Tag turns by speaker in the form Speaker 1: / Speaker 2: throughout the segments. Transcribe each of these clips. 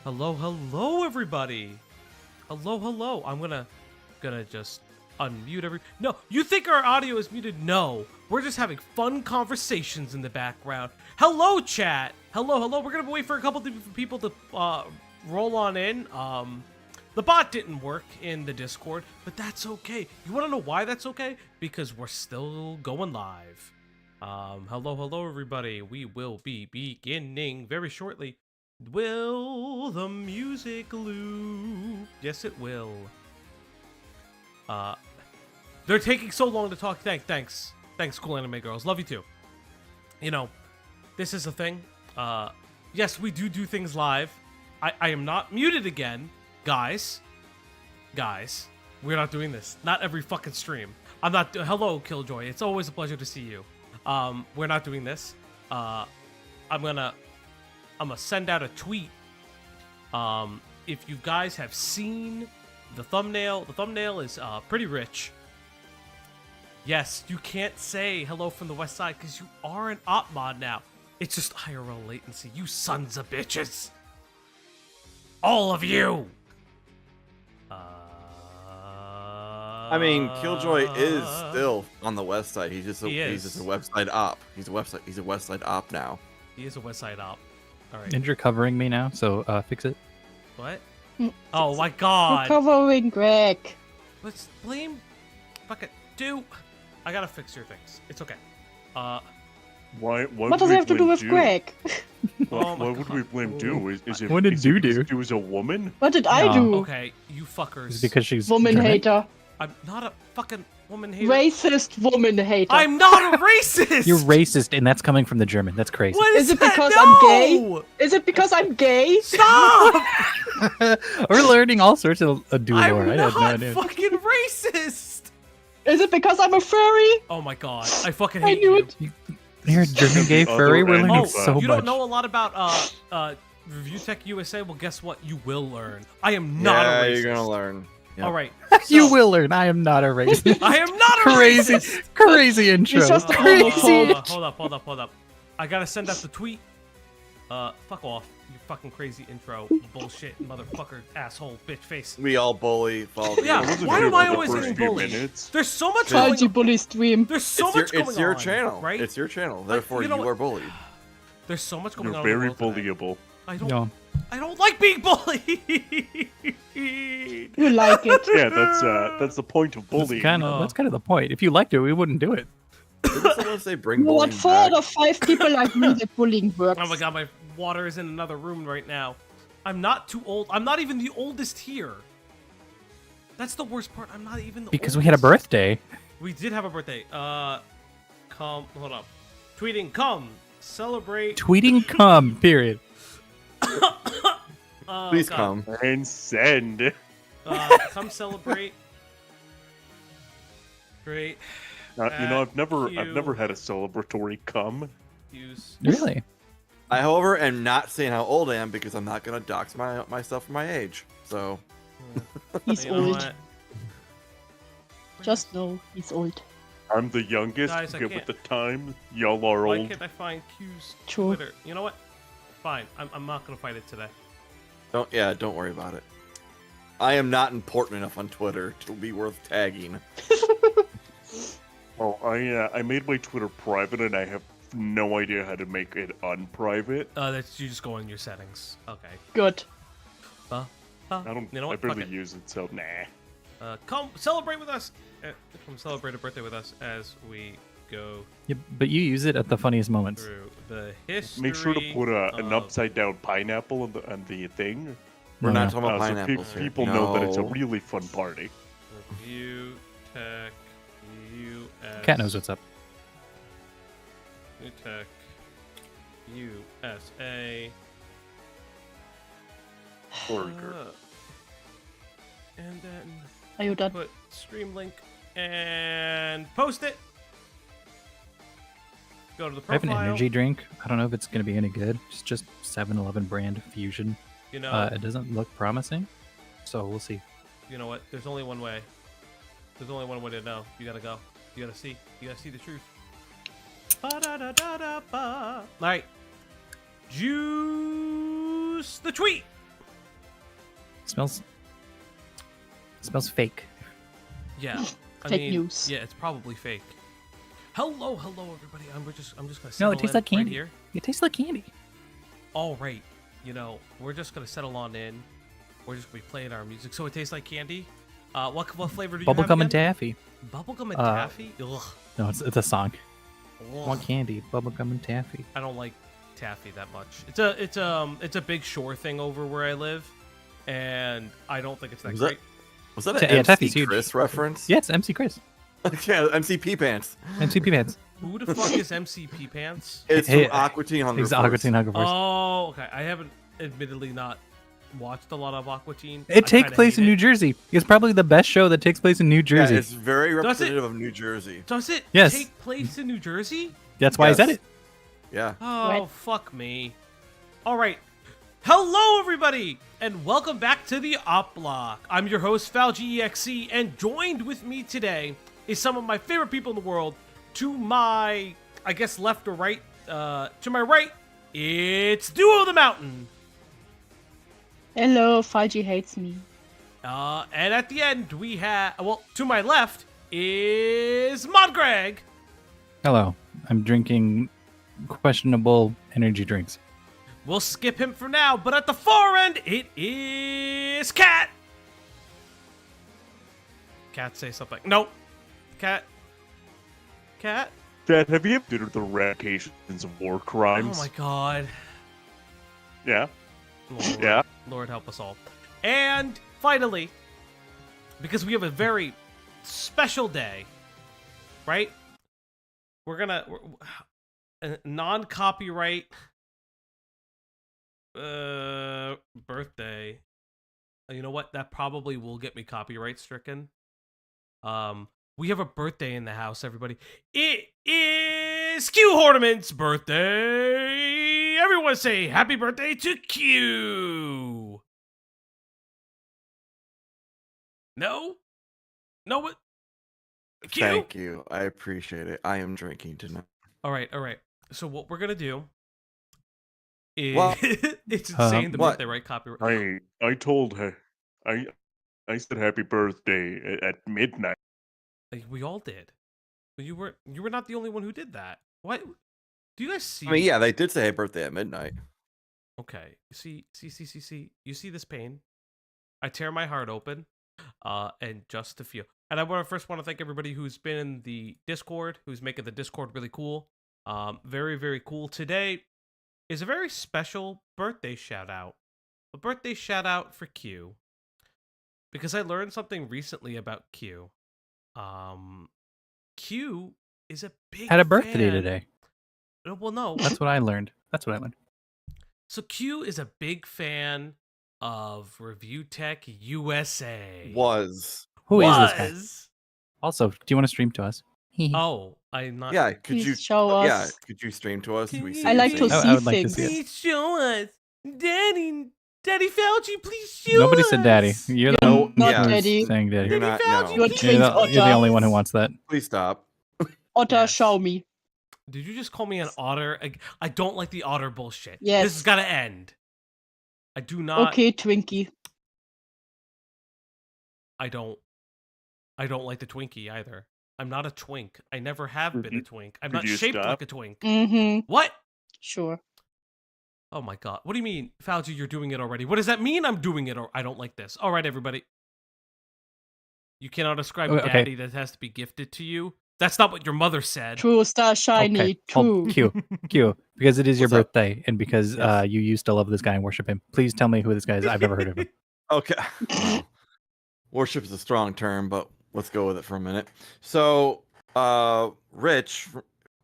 Speaker 1: Hello, everybody. Hello. I'm gonna just unmute No, you think our audio is muted? No, we're just having fun conversations in the background. Hello, chat. Hello. We're gonna wait for a couple of people to roll on in. The bot didn't work in the Discord, but that's okay. You wanna know why that's okay? Because we're still going live. Hello, everybody. We will be beginning very shortly. Will the music loop? Yes, it will. They're taking so long to talk. Thanks, cool anime girls. Love you too. You know, this is a thing. Yes, we do things live. I am not muted again, guys. We're not doing this. Not every fucking stream. I'm not. Hello, Killjoy. It's always a pleasure to see you. We're not doing this. I'm gonna send out a tweet. If you guys have seen the thumbnail is pretty rich. Yes, you can't say hello from the west side because you are an Opp mod now. It's just IRL latency, you sons of bitches. All of you.
Speaker 2: I mean, Killjoy is still on the west side. He's just a website op. He's a website op now.
Speaker 1: He is a west side op. All right.
Speaker 3: And you're covering me now, so fix it.
Speaker 1: What? Oh my god.
Speaker 4: You're covering Greg.
Speaker 1: Let's blame. Fuck it. I gotta fix your things. It's okay.
Speaker 5: Why
Speaker 4: what does it have to do with Greg?
Speaker 5: Why would we blame Do? Is it,
Speaker 3: what did Do do?
Speaker 5: Do is a woman?
Speaker 4: What did I do?
Speaker 1: Okay, you fuckers.
Speaker 3: It's because she's
Speaker 4: woman
Speaker 3: German?
Speaker 4: hater.
Speaker 1: I'm not a fucking woman hater.
Speaker 4: Racist woman hater.
Speaker 1: I'm not a racist!
Speaker 3: You're racist, and that's coming from the German. That's crazy.
Speaker 1: What
Speaker 4: is it
Speaker 1: that?
Speaker 4: because
Speaker 1: No!
Speaker 4: I'm gay? Is it because I'm gay?
Speaker 1: Stop!
Speaker 3: We're learning all sorts of dual lore.
Speaker 1: I'm
Speaker 3: I had no
Speaker 1: not
Speaker 3: idea.
Speaker 1: fucking racist!
Speaker 4: Is it because I'm a furry?
Speaker 1: Oh my god, I fucking
Speaker 4: I
Speaker 1: hate
Speaker 4: knew
Speaker 1: you.
Speaker 4: it.
Speaker 3: You're a German gay furry. We're learning
Speaker 1: Oh,
Speaker 3: so
Speaker 1: you
Speaker 3: much.
Speaker 1: don't know a lot about ReviewTechUSA? Well, guess what? You will learn. I am not a racist.
Speaker 2: You're gonna learn. Yep.
Speaker 1: All right.
Speaker 3: You
Speaker 1: so-
Speaker 3: will learn. I am not a racist.
Speaker 1: I am not a
Speaker 3: crazy,
Speaker 1: racist.
Speaker 3: crazy intro.
Speaker 4: It's just a
Speaker 3: crazy.
Speaker 4: homophobe.
Speaker 1: Hold up. I gotta send out the tweet. Fuck off. You fucking crazy intro. Bullshit, motherfucker, asshole, bitch face.
Speaker 2: We all bully Falgi.
Speaker 1: Yeah,
Speaker 5: I wasn't
Speaker 1: why
Speaker 5: here
Speaker 1: am I
Speaker 5: for the
Speaker 1: always
Speaker 5: first
Speaker 1: getting
Speaker 5: few
Speaker 1: bullied?
Speaker 5: minutes.
Speaker 1: There's so much
Speaker 4: Falgi
Speaker 1: going
Speaker 4: bully stream.
Speaker 1: There's so much going on.
Speaker 2: It's your channel,
Speaker 1: right?
Speaker 2: It's your channel. Therefore,
Speaker 1: you know
Speaker 2: you
Speaker 1: what?
Speaker 2: are bullied.
Speaker 1: There's so much going
Speaker 5: You're
Speaker 1: on. in the
Speaker 5: very
Speaker 1: world today.
Speaker 5: bullyable.
Speaker 1: I don't like being bullied.
Speaker 4: You like it.
Speaker 5: Yeah, that's the point of bullying.
Speaker 3: That's kind of the point. If you liked it, we wouldn't do it.
Speaker 2: Didn't someone say bring
Speaker 4: You know
Speaker 2: bullying
Speaker 4: what? 4
Speaker 2: back?
Speaker 4: out of 5 people like me that bullying works.
Speaker 1: Oh my god, my water is in another room right now. I'm not too old. I'm not even the oldest here. That's the worst part. I'm not even the
Speaker 3: Because
Speaker 1: oldest.
Speaker 3: we had a birthday.
Speaker 1: We did have a birthday. Hold up. Tweeting, come, celebrate.
Speaker 3: Tweeting come, period.
Speaker 2: Please
Speaker 1: God.
Speaker 2: come.
Speaker 5: And send.
Speaker 1: Come celebrate. Great.
Speaker 5: You know, I've never
Speaker 1: you.
Speaker 5: had a celebratory come.
Speaker 1: Use.
Speaker 3: Really?
Speaker 2: I, however, am not saying how old I am because I'm not gonna dox myself for my age. So.
Speaker 4: He's
Speaker 1: You know
Speaker 4: old.
Speaker 1: what?
Speaker 4: Just know he's old.
Speaker 5: I'm the youngest.
Speaker 1: Guys, I
Speaker 5: Get
Speaker 1: can't-
Speaker 5: with the time. Y'all are
Speaker 1: Why
Speaker 5: old.
Speaker 1: can't I find Q's
Speaker 4: True.
Speaker 1: Twitter? You know what? Fine. I'm not gonna fight it today.
Speaker 2: Don't worry about it. I am not important enough on Twitter to be worth tagging.
Speaker 5: Oh, I made my Twitter private, and I have no idea how to make it unprivate.
Speaker 1: That's you just go in your settings. Okay.
Speaker 4: Good.
Speaker 5: I don't.
Speaker 1: You know what?
Speaker 5: I barely
Speaker 1: Fuck it.
Speaker 5: use it, so nah.
Speaker 1: Come celebrate with us. Come celebrate a birthday with us as we go
Speaker 3: Yeah, but you use it at the funniest moments.
Speaker 1: through the history.
Speaker 5: Make sure to put an
Speaker 1: of-
Speaker 5: upside down pineapple on the thing.
Speaker 2: We're
Speaker 3: No,
Speaker 2: not
Speaker 3: no.
Speaker 2: talking about
Speaker 5: So
Speaker 2: pineapples here.
Speaker 5: people know that it's a
Speaker 2: No.
Speaker 5: really fun party.
Speaker 1: Review Tech US.
Speaker 3: Cat knows what's up.
Speaker 1: Review Tech USA.
Speaker 5: Burger.
Speaker 1: And then
Speaker 4: Are you done?
Speaker 1: put stream link and post it. Go to the
Speaker 3: I have
Speaker 1: profile.
Speaker 3: an energy drink. I don't know if it's going to be any good. It's just 7-Eleven brand Fusion.
Speaker 1: You know,
Speaker 3: It doesn't look promising, so we'll see.
Speaker 1: you know what? There's only one way. There's only one way to know. You gotta go. You gotta see. You gotta see the truth. Ba-da-da-da-da-ba. All right. Juice the tweet.
Speaker 3: Smells fake.
Speaker 1: Yeah.
Speaker 4: Fake news.
Speaker 1: Yeah, it's probably fake. Hello, everybody. I'm just gonna
Speaker 3: No,
Speaker 1: settle
Speaker 3: it tastes
Speaker 1: in
Speaker 3: like candy.
Speaker 1: right here.
Speaker 3: It tastes like candy.
Speaker 1: All right. We're just gonna settle on in. We're just gonna be playing our music. So it tastes like candy. What flavor do you have
Speaker 3: Bubblegum and
Speaker 1: again?
Speaker 3: taffy.
Speaker 1: Bubblegum and taffy? Ugh.
Speaker 3: No, it's a song.
Speaker 1: Ugh.
Speaker 3: Want candy? Bubblegum and taffy.
Speaker 1: I don't like taffy that much. It's a Big Shore thing over where I live, and I don't think it's that great.
Speaker 2: Was that
Speaker 3: Yeah,
Speaker 2: an
Speaker 3: taffy's
Speaker 2: MC
Speaker 3: huge.
Speaker 2: Chris reference?
Speaker 3: Yeah, it's MC Chris.
Speaker 2: Yeah, MCP pants.
Speaker 3: MCP pants.
Speaker 1: Who the fuck is MCP Pants?
Speaker 2: It's
Speaker 3: Hey,
Speaker 2: from Aqua Teen Hunger
Speaker 3: He's
Speaker 2: Force.
Speaker 3: Aqua Teen Hunger Force.
Speaker 1: Oh, okay. I haven't admittedly not watched a lot of Aqua Teen.
Speaker 3: It takes place in New Jersey. It's probably the best show that takes place in New Jersey.
Speaker 2: Yeah, it's very representative of New Jersey.
Speaker 1: Does it
Speaker 3: Yes.
Speaker 1: take place in New Jersey?
Speaker 3: That's why I said it.
Speaker 2: Yeah.
Speaker 1: Oh,
Speaker 4: What?
Speaker 1: fuck me. All right. Hello, everybody, and welcome back to the Opp Block. I'm your host, Falgi.Exe, and joined with me today is some of my favorite people in the world. To my, I guess, left or right, to my right, it's Duo the Mountain.
Speaker 4: Hello, Falgi hates me.
Speaker 1: And at the end, we have, well, to my left is Mod Greg.
Speaker 3: Hello. I'm drinking questionable energy drinks.
Speaker 1: We'll skip him for now, but at the far end, it is Cat. Cat, say something. Nope. Cat.
Speaker 5: Dad, have you considered the ramifications of war crimes?
Speaker 1: Oh my god.
Speaker 5: Yeah.
Speaker 1: Lord,
Speaker 5: Yeah.
Speaker 1: Lord help us all. And finally, because we have a very special day, right? We're a non-copyright birthday. You know what? That probably will get me copyright stricken. We have a birthday in the house, everybody. It is Q Horniman's birthday. Everyone say happy birthday to Q. No? No, what? Q?
Speaker 2: Thank you. I appreciate it. I am drinking tonight.
Speaker 1: All right. So what we're gonna do is
Speaker 2: What?
Speaker 1: it's insane the
Speaker 2: What?
Speaker 1: birthday, right? Copyright.
Speaker 5: I told her. I said happy birthday at midnight.
Speaker 1: Like, we all did. But you were not the only one who did that. What? Do you guys see?
Speaker 2: I mean, yeah, they did say happy birthday at midnight.
Speaker 1: Okay. See. You see this pain? I tear my heart open, and just to feel. And I first want to thank everybody who's been in the Discord, who's making the Discord really cool. Very, very cool. Today is a very special birthday shout out. A birthday shout out for Q. Because I learned something recently about Q. Q is a big
Speaker 3: Had a birthday
Speaker 1: fan.
Speaker 3: today.
Speaker 1: Well, no.
Speaker 3: That's what I learned.
Speaker 1: So Q is a big fan of ReviewTechUSA.
Speaker 3: Who is this guy? Also, do you want to stream to us?
Speaker 1: Oh, I'm not.
Speaker 2: Yeah, could
Speaker 4: Please
Speaker 2: you
Speaker 4: show us.
Speaker 2: Yeah, could you stream to us? We see
Speaker 4: I
Speaker 2: you
Speaker 4: like to
Speaker 2: sing?
Speaker 4: see
Speaker 3: I would like to
Speaker 4: things.
Speaker 3: see it.
Speaker 1: Please show us, Daddy Fauci. Please show
Speaker 3: Nobody
Speaker 1: us.
Speaker 3: said daddy. You're the
Speaker 2: No,
Speaker 3: one
Speaker 2: yeah.
Speaker 3: who's
Speaker 4: Daddy.
Speaker 3: saying daddy.
Speaker 2: You're not.
Speaker 1: Fauci,
Speaker 2: No.
Speaker 4: You're
Speaker 1: please
Speaker 4: twins,
Speaker 3: You're
Speaker 4: Otter.
Speaker 3: the only one who wants that.
Speaker 2: Please stop.
Speaker 4: Otter,
Speaker 1: Yes.
Speaker 4: show me.
Speaker 1: Did you just call me an otter? I don't like the otter bullshit.
Speaker 4: Yes.
Speaker 1: This has got to end. I do not.
Speaker 4: Okay, Twinkie.
Speaker 1: I don't like the Twinkie either. I'm not a twink. I never have been a twink. I'm
Speaker 5: could
Speaker 1: not
Speaker 5: you
Speaker 1: shaped
Speaker 5: stop?
Speaker 1: like a twink.
Speaker 4: Mm-hmm.
Speaker 1: What?
Speaker 4: Sure.
Speaker 1: Oh my god. What do you mean, Fauci, you're doing it already? What does that mean I'm doing it? Or I don't like this. All right, everybody. You cannot ascribe
Speaker 3: Okay.
Speaker 1: daddy that has to be gifted to you. That's not what your mother said.
Speaker 4: True star shiny.
Speaker 3: Okay.
Speaker 4: True.
Speaker 3: Q. Because it is your
Speaker 2: What's up?
Speaker 3: birthday, and because
Speaker 2: Yes.
Speaker 3: you used to love this guy and worship him. Please tell me who this guy is. I've never heard of him.
Speaker 2: Okay. Well, worship is a strong term, but let's go with it for a minute. So, Rich,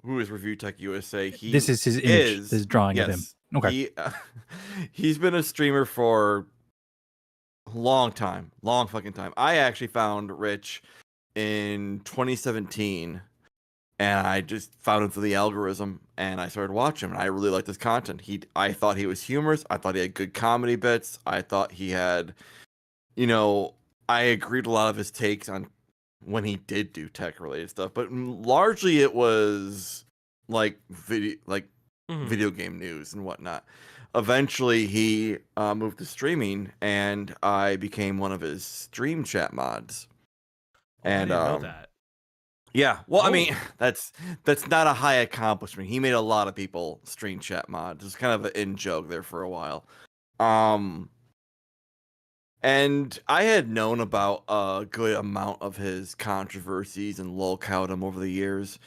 Speaker 2: who is ReviewTechUSA, he
Speaker 3: This is his image. This drawing of him.
Speaker 2: yes,
Speaker 3: Okay.
Speaker 2: he's been a streamer for a long fucking time. I actually found Rich in 2017, and I just found him through the algorithm, and I started watching him, and I really liked his content. I thought he was humorous. I thought he had good comedy bits. I thought he had, I agreed a lot of his takes on when he did do tech related stuff, but largely it was like video, like video game news and whatnot. Eventually, he moved to streaming, and I became one of his stream chat mods.
Speaker 1: Oh, I
Speaker 2: And
Speaker 1: didn't know that.
Speaker 2: yeah, well, I
Speaker 1: Oh.
Speaker 2: mean, that's not a high accomplishment. He made a lot of people stream chat mods. It's kind of an in joke there for a while. And I had known about a good amount of his controversies and lolcowed him over the years.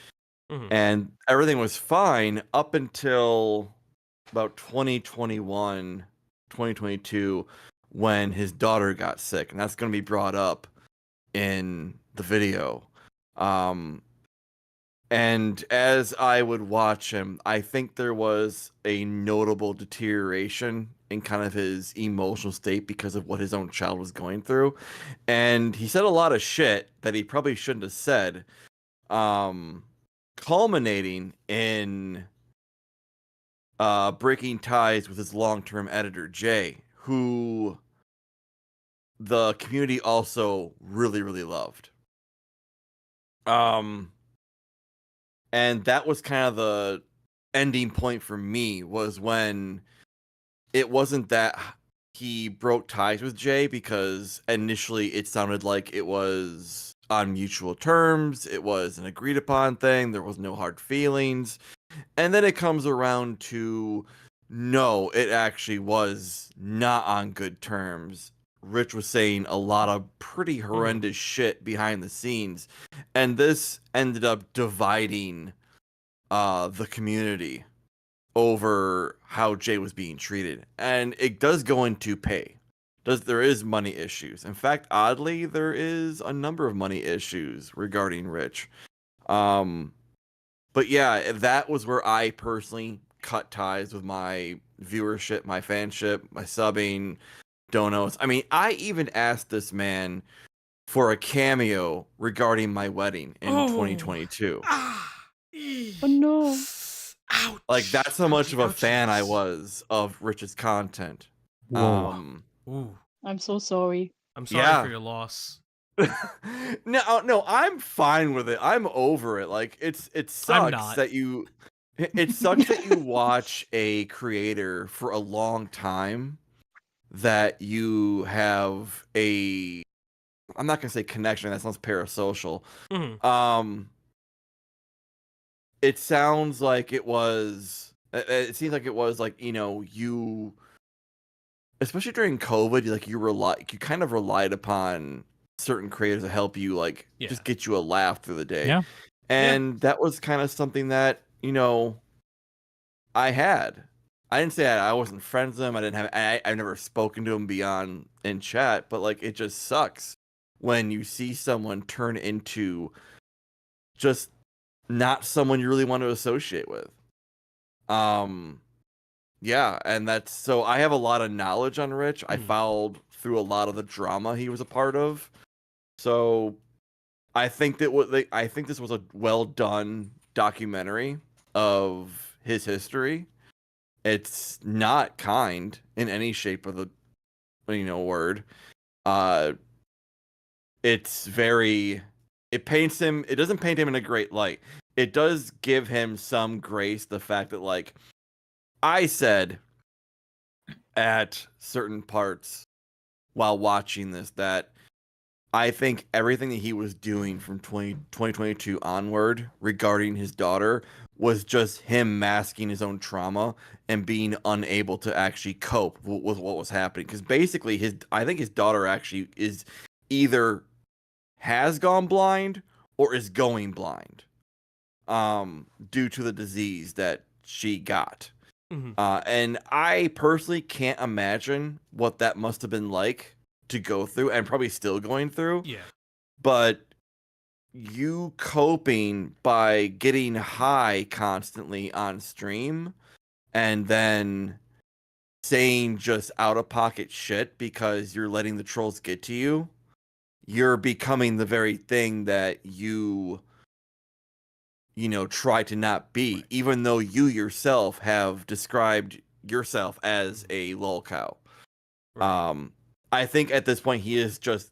Speaker 2: And everything was fine up until about 2021, 2022, when his daughter got sick. And that's going to be brought up in the video. And as I would watch him, I think there was a notable deterioration in kind of his emotional state because of what his own child was going through. And he said a lot of shit that he probably shouldn't have said, culminating in breaking ties with his long-term editor, Jay, who the community also really, really loved. And that was kind of the ending point for me, was when it wasn't that he broke ties with Jay, because initially it sounded like it was on mutual terms. It was an agreed upon thing. There was no hard feelings. And then it comes around to, no, it actually was not on good terms. Rich was saying a lot of pretty horrendous shit behind the scenes, and this ended up dividing the community over how Jay was being treated. And it does go into pay. There is money issues. In fact, oddly, there is a number of money issues regarding Rich. But yeah, that was where I personally cut ties with my viewership, my fanship, my subbing, donos. I mean, I even asked this man for a cameo regarding my wedding in 2022.
Speaker 4: Oh no.
Speaker 1: Ouch.
Speaker 2: Like, that's how much of a
Speaker 1: Ouchie,
Speaker 2: fan I
Speaker 1: ouchies.
Speaker 2: was of Rich's content.
Speaker 3: Whoa.
Speaker 1: Ooh,
Speaker 4: I'm so sorry.
Speaker 1: I'm sorry
Speaker 2: Yeah.
Speaker 1: for your loss.
Speaker 2: No, I'm fine with it. I'm over it. Like, it sucks
Speaker 1: not.
Speaker 2: that you it sucks that you watch a creator for a long time that you have a, I'm not gonna say connection, that sounds parasocial. It sounds like it seems like it was like, you, especially during COVID, you kind of relied upon certain creators to help you, like, just get you a laugh through the day.
Speaker 3: Yeah.
Speaker 2: And that was kind of something that, I had. I didn't say I wasn't friends with him. I've never spoken to him beyond in chat, but like, it just sucks when you see someone turn into just not someone you really want to associate with. Yeah, and so I have a lot of knowledge on Rich. I followed through a lot of the drama he was a part of. So I think this was a well done documentary of his history. It's not kind in any shape of the word. It's very, it doesn't paint him in a great light. It does give him some grace, the fact that, like, I said at certain parts while watching this that I think everything that he was doing from 2022 onward regarding his daughter was just him masking his own trauma and being unable to actually cope with what was happening. Because basically, I think his daughter actually is either has gone blind or is going blind, due to the disease that she got. And I personally can't imagine what that must have been like to go through, and probably still going through.
Speaker 1: Yeah.
Speaker 2: But you coping by getting high constantly on stream and then saying just out of pocket shit because you're letting the trolls get to you, you're becoming the very thing that you try to not be, right, even though you yourself have described yourself as a lolcow. Right. I think at this point he's just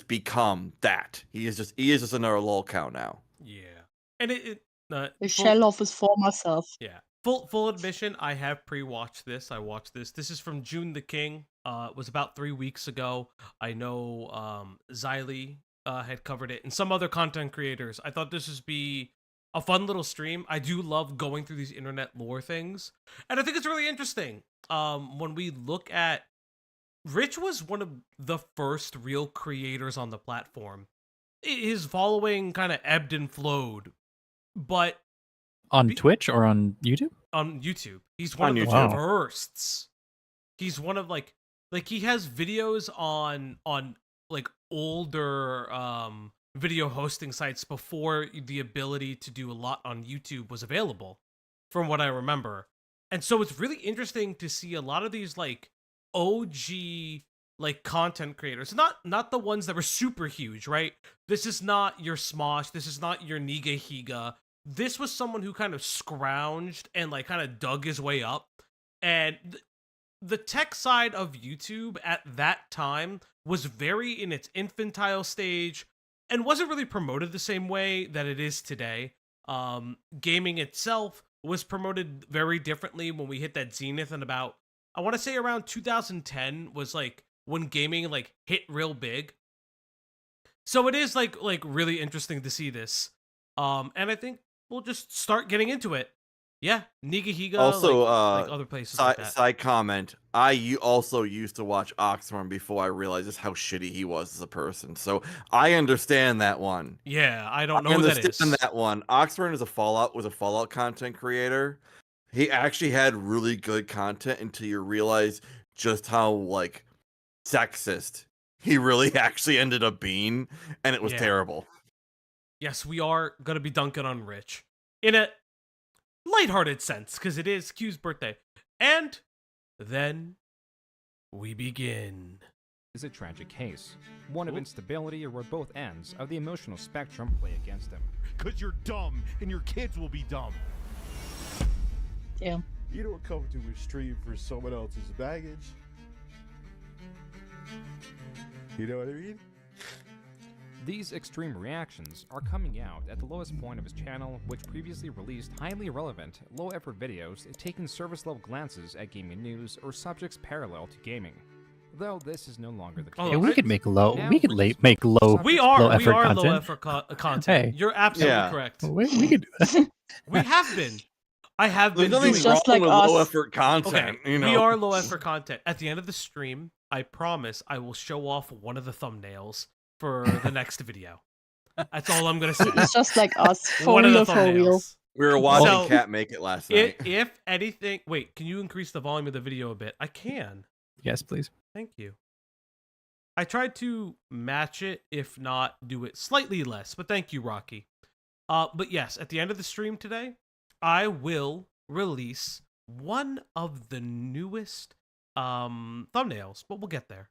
Speaker 2: become that. He is just another lolcow now.
Speaker 1: Yeah. And
Speaker 4: A shell of his former self.
Speaker 1: Yeah. full admission, I have pre-watched this. I watched this. This is from Joon the King. It was about 3 weeks ago. I know Xylee had covered it, and some other content creators. I thought this would be a fun little stream. I do love going through these internet lore things, and I think it's really interesting. When we look at Rich was one of the first real creators on the platform. His following kind of ebbed and flowed, but
Speaker 3: On Twitch or on YouTube?
Speaker 1: on YouTube, he's one
Speaker 2: On
Speaker 1: of the
Speaker 2: YouTube.
Speaker 1: firsts. He's one of like he has videos on like older video hosting sites before the ability to do a lot on YouTube was available, from what I remember. And so it's really interesting to see a lot of these like OG like content creators, not the ones that were super huge, right? This is not your Smosh, this is not your Niga Higa. This was someone who kind of scrounged and like kind of dug his way up. And the tech side of YouTube at that time was very in its infantile stage and wasn't really promoted the same way that it is today. Gaming itself was promoted very differently when we hit that zenith, and about, I want to say around 2010 was like when gaming like hit real big. So it is like really interesting to see this. And I think we'll just start getting into it. Yeah, Nigahiga,
Speaker 2: Also,
Speaker 1: like other places like that.
Speaker 2: Side comment: also used to watch Oxform before I realized just how shitty he was as a person. So I understand that one.
Speaker 1: Yeah, I don't know who that is.
Speaker 2: understand that one. Oxford was a Fallout content creator. He actually had really good content until you realize just how like sexist he really actually ended up being, and it was terrible.
Speaker 1: Yes, we are gonna be dunking on Rich in a lighthearted sense because it is Q's birthday, and then we begin.
Speaker 6: Is a tragic case, one of instability or where both ends of the emotional spectrum play against him.
Speaker 7: Cause you're dumb, and your kids will be dumb.
Speaker 4: Damn.
Speaker 8: You don't come to a stream for someone else's baggage. You know what I mean?
Speaker 6: These extreme reactions are coming out at the lowest point of his channel, which previously released highly relevant, low-effort videos taking service-level glances at gaming news or subjects parallel to gaming. Though this is no longer the case.
Speaker 1: Oh,
Speaker 3: Yeah, we could make low.
Speaker 6: Now
Speaker 3: We could make low.
Speaker 1: We are
Speaker 3: low effort
Speaker 1: low
Speaker 3: content.
Speaker 1: effort content.
Speaker 3: Hey.
Speaker 1: You're absolutely
Speaker 2: Yeah.
Speaker 1: correct.
Speaker 3: We could do that.
Speaker 1: We have been. I have
Speaker 2: There's
Speaker 1: been
Speaker 2: nothing
Speaker 1: doing.
Speaker 4: just
Speaker 2: wrong
Speaker 4: like
Speaker 2: with
Speaker 4: us.
Speaker 2: low effort content.
Speaker 1: Okay,
Speaker 2: You know,
Speaker 1: we are low effort content. At the end of the stream, I promise I will show off one of the thumbnails for the next video. That's all I'm gonna say.
Speaker 4: It's just like us. For
Speaker 1: One of the
Speaker 4: real, for real.
Speaker 1: thumbnails.
Speaker 2: we were watching
Speaker 1: So,
Speaker 2: Cat make it last night.
Speaker 1: If anything, wait, can you increase the volume of the video a bit? I can.
Speaker 3: Yes, please.
Speaker 1: Thank you. I tried to match it, if not do it slightly less, but thank you, Rocky. But yes, at the end of the stream today, I will release one of the newest thumbnails, but we'll get there.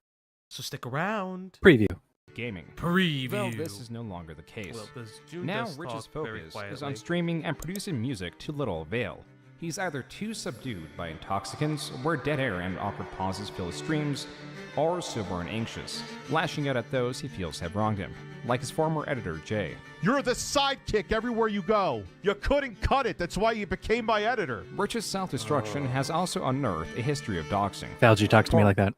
Speaker 1: So stick around.
Speaker 3: Preview.
Speaker 6: Gaming.
Speaker 1: Preview.
Speaker 6: Though this is no longer the case.
Speaker 1: Well, does Joon
Speaker 6: Now
Speaker 1: does
Speaker 6: Rich's
Speaker 1: talk very
Speaker 6: focus is
Speaker 1: quietly.
Speaker 6: on streaming and producing music to little avail. He's either too subdued by intoxicants, where dead air and awkward pauses fill his streams, or sober and anxious, lashing out at those he feels have wronged him, like his former editor, Jay.
Speaker 7: You're the sidekick everywhere you go. You couldn't cut it. That's why you became my editor.
Speaker 6: Rich's self-destruction has also unearthed a history of doxing.
Speaker 3: Falgi talks to me like that.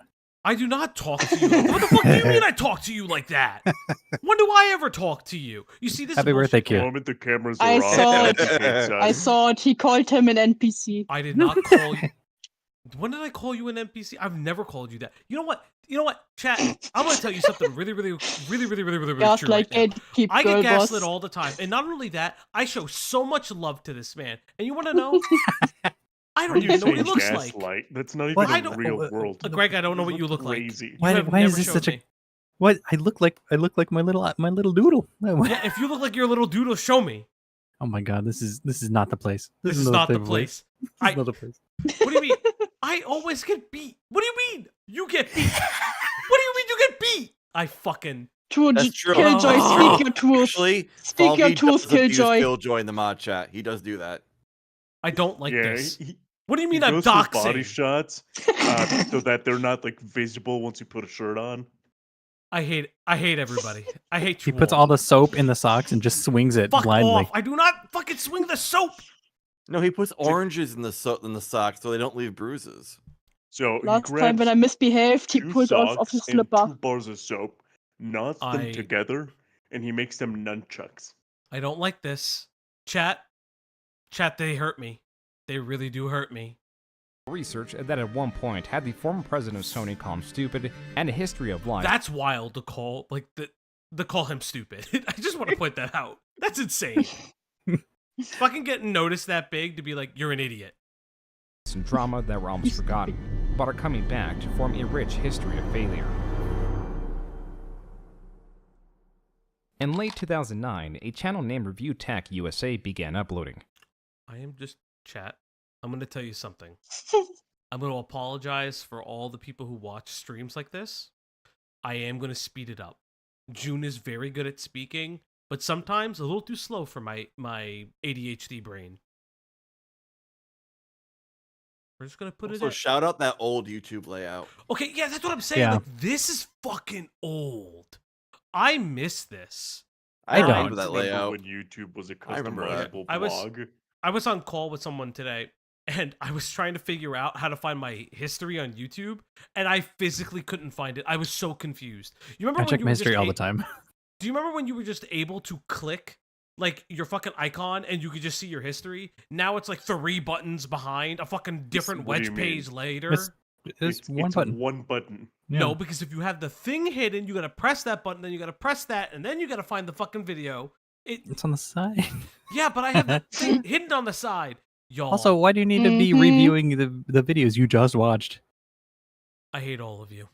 Speaker 1: I do not talk to you. What the fuck do you mean I talk to you like that? When do I ever talk to you? You see this.
Speaker 3: Happy birthday,
Speaker 1: bullshit-
Speaker 3: Q.
Speaker 5: The moment the cameras are
Speaker 4: I
Speaker 5: off,
Speaker 4: saw
Speaker 5: that's
Speaker 4: it.
Speaker 5: a good sign.
Speaker 4: I saw it. He called him an NPC.
Speaker 1: I did not call you. When did I call you an NPC? I've never called you that. You know what? Chat. I'm gonna tell you something really true right
Speaker 4: Gaslight
Speaker 1: now.
Speaker 4: keep
Speaker 1: I
Speaker 4: girl
Speaker 1: get gaslit
Speaker 4: boss.
Speaker 1: all the time, and not only that, I show so much love to this man. And you want to know? I don't even know what he
Speaker 5: Say
Speaker 1: looks like.
Speaker 5: gaslight. That's not even
Speaker 3: What?
Speaker 1: I
Speaker 5: a
Speaker 1: don't-
Speaker 5: real world.
Speaker 1: Greg, I don't know what you look like.
Speaker 5: Crazy.
Speaker 1: You
Speaker 3: Why-
Speaker 1: have
Speaker 3: why is
Speaker 1: never
Speaker 3: this
Speaker 1: showed
Speaker 3: such a-
Speaker 1: me.
Speaker 3: What? I look like my little doodle.
Speaker 1: Yeah, if you look like your little doodle, show me.
Speaker 3: Oh my god, this is not the place.
Speaker 1: This is not the
Speaker 3: type of
Speaker 1: place.
Speaker 3: This
Speaker 1: I-
Speaker 3: is not the place.
Speaker 1: What do you mean? I always get beat. What do you mean? You get beat. What do you mean you get beat? I fucking.
Speaker 4: True,
Speaker 2: That's true.
Speaker 4: Killjoy,
Speaker 1: Oh.
Speaker 4: speak your truth.
Speaker 2: Actually,
Speaker 4: Speak your
Speaker 2: Falgi
Speaker 4: truth,
Speaker 2: does abuse
Speaker 4: Killjoy.
Speaker 2: Killjoy in the mod chat. He does do that.
Speaker 1: I don't like
Speaker 5: yeah,
Speaker 1: this.
Speaker 5: he
Speaker 1: What do you mean
Speaker 5: he
Speaker 1: I'm
Speaker 5: goes for body
Speaker 1: doxing?
Speaker 5: shots so that they're not like visible once you put a shirt on.
Speaker 1: I hate everybody. I hate
Speaker 3: He
Speaker 1: you
Speaker 3: puts all the soap in the socks and just swings it
Speaker 1: Fuck
Speaker 3: blindly.
Speaker 1: off. I do not fucking swing the soap.
Speaker 2: No, he puts oranges in the socks so they don't leave bruises.
Speaker 5: So he
Speaker 4: Last time
Speaker 5: grabs
Speaker 4: when I misbehaved, he
Speaker 5: 2
Speaker 4: pulled off his
Speaker 5: socks and
Speaker 4: slipper.
Speaker 5: 2 bars of soap, knots them together, and he makes them nunchucks.
Speaker 1: I don't like this. Chat, they hurt me. They really do hurt me.
Speaker 6: Research that at one point had the former president of Sony call him stupid and a history of lies.
Speaker 1: That's wild to call, like, the call him stupid. I just want to point that out. That's insane. Fucking getting noticed that big to be like, you're an idiot.
Speaker 6: Some drama that were almost forgotten, but are coming back to form a rich history of failure. In late 2009, a channel named ReviewTechUSA began uploading.
Speaker 1: I am just, chat, I'm going to tell you something. I'm going to apologize for all the people who watch streams like this. I am going to speed it up. Joon is very good at speaking, but sometimes a little too slow for my ADHD brain. We're just going to put
Speaker 2: Also,
Speaker 1: it in.
Speaker 2: shout out that old YouTube layout.
Speaker 1: Okay, yeah, that's what I'm saying.
Speaker 3: Yeah.
Speaker 1: Like, this is fucking old. I miss this.
Speaker 3: I don't.
Speaker 2: remember that
Speaker 5: Remember
Speaker 2: layout.
Speaker 5: when YouTube was a
Speaker 2: I remember that.
Speaker 5: customizable
Speaker 1: I was-
Speaker 5: blog?
Speaker 1: I was on call with someone today, and I was trying to figure out how to find my history on YouTube, and I physically couldn't find it. I was so confused. You remember
Speaker 3: I
Speaker 1: when
Speaker 3: check
Speaker 1: you
Speaker 3: my
Speaker 1: were
Speaker 3: history
Speaker 1: just
Speaker 3: all the time.
Speaker 1: Do you remember when you were just able to click like your fucking icon and you could just see your history? Now it's like 3 buttons behind, a fucking different
Speaker 5: What do you
Speaker 1: wedge
Speaker 5: mean?
Speaker 1: page later.
Speaker 3: It's one
Speaker 5: it's
Speaker 3: button.
Speaker 5: one button.
Speaker 3: Yeah.
Speaker 1: No, because if you have the thing hidden, you gotta press that button, then you gotta press that, and then you gotta find the fucking video.
Speaker 3: It's on the side.
Speaker 1: Yeah, but I have the thing hidden on the side. Y'all,
Speaker 3: Also, why do you need to be
Speaker 4: Mhm.
Speaker 3: reviewing the videos you just watched?
Speaker 1: I hate all of you.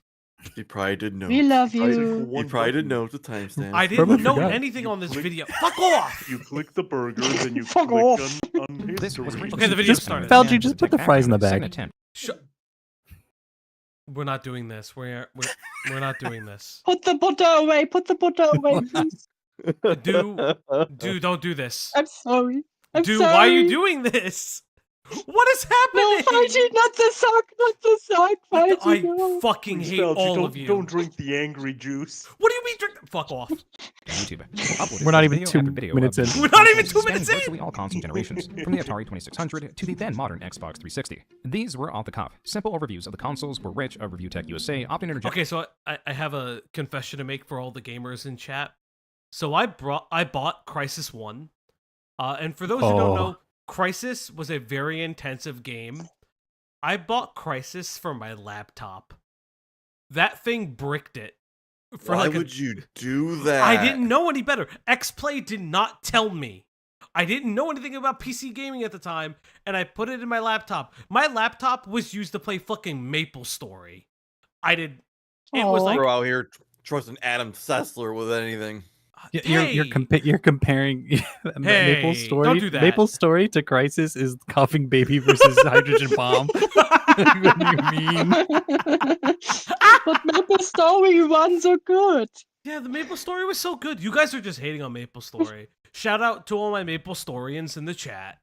Speaker 2: You probably didn't know.
Speaker 4: We love
Speaker 5: Right,
Speaker 4: you.
Speaker 2: You
Speaker 5: one
Speaker 2: probably
Speaker 5: button.
Speaker 2: didn't know the timestamp.
Speaker 1: I
Speaker 3: Probably
Speaker 1: didn't know
Speaker 3: forgot.
Speaker 1: anything
Speaker 5: You
Speaker 1: on this
Speaker 5: click-
Speaker 1: video. Fuck off!
Speaker 5: You click the burger, then you
Speaker 4: Fuck
Speaker 5: click
Speaker 4: off.
Speaker 5: on
Speaker 6: This
Speaker 5: history.
Speaker 6: was
Speaker 1: Okay, the video
Speaker 3: Just-
Speaker 1: started.
Speaker 3: Falgi, just put the fries in the
Speaker 6: Second
Speaker 3: bag.
Speaker 6: attempt.
Speaker 1: We're not doing this. We're not doing this.
Speaker 4: Put the butter away. Put the butter away, please.
Speaker 1: Dude, don't do this.
Speaker 4: I'm sorry. I'm
Speaker 1: Dude,
Speaker 4: sorry.
Speaker 1: why are you doing this? What is
Speaker 4: No,
Speaker 1: happening?
Speaker 4: Falgi, not the sock, not the sock, Falgi,
Speaker 1: I
Speaker 4: no.
Speaker 1: fucking
Speaker 5: Please,
Speaker 1: hate
Speaker 5: Falgi,
Speaker 1: all
Speaker 5: don't,
Speaker 1: of you.
Speaker 5: Don't drink the angry juice.
Speaker 1: What do you mean drink? Fuck off.
Speaker 6: YouTube. Uploaded
Speaker 3: We're not even
Speaker 6: video
Speaker 3: 2
Speaker 6: after video
Speaker 3: minutes
Speaker 6: of
Speaker 3: in.
Speaker 1: We're not even 2
Speaker 6: spanning
Speaker 1: minutes in.
Speaker 6: virtually all console generations, from the Atari 2600 to the then modern Xbox 360. These were off the cuff. Simple overviews of the consoles were rich of ReviewTechUSA, often interjecting.
Speaker 1: Okay, so I have a confession to make for all the gamers in chat. So I bought Crisis 1. And for those who don't know, Crisis was a very intensive game. I bought Crisis for my laptop. That thing bricked it. For
Speaker 2: Why
Speaker 1: like
Speaker 2: would you do that?
Speaker 1: I didn't know any better. X-Play did not tell me. I didn't know anything about PC gaming at the time, and I put it in my laptop. My laptop was used to play fucking MapleStory. It was
Speaker 4: Aw.
Speaker 1: like,
Speaker 2: Bro out here trusting Adam Sessler with anything.
Speaker 3: You're
Speaker 1: hey,
Speaker 3: you're comparing Maple
Speaker 1: Hey,
Speaker 3: Story.
Speaker 1: don't do that.
Speaker 3: Maple Story to Crisis is Coughing Baby versus Hydrogen Bomb. What do you mean?
Speaker 4: But Maple Story won so good.
Speaker 1: Yeah, the MapleStory was so good. You guys are just hating on MapleStory. Shout out to all my MapleStorians in the chat.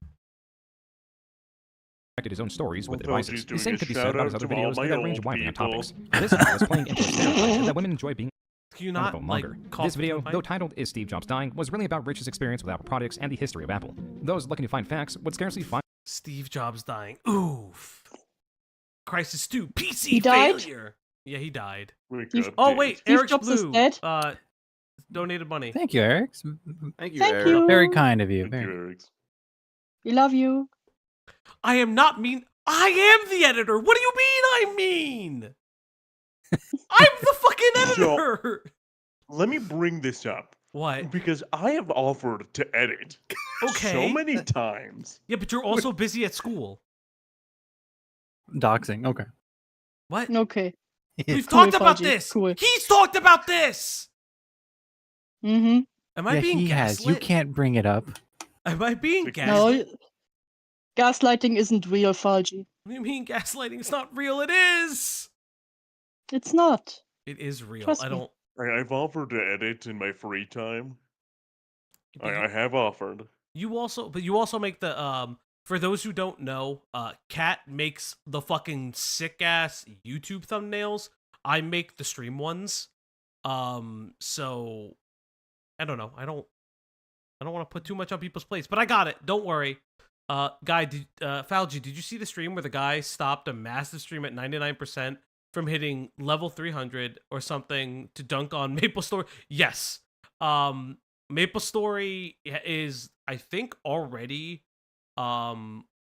Speaker 6: His own stories with
Speaker 5: Well,
Speaker 6: devices.
Speaker 5: Falgi's
Speaker 6: The
Speaker 5: doing
Speaker 6: same
Speaker 5: a
Speaker 6: could be said about his
Speaker 5: shout-out
Speaker 6: other
Speaker 5: to all
Speaker 6: videos
Speaker 5: my
Speaker 6: that range
Speaker 5: old
Speaker 6: widely on
Speaker 5: people.
Speaker 6: topics. This one was playing into a stereotype that women enjoy being
Speaker 1: Can you not,
Speaker 6: Apple
Speaker 1: like,
Speaker 6: longer.
Speaker 1: cough
Speaker 6: This video,
Speaker 1: through the
Speaker 6: though
Speaker 1: mic?
Speaker 6: titled Is Steve Jobs Dying, was really about Rich's experience with Apple products and the history of Apple. Those looking to find facts would scarcely find
Speaker 1: Steve Jobs dying. Oof. Crisis 2. PC
Speaker 4: He died?
Speaker 1: failure. Yeah, he died.
Speaker 5: Wake
Speaker 4: Steve-
Speaker 5: up,
Speaker 1: Oh,
Speaker 5: Dave.
Speaker 1: wait.
Speaker 4: Steve
Speaker 1: Eric's
Speaker 4: Jobs is
Speaker 1: Blue
Speaker 4: dead?
Speaker 1: donated money.
Speaker 3: Thank you, Eric.
Speaker 2: Thank you,
Speaker 4: Thank
Speaker 2: Eric.
Speaker 4: you.
Speaker 3: Very kind of you.
Speaker 5: Thank you,
Speaker 3: Very.
Speaker 5: Eric.
Speaker 4: We love you.
Speaker 1: I am not mean. I am the editor. What do you mean I mean? I'm the fucking
Speaker 5: So-
Speaker 1: editor.
Speaker 5: Let me bring this up
Speaker 1: What?
Speaker 5: because I have offered to edit
Speaker 1: Okay.
Speaker 5: so many times.
Speaker 1: Yeah, but you're also busy at school.
Speaker 3: Doxing. Okay.
Speaker 1: What?
Speaker 4: Okay.
Speaker 1: We've
Speaker 4: Cool,
Speaker 1: talked about
Speaker 4: Falgi,
Speaker 1: this.
Speaker 4: cool.
Speaker 1: He's talked about this.
Speaker 4: Mm-hmm.
Speaker 1: Am I
Speaker 3: Yeah,
Speaker 1: being
Speaker 3: he
Speaker 1: gaslit?
Speaker 3: has. You can't bring it up.
Speaker 1: Am I being
Speaker 5: No,
Speaker 1: gaslit?
Speaker 4: No, gaslighting isn't real, Falgi.
Speaker 1: What do you mean gaslighting? It's not real. It is.
Speaker 4: It's not.
Speaker 1: It is real.
Speaker 4: Trust
Speaker 1: I
Speaker 4: me.
Speaker 1: don't.
Speaker 5: I've offered to edit in my free time.
Speaker 1: but
Speaker 5: I have offered.
Speaker 1: You also make the for those who don't know, Kat makes the fucking sick ass YouTube thumbnails. I make the stream ones. So I don't know. I don't want to put too much on people's plates, but I got it. Don't worry. Falgi, did you see the stream where the guy stopped a massive stream at 99% from hitting level 300 or something to dunk on Maple Story? Yes. Maple Story is, I think, already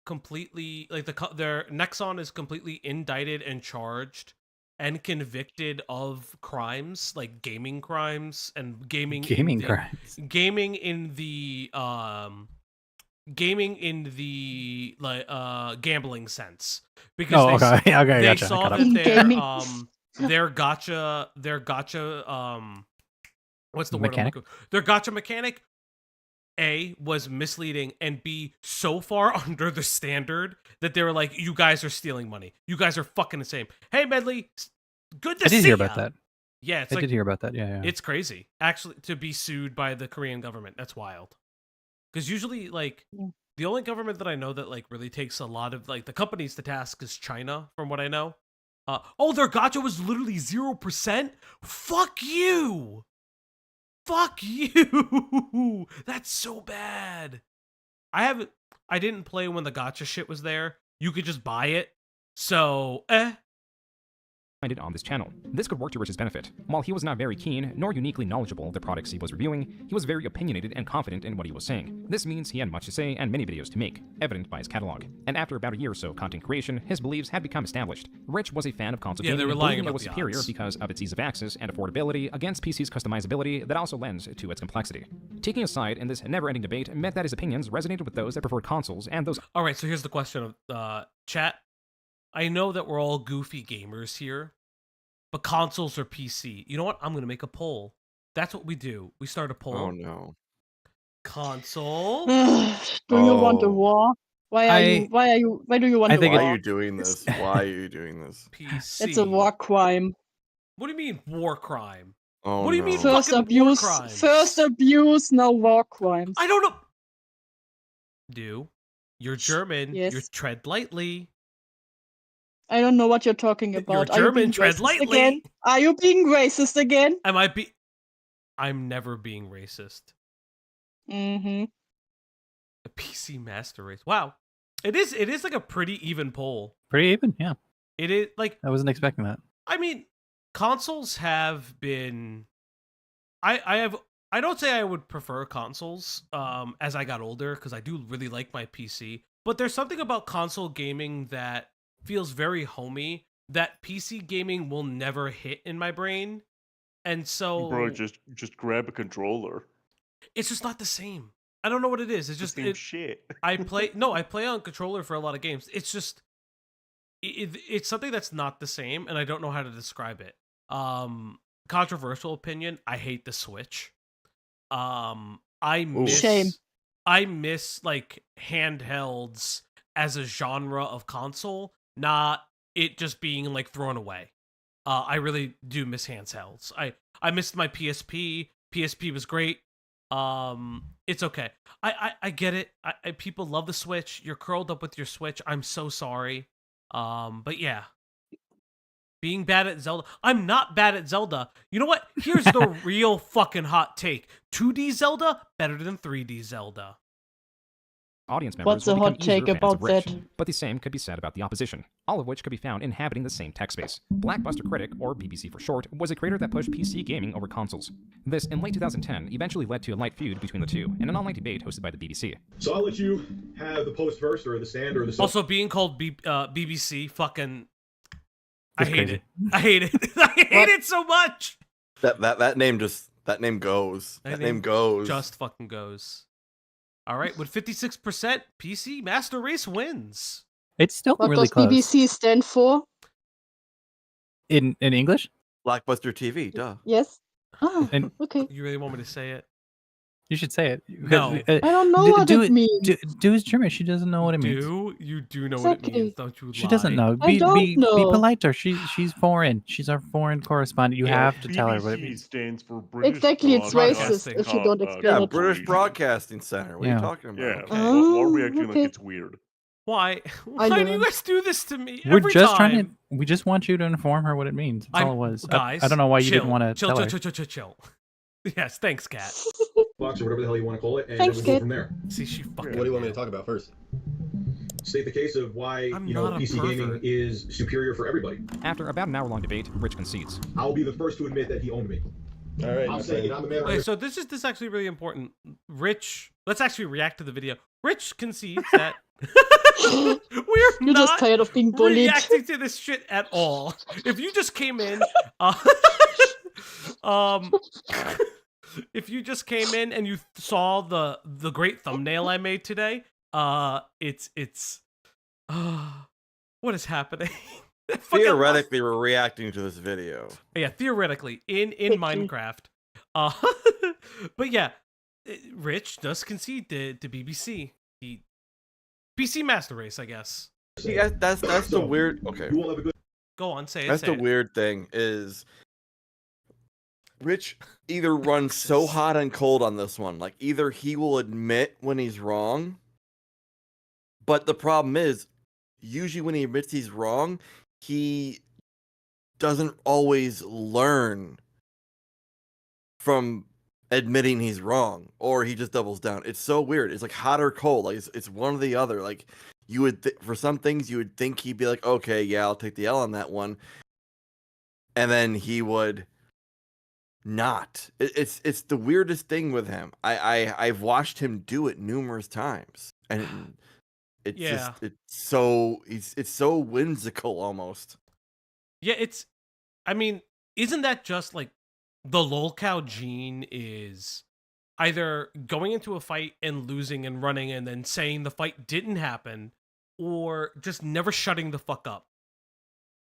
Speaker 1: completely like their Nexon is completely indicted and charged and convicted of crimes like gaming crimes and
Speaker 3: Gaming crimes.
Speaker 1: gaming in the like gambling sense, because
Speaker 3: okay,
Speaker 1: they
Speaker 3: gotcha.
Speaker 1: saw
Speaker 3: Got
Speaker 1: that
Speaker 3: it.
Speaker 1: their gotcha what's the word I'm
Speaker 3: Mechanic?
Speaker 1: looking for? Their gotcha mechanic A was misleading, and B so far under the standard that they were like, you guys are stealing money. You guys are fucking insane. Hey Medley, good to see
Speaker 3: I did hear
Speaker 1: ya.
Speaker 3: about that.
Speaker 1: Yeah, it's
Speaker 3: I
Speaker 1: like
Speaker 3: did hear about that. Yeah.
Speaker 1: it's crazy. Actually, to be sued by the Korean government, that's wild. Because usually, like, the only government that I know that like really takes a lot of like the companies to task is China, from what I know. Their gotcha was literally 0%. Fuck you. Fuck you. That's so bad. I didn't play when the gotcha shit was there. You could just buy it. So,
Speaker 6: On this channel. This could work to Rich's benefit. While he was not very keen, nor uniquely knowledgeable of the products he was reviewing, he was very opinionated and confident in what he was saying. This means he had much to say and many videos to make, evident by his catalog. And after about a year or so of content creation, his beliefs had become established. Rich was a fan of console gaming,
Speaker 1: they were
Speaker 6: and
Speaker 1: lying
Speaker 6: believing it
Speaker 1: about
Speaker 6: was
Speaker 1: the
Speaker 6: superior
Speaker 1: odds.
Speaker 6: because of its ease of access and affordability against PC's customizability that also lends to its complexity. Taking a side in this never-ending debate meant that his opinions resonated with those that preferred consoles and those
Speaker 1: all right, so here's the question of chat. I know that we're all goofy gamers here, but consoles or PC? You know what? I'm going to make a poll. That's what we do. We start a poll.
Speaker 2: Oh no.
Speaker 1: Console.
Speaker 4: Do you want a
Speaker 2: Oh.
Speaker 4: war? Why do you want
Speaker 3: I
Speaker 4: a
Speaker 3: think
Speaker 2: Why
Speaker 4: war?
Speaker 2: are you doing this? Why are you doing this?
Speaker 1: PC.
Speaker 4: It's a war crime.
Speaker 1: What do you mean war crime?
Speaker 2: Oh
Speaker 1: What do you mean
Speaker 2: no.
Speaker 4: First
Speaker 1: fucking war
Speaker 4: abuse,
Speaker 1: crimes?
Speaker 4: now war crimes.
Speaker 1: I don't know. You're German.
Speaker 4: Yes.
Speaker 1: You tread lightly.
Speaker 4: I don't know what you're talking about.
Speaker 1: You're
Speaker 4: Are you
Speaker 1: German.
Speaker 4: being
Speaker 1: Tread
Speaker 4: racist
Speaker 1: lightly.
Speaker 4: again? Are you being racist again?
Speaker 1: I'm never being racist.
Speaker 4: Mm-hmm.
Speaker 1: A PC master race. Wow. It is like a pretty even poll.
Speaker 3: Pretty even, yeah.
Speaker 1: It is like,
Speaker 3: I wasn't expecting that.
Speaker 1: I mean, consoles have been I don't say I would prefer consoles as I got older, because I do really like my PC, but there's something about console gaming that feels very homey that PC gaming will never hit in my brain. And so
Speaker 5: Bro, just grab a controller.
Speaker 1: it's just not the same. I don't know what it is. It's just
Speaker 5: Same shit.
Speaker 1: I play on controller for a lot of games. It's just it's something that's not the same, and I don't know how to describe it. Controversial opinion, I hate the Switch. I miss
Speaker 4: Shame.
Speaker 1: I miss like handhelds as a genre of console, not it just being like thrown away. I really do miss handhelds. I missed my PSP. PSP was great. It's okay. I get it. People love the Switch. You're curled up with your Switch. I'm so sorry. But yeah. Being bad at Zelda. I'm not bad at Zelda. You know what? Here's the real fucking hot take. 2D Zelda better than 3D Zelda.
Speaker 6: audience members
Speaker 4: What's the
Speaker 6: will become
Speaker 4: hot take
Speaker 6: easier fans of
Speaker 4: about
Speaker 6: Rich.
Speaker 4: that?
Speaker 6: But the same could be said about the opposition, all of which could be found inhabiting the same tech space. Blackbuster Critic, or BBC for short, was a creator that pushed PC gaming over consoles. This, in late 2010, eventually led to a light feud between the two, and an online debate hosted by the BBC.
Speaker 9: So I'll let you have the post first, or the stand, or the...
Speaker 1: Also, being called BBC, fucking... I
Speaker 3: That's
Speaker 1: hate
Speaker 3: crazy.
Speaker 1: it. I hate it. I hate it so much.
Speaker 2: That name goes. That name goes.
Speaker 1: Just fucking goes. All right, with 56%, PC Master Race wins.
Speaker 3: It's still
Speaker 4: What
Speaker 3: really
Speaker 4: does
Speaker 3: close.
Speaker 4: BBC stand for?
Speaker 3: In English?
Speaker 2: Blockbuster TV. Duh.
Speaker 4: Yes. Oh,
Speaker 3: And
Speaker 4: okay.
Speaker 1: You really want me to say it?
Speaker 3: you should say it.
Speaker 1: No.
Speaker 3: Uh,
Speaker 4: I don't know what
Speaker 3: do
Speaker 4: it means.
Speaker 3: Do is German. She doesn't know what it means.
Speaker 1: You do know
Speaker 4: It's
Speaker 1: what it
Speaker 4: okay.
Speaker 1: means, don't you?
Speaker 3: She doesn't know.
Speaker 4: I don't
Speaker 3: Be
Speaker 4: know.
Speaker 3: polite to her. She's foreign. She's our foreign correspondent. You have to tell her what it
Speaker 5: BBC
Speaker 3: means.
Speaker 5: stands for British
Speaker 4: Exactly, it's
Speaker 1: Broadcasting
Speaker 4: racist if you don't explain
Speaker 2: Yeah,
Speaker 4: it.
Speaker 2: British Broadcasting Center. What are
Speaker 3: Yeah.
Speaker 2: you talking about?
Speaker 5: Yeah,
Speaker 1: Okay.
Speaker 5: why are we
Speaker 4: Oh,
Speaker 5: acting like
Speaker 4: okay.
Speaker 5: it's weird?
Speaker 1: Why? Why do you
Speaker 4: learned.
Speaker 1: guys do this to me
Speaker 3: We're
Speaker 1: every
Speaker 3: just
Speaker 1: time?
Speaker 3: trying to. We just want you to inform her what it means. That's all it was.
Speaker 1: Guys,
Speaker 3: I don't know why you
Speaker 1: chill,
Speaker 3: didn't want to
Speaker 1: chill,
Speaker 3: tell her.
Speaker 1: chill. Yes, thanks, Cat.
Speaker 9: Box or whatever the hell you want to call it, and
Speaker 4: Thanks,
Speaker 9: then we'll go
Speaker 4: kid.
Speaker 9: from there.
Speaker 1: See, she fucking.
Speaker 8: What do you want me to talk about first?
Speaker 9: State the case of why
Speaker 1: I'm
Speaker 9: you know
Speaker 1: not a
Speaker 9: PC gaming
Speaker 1: pervert.
Speaker 9: is superior for everybody.
Speaker 6: After about an hour-long debate, Rich concedes.
Speaker 9: I'll be the first to admit that he owned me.
Speaker 8: All right, my
Speaker 9: I'm saying
Speaker 8: friend.
Speaker 9: I'm the man.
Speaker 1: Okay, so this is actually really important. Rich, let's actually react to the video. Rich concedes that we're
Speaker 4: You're just
Speaker 1: not
Speaker 4: tired of being bullied.
Speaker 1: reacting to this shit at all. If you just came in, if you just came in and you saw the great thumbnail I made today, it's what is happening? Fucking
Speaker 2: Theoretically, we're reacting to this video.
Speaker 1: yeah, theoretically in Minecraft. But yeah, Rich does concede to BBC. He PC Master Race, I guess.
Speaker 2: Yeah, that's the weird. Okay,
Speaker 9: You won't have a good.
Speaker 1: Go on, say it.
Speaker 2: that's
Speaker 1: say
Speaker 2: the
Speaker 1: it.
Speaker 2: weird thing is. Rich either runs so hot and cold on this one, like either he will admit when he's wrong, but the problem is, usually when he admits he's wrong, he doesn't always learn from admitting he's wrong, or he just doubles down. It's so weird. It's like hot or cold. Like it's one or the other. Like you would for some things you would think he'd be like, okay, yeah, I'll take the L on that one, and then he would not. It's the weirdest thing with him. I've watched him do it numerous times, and it's
Speaker 1: Yeah.
Speaker 2: it's so whimsical almost.
Speaker 1: Yeah, I mean, isn't that just like the Lolcow gene is either going into a fight and losing and running and then saying the fight didn't happen, or just never shutting the fuck up.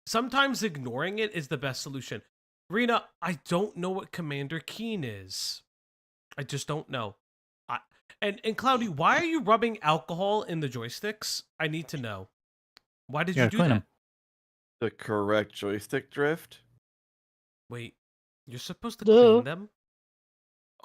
Speaker 1: Sometimes ignoring it is the best solution. Rena, I don't know what Commander Keen is. I just don't know. And Cloudy, why are you rubbing alcohol in the joysticks? I need to know. Why did you do
Speaker 3: clean
Speaker 1: that?
Speaker 3: 'em.
Speaker 2: The correct joystick drift.
Speaker 1: Wait, you're supposed to
Speaker 4: Duh.
Speaker 1: clean them?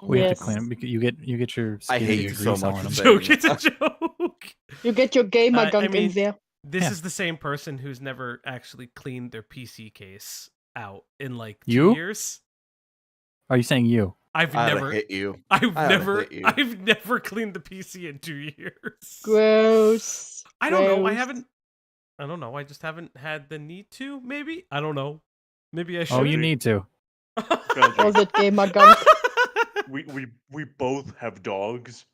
Speaker 3: We have
Speaker 4: Yes.
Speaker 3: to clean them. You get your.
Speaker 2: I hate
Speaker 3: your
Speaker 2: you so
Speaker 3: grease all
Speaker 2: much
Speaker 3: on
Speaker 2: for
Speaker 3: 'em.
Speaker 2: saying
Speaker 1: Joke, it's a joke.
Speaker 4: You get your gamer
Speaker 1: I
Speaker 4: gunk
Speaker 1: mean,
Speaker 4: in there.
Speaker 1: This
Speaker 3: Yeah.
Speaker 1: is the same person who's never actually cleaned their PC case out in like 2
Speaker 3: You?
Speaker 1: years.
Speaker 3: Are you saying you?
Speaker 1: I've
Speaker 2: I'd
Speaker 1: never
Speaker 2: hit you.
Speaker 1: I've
Speaker 2: I'd
Speaker 1: never
Speaker 2: hit you.
Speaker 1: I've never cleaned the PC in 2 years.
Speaker 4: Gross.
Speaker 1: I don't know.
Speaker 4: Gross.
Speaker 1: I don't know. I just haven't had the need to, maybe? I don't know. Maybe I should.
Speaker 3: Oh, you need to.
Speaker 4: Or is it gamer gunk?
Speaker 5: We both have dogs.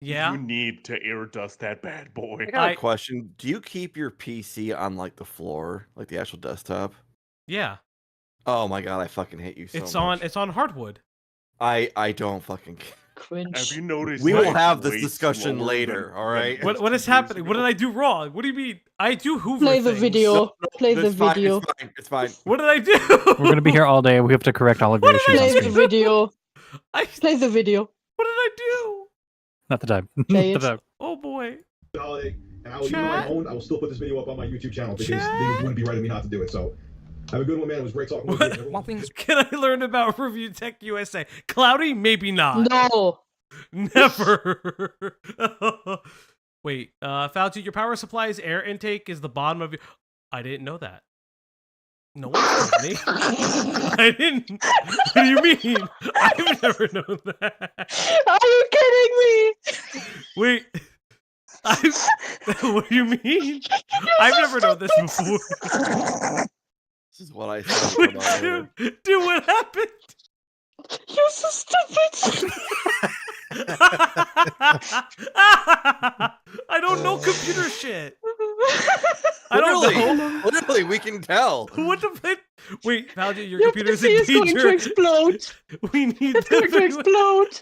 Speaker 1: Yeah.
Speaker 5: You need to air dust that bad boy.
Speaker 2: I got
Speaker 1: I-
Speaker 2: a question. Do you keep your PC on like the floor, like the actual desktop?
Speaker 1: Yeah.
Speaker 2: Oh my god, I fucking hate you so
Speaker 1: It's
Speaker 2: much.
Speaker 1: on hardwood.
Speaker 2: I don't fucking care.
Speaker 4: Cringe.
Speaker 5: Have you noticed?
Speaker 2: We will
Speaker 5: that
Speaker 2: have
Speaker 5: it's
Speaker 2: this
Speaker 5: way
Speaker 2: discussion
Speaker 5: slower
Speaker 2: later,
Speaker 5: than-
Speaker 2: all right?
Speaker 5: than
Speaker 1: What is
Speaker 5: 2 years
Speaker 1: happening? What did
Speaker 5: ago?
Speaker 1: I do wrong? What do you mean? I do Hoover
Speaker 4: Play the
Speaker 1: things.
Speaker 4: video. Play the
Speaker 2: It's fine,
Speaker 4: video.
Speaker 2: It's fine.
Speaker 1: What did I do?
Speaker 3: We're gonna be here all day. We have to correct all of your
Speaker 1: What
Speaker 3: issues
Speaker 1: did
Speaker 3: on
Speaker 4: Play the
Speaker 3: screen.
Speaker 4: video.
Speaker 1: I,
Speaker 4: Play the video.
Speaker 1: what did I do?
Speaker 3: Not the time.
Speaker 4: Play
Speaker 3: Not the
Speaker 4: it.
Speaker 3: time.
Speaker 1: Oh boy.
Speaker 9: holiday, and I will, even though I
Speaker 1: Chat.
Speaker 9: owned, I will still put this video up on my YouTube channel because
Speaker 1: Chat.
Speaker 9: they wouldn't be right of me not to do it. So, have a good one, man. It was great talking with you.
Speaker 1: What?
Speaker 9: Everyone.
Speaker 6: While things
Speaker 1: Can I learn about ReviewTechUSA? Cloudy, maybe not.
Speaker 4: No.
Speaker 1: Never. Wait, Falgi, your power supply's air intake is the bottom of your. I didn't know that. No one told me. I didn't. What do you mean? I've never known that.
Speaker 4: Are you kidding me?
Speaker 1: Wait. What do you mean? I've never known this before.
Speaker 2: This is what I said about her.
Speaker 1: Dude, what happened?
Speaker 4: You're so stupid.
Speaker 1: I don't know computer shit. I don't know.
Speaker 2: Literally, we can tell.
Speaker 1: What the fuck? Wait, Falgi, your
Speaker 4: Your
Speaker 1: computer's
Speaker 4: PC
Speaker 1: in
Speaker 4: is going to
Speaker 1: danger.
Speaker 4: explode.
Speaker 1: We need
Speaker 4: It's going to explode.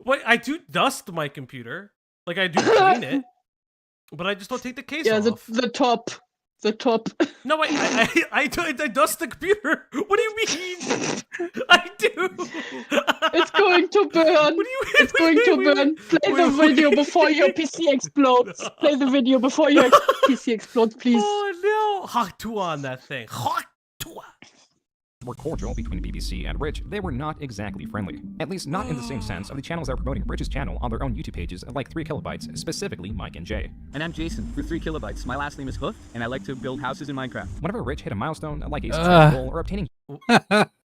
Speaker 1: Wait, I do dust my computer. Like I do clean it, but I just don't take the case
Speaker 4: Yeah,
Speaker 1: off.
Speaker 4: the top. The top.
Speaker 1: No, wait, I dust the computer. What do you mean? I do.
Speaker 4: It's going to burn.
Speaker 1: What do you mean?
Speaker 4: It's going to burn. Play the video before your PC explodes. Play the video before your PC explodes, please.
Speaker 1: Oh no! Hot two on that thing. Hot two.
Speaker 6: were cordial between BBC and Rich, they were not exactly friendly. At least not in the same sense of the channels that were promoting Rich's channel on their own YouTube pages like 3 kilobytes, specifically Mike and Jay.
Speaker 10: And I'm Jason, for 3 kilobytes. My last name is Hoof, and I like to build houses in Minecraft.
Speaker 6: Whenever Rich hit a milestone, like a successful goal or obtaining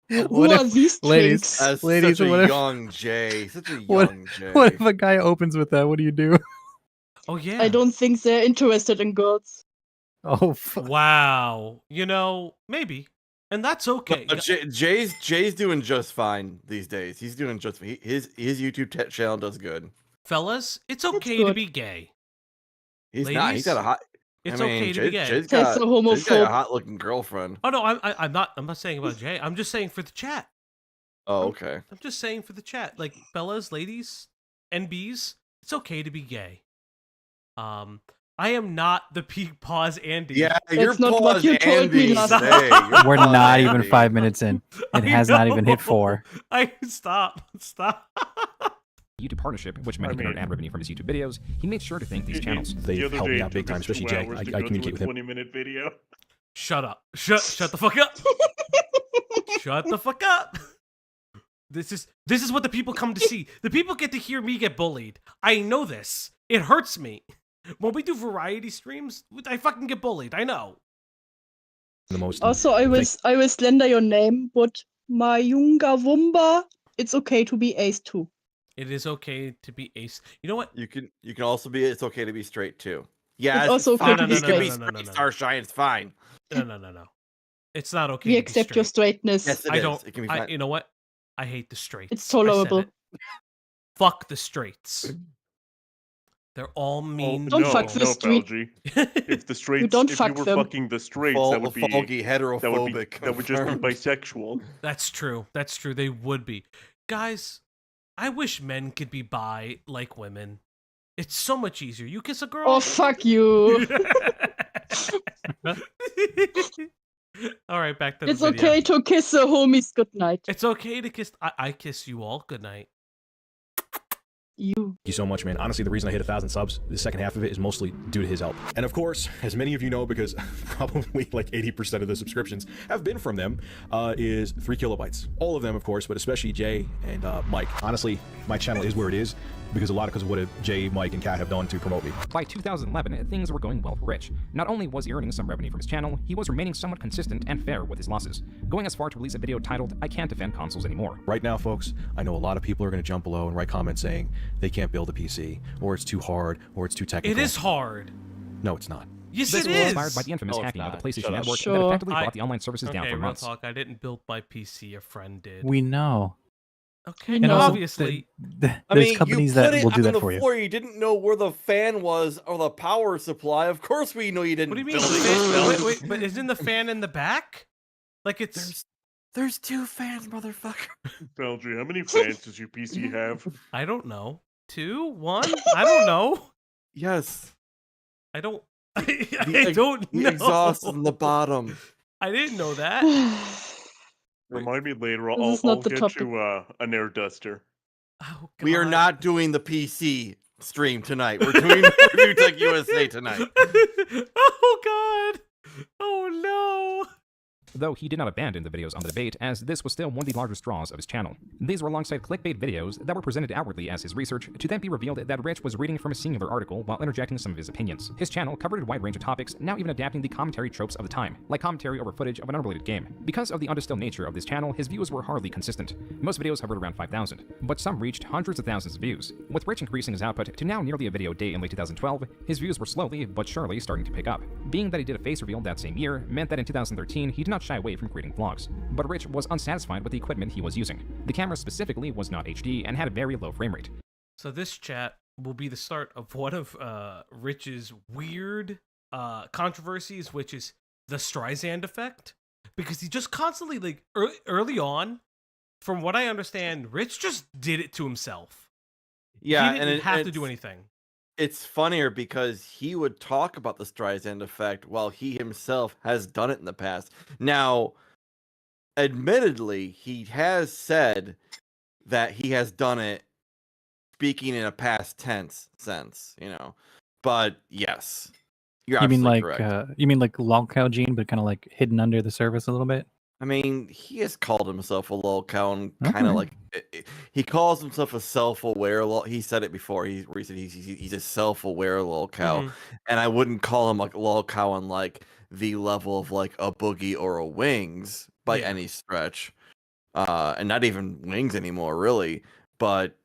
Speaker 4: Who are these
Speaker 3: ladies,
Speaker 4: twinks?
Speaker 2: That's
Speaker 3: ladies,
Speaker 2: such
Speaker 3: what
Speaker 2: a
Speaker 3: if-
Speaker 2: young Jay. Such a
Speaker 3: What-
Speaker 2: young Jay.
Speaker 3: What if a guy opens with that? What do you do?
Speaker 1: Oh yeah.
Speaker 4: I don't think they're interested in girls.
Speaker 3: Oh,
Speaker 1: Wow. You know, maybe, and that's okay.
Speaker 2: Jay's doing just fine these days. He's doing just his YouTube channel does good.
Speaker 1: Fellas, it's okay to
Speaker 4: good.
Speaker 1: be gay.
Speaker 2: He's not. He's got a
Speaker 1: Ladies,
Speaker 2: hot.
Speaker 1: It's
Speaker 2: I mean,
Speaker 1: okay to be gay.
Speaker 2: Jay's
Speaker 4: That's
Speaker 2: got,
Speaker 4: so
Speaker 2: Jay's got a
Speaker 4: homophobe.
Speaker 2: hot looking girlfriend.
Speaker 1: Oh no, I'm not. I'm not saying about Jay. I'm just saying for the chat.
Speaker 2: Oh, okay.
Speaker 1: I'm just saying for the chat. Like fellas, ladies, NBs, it's okay to be gay. I am not the peak pause Andy.
Speaker 2: Yeah,
Speaker 4: That's
Speaker 2: your
Speaker 4: not what
Speaker 2: pause
Speaker 4: you told me
Speaker 2: Andy
Speaker 4: last
Speaker 2: today.
Speaker 1: time.
Speaker 2: Your
Speaker 3: we're
Speaker 2: pause
Speaker 3: not even
Speaker 2: Andy.
Speaker 3: 5 minutes in. It
Speaker 1: I
Speaker 3: has not even hit
Speaker 1: know.
Speaker 3: 4.
Speaker 1: I stop.
Speaker 6: YouTube partnership, which meant he could earn ad revenue from his YouTube videos, he made sure to thank these channels.
Speaker 5: The other day, it took us 2 hours to go through a 20-minute video.
Speaker 1: Shut up. Shut the fuck up. Shut the fuck up. This is what the people come to see. The people get to hear me get bullied. I know this. It hurts me. When we do variety streams, I fucking get bullied. I know.
Speaker 11: The most.
Speaker 4: Also, I will slender your name, but my Junga Wumba, it's okay to be ace too.
Speaker 1: It is okay to be ace. You know what?
Speaker 2: You can also be. It's okay to be straight too. Yeah,
Speaker 4: It's also okay
Speaker 2: fine.
Speaker 4: to be
Speaker 2: You can be
Speaker 4: straight.
Speaker 2: straight, Starshine. It's fine.
Speaker 1: No. It's not okay.
Speaker 4: We
Speaker 1: to
Speaker 4: accept
Speaker 1: be
Speaker 4: your
Speaker 1: straight.
Speaker 4: straightness.
Speaker 2: Yes, it
Speaker 1: I
Speaker 2: is.
Speaker 1: don't.
Speaker 2: It can be fine.
Speaker 1: You know what? I hate the straights.
Speaker 4: It's
Speaker 1: I said
Speaker 4: tolerable.
Speaker 1: it. Fuck the straights. They're all mean.
Speaker 4: Don't
Speaker 5: no,
Speaker 4: fuck the
Speaker 5: no,
Speaker 4: street.
Speaker 5: Falgi. If the straights,
Speaker 4: don't
Speaker 5: if
Speaker 4: fuck
Speaker 5: you were
Speaker 4: them.
Speaker 5: fucking the straights, that would be
Speaker 2: Falgi heterophobic.
Speaker 5: That would just be
Speaker 2: confirmed.
Speaker 5: bisexual.
Speaker 1: That's true. That's true. They would be. Guys, I wish men could be bi like women. It's so much easier. You kiss a girl.
Speaker 4: Oh, fuck you.
Speaker 1: All right, back to the
Speaker 4: It's
Speaker 1: video.
Speaker 4: okay to kiss the homies goodnight.
Speaker 1: It's okay to kiss. I kiss you all. Good night.
Speaker 4: You.
Speaker 11: Thank you so much, man. Honestly, the reason I hit 1,000 subs, the second half of it is mostly due to his help. And of course, as many of you know, because probably like 80% of the subscriptions have been from them, is 3 kilobytes. All of them, of course, but especially Jay and Mike. Honestly, my channel is where it is because of what Jay, Mike, and Kat have done to promote me.
Speaker 6: By 2011, things were going well for Rich. Not only was he earning some revenue from his channel, he was remaining somewhat consistent and fair with his losses, going as far to release a video titled, "I Can't Defend Consoles Anymore."
Speaker 11: Right now, folks, I know a lot of people are going to jump below and write comments saying they can't build a PC, or it's too hard, or it's too technical.
Speaker 1: It is hard.
Speaker 11: No, it's not.
Speaker 1: Yes,
Speaker 6: This
Speaker 1: it
Speaker 6: was
Speaker 1: is.
Speaker 6: inspired by the infamous
Speaker 2: No, it's
Speaker 6: hacking of
Speaker 2: not.
Speaker 6: the PlayStation
Speaker 2: Shut up.
Speaker 6: Network that
Speaker 4: Sure.
Speaker 6: effectively brought the online services down
Speaker 1: Okay,
Speaker 6: for
Speaker 1: real
Speaker 6: months.
Speaker 1: talk. I didn't build my PC. A friend did.
Speaker 3: We know.
Speaker 1: Okay,
Speaker 4: And
Speaker 1: and
Speaker 4: also,
Speaker 1: obviously.
Speaker 3: There's companies
Speaker 2: you put
Speaker 3: that
Speaker 2: it
Speaker 3: will do
Speaker 2: on
Speaker 3: that
Speaker 2: the
Speaker 3: for you.
Speaker 2: floor. You didn't know where the fan was or the power supply. Of course, we know you didn't.
Speaker 1: What do you mean?
Speaker 2: build
Speaker 1: The
Speaker 2: it
Speaker 1: fan,
Speaker 2: yourself.
Speaker 1: wait, but isn't the fan in the back? Like it's.
Speaker 2: There's 2 fans, motherfucker.
Speaker 5: Falgi, how many fans does your PC have?
Speaker 1: I don't know. 2, 1. I don't know.
Speaker 2: Yes.
Speaker 1: I don't. I
Speaker 2: The
Speaker 1: don't know.
Speaker 2: exhaust is in the bottom.
Speaker 1: I didn't know that.
Speaker 5: Remind me later.
Speaker 4: This
Speaker 5: I'll
Speaker 4: is not the
Speaker 5: get
Speaker 4: topic.
Speaker 5: you an air duster.
Speaker 1: Oh,
Speaker 2: We are
Speaker 1: God.
Speaker 2: not doing the PC stream tonight. We're doing ReviewTechUSA tonight.
Speaker 1: Oh God. Oh no.
Speaker 6: Though he did not abandon the videos on the debate, as this was still one of the largest draws of his channel. These were alongside clickbait videos that were presented outwardly as his research, to then be revealed that Rich was reading from a singular article while interjecting some of his opinions. His channel covered a wide range of topics, now even adapting the commentary tropes of the time, like commentary over footage of an unrelated game. Because of the undistilled nature of this channel, his views were hardly consistent. Most videos hovered around 5,000, but some reached hundreds of thousands of views. With Rich increasing his output to now nearly a video a day in late 2012, his views were slowly but surely starting to pick up. Being that he did a face reveal that same year meant that in 2013 he did not shy away from creating vlogs. But Rich was unsatisfied with the equipment he was using. The camera specifically was not HD and had a very low frame rate.
Speaker 1: So this chat will be the start of one of Rich's weird controversies, which is the Streisand effect, because he just constantly, like, early on, from what I understand, Rich just did it to himself.
Speaker 2: Yeah,
Speaker 1: he didn't
Speaker 2: and
Speaker 1: have to do anything.
Speaker 2: It's funnier because he would talk about the Streisand effect while he himself has done it in the past. Now, admittedly, he has said that he has done it speaking in a past tense sense, you know. But yes, you're
Speaker 3: You mean
Speaker 2: absolutely
Speaker 3: like
Speaker 2: correct.
Speaker 3: Lolcow gene, but kind of like hidden under the surface a little bit?
Speaker 2: I mean, he has called himself a lolcow and kind of
Speaker 3: Okay.
Speaker 2: like he calls himself a self-aware. He said it before. He said he's a self-aware lolcow,
Speaker 1: Mhm.
Speaker 2: and I wouldn't call him like a lolcow on like the level of like a Boogie or a Wings by
Speaker 1: Yeah.
Speaker 2: any stretch. and not even wings anymore, really. But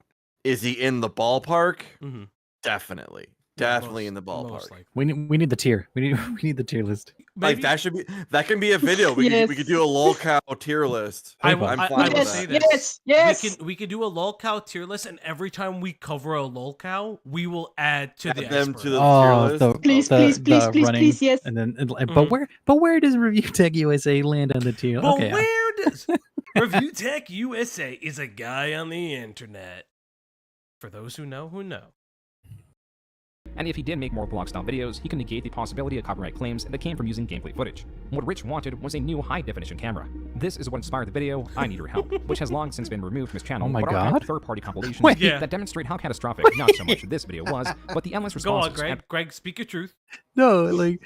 Speaker 2: is he in the ballpark?
Speaker 1: Mhm.
Speaker 2: Definitely,
Speaker 1: Yeah,
Speaker 2: definitely in the
Speaker 1: most
Speaker 2: ballpark.
Speaker 1: likely.
Speaker 3: We need the tier. We need the tier list.
Speaker 2: Like
Speaker 1: Maybe-
Speaker 2: that can be a video. We
Speaker 4: Yes.
Speaker 2: could do a Lolcow tier list.
Speaker 1: I will,
Speaker 2: I'm
Speaker 1: I
Speaker 2: fine
Speaker 1: will
Speaker 2: with
Speaker 1: say
Speaker 2: that.
Speaker 1: this.
Speaker 4: Yes.
Speaker 1: We can do a Lolcow tier list, and every time we cover a Lolcow, we will add to the
Speaker 2: Add them
Speaker 1: iceberg.
Speaker 2: to the tier list.
Speaker 4: Please,
Speaker 2: Okay.
Speaker 4: please, please, please,
Speaker 3: running,
Speaker 4: please, yes.
Speaker 3: And then,
Speaker 1: Mhm.
Speaker 3: but where does ReviewTechUSA land on the tier?
Speaker 1: But
Speaker 3: Okay,
Speaker 1: where does ReviewTechUSA is a guy on the internet? For those who know, who know.
Speaker 6: And if he did make more blog-style videos, he could negate the possibility of copyright claims that came from using gameplay footage. What Rich wanted was a new high-definition camera. This is what inspired the video, I Need Your Help, which has long since been removed from his channel,
Speaker 3: Oh my
Speaker 6: but are now
Speaker 3: God.
Speaker 6: third-party compilations
Speaker 3: Wait.
Speaker 1: Yeah.
Speaker 6: that demonstrate how catastrophic not so much this video was, but the endless
Speaker 1: Go on,
Speaker 6: responses.
Speaker 1: Greg. Greg, speak your truth.
Speaker 3: No, like,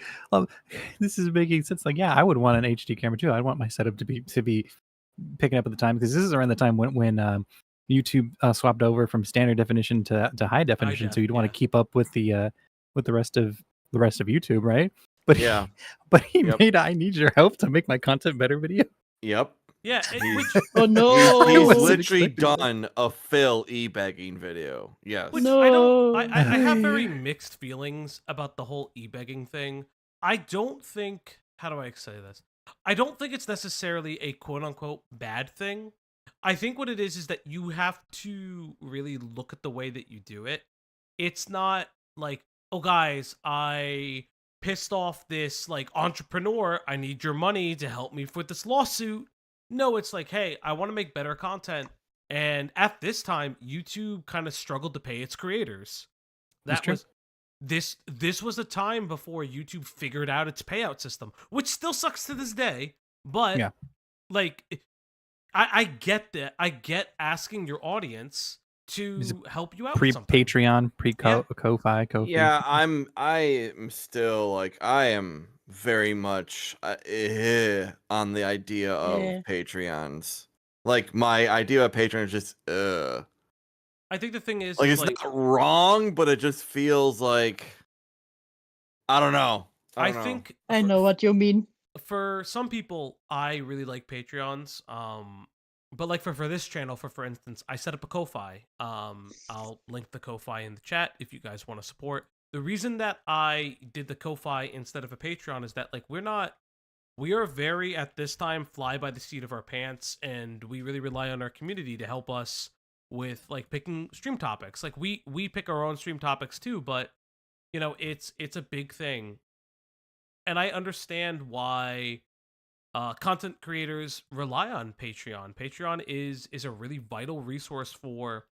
Speaker 3: this is making sense. Like, yeah, I would want an HD camera too. I want my setup to be picking up at the time, because this is around the time when YouTube swapped over from standard definition to high definition. So you'd want to keep up with the rest of YouTube, right? But
Speaker 2: Yeah.
Speaker 3: but he
Speaker 2: Yep.
Speaker 3: made I Need Your Help to make my content better video.
Speaker 2: Yep.
Speaker 1: Yeah,
Speaker 2: He's-
Speaker 4: Oh no.
Speaker 2: He's
Speaker 3: wasn't
Speaker 2: literally
Speaker 3: expecting
Speaker 2: done a Phil e-begging video. Yes.
Speaker 1: Which
Speaker 4: No.
Speaker 1: I have very mixed feelings about the whole e-begging thing. I don't think, how do I say this? I don't think it's necessarily a quote-unquote bad thing. I think what it is that you have to really look at the way that you do it. It's not like, oh guys, I pissed off this like entrepreneur, I need your money to help me with this lawsuit. No, it's like, hey, I want to make better content. And at this time, YouTube kind of struggled to pay its creators.
Speaker 3: That's
Speaker 1: That
Speaker 3: true.
Speaker 1: was this was a time before YouTube figured out its payout system, which still sucks to this day. But
Speaker 3: Yeah.
Speaker 1: like, I get that. I get asking your audience to
Speaker 3: Is it
Speaker 1: help you out.
Speaker 3: Pre
Speaker 1: with something.
Speaker 3: Patreon, pre Ko-Fi, Ko-Fi.
Speaker 2: Yeah, I am still like, I am very much on the idea of
Speaker 4: Yeah.
Speaker 2: Patreons. Like, my idea of Patreon is just
Speaker 1: I think the thing is,
Speaker 2: like,
Speaker 1: is
Speaker 2: it's not wrong, but it just feels like, I don't know.
Speaker 1: I
Speaker 2: don't know.
Speaker 1: think
Speaker 4: I know what you mean.
Speaker 1: for some people, I really like Patreons. But like for this channel, for instance, I set up a Ko-Fi. I'll link the Ko-Fi in the chat if you guys want to support. The reason that I did the Ko-Fi instead of a Patreon is that like we are very at this time fly by the seat of our pants, and we really rely on our community to help us with like picking stream topics. Like we pick our own stream topics too, but you know, it's a big thing. And I understand why content creators rely on Patreon. Patreon is a really vital resource for,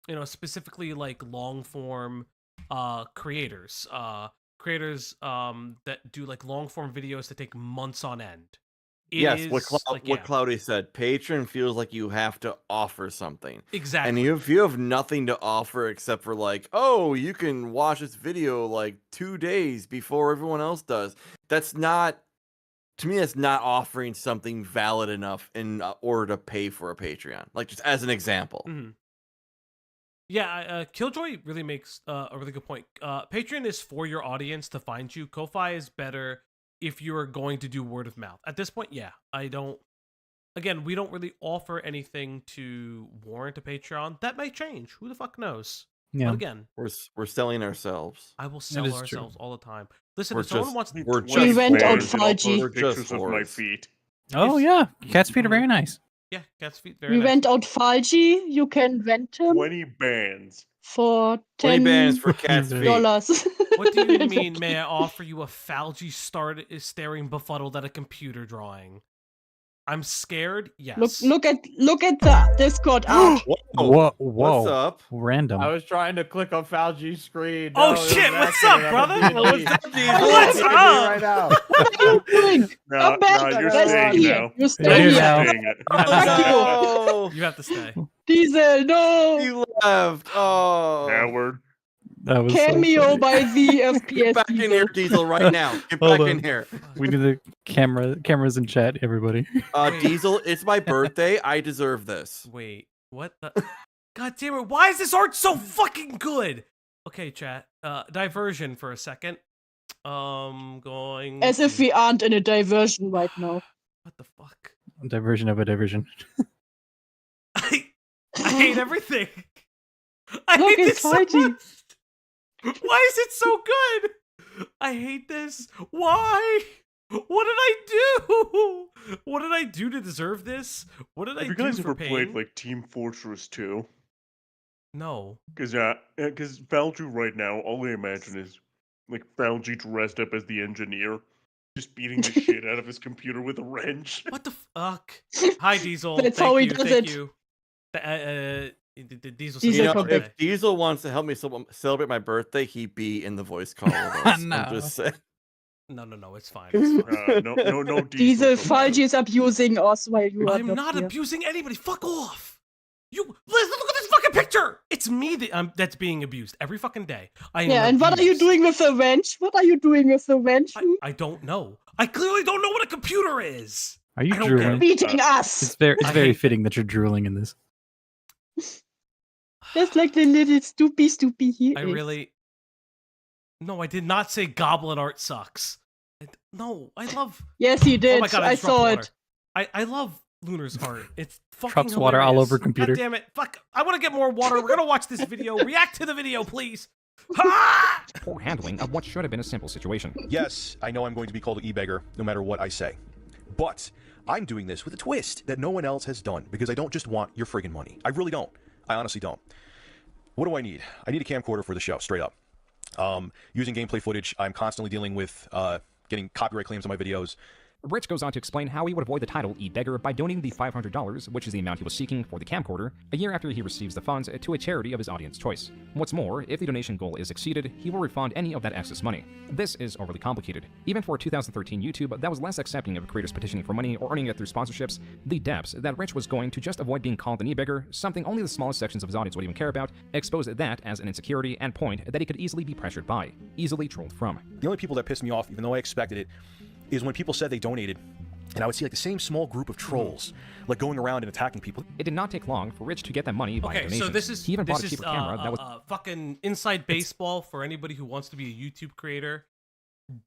Speaker 1: you know, specifically like long form creators. Creators that do like long form videos that take months on end. It
Speaker 2: Yes, what
Speaker 1: is, like,
Speaker 2: what
Speaker 1: yeah.
Speaker 2: Cloudy said. Patreon feels like you have to offer something.
Speaker 1: Exactly.
Speaker 2: And if you have nothing to offer except for like, oh, you can watch this video like 2 days before everyone else does. That's not, to me, that's not offering something valid enough in order to pay for a Patreon. Like, just as an example.
Speaker 1: Mhm. Yeah, Killjoy really makes a really good point. Patreon is for your audience to find you. Ko-Fi is better if you're going to do word of mouth. At this point, yeah, I don't. Again, we don't really offer anything to warrant a Patreon. That may change. Who the fuck knows?
Speaker 3: Yeah.
Speaker 1: But again,
Speaker 2: We're selling ourselves.
Speaker 1: I will sell
Speaker 3: is true.
Speaker 1: ourselves all the time. Listen,
Speaker 2: We're
Speaker 1: if someone
Speaker 2: just-
Speaker 1: wants,
Speaker 2: we're
Speaker 5: We
Speaker 2: just
Speaker 4: went on
Speaker 2: whores.
Speaker 4: Falgi.
Speaker 2: We're just
Speaker 5: Pictures of my
Speaker 2: whores.
Speaker 5: feet.
Speaker 3: Oh yeah, cat's feet are very nice.
Speaker 1: yeah, cat's feet. Very
Speaker 4: We
Speaker 1: nice.
Speaker 4: went out Falgi. You can rent him
Speaker 5: 20 bands.
Speaker 4: for
Speaker 2: 20 bands
Speaker 4: $10.
Speaker 2: for cat's feet.
Speaker 1: What do you mean? May I offer you a Falgi staring befuddled at a computer drawing? I'm scared. Yes.
Speaker 4: Look at the Discord art.
Speaker 3: Whoa,
Speaker 2: What's up?
Speaker 3: Random.
Speaker 8: I was trying to click on Falgi's screen.
Speaker 1: Oh,
Speaker 8: No, it was
Speaker 1: shit,
Speaker 8: an
Speaker 1: what's
Speaker 8: accident.
Speaker 1: up, brother?
Speaker 8: I'm a
Speaker 2: What's
Speaker 8: idiot.
Speaker 2: up,
Speaker 8: I'm
Speaker 2: Diesel?
Speaker 1: What's
Speaker 8: looking at
Speaker 1: up?
Speaker 8: me right now.
Speaker 4: What are you doing?
Speaker 5: No,
Speaker 4: Come back.
Speaker 5: no, you're
Speaker 4: Let's
Speaker 5: staying
Speaker 4: stay
Speaker 5: now.
Speaker 4: here. You
Speaker 3: You're
Speaker 4: stay
Speaker 3: here
Speaker 4: here.
Speaker 3: now.
Speaker 5: Staying it.
Speaker 1: You have to stay.
Speaker 2: No!
Speaker 1: You have to stay.
Speaker 4: Diesel, no.
Speaker 2: You left. Oh.
Speaker 5: Howard.
Speaker 3: That was so
Speaker 4: Cameo
Speaker 3: funny.
Speaker 4: by the FPS.
Speaker 2: Get back in here, Diesel, right now. Get
Speaker 3: Hold
Speaker 2: back
Speaker 3: on.
Speaker 2: in here.
Speaker 3: We need the cameras in chat, everybody.
Speaker 2: Diesel, it's my birthday. I deserve this.
Speaker 1: Wait, what the? God damn it! Why is this art so fucking good? Okay, chat. Diversion for a second. Going.
Speaker 4: As if we aren't in a diversion right now.
Speaker 1: What the fuck?
Speaker 3: Diversion of a diversion.
Speaker 1: I hate everything. I
Speaker 4: Look,
Speaker 1: hate
Speaker 4: it's
Speaker 1: this so
Speaker 4: Falgi.
Speaker 1: much. Why is it so good? I hate this. Why? What did I do? What did I do to deserve this? What did I
Speaker 5: Have you
Speaker 1: do
Speaker 5: guys
Speaker 1: for
Speaker 5: ever
Speaker 1: pain?
Speaker 5: played like Team Fortress 2?
Speaker 1: No.
Speaker 5: Because Falgi right now, all I imagine is like Falgi dressed up as the engineer, just beating the shit out of his computer with a wrench.
Speaker 1: What the fuck? Hi, Diesel.
Speaker 4: That's
Speaker 1: thank
Speaker 4: how he
Speaker 1: you.
Speaker 4: does
Speaker 1: Thank
Speaker 4: it.
Speaker 1: you. Diesel.
Speaker 4: Diesel
Speaker 2: You know,
Speaker 4: from
Speaker 2: if Diesel wants to help me celebrate my birthday, he'd be in the voice call with us.
Speaker 3: No.
Speaker 2: I'm just saying.
Speaker 1: No, it's fine. It's fine.
Speaker 5: No
Speaker 4: Diesel
Speaker 5: from
Speaker 4: Falgi is abusing us while you are
Speaker 1: I'm not
Speaker 4: here.
Speaker 1: abusing anybody. Fuck off. Look at this fucking picture. It's me that's being abused every fucking day.
Speaker 4: Yeah, and what are you doing with the wrench? What are you doing with the wrench?
Speaker 1: I don't know. I clearly don't know what a computer is.
Speaker 3: Are you
Speaker 1: I don't
Speaker 3: drooling?
Speaker 1: care.
Speaker 4: Beating us!
Speaker 3: It's very
Speaker 1: I
Speaker 3: very
Speaker 1: hate-
Speaker 3: fitting that you're drooling in this.
Speaker 4: Just like the little stoopy he
Speaker 1: I
Speaker 4: is.
Speaker 1: really. No, I did not say Goblin art sucks. No, I love.
Speaker 4: Yes, he did.
Speaker 1: Oh my god,
Speaker 4: I
Speaker 1: just dropped
Speaker 4: saw
Speaker 1: water.
Speaker 4: it.
Speaker 1: I love Lunar's art. It's fucking
Speaker 3: Drops water all
Speaker 1: hilarious.
Speaker 3: over computer.
Speaker 1: God damn it! Fuck! I want to get more water. We're gonna watch this video. React to the video, please. Ha!
Speaker 6: Poor handling of what should have been a simple situation.
Speaker 11: Yes, I know I'm going to be called an e-beggar no matter what I say. But I'm doing this with a twist that no one else has done because I don't just want your friggin' money. I really don't. I honestly don't. What do I need? I need a camcorder for the show, straight up. Using gameplay footage, I'm constantly dealing with getting copyright claims on my videos.
Speaker 6: Rich goes on to explain how he would avoid the title e-beggar by donating the $500, which is the amount he was seeking for the camcorder, a year after he receives the funds to a charity of his audience choice. What's more, if the donation goal is exceeded, he will refund any of that excess money. This is overly complicated. Even for 2013 YouTube, that was less accepting of creators petitioning for money or earning it through sponsorships, the depths that Rich was going to just avoid being called an e-beggar, something only the smallest sections of his audience would even care about, exposed that as an insecurity and point that he could easily be pressured by, easily trolled from.
Speaker 11: The only people that pissed me off, even though I expected it, is when people said they donated, and I would see like the same small group of trolls like going around and attacking people.
Speaker 6: It did not take long for Rich to get that money via
Speaker 1: Okay,
Speaker 6: donations.
Speaker 1: so this is
Speaker 6: he even bought a
Speaker 1: this
Speaker 6: cheaper
Speaker 1: is
Speaker 6: camera that was
Speaker 1: fucking inside baseball for anybody who wants to be a YouTube creator.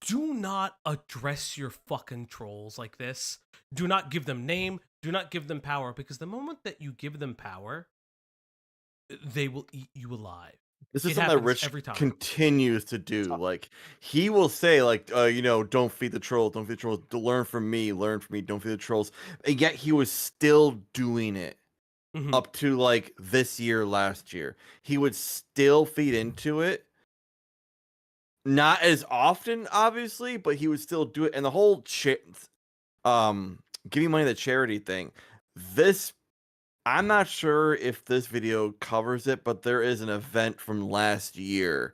Speaker 1: Do not address your fucking trolls like this. Do not give them name. Do not give them power, because the moment that you give them power, they will eat you alive.
Speaker 2: This is
Speaker 1: It
Speaker 2: something that
Speaker 1: happens
Speaker 2: Rich
Speaker 1: every time.
Speaker 2: continues to do. Like, he will say, like, don't feed the trolls, don't feed the trolls. Learn from me, don't feed the trolls. And yet he was still doing it up to, like, this year, last year. He would still feed into it. Not as often, obviously, but he would still do it. And the whole giving money to charity thing, I'm not sure if this video covers it, but there is an event from last year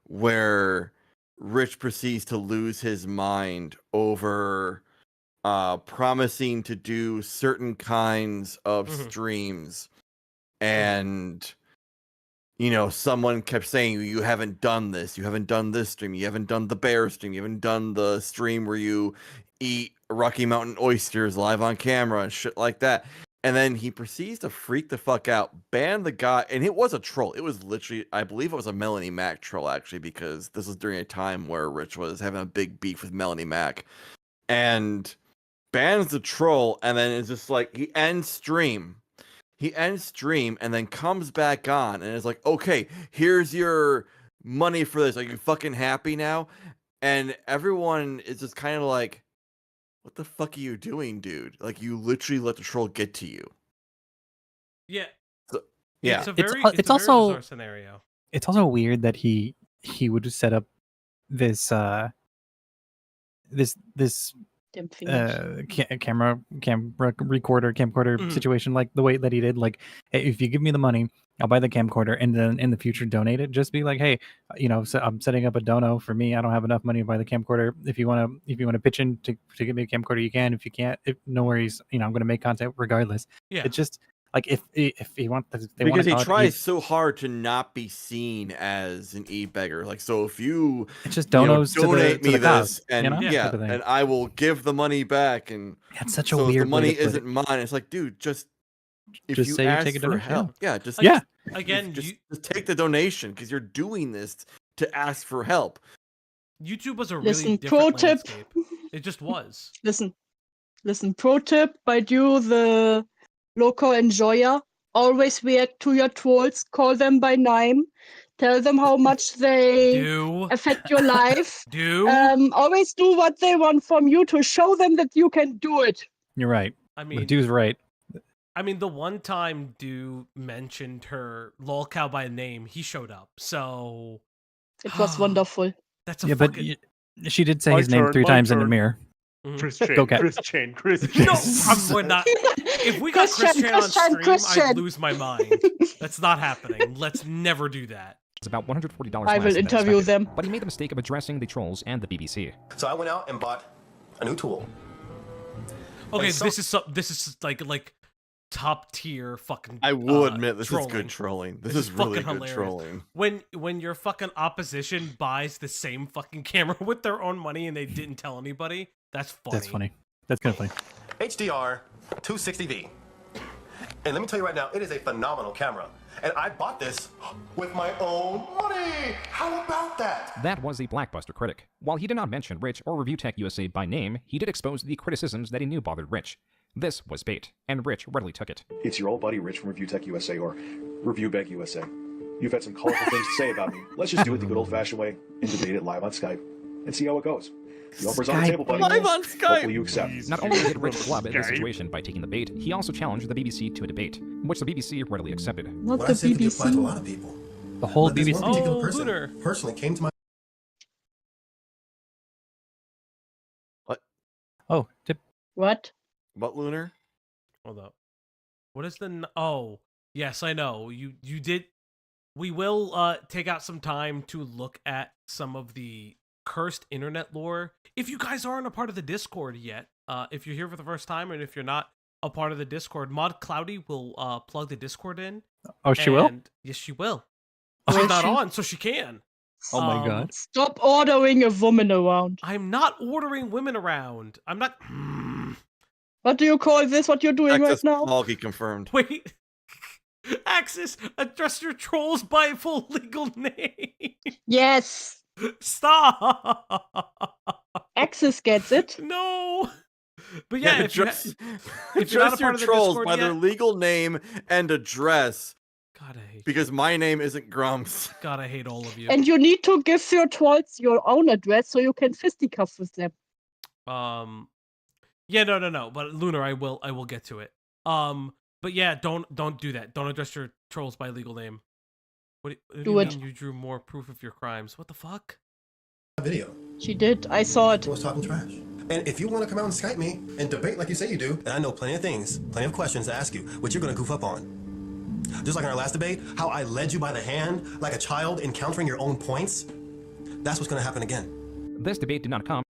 Speaker 2: where Rich proceeds to lose his mind over promising to do certain kinds of streams. And, someone kept saying, you haven't done this. You haven't done this stream. You haven't done the bear stream. You haven't done the stream where you eat Rocky Mountain oysters live on camera and shit like that. And then he proceeds to freak the fuck out, ban the guy, and it was a troll. It was literally, I believe it was a Melanie Mac troll, actually, because this was during a time where Rich was having a big beef with Melanie Mac. And bans the troll, and then it's just like, he ends stream. And then comes back on, and is like, okay, here's your money for this. Are you fucking happy now? And everyone is just kind of like, what the fuck are you doing, dude? Like, you literally let the troll get to you.
Speaker 1: Yeah.
Speaker 2: Yeah.
Speaker 1: It's a very,
Speaker 3: it's
Speaker 1: a
Speaker 3: also
Speaker 1: very bizarre scenario.
Speaker 3: It's also weird that he would set up this camera camcorder situation like the way that he did. Like, hey, if you give me the money, I'll buy the camcorder, and then in the future donate it. Just be like, hey, so I'm setting up a dono for me. I don't have enough money to buy the camcorder. If you want to pitch in to give me a camcorder, you can. If you can't, no worries. I'm going to make content regardless.
Speaker 1: Yeah.
Speaker 3: It's just like if he wants,
Speaker 2: because he tries so hard to not be seen as an e-beggar. Like, so if you
Speaker 3: it's just donos
Speaker 2: donate
Speaker 3: to
Speaker 2: me
Speaker 3: the
Speaker 2: this,
Speaker 3: cause,
Speaker 2: and and I will give the money back, and
Speaker 3: that's such a
Speaker 2: so
Speaker 3: weird.
Speaker 2: If the money
Speaker 3: way to put
Speaker 2: isn't mine. It's like, dude, if
Speaker 3: just
Speaker 2: you
Speaker 3: say
Speaker 2: ask
Speaker 3: you take a
Speaker 2: for
Speaker 3: donation.
Speaker 2: help,
Speaker 1: Again,
Speaker 2: just take the donation, because you're doing this to ask for help.
Speaker 1: YouTube was a really different
Speaker 4: pro tip.
Speaker 1: landscape. It just was.
Speaker 4: Listen, pro tip, by do the Lolcow enjoyer. always react to your trolls, call them by name, tell them how much they
Speaker 1: Do.
Speaker 4: affect your life.
Speaker 1: Do.
Speaker 4: Always do what they want from you to show them that you can do it.
Speaker 3: You're right.
Speaker 1: I mean,
Speaker 3: Dude's right.
Speaker 1: I mean, the one time Do mentioned her Lolcow by name, he showed up. So
Speaker 4: it was wonderful.
Speaker 1: That's a
Speaker 3: yeah,
Speaker 1: fucking...
Speaker 3: but she did say
Speaker 5: My
Speaker 3: his name
Speaker 5: turn,
Speaker 3: 3
Speaker 5: my
Speaker 3: times in the
Speaker 5: turn.
Speaker 3: mirror.
Speaker 5: Chris
Speaker 1: Mhm.
Speaker 5: Chan,
Speaker 3: Go, Cat.
Speaker 5: Chris Chan, Chris Chan.
Speaker 1: No, we're not. If we got Chris Chan on stream, I'd lose my mind. That's not happening. Let's never do that.
Speaker 6: It's about $140
Speaker 4: I
Speaker 6: less
Speaker 4: will
Speaker 6: than
Speaker 4: interview
Speaker 6: expected.
Speaker 4: them.
Speaker 6: But he made the mistake of addressing the trolls and the BBC.
Speaker 12: So I went out and bought a new tool.
Speaker 1: Okay,
Speaker 12: And so-
Speaker 1: this is like top tier fucking.
Speaker 2: I will admit this is good
Speaker 1: trolling.
Speaker 2: trolling. This is really
Speaker 1: fucking
Speaker 2: good
Speaker 1: hilarious.
Speaker 2: trolling.
Speaker 1: When your fucking opposition buys the same fucking camera with their own money and they didn't tell anybody, that's funny.
Speaker 3: That's funny. That's kind of funny.
Speaker 12: HDR 260V. And let me tell you right now, it is a phenomenal camera. And I bought this with my own money. How about that?
Speaker 6: That was the Blackbuster critic. While he did not mention Rich or ReviewTechUSA by name, he did expose the criticisms that he knew bothered Rich. This was bait, and Rich readily took it.
Speaker 11: It's your old buddy Rich from ReviewTechUSA or ReviewBegUSA. You've had some colorful things to say about me. Let's just do it the good old-fashioned way and debate it live on Skype and see how it goes. The offer's on the table, buddy.
Speaker 2: Live on Skype.
Speaker 11: Hopefully you accept.
Speaker 6: Not only did Rich flub this situation by taking the bait, he also challenged the BBC to a debate, which the BBC readily accepted.
Speaker 4: Not
Speaker 12: What
Speaker 4: the
Speaker 12: I say could apply to a
Speaker 4: BBC.
Speaker 12: lot of people.
Speaker 3: The whole
Speaker 12: But this
Speaker 3: BBC.
Speaker 12: one particular
Speaker 1: Oh,
Speaker 12: person
Speaker 1: Lunar.
Speaker 12: personally came to my
Speaker 3: Oh, tip.
Speaker 4: What?
Speaker 2: What, Lunar?
Speaker 1: Hold up. What is the? Oh, yes, I know. You did. We will take out some time to look at some of the cursed internet lore. If you guys aren't a part of the Discord yet, if you're here for the first time, and if you're not a part of the Discord, Mod Cloudy will plug the Discord in.
Speaker 3: Oh, she will?
Speaker 1: Yes, she will.
Speaker 4: Will
Speaker 1: She's not
Speaker 4: she?
Speaker 1: on, so she can.
Speaker 3: Oh my god.
Speaker 4: Stop ordering a woman around.
Speaker 1: I'm not ordering women around. I'm not.
Speaker 4: What do you call this? What you're doing
Speaker 2: Access
Speaker 4: right now?
Speaker 2: Falgi confirmed.
Speaker 1: Wait. Axis, address your trolls by full legal name.
Speaker 4: Yes.
Speaker 1: Stop.
Speaker 4: Axis gets it.
Speaker 1: No. But yeah, if you're
Speaker 2: address,
Speaker 1: if you're not a
Speaker 2: address your
Speaker 1: part of the
Speaker 2: trolls
Speaker 1: Discord
Speaker 2: by their
Speaker 1: yet-
Speaker 2: legal name and address.
Speaker 1: God, I hate
Speaker 2: Because my name isn't Grumps.
Speaker 1: God, I hate all of you.
Speaker 4: And you need to give your trolls your own address so you can fisticuff with them.
Speaker 1: Yeah, no. But Lunar, I will get to it. But yeah, don't do that. Don't address your trolls by legal name. What do
Speaker 4: Do
Speaker 1: you
Speaker 4: it.
Speaker 1: mean you drew more proof of your crimes? What the fuck?
Speaker 12: video.
Speaker 4: She did. I saw it.
Speaker 12: I was talking trash. And if you want to come out and Skype me and debate like you say you do, then I know plenty of things, plenty of questions to ask you, which you're going to goof up on. Just like in our last debate, how I led you by the hand like a child encountering your own points. That's what's going to happen again.
Speaker 6: This debate did not come.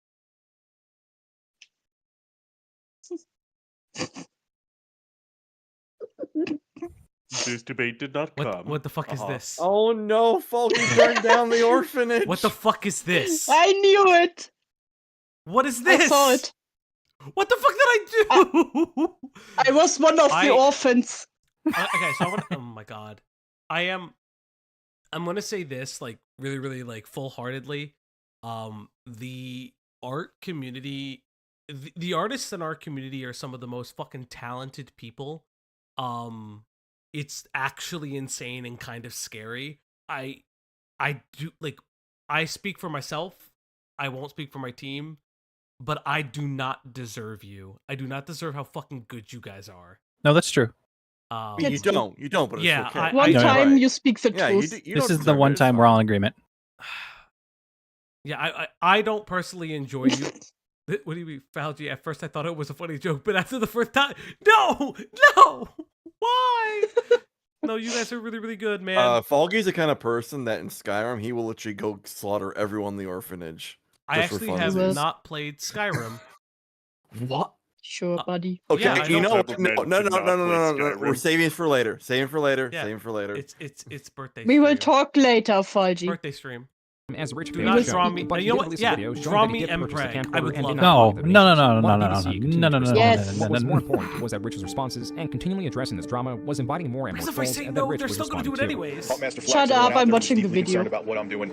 Speaker 5: This debate did not come.
Speaker 1: What the fuck is this?
Speaker 2: Oh no, Falgi burned down the orphanage.
Speaker 1: What the fuck is this?
Speaker 4: I knew it.
Speaker 1: What is this?
Speaker 4: I saw it.
Speaker 1: What the fuck did I do?
Speaker 4: I was one of the orphans.
Speaker 1: Okay, so I want. Oh my god, I'm gonna say this like really like full-heartedly. The art community, the artists in our community are some of the most fucking talented people. It's actually insane and kind of scary. I do like. I speak for myself. I won't speak for my team. But I do not deserve you. I do not deserve how fucking good you guys are.
Speaker 3: No, that's true.
Speaker 2: You don't, but it's
Speaker 1: yeah,
Speaker 2: okay.
Speaker 4: One time you speak the truth.
Speaker 3: This is the one time we're all in agreement.
Speaker 1: Yeah, I don't personally enjoy you. What do you mean, Falgi? At first I thought it was a funny joke, but after the first time, no! Why? No, you guys are really good, man.
Speaker 2: Falgi's the kind of person that in Skyrim, he will literally go slaughter everyone in the orphanage.
Speaker 1: I
Speaker 2: just for
Speaker 1: actually
Speaker 2: funsies.
Speaker 1: have not played Skyrim.
Speaker 2: What?
Speaker 4: Sure, buddy.
Speaker 2: Okay,
Speaker 1: Yeah, I
Speaker 2: you
Speaker 1: know
Speaker 2: know what?
Speaker 5: I've
Speaker 2: No.
Speaker 5: not played
Speaker 2: We're
Speaker 5: Skyrim.
Speaker 2: saving it for later. Saving for later.
Speaker 1: Yeah.
Speaker 2: Saving for later.
Speaker 1: It's birthday.
Speaker 4: We will
Speaker 1: stream.
Speaker 4: talk later, Falgi.
Speaker 1: Birthday stream.
Speaker 6: As Rich
Speaker 1: Do
Speaker 6: failed
Speaker 1: not
Speaker 6: to show,
Speaker 1: draw me.
Speaker 6: but
Speaker 1: You
Speaker 6: he
Speaker 1: know
Speaker 6: did
Speaker 1: what?
Speaker 6: release
Speaker 1: Yeah,
Speaker 6: a video showing
Speaker 1: draw
Speaker 6: that he
Speaker 1: me
Speaker 6: did
Speaker 1: and
Speaker 6: purchase the
Speaker 1: brag.
Speaker 6: camcorder
Speaker 1: I would
Speaker 6: and
Speaker 1: love
Speaker 6: did
Speaker 1: that.
Speaker 6: not
Speaker 3: No,
Speaker 6: bother the
Speaker 3: no.
Speaker 6: BBC. While the BBC continued to respond.
Speaker 4: Yes.
Speaker 6: What was more important was that Rich's responses and continually addressing this drama was inviting more and more
Speaker 1: Because if I
Speaker 6: trolls
Speaker 1: say
Speaker 6: and that
Speaker 1: no,
Speaker 6: Rich
Speaker 1: they're
Speaker 6: was
Speaker 1: still going to do it
Speaker 6: responding to.
Speaker 1: anyways.
Speaker 11: Master Flex,
Speaker 4: Shut
Speaker 11: everyone
Speaker 4: up,
Speaker 11: out
Speaker 4: I'm
Speaker 11: there
Speaker 4: watching
Speaker 11: who's
Speaker 4: the
Speaker 11: deeply
Speaker 4: video.
Speaker 11: concerned about what I'm doing.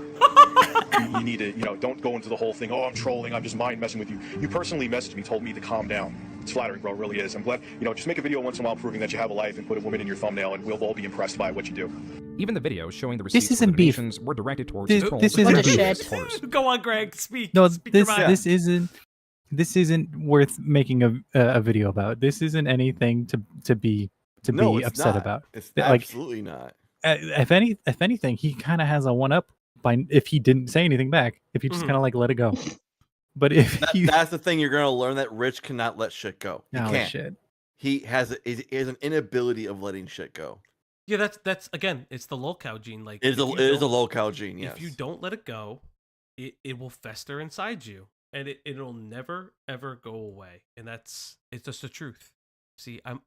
Speaker 11: You need to, don't go into the whole thing. Oh, I'm trolling. I'm just mind messing with you. You personally messaged me, told me to calm down. It's flattering, bro. It really is. I'm glad, just make a video once in a while proving that you have a life and put a woman in your thumbnail, and we'll all be impressed by what you do.
Speaker 6: Even the videos showing the receipts for
Speaker 3: isn't
Speaker 6: the
Speaker 3: beef.
Speaker 6: donations were directed towards
Speaker 3: This-
Speaker 6: trolls
Speaker 3: this
Speaker 6: and
Speaker 3: isn't
Speaker 6: other
Speaker 3: beef.
Speaker 6: supporters.
Speaker 1: Go on, Greg. Speak.
Speaker 3: No,
Speaker 1: Speak your mind.
Speaker 3: this isn't worth making a video about. This isn't anything to be
Speaker 2: No, it's
Speaker 3: upset
Speaker 2: not.
Speaker 3: about.
Speaker 2: It's
Speaker 3: Like,
Speaker 2: absolutely not.
Speaker 3: if anything, he kind of has a one up by if he didn't say anything back. If he just kind of like let it go. But if
Speaker 2: That's the thing you're gonna learn, that Rich cannot let shit go. He
Speaker 3: Oh,
Speaker 2: can't.
Speaker 3: shit.
Speaker 2: He has an inability of letting shit go.
Speaker 1: Yeah, that's again, it's the Lolcow gene. Like
Speaker 2: It is
Speaker 1: if
Speaker 2: a
Speaker 1: you don't-
Speaker 2: Lolcow gene. Yes.
Speaker 1: If you don't let it go, it will fester inside you, and it'll never ever go away. And it's just the truth. See, I'm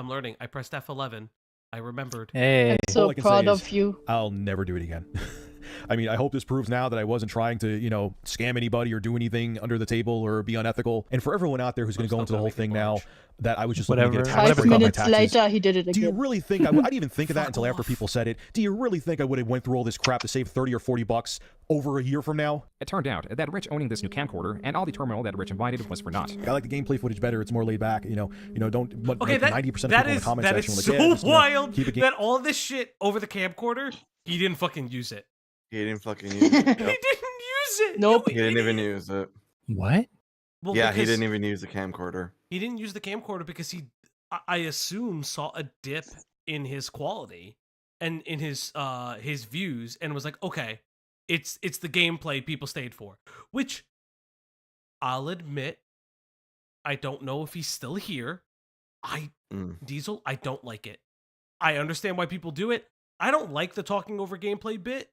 Speaker 1: learning. I pressed F11. I remembered.
Speaker 3: Hey,
Speaker 4: I'm so
Speaker 11: All I can
Speaker 4: proud
Speaker 11: say
Speaker 4: of
Speaker 11: is
Speaker 4: you.
Speaker 11: I'll never do it again. I mean, I hope this proves now that I wasn't trying to, scam anybody or do anything under the table or be unethical. And for everyone out there who's going to go into the whole thing now, that I was just looking to get a tax break
Speaker 4: 5
Speaker 11: on my
Speaker 4: minutes
Speaker 11: taxes.
Speaker 4: later, he did it
Speaker 11: Do you
Speaker 4: again.
Speaker 11: really think I didn't even think of that until after people said it? Do you really think I would have went through all this crap to save 30 or 40 bucks over a year from now?
Speaker 6: It turned out that Rich owning this new camcorder and all the terminal that Rich invited was for naught.
Speaker 11: I like the gameplay footage better. It's more laid back. Don't. But
Speaker 1: Okay,
Speaker 11: like 90% of people in the comment
Speaker 1: that
Speaker 11: section
Speaker 1: is
Speaker 11: were like,
Speaker 1: so
Speaker 11: yeah, just,
Speaker 1: wild
Speaker 11: keep it
Speaker 1: that all this shit over the camcorder, he didn't fucking use it.
Speaker 2: He didn't fucking use it.
Speaker 1: He didn't use it.
Speaker 4: Nope.
Speaker 2: He didn't even use it.
Speaker 3: What?
Speaker 1: Well,
Speaker 2: Yeah, he
Speaker 1: because
Speaker 2: didn't even use the camcorder.
Speaker 1: He didn't use the camcorder because I assume, saw a dip in his quality and in his views, and was like, okay, it's the gameplay people stayed for. Which I'll admit, I don't know if he's still here. Diesel, I don't like it. I understand why people do it. I don't like the talking over gameplay bit.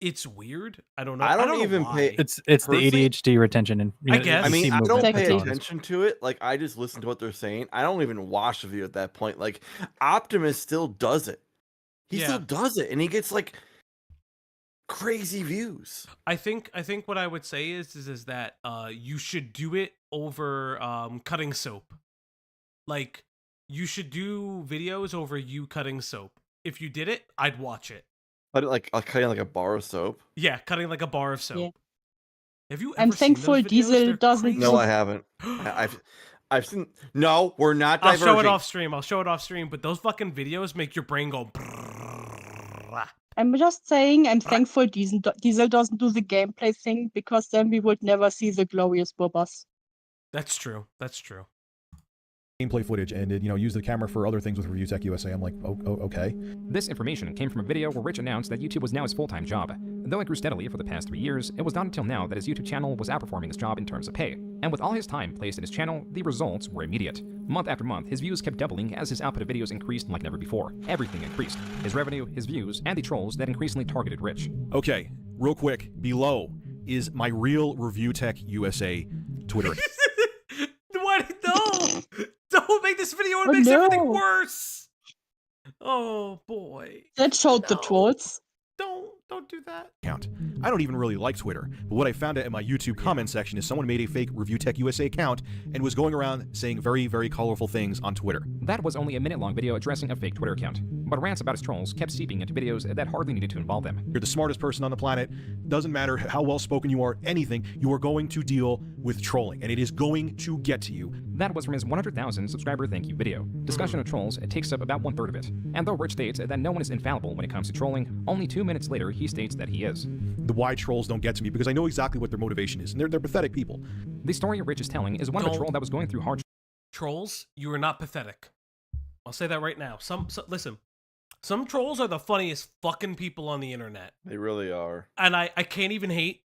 Speaker 1: It's weird. I don't know.
Speaker 2: I don't
Speaker 1: know
Speaker 2: even
Speaker 1: why.
Speaker 2: pay-
Speaker 3: It's the
Speaker 2: Personally-
Speaker 3: ADHD retention and
Speaker 1: I guess.
Speaker 2: I mean, I
Speaker 3: movement.
Speaker 2: don't
Speaker 3: That's
Speaker 2: pay
Speaker 3: all it is.
Speaker 2: attention to it. Like, I just listen to what they're saying. I don't even watch the video at that point. Like, Optimus still does it. He
Speaker 1: Yeah.
Speaker 2: still does it, and he gets like crazy views.
Speaker 1: I think what I would say is that you should do it over cutting soap. Like, you should do videos over you cutting soap. If you did it, I'd watch it.
Speaker 2: But like cutting like a bar of soap.
Speaker 1: Yeah, cutting like a bar of soap.
Speaker 4: Yeah.
Speaker 1: Have you ever
Speaker 4: I'm
Speaker 1: seen
Speaker 4: thankful
Speaker 1: those videos?
Speaker 4: Diesel
Speaker 1: They're
Speaker 4: doesn't
Speaker 1: crazy.
Speaker 2: No, I haven't. I've seen. No, we're not
Speaker 1: I'll
Speaker 2: diverging.
Speaker 1: show it off stream. I'll show it off stream. But those fucking videos make your brain go.
Speaker 4: I'm just saying, I'm thankful Diesel doesn't do the gameplay thing, because then we would never see the glorious Bobbas.
Speaker 1: That's true. That's true.
Speaker 11: gameplay footage and use the camera for other things with ReviewTechUSA. I'm like, oh, okay.
Speaker 6: This information came from a video where Rich announced that YouTube was now his full-time job. Though it grew steadily for the past 3 years, it was not until now that his YouTube channel was outperforming his job in terms of pay. And with all his time placed in his channel, the results were immediate. Month after month, his views kept doubling as his output of videos increased like never before. Everything increased. His revenue, his views, and the trolls that increasingly targeted Rich.
Speaker 11: Okay, real quick, below is my real ReviewTechUSA Twitter.
Speaker 1: What? No! Don't make this video. It
Speaker 4: Oh,
Speaker 1: makes everything
Speaker 4: no.
Speaker 1: worse. Oh boy.
Speaker 4: That showed the trolls.
Speaker 1: Don't do that.
Speaker 11: Account. I don't even really like Twitter, but what I found out in my YouTube comment section is someone made a fake ReviewTechUSA account and was going around saying very, very colorful things on Twitter.
Speaker 6: That was only a minute-long video addressing a fake Twitter account, but rants about his trolls kept seeping into videos that hardly needed to involve them.
Speaker 11: You're the smartest person on the planet. Doesn't matter how well-spoken you are, anything, you are going to deal with trolling, and it is going to get to you.
Speaker 6: That was from his 100,000 subscriber thank you video. Discussion of trolls takes up about 1/3 of it. And though Rich states that no one is infallible when it comes to trolling, only 2 minutes later he states that he is.
Speaker 11: The why trolls don't get to me because I know exactly what their motivation is, and they're pathetic people.
Speaker 6: The story Rich is telling is one of a troll that was going through hard
Speaker 1: Trolls, you are not pathetic. I'll say that right now. Listen, some trolls are the funniest fucking people on the internet.
Speaker 2: They really are.
Speaker 1: And I can't even hate.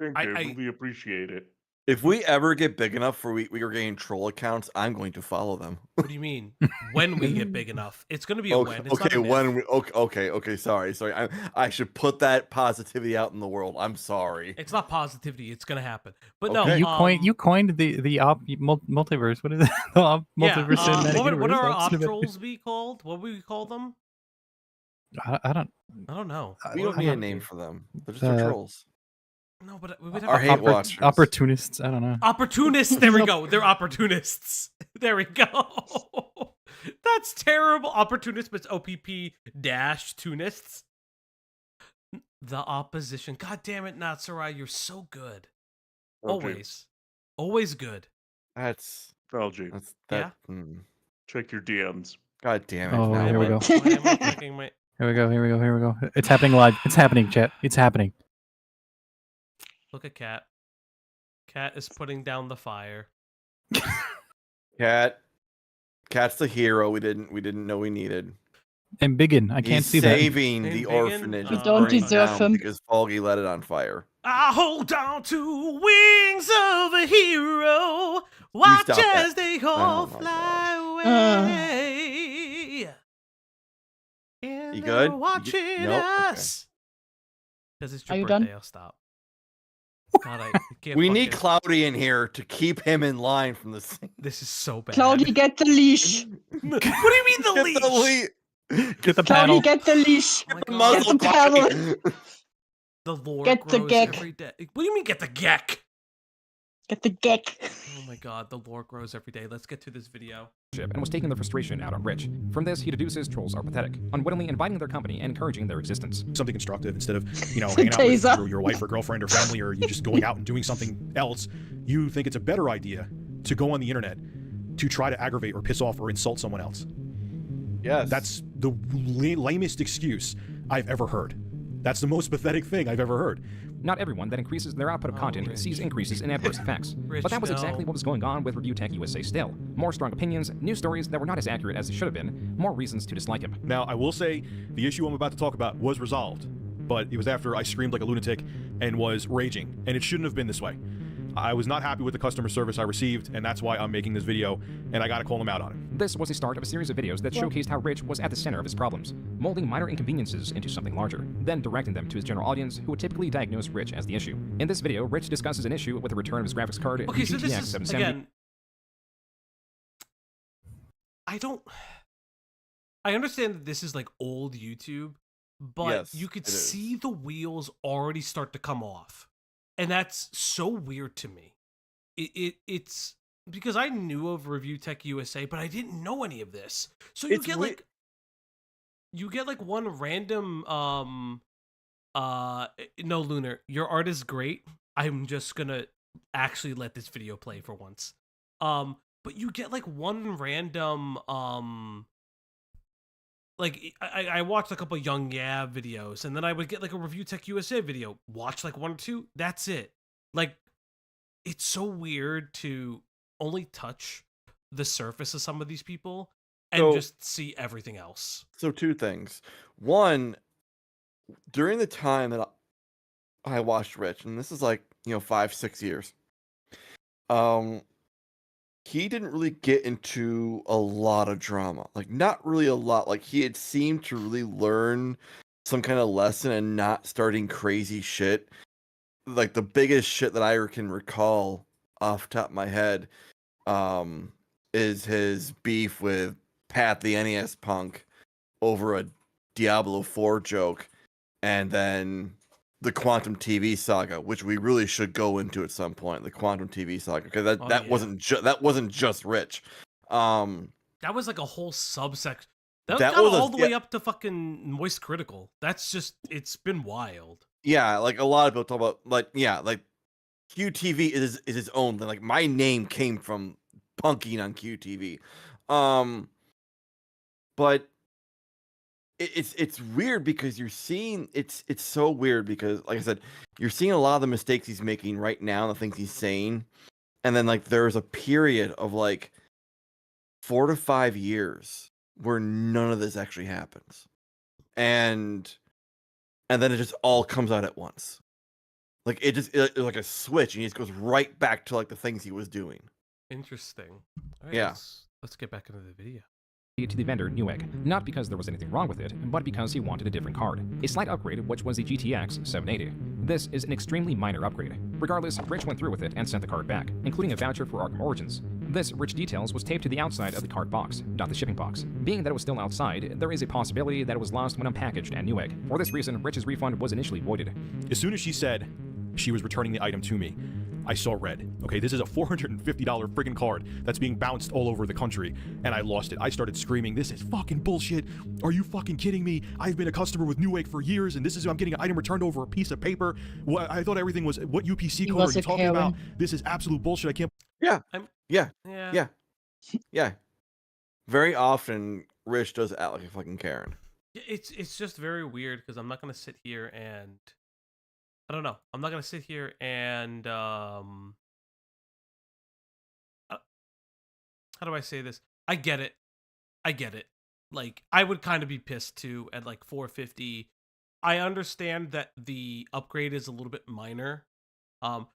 Speaker 5: Thank you. I really appreciate it.
Speaker 2: If we ever get big enough for we are getting troll accounts, I'm going to follow them.
Speaker 1: What do you mean? When we get big enough? It's going to be a
Speaker 2: Okay,
Speaker 1: when. It's not
Speaker 2: okay,
Speaker 1: an if.
Speaker 2: when we, okay. Sorry. I should put that positivity out in the world. I'm sorry.
Speaker 1: It's not positivity. It's going to happen. But
Speaker 2: Okay.
Speaker 1: no,
Speaker 3: You coined the op multiverse. What is it? The op multiverse cinematic
Speaker 1: what
Speaker 3: universe.
Speaker 1: are our
Speaker 3: That's
Speaker 1: op
Speaker 3: cinematic.
Speaker 1: trolls be called? What would we call them?
Speaker 3: I don't.
Speaker 1: I don't know.
Speaker 2: We don't need a name for them. They're just trolls.
Speaker 1: No, but we would have
Speaker 2: Our hate watchers.
Speaker 3: Opportunists. I don't know.
Speaker 1: Opportunists. There we go. They're opportunists. There we go. That's terrible. Opportunists, but it's OPP-tunists. The opposition. God damn it, Natsurai, you're so good.
Speaker 5: Okay.
Speaker 1: Always good.
Speaker 2: That's
Speaker 5: Falgi.
Speaker 1: Yeah?
Speaker 5: Check your DMs.
Speaker 2: God damn it.
Speaker 3: Oh,
Speaker 2: now
Speaker 3: here we
Speaker 2: what?
Speaker 3: go.
Speaker 1: Why am I checking my...
Speaker 3: Here we go. Here we go. Here we go. It's happening live. It's happening, chat. It's happening.
Speaker 1: Look at Cat. Cat is putting down the fire.
Speaker 2: Cat's the hero we didn't know we needed.
Speaker 3: And Biggin, I can't see that.
Speaker 2: Saving the
Speaker 1: Biggin?
Speaker 2: orphanage.
Speaker 1: You
Speaker 2: is
Speaker 4: don't
Speaker 2: burning
Speaker 4: deserve
Speaker 2: down
Speaker 4: him.
Speaker 2: because Falgi let it on fire.
Speaker 1: I hold on to wings of a hero. Watch
Speaker 2: stop that.
Speaker 1: as they all
Speaker 2: Oh my
Speaker 1: fly
Speaker 4: gosh.
Speaker 1: away. And
Speaker 2: You
Speaker 1: they're
Speaker 2: good?
Speaker 1: watching
Speaker 2: Nope, okay.
Speaker 1: us. Because it's
Speaker 4: Are
Speaker 1: your
Speaker 4: you
Speaker 1: birthday,
Speaker 4: done?
Speaker 1: I'll stop. God, I can't
Speaker 2: We need
Speaker 1: fucking-
Speaker 2: Cloudy in here to keep him in line from the scene.
Speaker 1: This is so bad.
Speaker 4: Cloudy, get the leash.
Speaker 1: What do you mean the leash?
Speaker 2: Get the lead.
Speaker 3: Get the
Speaker 4: Cloudy,
Speaker 3: panel.
Speaker 4: get the leash.
Speaker 1: Oh my
Speaker 2: The
Speaker 1: God.
Speaker 2: muzzle,
Speaker 4: Get the paddle.
Speaker 2: Cloudy.
Speaker 1: The lore
Speaker 4: Get the
Speaker 1: grows
Speaker 4: geck.
Speaker 1: every day. What do you mean get the geck?
Speaker 4: Get the geck.
Speaker 1: Oh my God, the lore grows every day. Let's get to this video.
Speaker 6: And was taking their frustration out on Rich. From this, he deduces trolls are pathetic, unwittingly inviting their company and encouraging their existence.
Speaker 11: Something constructive instead of, hanging out with
Speaker 4: Taser.
Speaker 11: your wife or girlfriend or family, or you just going out and doing something else. You think it's a better idea to go on the internet to try to aggravate or piss off or insult someone else.
Speaker 2: Yes.
Speaker 11: That's the lamest excuse I've ever heard. That's the most pathetic thing I've ever heard.
Speaker 6: Not everyone that increases their output of content
Speaker 1: Rich.
Speaker 6: sees increases in adverse effects.
Speaker 1: Rich,
Speaker 6: But that was
Speaker 1: no.
Speaker 6: exactly what was going on with ReviewTechUSA still. More strong opinions, news stories that were not as accurate as they should have been, more reasons to dislike him.
Speaker 11: Now, I will say the issue I'm about to talk about was resolved, but it was after I screamed like a lunatic and was raging, and it shouldn't have been this way. I was not happy with the customer service I received, and that's why I'm making this video, and I gotta call him out on it.
Speaker 6: This was the start of a series of videos that showcased how Rich was at the center of his problems, molding minor inconveniences into something larger, then directing them to his general audience who would typically diagnose Rich as the issue. In this video, Rich discusses an issue with the return of his graphics card,
Speaker 1: Okay,
Speaker 6: the
Speaker 1: so this
Speaker 6: GTX
Speaker 1: is
Speaker 6: 770.
Speaker 1: again. I understand that this is like old YouTube, but
Speaker 2: Yes,
Speaker 1: you could
Speaker 2: it is.
Speaker 1: see the wheels already start to come off, and that's so weird to me. It's because I knew of ReviewTechUSA, but I didn't know any of this. So you
Speaker 2: It's
Speaker 1: get
Speaker 2: wei-
Speaker 1: like one random no, Lunar, your art is great. I'm just gonna actually let this video play for once. But you get like one random like I watched a couple Young Yeah videos, and then I would get like a ReviewTechUSA video, watch like one or two, that's it. Like, it's so weird to only touch the surface of some of these people and
Speaker 2: So-
Speaker 1: just see everything else.
Speaker 2: So two things. One, during the time that I watched Rich, and this is like 5-6 years, he didn't really get into a lot of drama. Like, not really a lot. Like, he had seemed to really learn some kind of lesson and not starting crazy shit. Like, the biggest shit that I can recall off the top of my head is his beef with Pat the NES punk over a Diablo 4 joke, and then the Quantum TV saga, which we really should go into at some point. The Quantum TV saga, because that wasn't just Rich.
Speaker 1: That was like a whole subsection. That
Speaker 2: That
Speaker 1: got
Speaker 2: was
Speaker 1: all the way up to fucking Moist Critical. That's just, it's been wild.
Speaker 2: Yeah, like a lot of people talk about like QTV is his own thing. Like, my name came from punking on QTV. But it's weird because you're seeing it's so weird because, like I said, you're seeing a lot of the mistakes he's making right now, the things he's saying, and then like there's a period of like 4 to 5 years where none of this actually happens, and then it just all comes out at once. Like, it's like a switch, and he just goes right back to like the things he was doing.
Speaker 1: Interesting. All right,
Speaker 2: Yeah.
Speaker 1: Let's get back into the video.
Speaker 6: To the vendor Newegg, not because there was anything wrong with it, but because he wanted a different card. A slight upgrade, which was the GTX 780. This is an extremely minor upgrade. Regardless, Rich went through with it and sent the card back, including a voucher for Arkham Origins. This Rich Details was taped to the outside of the card box, not the shipping box. Being that it was still outside, there is a possibility that it was lost when unpackaged at Newegg. For this reason, Rich's refund was initially voided.
Speaker 11: As soon as she said she was returning the item to me, I saw red. Okay, this is a $450 friggin' card that's being bounced all over the country, and I lost it. I started screaming, "This is fucking bullshit. Are you fucking kidding me? I've been a customer with Newegg for years, and I'm getting an item returned over a piece of paper. I thought everything was, what UPC code are you talking about? This is absolute bullshit. I can't..."
Speaker 2: Yeah, Yeah,
Speaker 1: Yeah.
Speaker 2: yeah, yeah. Very often, Rich does act like a fucking Karen.
Speaker 1: It's just very weird because I'm not gonna sit here and I don't know. I'm not gonna sit here and how do I say this? I get it. I get it. Like I would kind of be pissed too at like 450. I understand that the upgrade is a little bit minor.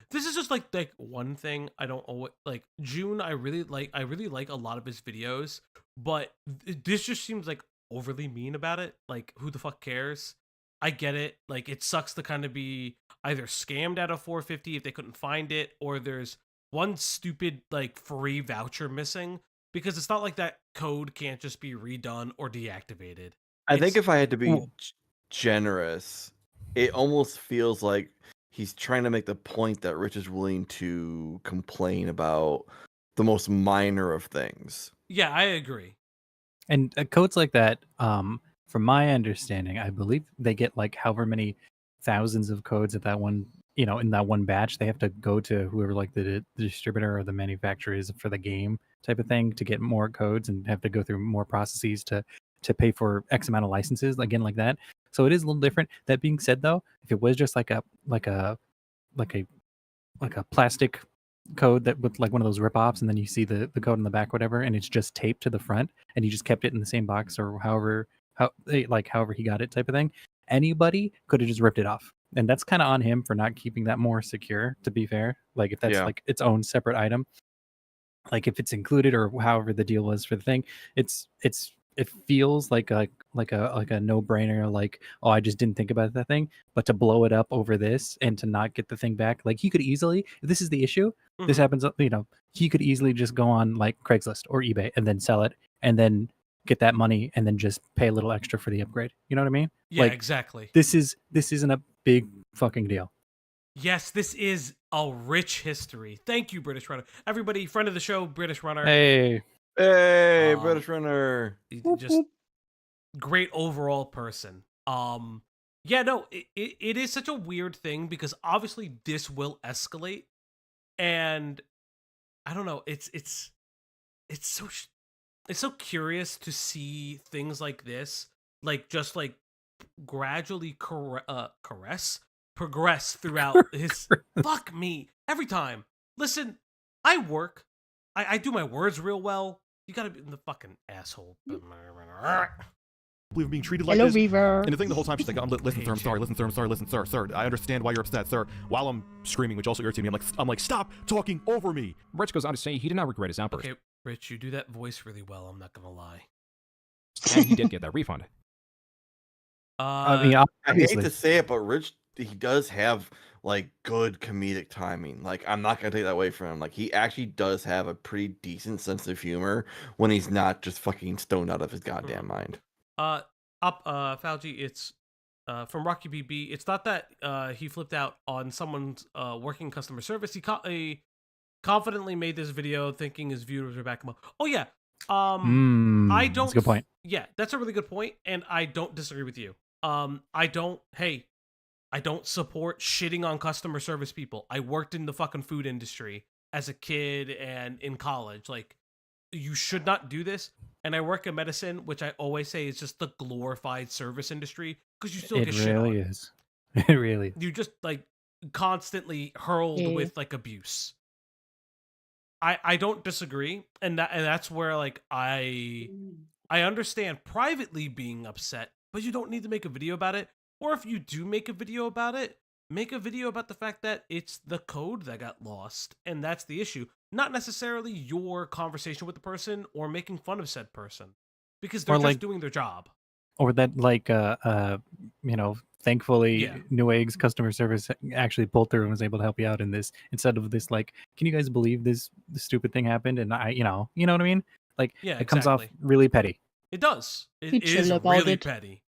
Speaker 1: This is just like one thing I don't always like. Joon, I really like a lot of his videos, but this just seems like overly mean about it. Like, who the fuck cares? I get it. Like, it sucks to kind of be either scammed out of 450 if they couldn't find it, or there's one stupid like free voucher missing, because it's not like that code can't just be redone or deactivated.
Speaker 2: I think if I had to be generous, it almost feels like he's trying to make the point that Rich is willing to complain about the most minor of things.
Speaker 1: Yeah, I agree.
Speaker 3: And codes like that, from my understanding, I believe they get like however many thousands of codes at that one, in that one batch. They have to go to whoever like the distributor or the manufacturer is for the game type of thing to get more codes, and have to go through more processes to pay for X amount of licenses, again, like that. So it is a little different. That being said, though, if it was just like a plastic code that with like one of those rip-offs, and then you see the code in the back, whatever, and it's just taped to the front, and you just kept it in the same box, or however he got it, type of thing, anybody could have just ripped it off. And that's kind of on him for not keeping that more secure, to be fair. Like, if that's like its own separate item, like if it's included or however the deal was for the thing, it feels like a no-brainer, like, oh, I just didn't think about that thing. But to blow it up over this and to not get the thing back, like, he could easily, if this is the issue, this happens, he could easily just go on like Craigslist or eBay and then sell it, and then get that money, and then just pay a little extra for the upgrade. You know what I mean?
Speaker 1: Yeah,
Speaker 3: like,
Speaker 1: exactly.
Speaker 3: This isn't a big fucking deal.
Speaker 1: Yes, this is a rich history. Thank you, British Runner. Everybody, friend of the show, British Runner.
Speaker 3: Hey,
Speaker 2: British Runner.
Speaker 1: Just great overall person. Yeah, no, it is such a weird thing, because obviously this will escalate, and I don't know. It's so curious to see things like this, like just like gradually progress throughout his. Fuck me every time. Listen, I work. I do my words real well. You gotta be the fucking asshole.
Speaker 7: Believe being treated like
Speaker 4: Hello,
Speaker 7: this.
Speaker 4: Reaver.
Speaker 7: And the thing the whole time she's like, listen, sir, I'm sorry, listen, sir, I'm sorry, listen, sir, I understand why you're upset, sir. While I'm screaming, which also irritates me, I'm like, stop talking over me.
Speaker 6: Rich goes on to say he did not regret his outburst.
Speaker 1: Okay, Rich, you do that voice really well. I'm not gonna lie.
Speaker 6: And he did get that refund.
Speaker 3: I mean,
Speaker 2: I hate
Speaker 3: obviously.
Speaker 2: to say it, but Rich, he does have like good comedic timing. Like, I'm not gonna take that away from him. Like, he actually does have a pretty decent sense of humor when he's not just fucking stoned out of his goddamn mind.
Speaker 1: Falgi, it's from Rocky BB. It's not that he flipped out on someone's working customer service. He confidently made this video thinking his viewers were back him up. Oh yeah. I don't.
Speaker 3: That's a good point.
Speaker 1: Yeah, that's a really good point, and I don't disagree with you. I don't support shitting on customer service people. I worked in the fucking food industry as a kid and in college. Like, you should not do this. And I work in medicine, which I always say is just the glorified service industry, because you still get shit on.
Speaker 3: It really is. It really is.
Speaker 1: You just like constantly hurled with like abuse. I don't disagree, and that's where like I understand privately being upset, but you don't need to make a video about it. Or if you do make a video about it, make a video about the fact that it's the code that got lost, and that's the issue. Not necessarily your conversation with the person or making fun of said person, because they're just doing their job.
Speaker 3: Or that, like, thankfully, Newegg's customer service actually pulled through and was able to help you out in this, instead of this, like, can you guys believe this stupid thing happened? And you know what I mean? Like, it comes off really petty.
Speaker 1: It does. It is really petty.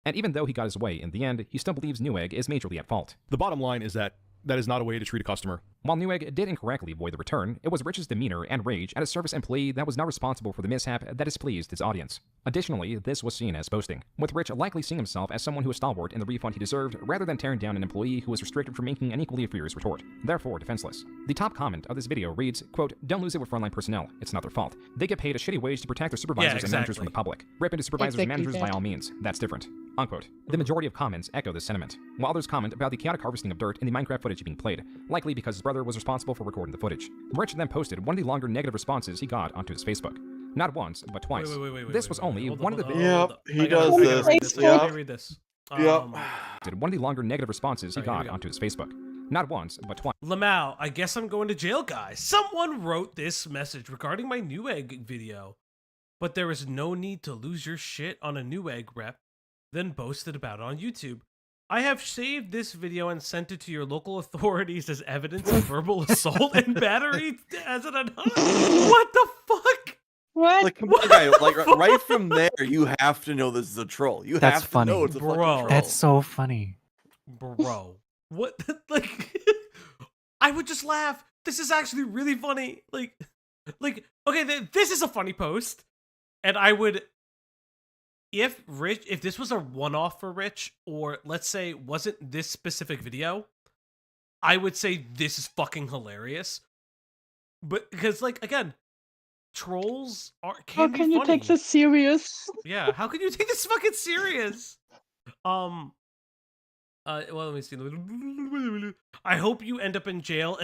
Speaker 6: And even though he got his way in the end, he still believes Newegg is majorly at fault.
Speaker 11: The bottom line is that
Speaker 7: That is not a way to treat a customer.
Speaker 6: While Newegg did incorrectly void the return, it was Rich's demeanor and rage at a service employee that was not responsible for the mishap that displeased his audience. Additionally, this was seen as boasting, with Rich likely seeing himself as someone who was stalwart in the refund he deserved, rather than tearing down an employee who was restricted from making an equally furious retort, therefore defenseless. The top comment of this video reads, quote, "Don't lose it with frontline personnel. It's not their fault. They get paid a shitty wage to protect their supervisors and managers from the public. Rip into supervisors and managers by all means. That's different." Unquote. The majority of comments echo this sentiment, while others comment about the chaotic harvesting of dirt in the Minecraft footage being played, likely because his brother was responsible for recording the footage. Rich then posted one of the longer negative responses he got onto his Facebook. Not once, but twice. This was only one of the
Speaker 2: Yep, he does this.
Speaker 1: Let me read this.
Speaker 2: Yep.
Speaker 6: One of the longer negative responses he got onto his Facebook. Not once, but twice.
Speaker 1: Lamau, I guess I'm going to jail, guys. Someone wrote this message regarding my Newegg video, but there is no need to lose your shit on a Newegg rep, then boasted about it on YouTube. I have saved this video and sent it to your local authorities as evidence of verbal assault and battery as an What the fuck?
Speaker 4: What?
Speaker 2: Like, come on, guy, like right from there, you have to know this is a troll. You
Speaker 3: That's
Speaker 2: have
Speaker 3: funny.
Speaker 2: to know it's a fucking
Speaker 1: Bro.
Speaker 2: troll.
Speaker 3: That's so funny.
Speaker 1: Bro. What? Like, I would just laugh. This is actually really funny. Like, okay, this is a funny post. And I would, if this was a one-off for Rich, or let's say wasn't this specific video, I would say this is fucking hilarious. But because, like, again, trolls
Speaker 4: How can you take this serious?
Speaker 1: Yeah, how can you take this fucking serious? Well, let me see. I hope you end up in jail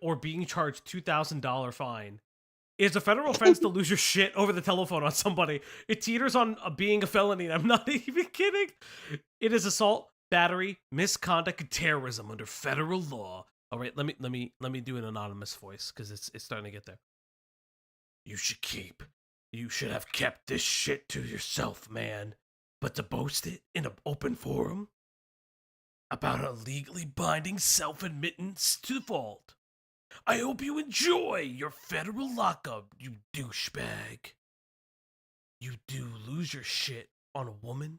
Speaker 1: or being charged $2,000 fine. It's a federal offense to lose your shit over the telephone on somebody. It teeters on being a felony, and I'm not even kidding. It is assault, battery, misconduct, and terrorism under federal law. All right, let me do an anonymous voice because it's starting to get there. You should have kept this shit to yourself, man. But to boast it in an open forum about a legally binding self-admittance to fault. I hope you enjoy your federal lockup, you douchebag. You do lose your shit on a woman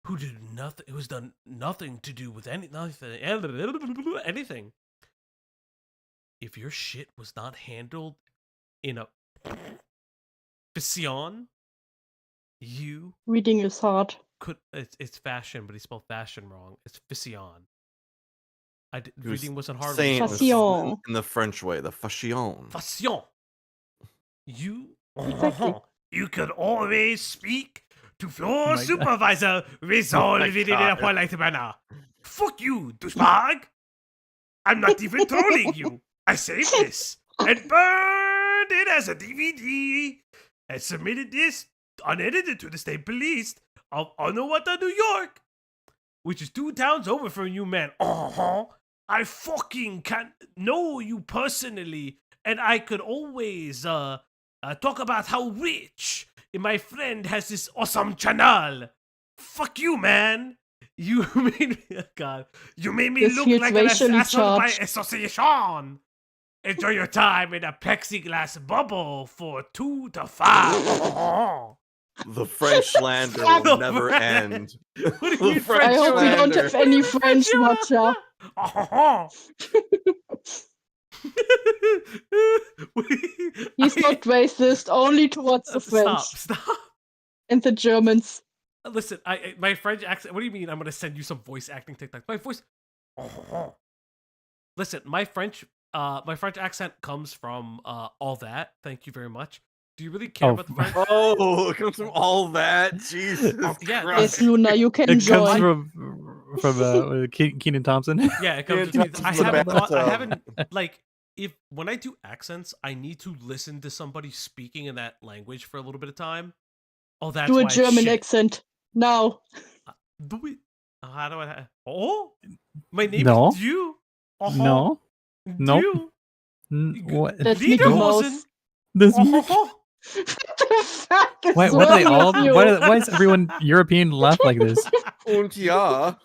Speaker 1: who has done nothing to do with anything. If your shit was not handled in a fashion, you
Speaker 4: reading is hard.
Speaker 1: It's fashion, but he spelled fashion wrong. It's fashion. Reading wasn't hard.
Speaker 2: Fashion in the French way, the fashion.
Speaker 1: Fashion.
Speaker 4: Exactly.
Speaker 1: You could always speak to your supervisor with all in a polite manner. Fuck you, douchebag. I'm not even trolling you. I saved this and burned it as a DVD and submitted this unedited to the state police of Ottawa, New York, which is 2 towns over from you, man. I fucking can't know you personally, and I could always talk about how rich my friend has this awesome channel. Fuck you, man. You made me, God. You made me look like an assassin by association. Enjoy your time in a plexiglass bubble for 2 to 5.
Speaker 2: The French slander will never end.
Speaker 1: What do you mean
Speaker 4: I hope we don't have any French watcher. He's not racist, only towards the French.
Speaker 1: Stop.
Speaker 4: And the Germans.
Speaker 1: Listen, my French accent. What do you mean? I'm gonna send you some voice acting TikTok. My voice. Listen, my French accent comes from all that. Thank you very much. Do you really care about the French?
Speaker 2: Oh, it comes from all that. Jesus.
Speaker 1: Yeah.
Speaker 4: Yes, Luna, you can
Speaker 3: It
Speaker 4: join.
Speaker 3: comes from Keenan Thompson.
Speaker 1: Yeah, it comes. I haven't like when I do accents, I need to listen to somebody speaking in that language for a little bit of time. Oh, that's
Speaker 4: do
Speaker 1: why
Speaker 4: a
Speaker 1: it's
Speaker 4: German
Speaker 1: shit.
Speaker 4: accent now.
Speaker 1: Do it. How do I? Oh, my name
Speaker 3: No.
Speaker 1: is Dew.
Speaker 3: No. Nope.
Speaker 1: What?
Speaker 4: That's Mickey Mouse.
Speaker 3: This why
Speaker 4: What
Speaker 3: are they all? Why is everyone European left like this?
Speaker 2: Und ja.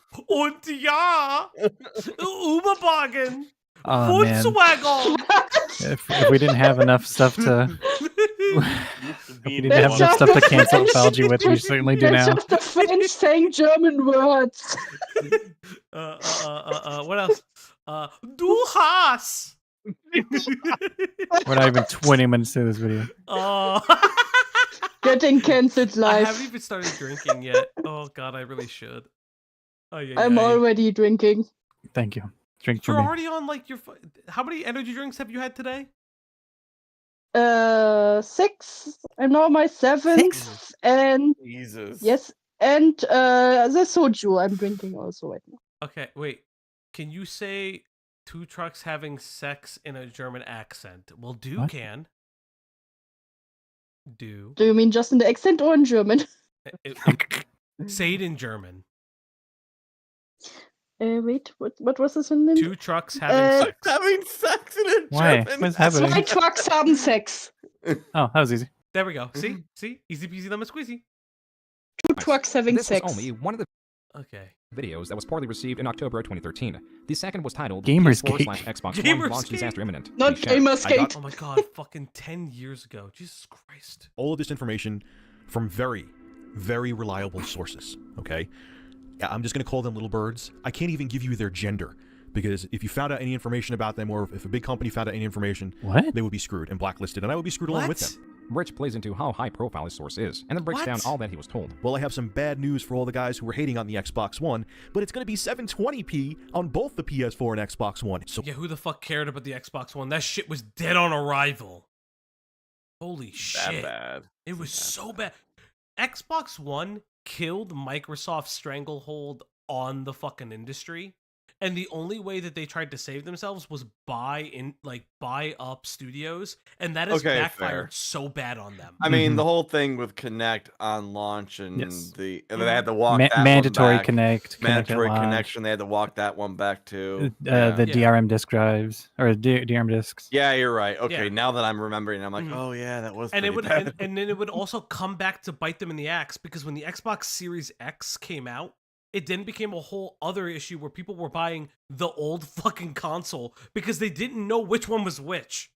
Speaker 1: Uberbargain.
Speaker 3: Oh, man.
Speaker 1: Volkswagen.
Speaker 3: If we didn't have enough stuff to, if we didn't have enough stuff to cancel Falgi with, we certainly do
Speaker 4: That's
Speaker 3: now.
Speaker 4: just the French saying German words.
Speaker 1: What else? Du hast.
Speaker 3: We're not even 20 minutes into this video.
Speaker 1: Oh.
Speaker 4: Getting cancelled
Speaker 1: I
Speaker 4: live.
Speaker 1: haven't even started drinking yet. Oh god, I really should. Oh yeah.
Speaker 4: I'm already drinking.
Speaker 3: Thank you. Drink for
Speaker 1: You're
Speaker 3: me.
Speaker 1: already on like your. How many energy drinks have you had today?
Speaker 4: 6. I'm now on my 7th, and
Speaker 2: Jesus.
Speaker 4: yes, and the soju I'm drinking also right now.
Speaker 1: Okay, wait. Can you say 2 trucks having sex in a German accent? Well, do
Speaker 3: What?
Speaker 1: can. Do.
Speaker 4: Do you mean just in the accent or in German?
Speaker 1: Say it in German.
Speaker 4: Wait, what was this in?
Speaker 1: 2 trucks having sex.
Speaker 2: Having sex in a
Speaker 3: Why?
Speaker 2: German.
Speaker 3: What's happening?
Speaker 4: 2 trucks haben Sex.
Speaker 3: Oh, that was easy.
Speaker 1: There we go. See? See? Easy peasy lemon squeezy.
Speaker 4: 2 trucks having
Speaker 6: This
Speaker 4: sex.
Speaker 6: was only one of the
Speaker 1: Okay.
Speaker 6: videos that was poorly received in October 2013. The second was titled
Speaker 3: Gamersgate.
Speaker 6: PS4/Xbox One
Speaker 1: Gamersgate.
Speaker 6: launch disaster imminent.
Speaker 4: Not
Speaker 6: Please share.
Speaker 4: Gamersgate.
Speaker 1: Oh my god, fucking 10 years ago. Jesus Christ.
Speaker 7: All of this information from very, very reliable sources, okay? I'm just going to call them little birds. I can't even give you their gender, because if you found out any information about them, or if a big company found out any information,
Speaker 3: What?
Speaker 7: they would be screwed and blacklisted, and I would be screwed along with
Speaker 1: What?
Speaker 7: them.
Speaker 6: Rich plays into how high profile his source is, and then breaks
Speaker 1: What?
Speaker 6: down all that he was told.
Speaker 7: Well, I have some bad news for all the guys who were hating on the Xbox One, but it's going to be 720p on both the PS4 and Xbox One. So
Speaker 1: Yeah, who the fuck cared about the Xbox One? That shit was dead on arrival. Holy
Speaker 2: That
Speaker 1: shit.
Speaker 2: bad.
Speaker 1: It was so bad. Xbox One killed Microsoft's stranglehold on the fucking industry. And the only way that they tried to save themselves was buy up studios, and that has
Speaker 2: Okay,
Speaker 1: backfired
Speaker 2: fair.
Speaker 1: so bad on them.
Speaker 2: I mean, the whole thing with Connect on launch and
Speaker 3: Yes.
Speaker 2: they had to walk that
Speaker 3: mandatory
Speaker 2: one back.
Speaker 3: connect.
Speaker 2: Mandatory
Speaker 3: at launch.
Speaker 2: connection. They had to walk that one back too.
Speaker 3: The DRM disk drives or DRM disks.
Speaker 2: Yeah, you're right. Okay,
Speaker 1: Yeah.
Speaker 2: now that I'm remembering, I'm like,
Speaker 1: Mhm.
Speaker 2: oh yeah, that was.
Speaker 1: And it
Speaker 2: pretty
Speaker 1: would
Speaker 2: bad.
Speaker 1: and then it would also come back to bite them in the axe, because when the Xbox Series X came out, it then became a whole other issue where people were buying the old fucking console because they didn't know which one was which.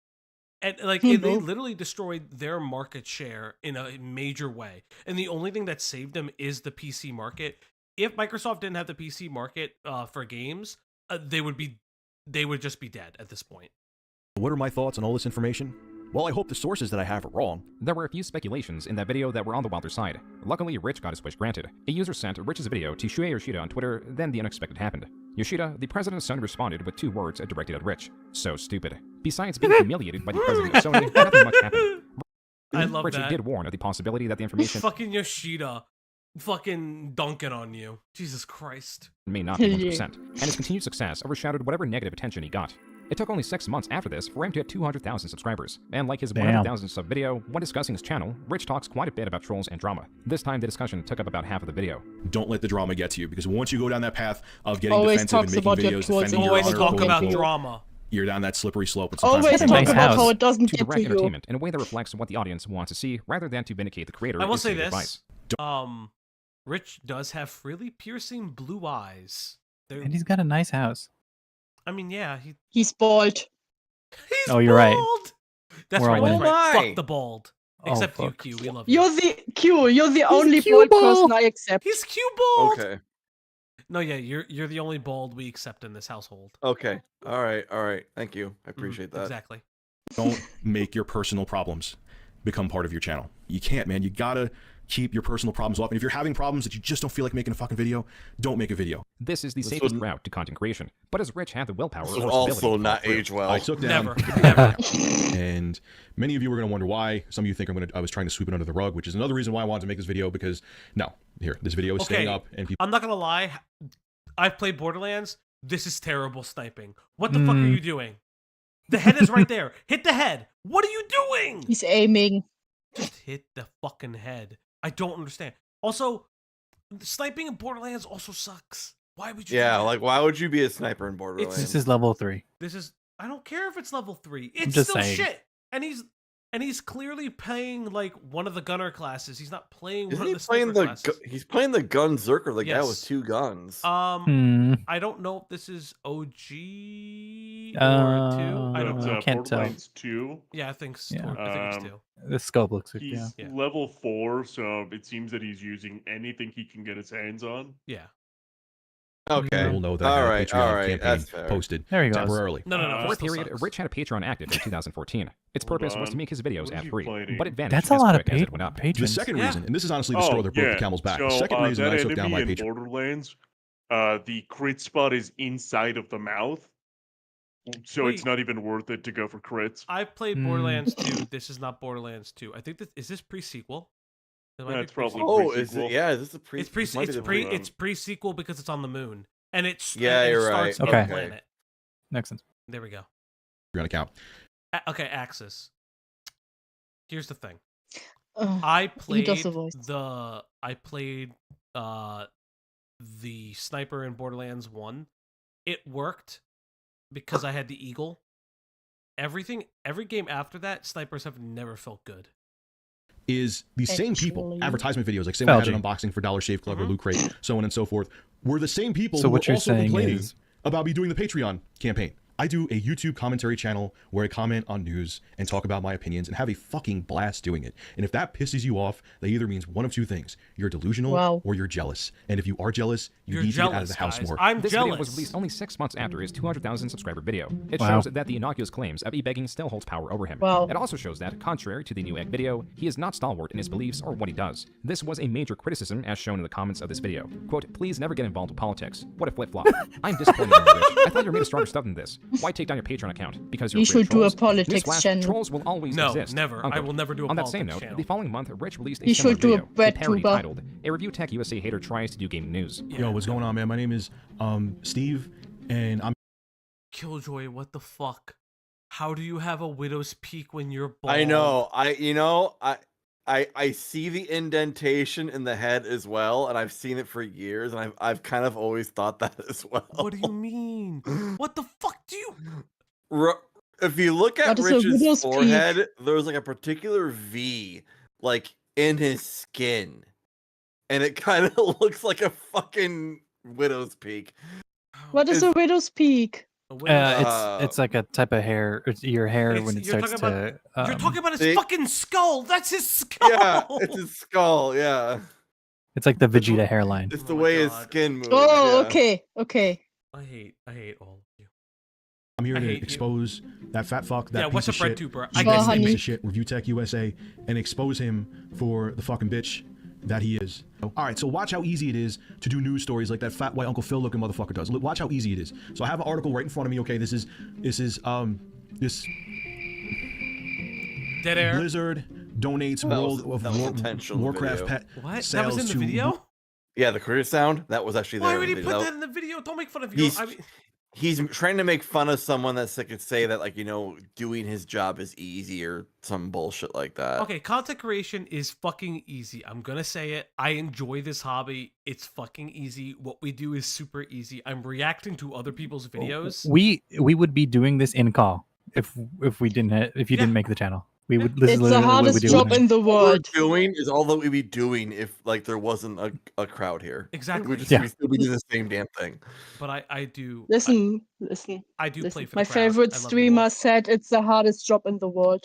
Speaker 1: And like they literally destroyed their market share in a major way. And the only thing that saved them is the PC market. If Microsoft didn't have the PC market for games, they would just be dead at this point.
Speaker 7: what are my thoughts on all this information? Well, I hope the sources that I have are wrong.
Speaker 6: There were a few speculations in that video that were on the wilder side. Luckily, Rich got his wish granted. A user sent Rich's video to Shuei Yoshida on Twitter, then the unexpected happened. Yoshida, the president's son, responded with 2 words directed at Rich. So stupid. Besides being humiliated by the president of Sony, nothing much happened.
Speaker 1: I love
Speaker 6: Rich
Speaker 1: that.
Speaker 6: did warn of the possibility that the information
Speaker 1: Fucking Yoshida fucking dunking on you. Jesus Christ.
Speaker 6: may not be 100%, and his continued success overshadowed whatever negative attention he got. It took only 6 months after this for him to hit 200,000 subscribers, and like his 100,000 sub video, when discussing his channel, Rich talks quite a bit about trolls and drama. This time the discussion took up about half of the video.
Speaker 7: Don't let the drama get to you, because once you go down that path of getting
Speaker 4: Always
Speaker 7: defensive and
Speaker 4: talks
Speaker 7: making
Speaker 4: about your
Speaker 7: videos
Speaker 4: trolls
Speaker 7: defending
Speaker 4: and
Speaker 7: your
Speaker 1: Always
Speaker 7: honor,
Speaker 1: talk
Speaker 7: quote,
Speaker 1: about
Speaker 7: unquote,
Speaker 1: drama.
Speaker 7: you're down that slippery slope. And sometimes
Speaker 4: Always
Speaker 7: it's
Speaker 4: talk
Speaker 3: nice
Speaker 4: about
Speaker 3: house.
Speaker 4: how it doesn't
Speaker 6: To
Speaker 4: get
Speaker 6: direct
Speaker 4: to you.
Speaker 6: entertainment in a way that reflects what the audience wants to see, rather than to vindicate the creator.
Speaker 1: I will
Speaker 6: is
Speaker 1: say
Speaker 6: sage
Speaker 1: this.
Speaker 6: advice.
Speaker 1: Rich does have really piercing blue eyes.
Speaker 3: And he's got a nice house.
Speaker 1: I mean, yeah,
Speaker 4: He's bald.
Speaker 1: he's
Speaker 3: Oh, you're right.
Speaker 1: bald. That's
Speaker 3: We're all
Speaker 1: right. That's
Speaker 3: winning.
Speaker 1: right.
Speaker 2: Oh my.
Speaker 1: Fuck the bald.
Speaker 3: Oh,
Speaker 1: Except you,
Speaker 3: fuck.
Speaker 1: Q. We love you.
Speaker 4: You're the only
Speaker 3: cue
Speaker 4: bald person
Speaker 3: bald.
Speaker 4: I accept.
Speaker 1: He's Q bald.
Speaker 2: Okay.
Speaker 1: No, yeah, you're the only bald we accept in this household.
Speaker 2: Okay. All right. All right. Thank you. I appreciate that.
Speaker 1: Exactly.
Speaker 7: Don't make your personal problems become part of your channel. You can't, man. You gotta keep your personal problems off. And if you're having problems that you just don't feel like making a fucking video, don't make a video.
Speaker 6: This is the
Speaker 2: This
Speaker 6: safest
Speaker 2: would-
Speaker 6: route to content creation. But does Rich have the willpower
Speaker 2: This
Speaker 6: or
Speaker 2: would
Speaker 6: stability
Speaker 2: also
Speaker 6: to
Speaker 2: not
Speaker 6: follow through?
Speaker 2: age well.
Speaker 7: I took down.
Speaker 1: Never.
Speaker 7: And many of you are going to wonder why. Some of you think I was trying to sweep it under the rug, which is another reason why I wanted to make this video, because no, here, this video is staying up, and people.
Speaker 1: I'm not gonna lie. I've played Borderlands. This is terrible sniping. What the fuck are you doing? The head is right there. Hit the head. What are you doing?
Speaker 4: He's aiming.
Speaker 1: Just hit the fucking head. I don't understand. Also, sniping in Borderlands also sucks. Why would you?
Speaker 2: Yeah,
Speaker 1: do that?
Speaker 2: like why would you be a sniper in Borderlands?
Speaker 3: This is level 3.
Speaker 1: This is. I don't care if it's level 3. It's
Speaker 3: just
Speaker 1: still
Speaker 3: saying.
Speaker 1: shit. And he's clearly playing like one of the gunner classes. He's not playing
Speaker 2: Isn't
Speaker 1: one
Speaker 2: he
Speaker 1: of the
Speaker 2: playing
Speaker 1: sniper
Speaker 2: the
Speaker 1: classes.
Speaker 2: he's playing the gunzerker, the guy with
Speaker 1: Yes.
Speaker 2: 2 guns.
Speaker 1: I don't know if this is OG or 2. I don't
Speaker 5: That's,
Speaker 1: know.
Speaker 3: I can't tell.
Speaker 5: Borderlands 2.
Speaker 1: Yeah, I think it's
Speaker 3: Yeah.
Speaker 1: I think it's 2.
Speaker 3: The scope looks like,
Speaker 5: He's
Speaker 3: yeah.
Speaker 5: level 4, so it seems that he's using anything he can get his hands on.
Speaker 1: Yeah.
Speaker 2: Okay.
Speaker 7: We'll know that I
Speaker 2: All
Speaker 7: had
Speaker 2: right,
Speaker 7: a Patreon
Speaker 2: all right,
Speaker 7: campaign
Speaker 2: that's fair.
Speaker 7: posted
Speaker 3: There you go.
Speaker 7: temporarily.
Speaker 1: No.
Speaker 6: For a
Speaker 1: still
Speaker 6: period,
Speaker 1: sucks.
Speaker 6: Rich had a Patreon active in 2014. Its purpose was to make his videos
Speaker 5: What is he
Speaker 6: ad-free,
Speaker 5: fighting?
Speaker 6: but it vanished
Speaker 3: That's a
Speaker 6: as
Speaker 3: lot of
Speaker 6: quick as it went up.
Speaker 7: The
Speaker 3: patrons.
Speaker 7: second
Speaker 1: Yeah.
Speaker 7: reason, and this is honestly the straw that broke the camel's back. The second reason
Speaker 5: that
Speaker 7: I took down my
Speaker 5: enemy in
Speaker 7: Patreon.
Speaker 5: Borderlands, the crit spot is inside of the mouth, so
Speaker 1: Wait.
Speaker 5: it's not even worth it to go for crits.
Speaker 1: I played Borderlands 2. This is not Borderlands 2. I think is this pre-sequel? It might be
Speaker 5: That's probably
Speaker 1: pre-sequel.
Speaker 2: Oh, is it? Yeah, is this a pre?
Speaker 1: It's pre.
Speaker 2: this might be
Speaker 1: It's
Speaker 2: the
Speaker 1: pre.
Speaker 2: pre-
Speaker 1: It's pre-sequel because it's on the moon, and it's
Speaker 2: Yeah,
Speaker 1: and it
Speaker 2: you're
Speaker 1: starts
Speaker 2: right.
Speaker 1: in
Speaker 3: Okay.
Speaker 1: planet.
Speaker 3: Makes sense.
Speaker 1: There we go.
Speaker 7: Patreon account.
Speaker 1: Okay, Axis. Here's the thing.
Speaker 4: Ugh,
Speaker 1: I
Speaker 4: he
Speaker 1: played
Speaker 4: does the voice.
Speaker 1: the sniper in Borderlands 1. It worked because I had the eagle. Every game after that, snipers have never felt good.
Speaker 7: Is the same people,
Speaker 4: Actually.
Speaker 7: advertisement videos, like say when I had an
Speaker 3: Falgi.
Speaker 7: unboxing for Dollar Shave Club or Loot Crate, so on and so forth, were the same people
Speaker 3: So
Speaker 7: who
Speaker 3: what
Speaker 7: were
Speaker 3: you're
Speaker 7: also
Speaker 3: saying
Speaker 7: complaining
Speaker 3: is-
Speaker 7: about me doing the Patreon campaign. I do a YouTube commentary channel where I comment on news and talk about my opinions and have a fucking blast doing it. And if that pisses you off, that either means one of two things. You're delusional
Speaker 4: Wow.
Speaker 7: or you're jealous. And if you are jealous, you
Speaker 1: You're
Speaker 7: need
Speaker 1: jealous,
Speaker 7: to get out of the house
Speaker 1: guys.
Speaker 7: more.
Speaker 1: I'm
Speaker 6: This
Speaker 1: jealous.
Speaker 6: video was released only 6 months after his 200,000 subscriber video. It
Speaker 3: Wow.
Speaker 6: shows that the innocuous claims of e-begging still holds power over him.
Speaker 4: Wow.
Speaker 6: It also shows that, contrary to the new egg video, he is not stalwart in his beliefs or what he does. This was a major criticism as shown in the comments of this video. Quote, please never get involved with politics. What a flip-flop. I'm disappointed in you, Rich. I thought you were made of stronger stuff than this. Why take down your Patreon account? Because you're
Speaker 4: You
Speaker 6: afraid of
Speaker 4: should do a
Speaker 6: trolls?
Speaker 4: politics
Speaker 6: Newsflash,
Speaker 4: channel.
Speaker 6: Trolls will always
Speaker 1: No,
Speaker 6: exist.
Speaker 1: never. I
Speaker 6: Unquote.
Speaker 1: will never do a
Speaker 6: On that same
Speaker 1: politics
Speaker 6: note,
Speaker 1: channel.
Speaker 6: the following month, Rich released a
Speaker 4: You
Speaker 6: similar
Speaker 4: should do a
Speaker 6: video,
Speaker 4: bread
Speaker 6: parody
Speaker 4: tuber.
Speaker 6: titled, A ReviewTechUSA Hater Tries to Do Gaming News.
Speaker 7: Yo, what's going on, man? My name is Steve, and I'm
Speaker 1: Killjoy, what the fuck? How do you have a widow's peak when you're bald?
Speaker 2: I know. I see the indentation in the head as well, and I've seen it for years, and I've kind of always thought that as well.
Speaker 1: What do you mean? What the fuck do you?
Speaker 2: If you look at
Speaker 4: What is a widow's
Speaker 2: Rich's
Speaker 4: peak?
Speaker 2: forehead, there's like a particular V, like in his skin, and it kind of looks like a fucking widow's peak.
Speaker 4: What is a widow's peak?
Speaker 3: It's like a type of hair. It's your hair
Speaker 1: It's-
Speaker 3: when it
Speaker 1: you're
Speaker 3: starts
Speaker 1: talking
Speaker 3: to.
Speaker 1: You're talking about his
Speaker 2: see-
Speaker 1: fucking skull. That's his skull.
Speaker 2: Yeah, it's his skull. Yeah,
Speaker 3: It's like the Vegeta hairline.
Speaker 2: it's
Speaker 1: Oh
Speaker 2: the
Speaker 1: my
Speaker 2: way his
Speaker 1: God.
Speaker 2: skin moves.
Speaker 4: Oh,
Speaker 2: yeah.
Speaker 4: okay.
Speaker 1: I hate all of you.
Speaker 7: I'm here
Speaker 1: I
Speaker 7: to
Speaker 1: hate you.
Speaker 7: expose that fat fuck, that
Speaker 1: Yeah,
Speaker 7: piece
Speaker 1: what's
Speaker 7: of
Speaker 1: up, Bread
Speaker 7: shit,
Speaker 1: Tuber?
Speaker 7: that
Speaker 1: I
Speaker 4: Well,
Speaker 1: guess
Speaker 4: honey.
Speaker 7: piece of shit, ReviewTechUSA, and expose him for the fucking bitch that he is. All right, so watch how easy it is to do news stories like that fat white Uncle Phil looking motherfucker does. Watch how easy it is. So I have an article right in front of me. Okay, this
Speaker 1: Dead air.
Speaker 7: Blizzard donates
Speaker 2: That
Speaker 7: World
Speaker 2: was
Speaker 7: of
Speaker 2: intentional in the
Speaker 7: Warcraft
Speaker 2: video.
Speaker 7: pet
Speaker 1: What? That
Speaker 7: sales
Speaker 1: was in the
Speaker 7: to
Speaker 1: video?
Speaker 2: Yeah, the career sound that was actually
Speaker 1: Why
Speaker 2: there.
Speaker 1: would
Speaker 2: in
Speaker 1: he
Speaker 2: the
Speaker 1: put
Speaker 2: video.
Speaker 1: that in the video? Don't make fun of you.
Speaker 2: He's
Speaker 1: I mean,
Speaker 2: he's trying to make fun of someone that could say that, like, doing his job is easy or some bullshit like that.
Speaker 1: okay, content creation is fucking easy. I'm gonna say it. I enjoy this hobby. It's fucking easy. What we do is super easy. I'm reacting to other people's videos.
Speaker 3: We would be doing this in call if you didn't make the channel. We would. This is
Speaker 4: It's the
Speaker 3: literally what we
Speaker 4: hardest
Speaker 3: do.
Speaker 4: job in the
Speaker 2: What we're
Speaker 4: world.
Speaker 2: doing is all that we'd be doing if, like, there wasn't a crowd here.
Speaker 1: Exactly.
Speaker 2: We'd just
Speaker 3: Yeah.
Speaker 2: we'd still be doing the same damn thing.
Speaker 1: But I do.
Speaker 4: Listen.
Speaker 1: I do play for
Speaker 4: My
Speaker 1: the crowd.
Speaker 4: favorite
Speaker 1: I love you
Speaker 4: streamer
Speaker 1: all.
Speaker 4: said it's the hardest job in the world.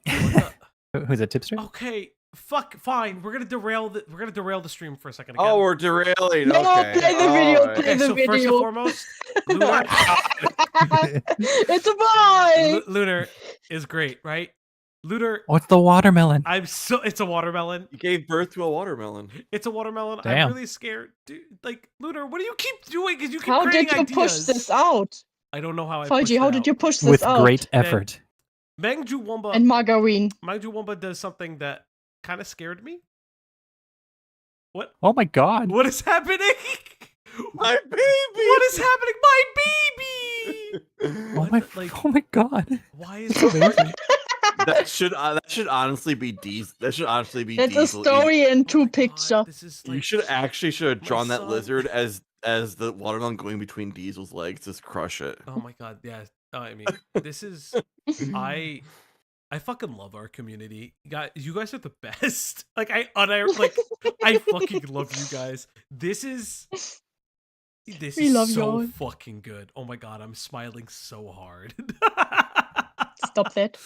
Speaker 3: Who's that tipster?
Speaker 1: Okay, fine. We're gonna derail the stream for a second again.
Speaker 2: Oh, we're derailing.
Speaker 4: No,
Speaker 2: okay.
Speaker 4: play the video,
Speaker 2: alright.
Speaker 4: play
Speaker 1: Okay,
Speaker 4: the
Speaker 1: so first and
Speaker 4: video.
Speaker 1: foremost, Lunar,
Speaker 4: It's a boy.
Speaker 1: Lunar is great, right? Lunar,
Speaker 3: Oh, it's the watermelon.
Speaker 1: it's a watermelon.
Speaker 2: You gave birth to a watermelon.
Speaker 1: It's a watermelon.
Speaker 3: Damn.
Speaker 1: I'm really scared, dude. Like, Lunar, what do you keep doing? Because you keep
Speaker 4: How
Speaker 1: creating
Speaker 4: did you push
Speaker 1: ideas.
Speaker 4: this out?
Speaker 1: I don't know how I pushed
Speaker 4: Falgi,
Speaker 1: it
Speaker 4: how did
Speaker 1: out.
Speaker 4: you push this
Speaker 3: With
Speaker 4: out?
Speaker 3: great effort.
Speaker 1: Mangju Wumba
Speaker 4: And margarine.
Speaker 1: does something that kind of scared me. What?
Speaker 3: Oh my god.
Speaker 1: What is happening?
Speaker 2: My baby.
Speaker 1: What is happening? My baby.
Speaker 3: Oh
Speaker 1: What?
Speaker 3: my. Oh my god.
Speaker 1: Why is it?
Speaker 2: That should honestly be Diesel. That should honestly be
Speaker 4: It's a
Speaker 2: Diesel.
Speaker 4: story in
Speaker 1: Oh
Speaker 4: two
Speaker 1: my God,
Speaker 4: picture.
Speaker 1: this is
Speaker 2: You
Speaker 1: like,
Speaker 2: should have
Speaker 1: my
Speaker 2: drawn that
Speaker 1: son.
Speaker 2: lizard as the watermelon going between Diesel's legs. Just crush it.
Speaker 1: Oh my god, yeah. I mean, this is I fucking love our community. You guys are the best. Like I fucking love you guys. This is
Speaker 4: We love
Speaker 1: so
Speaker 4: y'all.
Speaker 1: fucking good. Oh my god, I'm smiling so hard.
Speaker 4: Stop that.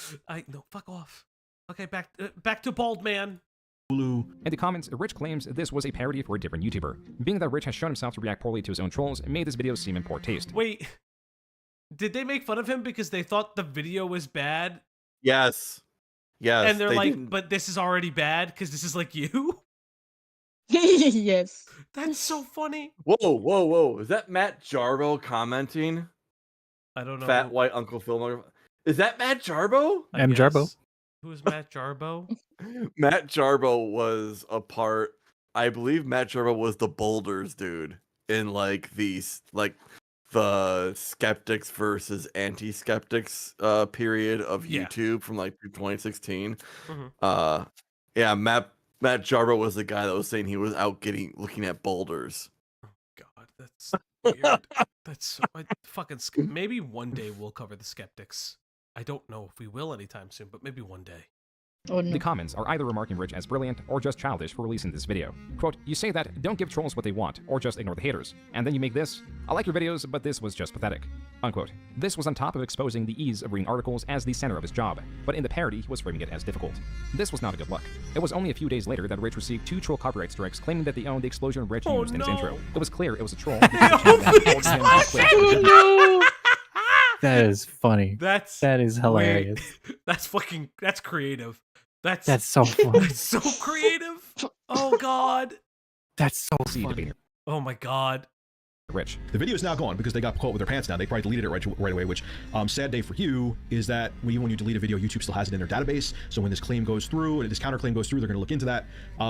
Speaker 1: No, fuck off. Okay, back to Bald Man.
Speaker 7: Hulu.
Speaker 6: In the comments, Rich claims this was a parody for a different YouTuber. Being that Rich has shown himself to react poorly to his own trolls, made this video seem in poor taste.
Speaker 1: Wait, did they make fun of him because they thought the video was bad?
Speaker 2: Yes. Yes.
Speaker 1: And they're like,
Speaker 2: didn't.
Speaker 1: but this is already bad because this is like you?
Speaker 4: Yes.
Speaker 1: That's so funny.
Speaker 2: Whoa. Is that Matt Jarbo commenting?
Speaker 1: I don't know.
Speaker 2: Fat white Uncle Phil. Is that Matt Jarbo?
Speaker 3: I'm Jarbo.
Speaker 1: Who is Matt Jarbo?
Speaker 2: Matt Jarbo was a part. I believe Matt Jarbo was the Boulders dude in like these the skeptics versus anti-skeptics period of YouTube from like 2016. Yeah, Matt Jarbo was the guy that was saying he was out looking at boulders.
Speaker 1: God, that's weird. That's so, maybe one day we'll cover the skeptics. I don't know if we will anytime soon, but maybe one day.
Speaker 4: Oh, no.
Speaker 6: The comments are either remarking Rich as brilliant or just childish for releasing this video. Quote, you say that don't give trolls what they want or just ignore the haters. And then you make this. I like your videos, but this was just pathetic. Unquote. This was on top of exposing the ease of reading articles as the center of his job, but in the parody he was framing it as difficult. This was not a good look. It was only a few days later that Rich received 2 troll copyright strikes claiming that they owned the explosion Rich used in his intro. It was clear it was a troll.
Speaker 3: That is funny. That is hilarious.
Speaker 1: That's creative.
Speaker 3: That's so funny.
Speaker 1: That's so creative. Oh God.
Speaker 3: That's so funny.
Speaker 1: Oh my God.
Speaker 6: Rich.
Speaker 7: The video is now gone because they got caught with their pants down. They probably deleted it right away, which sad day for you is that when you delete a video, YouTube still has it in their database. So when this claim goes through, this counterclaim goes through, they're going to look into that.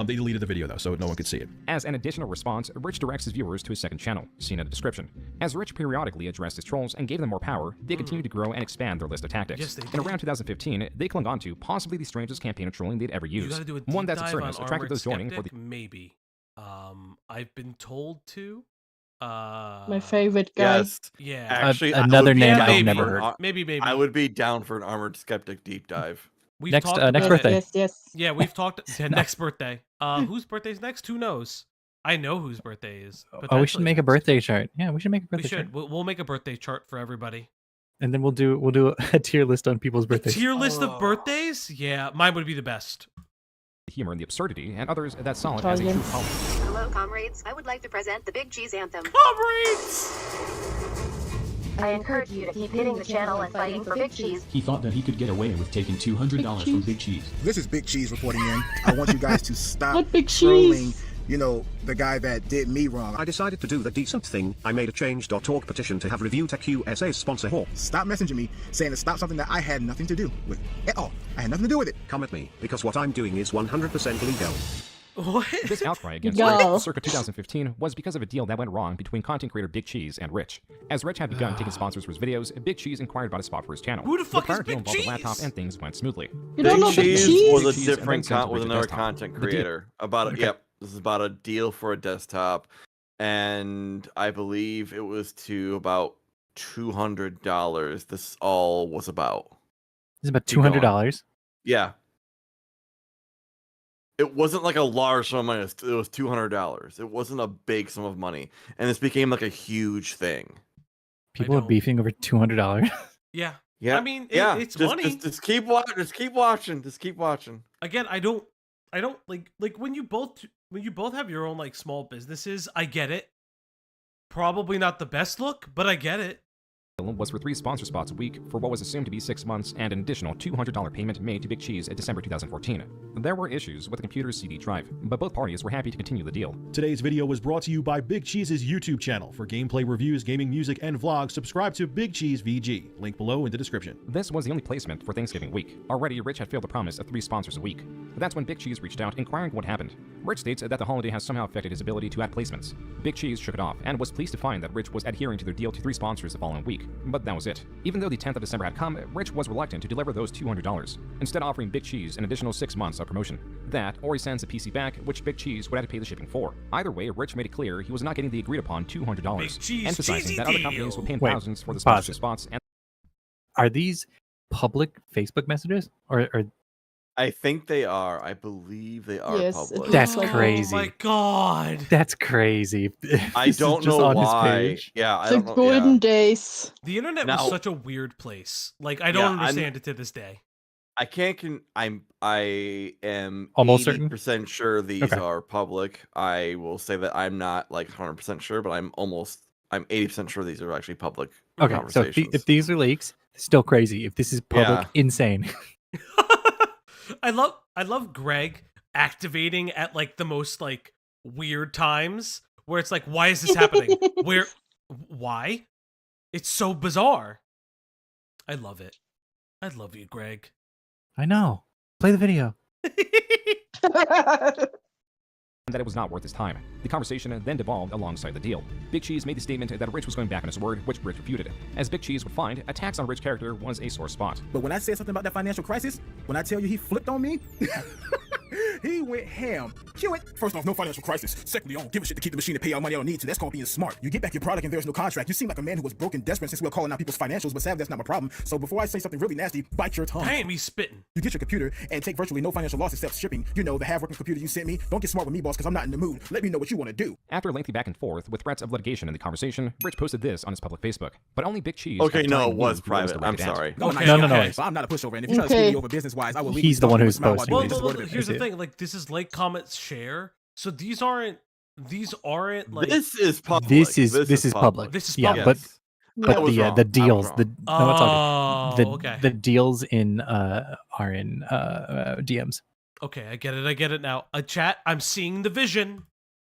Speaker 7: They deleted the video though, so no one could see it.
Speaker 6: As an additional response, Rich directs his viewers to his second channel, seen in the description. As Rich periodically addressed his trolls and gave them more power, they continued to grow and expand their list of tactics.
Speaker 1: Yes, they did.
Speaker 6: In around 2015, they clung on to possibly the strangest campaign of trolling they'd ever used.
Speaker 1: You gotta do a
Speaker 6: One
Speaker 1: deep
Speaker 6: that's
Speaker 1: dive
Speaker 6: certain
Speaker 1: on
Speaker 6: attracted those joining for
Speaker 1: Skeptic?
Speaker 6: the
Speaker 1: Maybe. I've been told to.
Speaker 4: My favorite guy.
Speaker 2: Yes.
Speaker 1: Yeah.
Speaker 2: Actually,
Speaker 3: another name
Speaker 1: maybe.
Speaker 3: I've never heard.
Speaker 1: Maybe.
Speaker 2: I would be down for an Armored Skeptic deep dive.
Speaker 1: We've
Speaker 3: Next
Speaker 1: talked about
Speaker 3: birthday.
Speaker 1: it.
Speaker 4: Yes.
Speaker 1: Yeah, we've talked. Next birthday. Whose birthday's next? Who knows? I know whose birthday is.
Speaker 3: Oh, we should make a birthday chart. Yeah, we should make a
Speaker 1: We
Speaker 3: birthday chart.
Speaker 1: should. We'll make a birthday chart for everybody.
Speaker 3: And then we'll do a tier list on people's birthdays.
Speaker 1: Tier list of birthdays? Yeah, mine would be the best.
Speaker 6: humor and the absurdity, and others that saw it as a true column.
Speaker 13: Hello, comrades. I would like to present the Big Cheese Anthem.
Speaker 1: Comrades!
Speaker 13: I encourage you to keep hitting the channel and fighting for Big Cheese.
Speaker 10: He thought that he could get away with taking $200 from Big Cheese.
Speaker 14: This is Big Cheese reporting in. I want you guys to stop
Speaker 4: Big
Speaker 14: trolling,
Speaker 4: Cheese?
Speaker 14: the guy that did me wrong.
Speaker 15: I decided to do the decent thing. I made a change.org petition to have ReviewTechUSA sponsor Hawk.
Speaker 14: Stop messaging me saying to stop something that I had nothing to do with at all. I had nothing to do with it.
Speaker 15: Come at me, because what I'm doing is 100% legal.
Speaker 1: What?
Speaker 6: This outcry against
Speaker 4: Go.
Speaker 6: Rich circa 2015 was because of a deal that went wrong between content creator Big Cheese and Rich. As Rich had begun taking sponsors for his videos, Big Cheese inquired about a spot for his channel.
Speaker 1: Who the fuck
Speaker 6: prior
Speaker 1: is
Speaker 6: deal
Speaker 1: Big
Speaker 6: involved
Speaker 1: Cheese?
Speaker 6: a laptop and things went smoothly.
Speaker 4: You don't know Big
Speaker 2: Cheese
Speaker 4: Cheese?
Speaker 2: was
Speaker 6: Big
Speaker 2: a
Speaker 6: Cheese and
Speaker 2: different
Speaker 6: then sent
Speaker 2: with
Speaker 6: Rich a
Speaker 2: another
Speaker 6: desktop.
Speaker 2: content
Speaker 6: The deal-
Speaker 2: creator about
Speaker 6: Okay.
Speaker 2: Yep, this is about a deal for a desktop, and I believe it was to about $200. This all was about.
Speaker 3: It's about
Speaker 2: Keep going.
Speaker 3: $200.
Speaker 2: Yeah. It wasn't like a large sum of money. It was $200. It wasn't a big sum of money, and this became like a huge thing.
Speaker 3: People are
Speaker 1: don't-
Speaker 3: beefing over $200.
Speaker 1: Yeah.
Speaker 2: Yeah,
Speaker 1: I mean,
Speaker 2: yeah.
Speaker 1: it's
Speaker 2: just,
Speaker 1: money.
Speaker 2: Just keep watching. Just keep watching. Just keep watching.
Speaker 1: Again, I don't like when you both have your own like small businesses, I get it. Probably not the best look, but I get it.
Speaker 6: was for 3 sponsor spots a week for what was assumed to be 6 months and an additional $200 payment made to Big Cheese in December 2014. There were issues with the computer's CD drive, but both parties were happy to continue the deal.
Speaker 7: Today's video was brought to you by Big Cheese's YouTube channel. For gameplay reviews, gaming, music, and vlogs, subscribe to Big Cheese VG. Link below in the description.
Speaker 6: This was the only placement for Thanksgiving week. Already, Rich had failed the promise of 3 sponsors a week. That's when Big Cheese reached out inquiring what happened. Rich states that the holiday has somehow affected his ability to add placements. Big Cheese shook it off and was pleased to find that Rich was adhering to their deal to 3 sponsors the following week. But that was it. Even though the 10th of December had come, Rich was reluctant to deliver those $200, instead offering Big Cheese an additional 6 months of promotion. That, or he sends a PC back, which Big Cheese would have to pay the shipping for. Either way, Rich made it clear he was not getting the agreed upon $200,
Speaker 1: Big Cheese,
Speaker 6: emphasizing
Speaker 1: cheesy
Speaker 6: that other
Speaker 1: deal.
Speaker 6: companies would pay him
Speaker 3: Wait,
Speaker 6: thousands for the
Speaker 3: pause
Speaker 6: sponsorship
Speaker 3: it.
Speaker 6: spots and
Speaker 3: Are these public Facebook messages? Or
Speaker 2: I think they are. I believe they are
Speaker 4: Yes,
Speaker 2: public.
Speaker 3: That's
Speaker 4: Oh
Speaker 3: crazy.
Speaker 1: Oh my god.
Speaker 3: That's crazy. If
Speaker 2: I
Speaker 3: this is
Speaker 2: don't
Speaker 3: just
Speaker 2: know
Speaker 3: on his
Speaker 2: why.
Speaker 3: page.
Speaker 2: Yeah, I
Speaker 4: The
Speaker 2: don't know.
Speaker 4: golden
Speaker 2: Yeah.
Speaker 4: days.
Speaker 1: The internet
Speaker 2: Now-
Speaker 1: was such a weird place. Like I don't
Speaker 2: Yeah, I'm-
Speaker 1: understand it to this day.
Speaker 2: I can't. I am
Speaker 3: Almost certain?
Speaker 2: 80% sure these
Speaker 3: Okay.
Speaker 2: are public. I will say that I'm not like 100% sure, but I'm 80% sure these are actually public
Speaker 3: Okay, so
Speaker 2: conversations.
Speaker 3: if these are leaks, still crazy. If this is public, insane.
Speaker 1: I love Greg activating at like the most like weird times where it's like, why is this happening? Why? It's so bizarre. I love it. I love you, Greg.
Speaker 3: I know. Play the video.
Speaker 6: That it was not worth his time. The conversation then devolved alongside the deal. Big Cheese made the statement that Rich was going back on his word, which Rich refuted. As Big Cheese would find, attacks on Rich character was a sore spot.
Speaker 14: But when I said something about that financial crisis, when I tell you he flipped on me, he went ham. Cue it. First off, no financial crisis. Secondly, I don't give a shit to keep the machine and pay out money I don't need to. That's called being smart. You get back your product and there's no contract. You seem like a man who was broke and desperate since we were calling out people's financials, but Sav, that's not my problem. So before I say something really nasty, bite your tongue.
Speaker 1: Damn, he's spitting.
Speaker 14: You get your computer and take virtually no financial loss except shipping. You know, the half-working computer you sent me. Don't get smart with me, boss, because I'm not in the mood. Let me know what you want to do.
Speaker 6: After a lengthy back and forth with threats of litigation in the conversation, Rich posted this on his public Facebook. But only Big Cheese.
Speaker 2: Okay,
Speaker 6: at the
Speaker 2: no,
Speaker 6: time
Speaker 2: it was
Speaker 6: knew who
Speaker 2: private. I'm
Speaker 6: directed at.
Speaker 2: sorry.
Speaker 14: No. So I'm not a pushover, and if you try to screw me over business-wise, I will.
Speaker 3: He's the one who's supposed to.
Speaker 1: Well, here's the thing. Like, this is like, comment, share. So these aren't like.
Speaker 2: This is public.
Speaker 3: This is public.
Speaker 1: This is
Speaker 3: yeah,
Speaker 1: public.
Speaker 3: but the deals,
Speaker 1: okay.
Speaker 3: The deals in are in DMs.
Speaker 1: Okay, I get it now. Chat, I'm seeing the vision.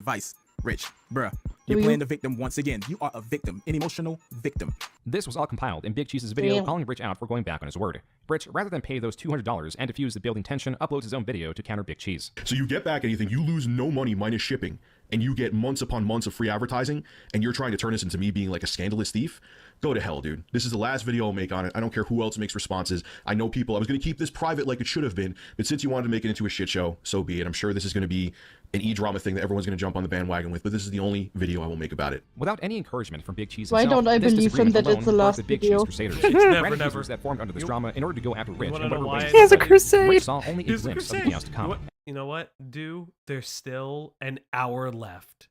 Speaker 14: Vice, Rich, bruh. You're playing the victim once again. You are a victim, an emotional victim.
Speaker 6: This was all compiled in Big Cheese's video calling Rich out for going back on his word. Rich, rather than pay those $200 and diffuse the building tension, uploads his own video to counter Big Cheese.
Speaker 11: So you get back anything, you lose no money minus shipping, and you get months upon months of free advertising, and you're trying to turn this into me being like a scandalous thief? Go to hell, dude. This is the last video I'll make on it. I don't care who else makes responses. I know people. I was going to keep this private like it should have been, but since you wanted to make it into a shit show, so be it. I'm sure this is going to be an e-drama thing that everyone's going to jump on the bandwagon with, but this is the only video I will make about it.
Speaker 6: Without any encouragement from Big Cheese
Speaker 4: Why
Speaker 6: himself,
Speaker 4: don't I
Speaker 6: this
Speaker 4: believe him
Speaker 6: disagreement
Speaker 4: that it's the
Speaker 6: alone
Speaker 4: last
Speaker 6: birthed the Big
Speaker 4: video?
Speaker 6: Cheese Crusaders.
Speaker 1: Never.
Speaker 6: Random users that formed under this drama in order to go after Rich in whatever ways
Speaker 3: He has a crusade.
Speaker 6: Rich saw only a
Speaker 1: Here's
Speaker 6: glimpse
Speaker 1: the
Speaker 6: of the chaos to come.
Speaker 1: You know what? There's still an hour left.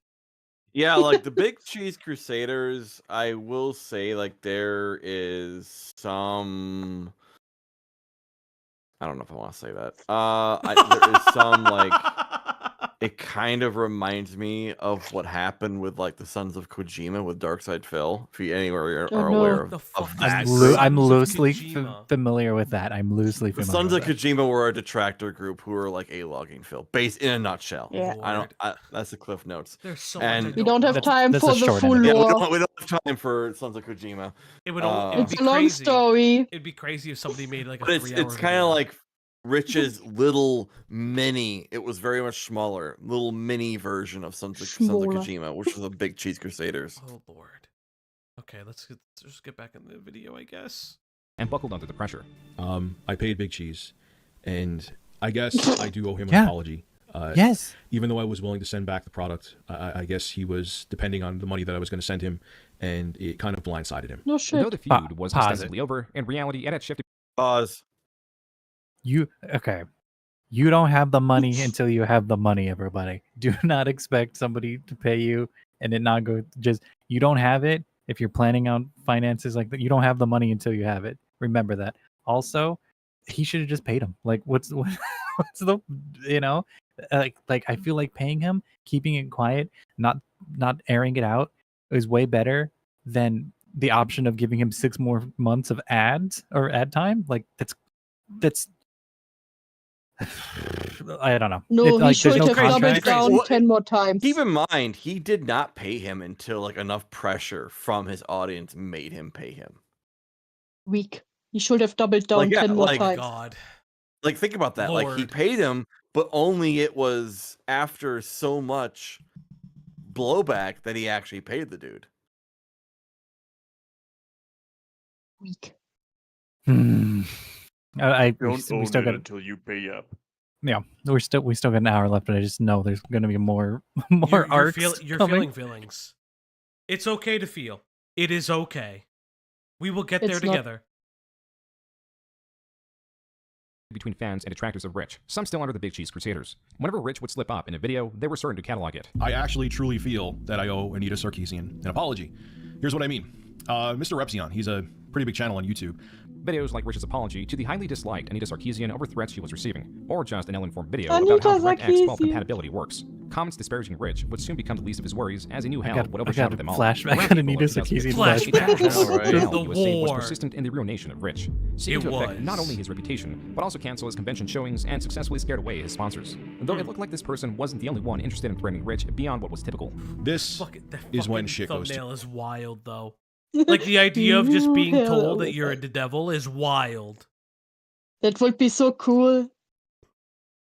Speaker 2: Yeah, like the Big Cheese Crusaders, I will say, like, there is some. I don't know if I want to say that. There is some, like, it kind of reminds me of what happened with, like, the Sons of Kojima with Darkside Phil. If you anywhere are aware of that.
Speaker 3: I'm loosely familiar with that. I'm loosely
Speaker 2: The
Speaker 3: familiar
Speaker 2: Sons
Speaker 3: with
Speaker 2: of Kojima were a detractor group who were like A-logging Phil, based in a nutshell.
Speaker 4: Yeah.
Speaker 2: That's the Cliff Notes.
Speaker 1: There's so
Speaker 2: and
Speaker 4: We don't have time for the full
Speaker 2: we
Speaker 4: lore.
Speaker 2: don't have time for Sons of Kojima.
Speaker 1: It would.
Speaker 4: It's a long story.
Speaker 1: It'd be crazy if somebody made like a
Speaker 2: But
Speaker 1: 3 hour.
Speaker 2: it's kind of like Rich's little mini. It was very much smaller, little mini version of Sons of Kojima, which was the Big Cheese Crusaders.
Speaker 1: Oh lord. Okay, let's just get back in the video, I guess.
Speaker 6: And buckled under the pressure.
Speaker 11: I paid Big Cheese, and I guess I do owe him an apology.
Speaker 3: Yes.
Speaker 11: Even though I was willing to send back the product, I guess he was depending on the money that I was going to send him, and it kind of blindsided him.
Speaker 4: No shit.
Speaker 6: Though the feud was ostensibly over, in reality, it had shifted.
Speaker 2: Pause.
Speaker 3: You don't have the money until you have the money, everybody. Do not expect somebody to pay you and it not go. Just, you don't have it. If you're planning on finances like that, you don't have the money until you have it. Remember that. Also, he should have just paid him. Like, what's the, like I feel like paying him, keeping it quiet, not airing it out is way better than the option of giving him 6 more months of ads or ad time. Like that's I don't know.
Speaker 4: No, he should have doubled down 10 more times.
Speaker 2: Keep in mind, he did not pay him until like enough pressure from his audience made him pay him.
Speaker 4: Weak. He should have doubled down 10 more times.
Speaker 1: God.
Speaker 2: Like, think about that.
Speaker 1: Lord.
Speaker 2: Like, he paid him, but only it was after so much blowback that he actually paid the dude.
Speaker 4: Weak.
Speaker 5: We still got it until you pay up.
Speaker 3: Yeah, we still got an hour left, but I just know there's going to be more arcs.
Speaker 1: You're
Speaker 3: coming.
Speaker 1: feeling feelings. It's okay to feel. It is okay. We will get there
Speaker 4: It's not-
Speaker 1: together.
Speaker 6: Between fans and detractors of Rich, some still under the Big Cheese Crusaders. Whenever Rich would slip up in a video, they were certain to catalog it.
Speaker 11: I actually truly feel that I owe Anita Sarkeesian an apology. Here's what I mean. Mr. Repzion, he's a pretty big channel on YouTube.
Speaker 6: Videos like Rich's apology to the highly disliked Anita Sarkeesian over threats she was receiving, or just an ill-informed video
Speaker 4: Anita
Speaker 6: about how DirectX 12
Speaker 4: Sarkeesian.
Speaker 6: compatibility works. Comments disparaging Rich would soon become the least of his worries, as he knew hell would
Speaker 3: I
Speaker 6: overshadow
Speaker 3: got
Speaker 6: them all.
Speaker 3: flashback
Speaker 6: Around
Speaker 3: on
Speaker 6: April
Speaker 3: Anita
Speaker 6: of 2015,
Speaker 3: Sarkeesian
Speaker 6: a channel
Speaker 2: Right.
Speaker 6: called
Speaker 1: The
Speaker 6: USA was
Speaker 1: war.
Speaker 6: persistent in the ruination of Rich, seeking
Speaker 1: It
Speaker 6: to affect
Speaker 1: was.
Speaker 6: not only his reputation, but also cancel his convention showings and successfully scared away his sponsors. Though it looked like this person wasn't the only one interested in threatening Rich beyond what was typical.
Speaker 7: This is when shit goes to.
Speaker 1: Thumbnail is wild, though. Like, the idea of just being told that you're the devil is wild.
Speaker 4: That would be so cool.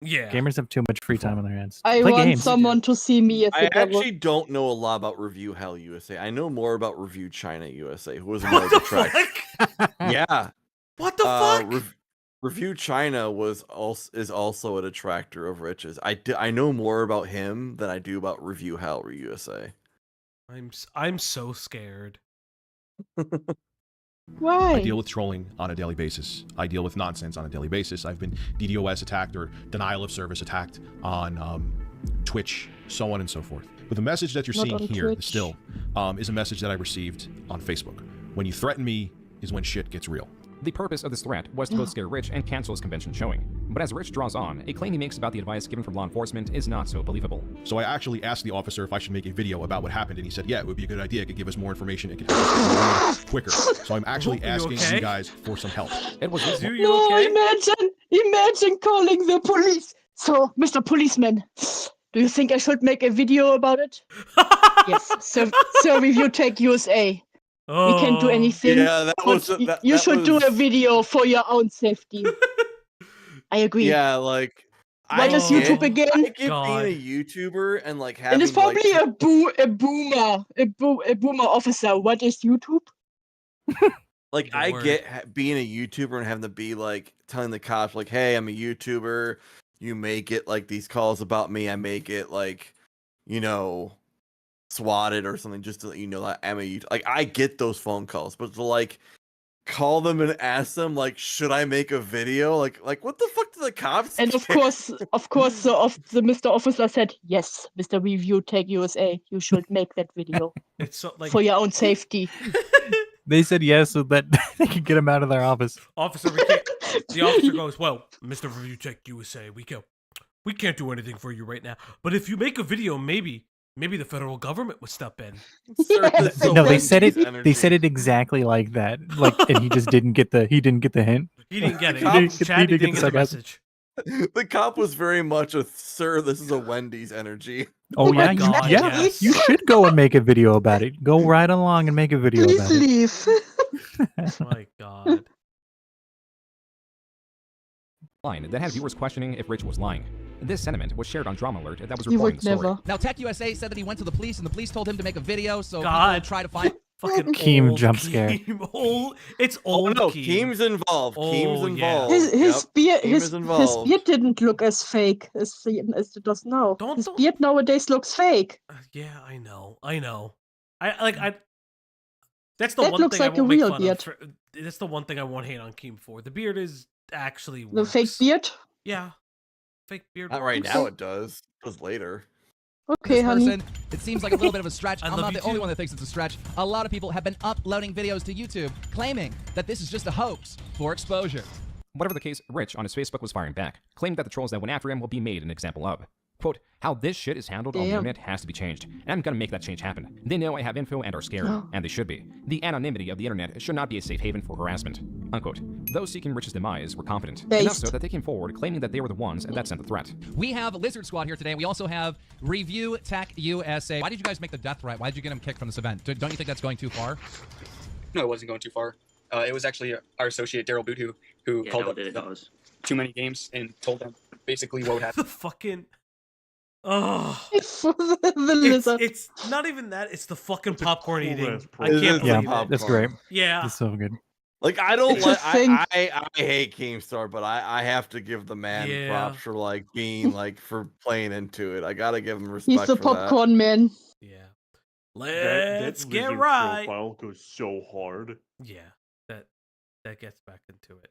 Speaker 1: Yeah.
Speaker 3: Gamers have too much free time on their hands.
Speaker 4: I
Speaker 3: Play
Speaker 4: want
Speaker 3: games.
Speaker 4: someone to see me as
Speaker 2: I
Speaker 4: the devil.
Speaker 2: actually don't know a lot about Review Hell USA. I know more about Review China USA, who was another detractor. Yeah.
Speaker 1: What the fuck?
Speaker 2: Review China is also a detractor of Rich's. I know more about him than I do about Review Hell USA.
Speaker 1: I'm so scared.
Speaker 4: Why?
Speaker 7: I deal with trolling on a daily basis. I deal with nonsense on a daily basis. I've been DDoS attacked or denial of service attacked on Twitch, so on and so forth. But the message that you're
Speaker 4: Not
Speaker 7: seeing
Speaker 4: on
Speaker 7: here
Speaker 4: Twitch.
Speaker 7: still is a message that I received on Facebook. When you threaten me is when shit gets real.
Speaker 6: The purpose of this threat was to both scare Rich and cancel his convention showing. But as Rich draws on, a claim he makes about the advice given from law enforcement is not so believable.
Speaker 7: So I actually asked the officer if I should make a video about what happened, and he said, yeah, it would be a good idea. It could give us more information. It could help us get quicker. So I'm actually
Speaker 1: Are you
Speaker 7: asking
Speaker 1: okay?
Speaker 7: you guys for some help.
Speaker 6: It was
Speaker 1: Is you
Speaker 4: No,
Speaker 1: okay?
Speaker 4: imagine calling the police. So, Mr. Policeman, do you think I should make a video about it? Yes, Sir ReviewTechUSA. We can't do anything.
Speaker 2: Yeah, that
Speaker 4: but
Speaker 2: was
Speaker 4: you should do a video for your own safety. I agree.
Speaker 2: Yeah, like
Speaker 4: What is YouTube again?
Speaker 2: I get
Speaker 1: God.
Speaker 2: being a YouTuber and like having
Speaker 4: And it's probably
Speaker 2: like,
Speaker 4: a boomer officer. What is YouTube?
Speaker 2: like
Speaker 1: The
Speaker 2: I
Speaker 1: word.
Speaker 2: get being a YouTuber and having to be like telling the cops like, hey, I'm a YouTuber. You may get like these calls about me. I may get like, you know, swatted or something just to let you know that I'm a YouTuber. Like I get those phone calls, but to like call them and ask them like, should I make a video? Like what the fuck do the cops?
Speaker 4: And of
Speaker 2: care?
Speaker 4: course, the Mr. Officer said, yes, Mr. ReviewTechUSA, you should make that video
Speaker 1: It's so, like,
Speaker 4: for your own safety.
Speaker 3: They said yes so that they could get him out of their office.
Speaker 1: Officer, we can't. The officer goes, well, Mr. ReviewTechUSA, we can't do anything for you right now. But if you make a video, maybe the federal government would step in.
Speaker 4: Yes.
Speaker 3: No, they said it.
Speaker 2: Energy.
Speaker 3: They said it exactly like that. Like, and he just didn't get the. He didn't get the hint.
Speaker 1: He didn't get it.
Speaker 2: The
Speaker 1: He
Speaker 2: cops-
Speaker 1: didn't, Chad, he didn't get the
Speaker 3: sarcasm.
Speaker 1: message.
Speaker 2: The cop was very much a sir. This is a Wendy's energy.
Speaker 3: Oh
Speaker 1: my
Speaker 3: yeah,
Speaker 1: God,
Speaker 3: yeah.
Speaker 1: yes.
Speaker 3: You should go and make a video about it. Go right along and make a video
Speaker 4: Please
Speaker 3: about it.
Speaker 4: leave.
Speaker 1: My God.
Speaker 6: line that had viewers questioning if Rich was lying. This sentiment was shared on Drama Alert that was
Speaker 4: You
Speaker 6: reporting
Speaker 4: would
Speaker 6: the story.
Speaker 4: never.
Speaker 16: Now, TechUSA said that he went to the police, and the police told him to make a video, so
Speaker 1: God.
Speaker 16: people try to find.
Speaker 1: Fucking
Speaker 3: Keem
Speaker 1: old
Speaker 3: jump scare.
Speaker 1: Keem. Old. It's
Speaker 2: Oh
Speaker 1: old
Speaker 2: no,
Speaker 1: Keem.
Speaker 2: Keem's involved. Keem's
Speaker 1: Oh, yeah.
Speaker 2: involved.
Speaker 4: His beard,
Speaker 2: Keem
Speaker 4: his
Speaker 2: is involved.
Speaker 4: beard didn't look as fake as it does now. His
Speaker 1: Don't-
Speaker 4: beard nowadays looks fake.
Speaker 1: Yeah, I know. I that's the
Speaker 4: That
Speaker 1: one
Speaker 4: looks
Speaker 1: thing
Speaker 4: like
Speaker 1: I
Speaker 4: a
Speaker 1: won't make
Speaker 4: real
Speaker 1: fun
Speaker 4: beard.
Speaker 1: of. That's the one thing I won't hate on Keem for. The beard is actually
Speaker 4: The fake
Speaker 1: works.
Speaker 4: beard.
Speaker 1: Yeah. Fake beard.
Speaker 2: Not right
Speaker 1: works.
Speaker 2: now. It does. It does later.
Speaker 4: Okay,
Speaker 16: This
Speaker 4: honey.
Speaker 16: person, it seems like a little bit of a stretch.
Speaker 1: I
Speaker 16: I'm
Speaker 1: love
Speaker 16: not
Speaker 1: you
Speaker 16: the only
Speaker 1: too.
Speaker 16: one that thinks it's a stretch. A lot of people have been uploading videos to YouTube claiming that this is just a hoax for exposure.
Speaker 6: Whatever the case, Rich on his Facebook was firing back, claimed that the trolls that went after him will be made an example of. Quote, how this shit is handled on the
Speaker 4: Damn.
Speaker 6: internet has to be changed, and I'm gonna make that change happen. They know I have info and are scared, and they should be. The anonymity of the internet should not be a safe haven for harassment. Unquote. Those seeking Rich's demise were confident, enough
Speaker 4: Based.
Speaker 6: so that they came forward claiming that they were the ones that sent the threat.
Speaker 16: We have Lizard Squad here today, and we also have ReviewTechUSA. Why did you guys make the death threat? Why did you get him kicked from this event? Don't you think that's going too far?
Speaker 17: No, it wasn't going too far. It was actually our associate Daryl Boot who called up too many games and told them basically what would happen.
Speaker 1: The fucking. Oh.
Speaker 4: The lizard.
Speaker 1: It's not even that. It's the fucking popcorn eating.
Speaker 5: cool-ass
Speaker 1: I
Speaker 2: It
Speaker 1: can't
Speaker 2: is
Speaker 1: believe
Speaker 3: Yeah,
Speaker 1: it.
Speaker 3: that's great.
Speaker 1: Yeah.
Speaker 3: It's so good.
Speaker 2: Like I don't
Speaker 4: It's a
Speaker 2: like
Speaker 4: thing.
Speaker 2: I hate Keemstar, but I have to give the man
Speaker 1: Yeah.
Speaker 2: props for like being like for playing into it. I gotta give him respect
Speaker 4: He's the
Speaker 2: for
Speaker 4: popcorn man.
Speaker 1: Yeah.
Speaker 5: That
Speaker 1: Let's get
Speaker 5: lizard
Speaker 1: right.
Speaker 5: profile goes so hard.
Speaker 1: Yeah. That gets back into it.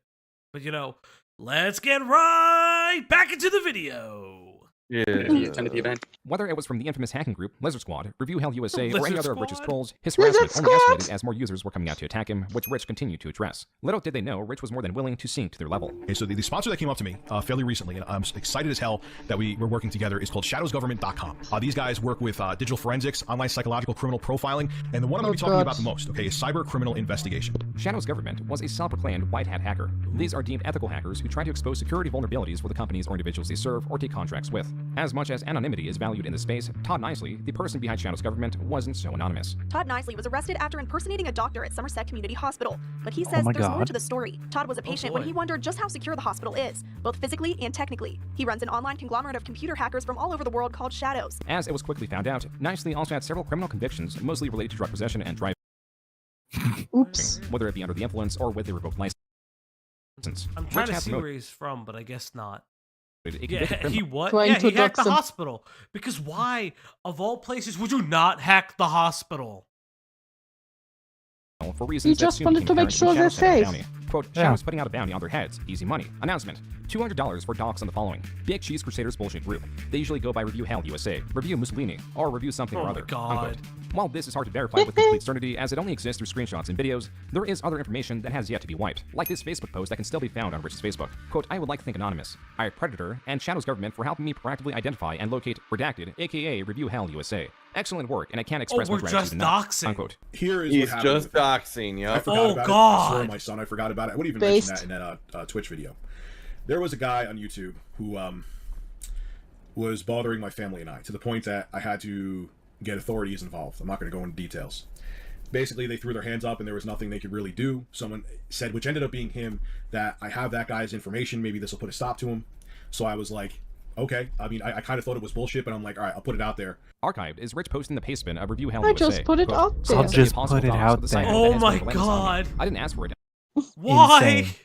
Speaker 1: But let's get right back into the video.
Speaker 17: He attended the event.
Speaker 6: Whether it was from the infamous hacking group, Lizard Squad, Review Hell USA, or any
Speaker 1: Lizard
Speaker 6: other of Rich's
Speaker 1: Squad?
Speaker 6: trolls, his
Speaker 4: Lizard
Speaker 6: harassment only
Speaker 4: Squad!
Speaker 6: escalated as more users were coming out to attack him, which Rich continued to address. Little did they know, Rich was more than willing to sink to their level.
Speaker 7: Okay, so the sponsor that came up to me fairly recently, and I'm excited as hell that we're working together, is called shadowsgovernment.com. These guys work with digital forensics, online psychological criminal profiling, and the one I'm going to be talking about the most, okay, is cyber criminal investigation.
Speaker 6: Shadow's government was a self-proclaimed white hat hacker. These are deemed ethical hackers who try to expose security vulnerabilities for the companies or individuals they serve or take contracts with. As much as anonymity is valued in this space, Todd Nicely, the person behind Shadow's government, wasn't so anonymous.
Speaker 18: Todd Nicely was arrested after impersonating a doctor at Somerset Community Hospital, but he says
Speaker 3: my
Speaker 18: there's more
Speaker 3: God.
Speaker 18: to the story. Todd was a patient when he wondered just how secure the hospital is, both physically and technically. He runs an online conglomerate of computer hackers from all over the world called Shadows.
Speaker 6: As it was quickly found out, Nicely also had several criminal convictions, mostly related to drug possession and driving.
Speaker 4: Oops.
Speaker 6: Whether it be under the influence or with a revoked license.
Speaker 1: I'm trying to see where he's from, but I guess not.
Speaker 6: Yeah,
Speaker 1: he what?
Speaker 4: Trying
Speaker 1: Yeah,
Speaker 4: to
Speaker 1: he hacked
Speaker 4: dox
Speaker 1: the
Speaker 4: him.
Speaker 1: hospital. Because why, of all places, would you not hack the hospital?
Speaker 6: For reasons
Speaker 4: He just
Speaker 6: that soon
Speaker 4: wanted
Speaker 6: became
Speaker 4: to make
Speaker 6: apparent
Speaker 4: sure
Speaker 6: when
Speaker 4: they're
Speaker 6: Shadow set up a
Speaker 4: safe.
Speaker 6: bounty. Quote,
Speaker 3: Yeah.
Speaker 6: Shadow's putting out a bounty on their heads. Easy money. Announcement. $200 for docs on the following. Big Cheese Crusaders bullshit group. They usually go by Review Hell USA, Review Mussolini, or Review something
Speaker 1: Oh
Speaker 6: or
Speaker 1: my
Speaker 6: other.
Speaker 1: God.
Speaker 6: Unquote. While this is hard to verify with complete certainty as it only exists through screenshots and videos, there is other information that has yet to be wiped, like this Facebook post that can still be found on Rich's Facebook. Quote, I would like to thank Anonymous, our Predator, and Shadow's government for helping me proactively identify and locate Redacted, aka Review Hell USA. Excellent work, and I can't express my
Speaker 1: we're
Speaker 6: gratitude
Speaker 1: just
Speaker 6: enough.
Speaker 1: doxing.
Speaker 6: Unquote.
Speaker 8: Here is
Speaker 2: He's
Speaker 8: what happened.
Speaker 2: just doxing,
Speaker 8: I
Speaker 2: yeah.
Speaker 8: forgot
Speaker 1: Oh,
Speaker 8: about
Speaker 1: God.
Speaker 8: it. Sorry, my son, I forgot about it. I wouldn't even
Speaker 4: Based.
Speaker 8: mention that in that Twitch video. There was a guy on YouTube who was bothering my family and I to the point that I had to get authorities involved. I'm not going to go into details. Basically, they threw their hands up and there was nothing they could really do. Someone said, which ended up being him, that I have that guy's information. Maybe this will put a stop to him. So I was like, okay. I mean, I kind of thought it was bullshit, but I'm like, all right, I'll put it out there.
Speaker 6: Archived is Rich posting the pastebin of Review Hell
Speaker 4: I
Speaker 6: USA.
Speaker 4: just put it
Speaker 6: Quote,
Speaker 4: out there.
Speaker 6: "Some
Speaker 3: Just
Speaker 6: possible
Speaker 3: put it
Speaker 6: docs
Speaker 3: out
Speaker 6: of the site
Speaker 3: there.
Speaker 6: that
Speaker 1: Oh
Speaker 6: has
Speaker 1: my
Speaker 6: been relentless on me.
Speaker 1: God.
Speaker 6: I didn't ask for it.
Speaker 1: Why?
Speaker 3: Insane.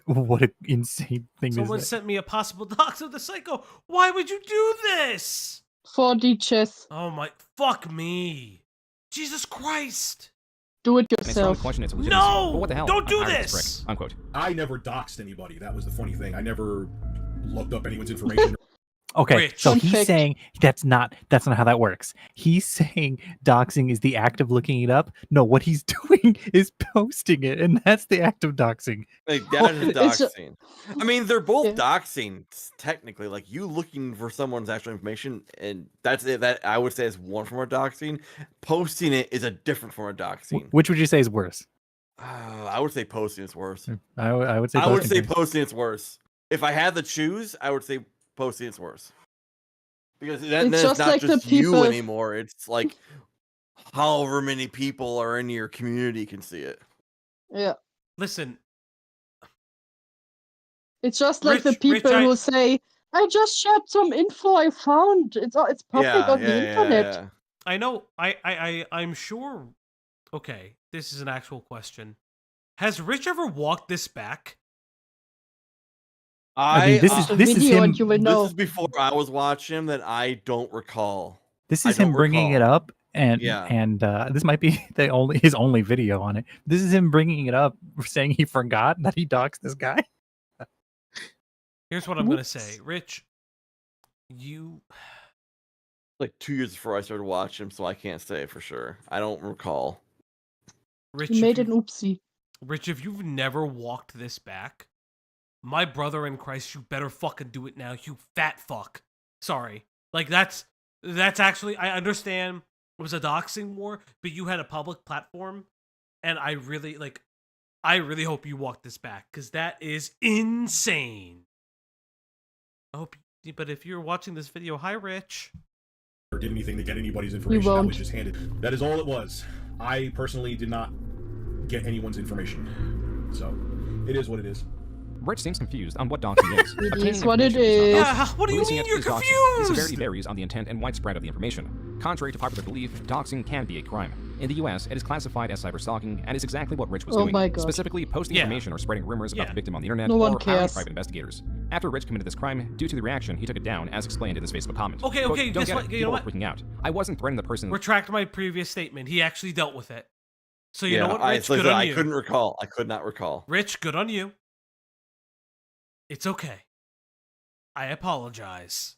Speaker 3: What an insane thing
Speaker 1: Someone
Speaker 3: is that?
Speaker 1: sent me a possible dox of the psycho. Why would you do this?
Speaker 4: 4D chess.
Speaker 1: Oh my, fuck me. Jesus Christ.
Speaker 4: Do it
Speaker 6: And I strongly
Speaker 4: yourself.
Speaker 6: question its legitimacy.
Speaker 1: No!
Speaker 6: But what the hell?
Speaker 1: Don't do
Speaker 6: I hired
Speaker 1: this!
Speaker 6: prick. Unquote.
Speaker 8: I never doxed anybody. That was the funny thing. I never looked up anyone's information.
Speaker 3: Okay,
Speaker 1: Rich.
Speaker 3: so
Speaker 4: Fun
Speaker 3: he's
Speaker 4: fact.
Speaker 3: saying that's not how that works. He's saying doxing is the act of looking it up. No, what he's doing is posting it, and that's the act of doxing.
Speaker 2: Like, that is
Speaker 4: It's a-
Speaker 2: doxing. I mean, they're both
Speaker 4: Yeah.
Speaker 2: doxing technically. Like, you looking for someone's actual information, and that's it. That I would say is one form of doxing. Posting it is a different form of doxing.
Speaker 3: Which would you say is worse?
Speaker 2: I would say posting is worse.
Speaker 3: I would say.
Speaker 2: I would
Speaker 3: posting
Speaker 2: say
Speaker 3: too.
Speaker 2: posting is worse. If I had to choose, I would say posting is worse. Because then it's
Speaker 4: just
Speaker 2: not
Speaker 4: like the
Speaker 2: just you
Speaker 4: people-
Speaker 2: anymore. It's like however many people are in your community can see it.
Speaker 4: Yeah.
Speaker 1: Listen,
Speaker 4: It's just like the
Speaker 1: Rich,
Speaker 4: people
Speaker 1: I-
Speaker 4: who say, I just shared some info I found. It's public on the internet.
Speaker 2: yeah.
Speaker 1: I know, I'm sure. Okay, this is an actual question. Has Rich ever walked this back?
Speaker 3: I mean, this is
Speaker 4: The
Speaker 3: this is
Speaker 4: video
Speaker 3: him.
Speaker 4: and you will know.
Speaker 2: This is before I was watching him that I don't recall.
Speaker 3: This
Speaker 2: I
Speaker 3: is him
Speaker 2: don't
Speaker 3: bringing it
Speaker 2: recall.
Speaker 3: up, and
Speaker 2: Yeah.
Speaker 3: this might be his only video on it. This is him bringing it up, saying he forgot that he doxed this guy.
Speaker 1: Here's what I'm gonna say, Rich. You
Speaker 2: Like 2 years before I started watching him, so I can't say for sure. I don't recall.
Speaker 1: Rich,
Speaker 4: He made an oopsie.
Speaker 1: Rich, if you've never walked this back, my brother in Christ, you better fucking do it now, you fat fuck. Sorry. Like, that's actually, I understand it was a doxing war, but you had a public platform, and I really hope you walk this back, because that is insane. I hope, but if you're watching this video, hi, Rich.
Speaker 8: Or did anything to get anybody's information. That
Speaker 4: won't.
Speaker 8: was just handed. That is all it was. I personally did not get anyone's information. So, it is what it is.
Speaker 6: Rich seems confused on what doxing is.
Speaker 4: It
Speaker 6: Obtaining
Speaker 4: is what it
Speaker 6: information not
Speaker 4: is.
Speaker 6: doxing.
Speaker 1: Yeah, what do you
Speaker 6: Releasing
Speaker 1: mean
Speaker 6: it
Speaker 1: you're
Speaker 6: is doxing. The
Speaker 1: confused?
Speaker 6: severity varies on the intent and widespread of the information. Contrary to popular belief, doxing can be a crime. In the US, it is classified as cyberstalking and is exactly what Rich was
Speaker 4: Oh
Speaker 6: doing.
Speaker 4: my God.
Speaker 6: Specifically, posting
Speaker 1: Yeah.
Speaker 6: information or spreading rumors about
Speaker 1: Yeah.
Speaker 6: the victim on the internet
Speaker 4: No one
Speaker 6: or hiring
Speaker 4: cares.
Speaker 6: private investigators. After Rich committed this crime, due to the reaction, he took it down as explained in this Facebook comment.
Speaker 1: Okay,
Speaker 6: Quote,
Speaker 1: okay,
Speaker 6: "Don't
Speaker 1: guess
Speaker 6: get
Speaker 1: what?
Speaker 6: it.
Speaker 1: You know
Speaker 6: People
Speaker 1: what?
Speaker 6: were freaking out. I wasn't threatening the person."
Speaker 1: Retract my previous statement. He actually dealt with it. So you know what,
Speaker 2: I,
Speaker 1: Rich?
Speaker 2: like I
Speaker 1: Good
Speaker 2: said,
Speaker 1: on
Speaker 2: I
Speaker 1: you.
Speaker 2: couldn't recall. I could not recall.
Speaker 1: Rich, good on you. It's okay. I apologize.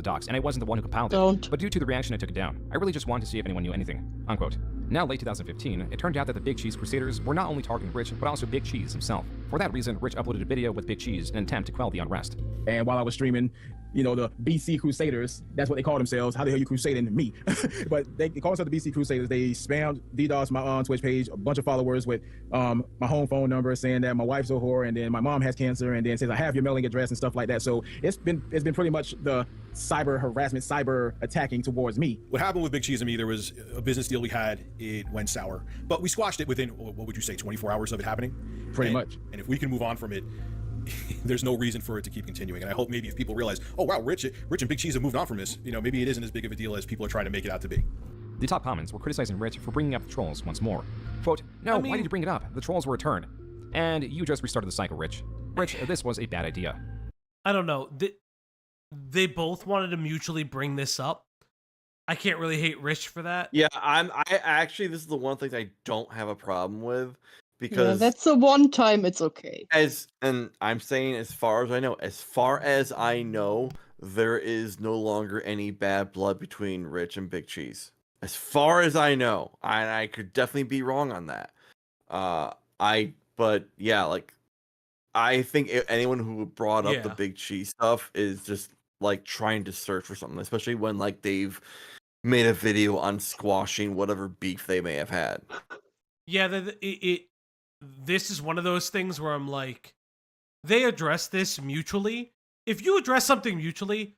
Speaker 6: docs, and I wasn't the one who compiled it. But due to the reaction, I took it down. I really just wanted to see if anyone knew anything. Unquote. Now, late 2015, it turned out that the Big Cheese Crusaders were not only targeting Rich, but also Big Cheese himself. For that reason, Rich uploaded a video with Big Cheese in an attempt to quell the unrest.
Speaker 14: And while I was streaming, you know, the BC Crusaders, that's what they call themselves. How the hell you crusading me? But they call themselves the BC Crusaders. They spammed DDoS my Twitch page, a bunch of followers with my home phone number saying that my wife's a whore and then my mom has cancer and then says I have your mailing address and stuff like that. So it's been pretty much the cyber harassment, cyber attacking towards me.
Speaker 7: What happened with Big Cheese and me, there was a business deal we had, it went sour. But we squashed it within, what would you say, 24 hours of it happening?
Speaker 14: Pretty much.
Speaker 7: And if we can move on from it, there's no reason for it to keep continuing. And I hope maybe if people realize, oh wow, Rich and Big Cheese have moved on from this, you know, maybe it isn't as big of a deal as people are trying to make it out to be.
Speaker 6: The top comments were criticizing Rich for bringing up the trolls once more. Quote, no, why did you bring it up? The trolls were a turn. And you just restarted the cycle, Rich. Rich, this was a bad idea.
Speaker 1: I don't know. They both wanted to mutually bring this up. I can't really hate Rich for that.
Speaker 2: Yeah, I actually, this is the one thing I don't have a problem with. Because
Speaker 4: that's the one time it's okay.
Speaker 2: And I'm saying as far as I know, there is no longer any bad blood between Rich and Big Cheese. As far as I know. I could definitely be wrong on that. But yeah, like I think anyone who brought up the Big Cheese stuff is just like trying to search for something, especially when like they've made a video on squashing whatever beef they may have had.
Speaker 1: Yeah, this is one of those things where I'm like, they address this mutually. If you address something mutually,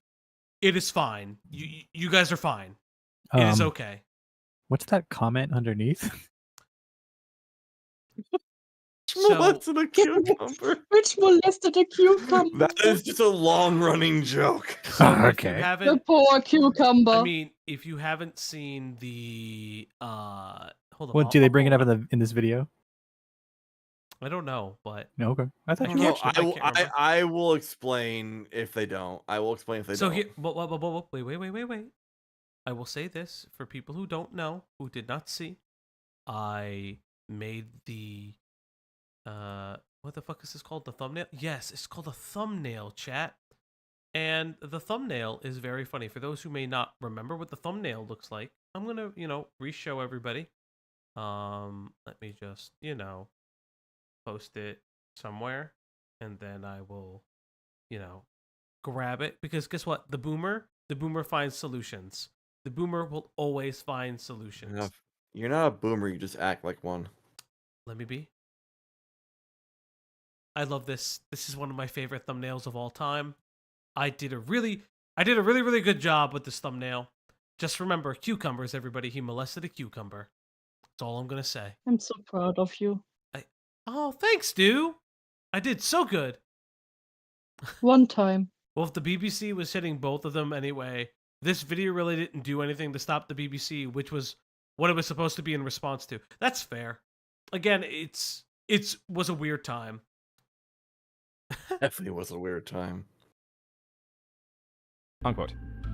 Speaker 1: it is fine. You guys are fine. It is okay.
Speaker 3: What's that comment underneath?
Speaker 2: Molested a cucumber.
Speaker 4: Rich molested a cucumber.
Speaker 2: That is just a long-running joke.
Speaker 3: Okay.
Speaker 4: The poor cucumber.
Speaker 1: I mean, if you haven't seen the hold on.
Speaker 3: What do they bring it up in this video?
Speaker 1: I don't know, but
Speaker 3: no, okay. I thought
Speaker 2: I will explain if they don't. I will explain if they don't.
Speaker 1: Wait. I will say this for people who don't know, who did not see. I made the what the fuck is this called? The thumbnail? Yes, it's called a thumbnail, chat. And the thumbnail is very funny. For those who may not remember what the thumbnail looks like, I'm gonna, re-show everybody. Let me just, post it somewhere, and then I will, grab it, because guess what? The boomer finds solutions. The boomer will always find solutions.
Speaker 2: You're not a boomer, you just act like one.
Speaker 1: Let me be. I love this. This is one of my favorite thumbnails of all time. I did a really good job with this thumbnail. Just remember, cucumbers, everybody. He molested a cucumber. That's all I'm gonna say.
Speaker 4: I'm so proud of you.
Speaker 1: Oh, thanks, dude. I did so good.
Speaker 4: One time.
Speaker 1: Well, if the BBC was hitting both of them anyway, this video really didn't do anything to stop the BBC, which was what it was supposed to be in response to. That's fair. Again, it was a weird time.
Speaker 2: Definitely was a weird time.
Speaker 6: Unquote.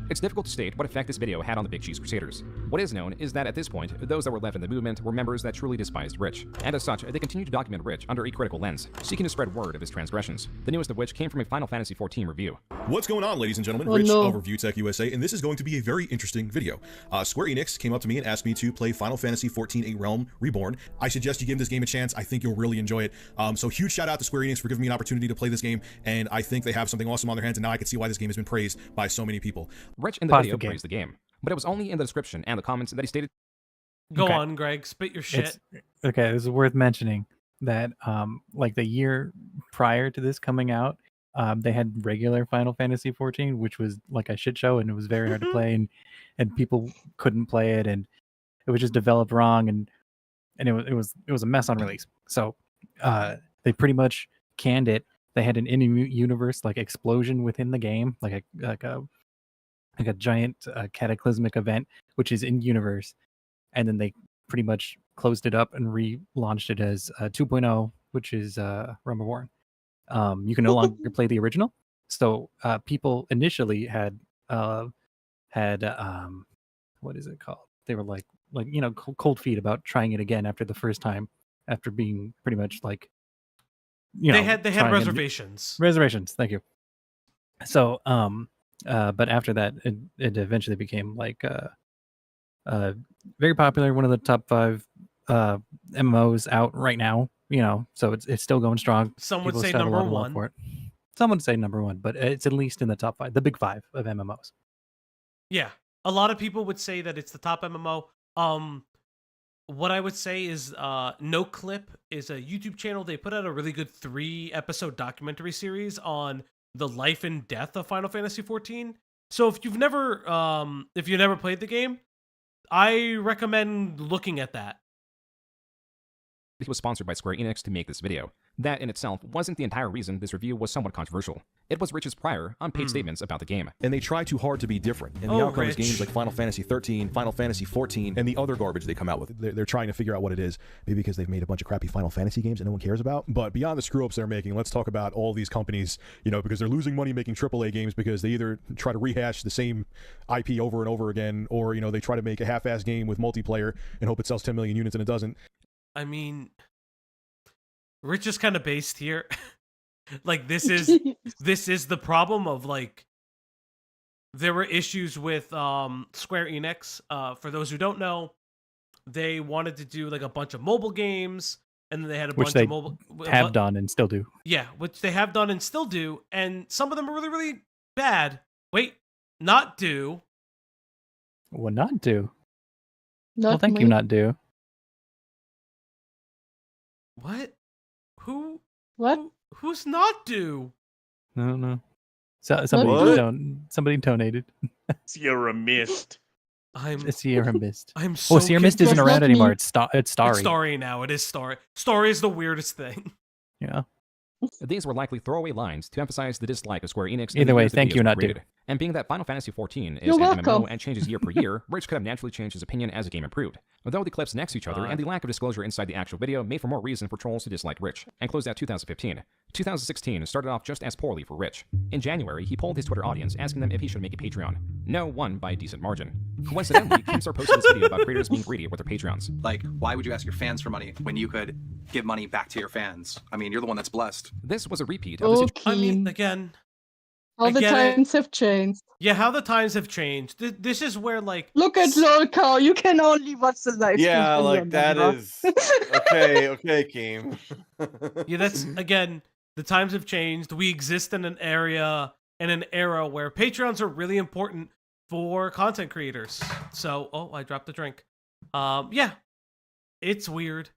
Speaker 6: It's difficult to state what effect this video had on the Big Cheese Crusaders. What is known is that at this point, those that were left in the movement were members that truly despised Rich, and as such, they continued to document Rich under a critical lens, seeking to spread word of his transgressions. The newest of which came from a Final Fantasy XIV review.
Speaker 7: What's going on, ladies and gentlemen? Rich of ReviewTechUSA, and this is going to be a very interesting video. Square Enix came up to me and asked me to play Final Fantasy XIV: A Realm Reborn. I suggest you give this game a chance. I think you'll really enjoy it. So huge shout out to Square Enix for giving me an opportunity to play this game, and I think they have something awesome on their hands, and now I can see why this game has been praised by so many people.
Speaker 6: Rich in the video praised the game, but it was only in the description and the comments that he stated.
Speaker 1: Go on, Greg, spit your shit.
Speaker 3: Okay, this is worth mentioning that like the year prior to this coming out, they had regular Final Fantasy XIV, which was like a shit show, and it was very hard to play, and people couldn't play it, and it was just developed wrong, and it was a mess on release. So they pretty much canned it. They had an in-universe like explosion within the game, like a giant cataclysmic event, which is in universe, and then they pretty much closed it up and relaunched it as 2.0, which is Realm Reborn. You can no longer play the original. So people initially had what is it called? They were like cold feet about trying it again after the first time, after being pretty much like
Speaker 1: they had reservations.
Speaker 3: Reservations, thank you. So But after that, it eventually became like very popular. One of the top 5 MMOs out right now. So it's still going strong.
Speaker 1: Some would
Speaker 3: People
Speaker 1: say
Speaker 3: still have a lot
Speaker 1: number
Speaker 3: of love
Speaker 1: one.
Speaker 3: for it. Some would say number 1, but it's at least in the top 5, the big 5 of MMOs.
Speaker 1: Yeah, a lot of people would say that it's the top MMO. What I would say is No Clip is a YouTube channel. They put out a really good 3-episode documentary series on the life and death of Final Fantasy XIV. So if you've never played the game, I recommend looking at that.
Speaker 6: He was sponsored by Square Enix to make this video. That in itself wasn't the entire reason this review was somewhat controversial. It was Rich's prior, unpaid statements about the game.
Speaker 11: And they try too hard to be different. And the outcome is games like Final Fantasy 13, Final Fantasy 14, and the other garbage they come out with. They're trying to figure out what it is, maybe because they've made a bunch of crappy Final Fantasy games that no one cares about. But beyond the screw-ups they're making, let's talk about all these companies, because they're losing money making AAA games because they either try to rehash the same IP over and over again, or, they try to make a half-assed game with multiplayer and hope it sells 10 million units and it doesn't.
Speaker 1: I mean, Rich is kind of based here. Like this is the problem of like there were issues with Square Enix. For those who don't know, they wanted to do like a bunch of mobile games, and then they had a bunch of mobile
Speaker 3: have done and still do.
Speaker 1: Yeah, which they have done and still do, and some of them are really, really bad. Wait, not do.
Speaker 3: Well, not do.
Speaker 4: Not
Speaker 3: well, thank
Speaker 4: me.
Speaker 3: you, not do.
Speaker 1: What? Who?
Speaker 4: What?
Speaker 1: Who's not do?
Speaker 3: No. So somebody donated.
Speaker 5: Sierra Mist.
Speaker 3: Sierra Mist.
Speaker 1: I'm so
Speaker 3: Sierra Mist isn't around anymore. It's Starry.
Speaker 1: It's Starry now. It is Starry. Starry is the weirdest thing.
Speaker 3: Yeah.
Speaker 6: These were likely throwaway lines to emphasize the dislike of Square Enix.
Speaker 3: Either way, thank you, not do.
Speaker 6: And being that Final Fantasy XIV is
Speaker 4: You're
Speaker 6: an
Speaker 4: welcome.
Speaker 6: MMO and changes year per year, Rich could have naturally changed his opinion as the game improved. Although the clips next to each other and the lack of disclosure inside the actual video made for more reason for trolls to dislike Rich, and closed out 2015. 2016 started off just as poorly for Rich. In January, he polled his Twitter audience asking them if he should make a Patreon. No won by a decent margin. Coincidentally, Keemstar posted this video about creators being greedy with their Patreons.
Speaker 19: Like, why would you ask your fans for money when you could give money back to your fans? I mean, you're the one that's blessed.
Speaker 6: This was a repeat of the situation.
Speaker 1: I mean, again.
Speaker 4: How the times have changed.
Speaker 1: Yeah, how the times have changed. This is where, like...
Speaker 4: Look at Lolcow. You can only watch the live.
Speaker 2: Yeah, like, that is... Okay, Keem.
Speaker 1: Yeah, that's, again, the times have changed. We exist in an era where Patreons are really important for content creators. So, I dropped the drink. Yeah, it's weird.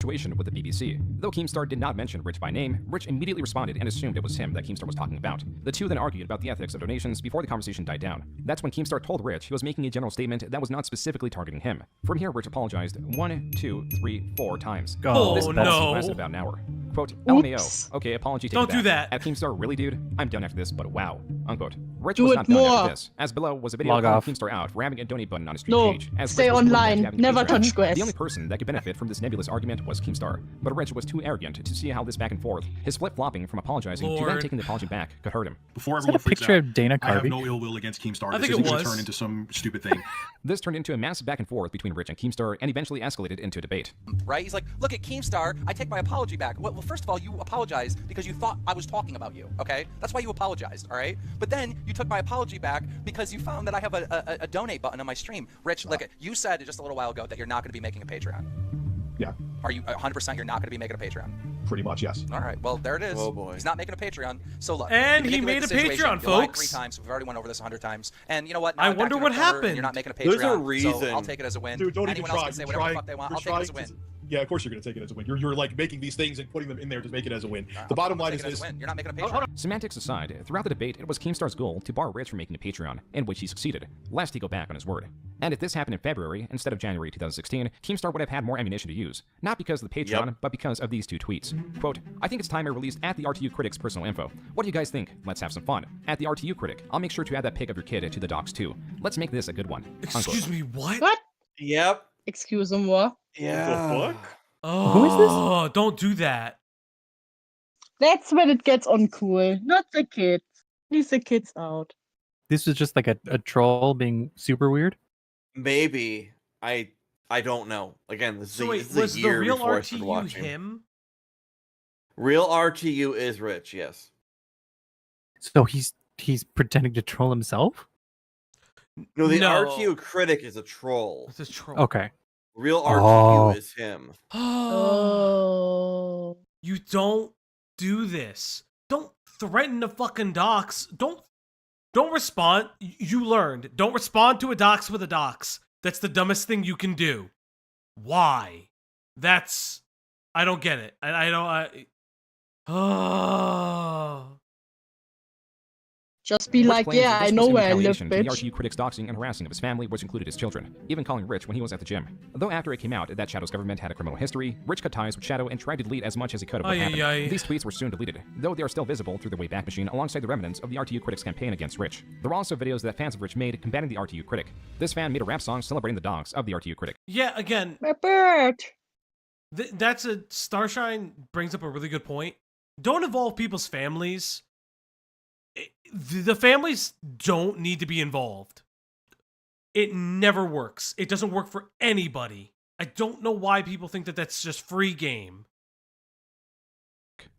Speaker 6: Situation with the BBC. Though Keemstar did not mention Rich by name, Rich immediately responded and assumed it was him that Keemstar was talking about. The two then argued about the ethics of donations before the conversation died down. That's when Keemstar told Rich he was making a general statement that was not specifically targeting him. From here, Rich apologized 1, 2, 3, 4 times. This lasted about an hour. Quote, LMAO. Okay, apology taken
Speaker 1: Don't do that.
Speaker 6: At Keemstar, really, dude? I'm done after this, but wow. Unquote. Rich
Speaker 4: Do
Speaker 6: was
Speaker 4: it
Speaker 6: not done
Speaker 4: more.
Speaker 6: after this, as below was a video
Speaker 3: Log
Speaker 6: calling
Speaker 3: off.
Speaker 6: Keemstar out for having a donate button on his stream
Speaker 4: No,
Speaker 6: page. As
Speaker 4: stay
Speaker 6: Rich was more than
Speaker 4: online.
Speaker 6: having a
Speaker 4: Never
Speaker 6: Patreon.
Speaker 4: touch grass.
Speaker 6: The only person that could benefit from this nebulous argument was Keemstar, but Rich was too arrogant to see how this back and forth, his flip-flopping from apologizing to then
Speaker 1: Lord.
Speaker 6: taking the apology back, could hurt him.
Speaker 8: Before
Speaker 3: Is that
Speaker 8: everyone
Speaker 3: a
Speaker 8: freaks
Speaker 3: picture
Speaker 8: out,
Speaker 3: of Dana
Speaker 8: I have
Speaker 3: Carvey?
Speaker 8: no ill will against Keemstar.
Speaker 1: I
Speaker 8: This
Speaker 1: think
Speaker 8: isn't
Speaker 1: it
Speaker 8: going to
Speaker 1: was.
Speaker 8: turn into some stupid thing.
Speaker 6: This turned into a massive back and forth between Rich and Keemstar and eventually escalated into a debate.
Speaker 19: Right? He's like, look at Keemstar, I take my apology back. Well, first of all, you apologized because you thought I was talking about you, okay? That's why you apologized, all right? But then you took my apology back because you found that I have a donate button on my stream. Rich, look, you said just a little while ago that you're not going to be making a Patreon.
Speaker 8: Yeah,
Speaker 19: Are you 100% you're not going to be making a Patreon?
Speaker 8: pretty much, yes.
Speaker 19: All right, well, there it is.
Speaker 2: Oh, boy.
Speaker 19: He's not making a Patreon. So look.
Speaker 1: And
Speaker 19: you
Speaker 1: he
Speaker 19: manipulate
Speaker 1: made a
Speaker 19: the situation.
Speaker 1: Patreon,
Speaker 19: You lied
Speaker 1: folks.
Speaker 19: 3 times. We've already went over this 100 times. And you know what? Now
Speaker 1: I
Speaker 19: I'm back
Speaker 1: wonder
Speaker 19: in
Speaker 1: what
Speaker 19: the corner, and
Speaker 1: happened.
Speaker 19: You're not making a
Speaker 2: There's a
Speaker 19: Patreon.
Speaker 2: reason.
Speaker 19: So I'll take it as a win.
Speaker 8: Dude, don't
Speaker 19: Anyone
Speaker 8: even
Speaker 19: else
Speaker 8: try.
Speaker 19: can say
Speaker 8: You're
Speaker 19: whatever the
Speaker 8: trying-
Speaker 19: fuck they want.
Speaker 8: you're
Speaker 19: I'll take it as a
Speaker 8: trying
Speaker 19: win.
Speaker 8: Yeah, of course you're going to take it as a win. You're like making these things and putting them in there to make it as a win. The bottom line is
Speaker 19: Take it as
Speaker 8: this.
Speaker 19: a win. You're not making a Patreon.
Speaker 6: Semantics aside, throughout the debate, it was Keemstar's goal to bar Rich from making a Patreon, in which he succeeded, lest he go back on his word. And if this happened in February, instead of January 2016, Keemstar would have had more ammunition to use, not because of the Patreon, but because of these two tweets. Quote, I think it's time I released at the RTU Critic's personal info. What do you guys think? Let's have some fun. At the RTU Critic, I'll make sure to add that pic of your kid to the docs too. Let's make this a good one.
Speaker 1: Excuse me, what?
Speaker 4: What?
Speaker 2: Yep.
Speaker 4: Excuse-moi.
Speaker 2: Yeah.
Speaker 5: The fuck?
Speaker 1: Oh,
Speaker 3: Who is this?
Speaker 1: Don't do that.
Speaker 4: That's when it gets uncool. Not the kids. Leave the kids out.
Speaker 3: This was just like a troll being super weird.
Speaker 2: Maybe. I don't know. Again, this is,
Speaker 1: So
Speaker 2: a,
Speaker 1: wait,
Speaker 2: this is a
Speaker 1: was the
Speaker 2: year
Speaker 1: real
Speaker 2: before I started
Speaker 1: RTU
Speaker 2: watching.
Speaker 1: him?
Speaker 2: Real RTU is Rich, yes.
Speaker 3: So he's he's pretending to troll himself?
Speaker 2: No, the
Speaker 1: No.
Speaker 2: RTU critic is a troll.
Speaker 1: It's a troll.
Speaker 3: Okay.
Speaker 2: Real RTU
Speaker 3: Oh.
Speaker 2: is him.
Speaker 4: Oh.
Speaker 1: You don't do this. Don't threaten the fucking docs. Don't respond. You learned. Don't respond to a docs with a docs. That's the dumbest thing you can do. Why? I don't get it.
Speaker 4: Just be
Speaker 6: Rich
Speaker 4: like,
Speaker 6: claims
Speaker 4: yeah,
Speaker 6: that this
Speaker 4: I know
Speaker 6: was in
Speaker 4: where I live,
Speaker 6: retaliation for the
Speaker 4: bitch.
Speaker 6: RTU critics doxing and harassing of his family, which included his children, even calling Rich when he was at the gym. Though after it came out that Shadow's government had a criminal history, Rich cut ties with Shadow and tried to delete as much as he could of what happened. These tweets were soon deleted, though they are still visible through the Wayback Machine alongside the remnants of the RTU critics campaign against Rich. There are also videos that fans of Rich made combating the RTU critic. This fan made a rap song celebrating the dogs of the RTU critic.
Speaker 1: Yeah, again.
Speaker 4: My bird.
Speaker 1: That's a Starshine brings up a really good point. Don't involve people's families. The families don't need to be involved. It never works. It doesn't work for anybody. I don't know why people think that that's just free game.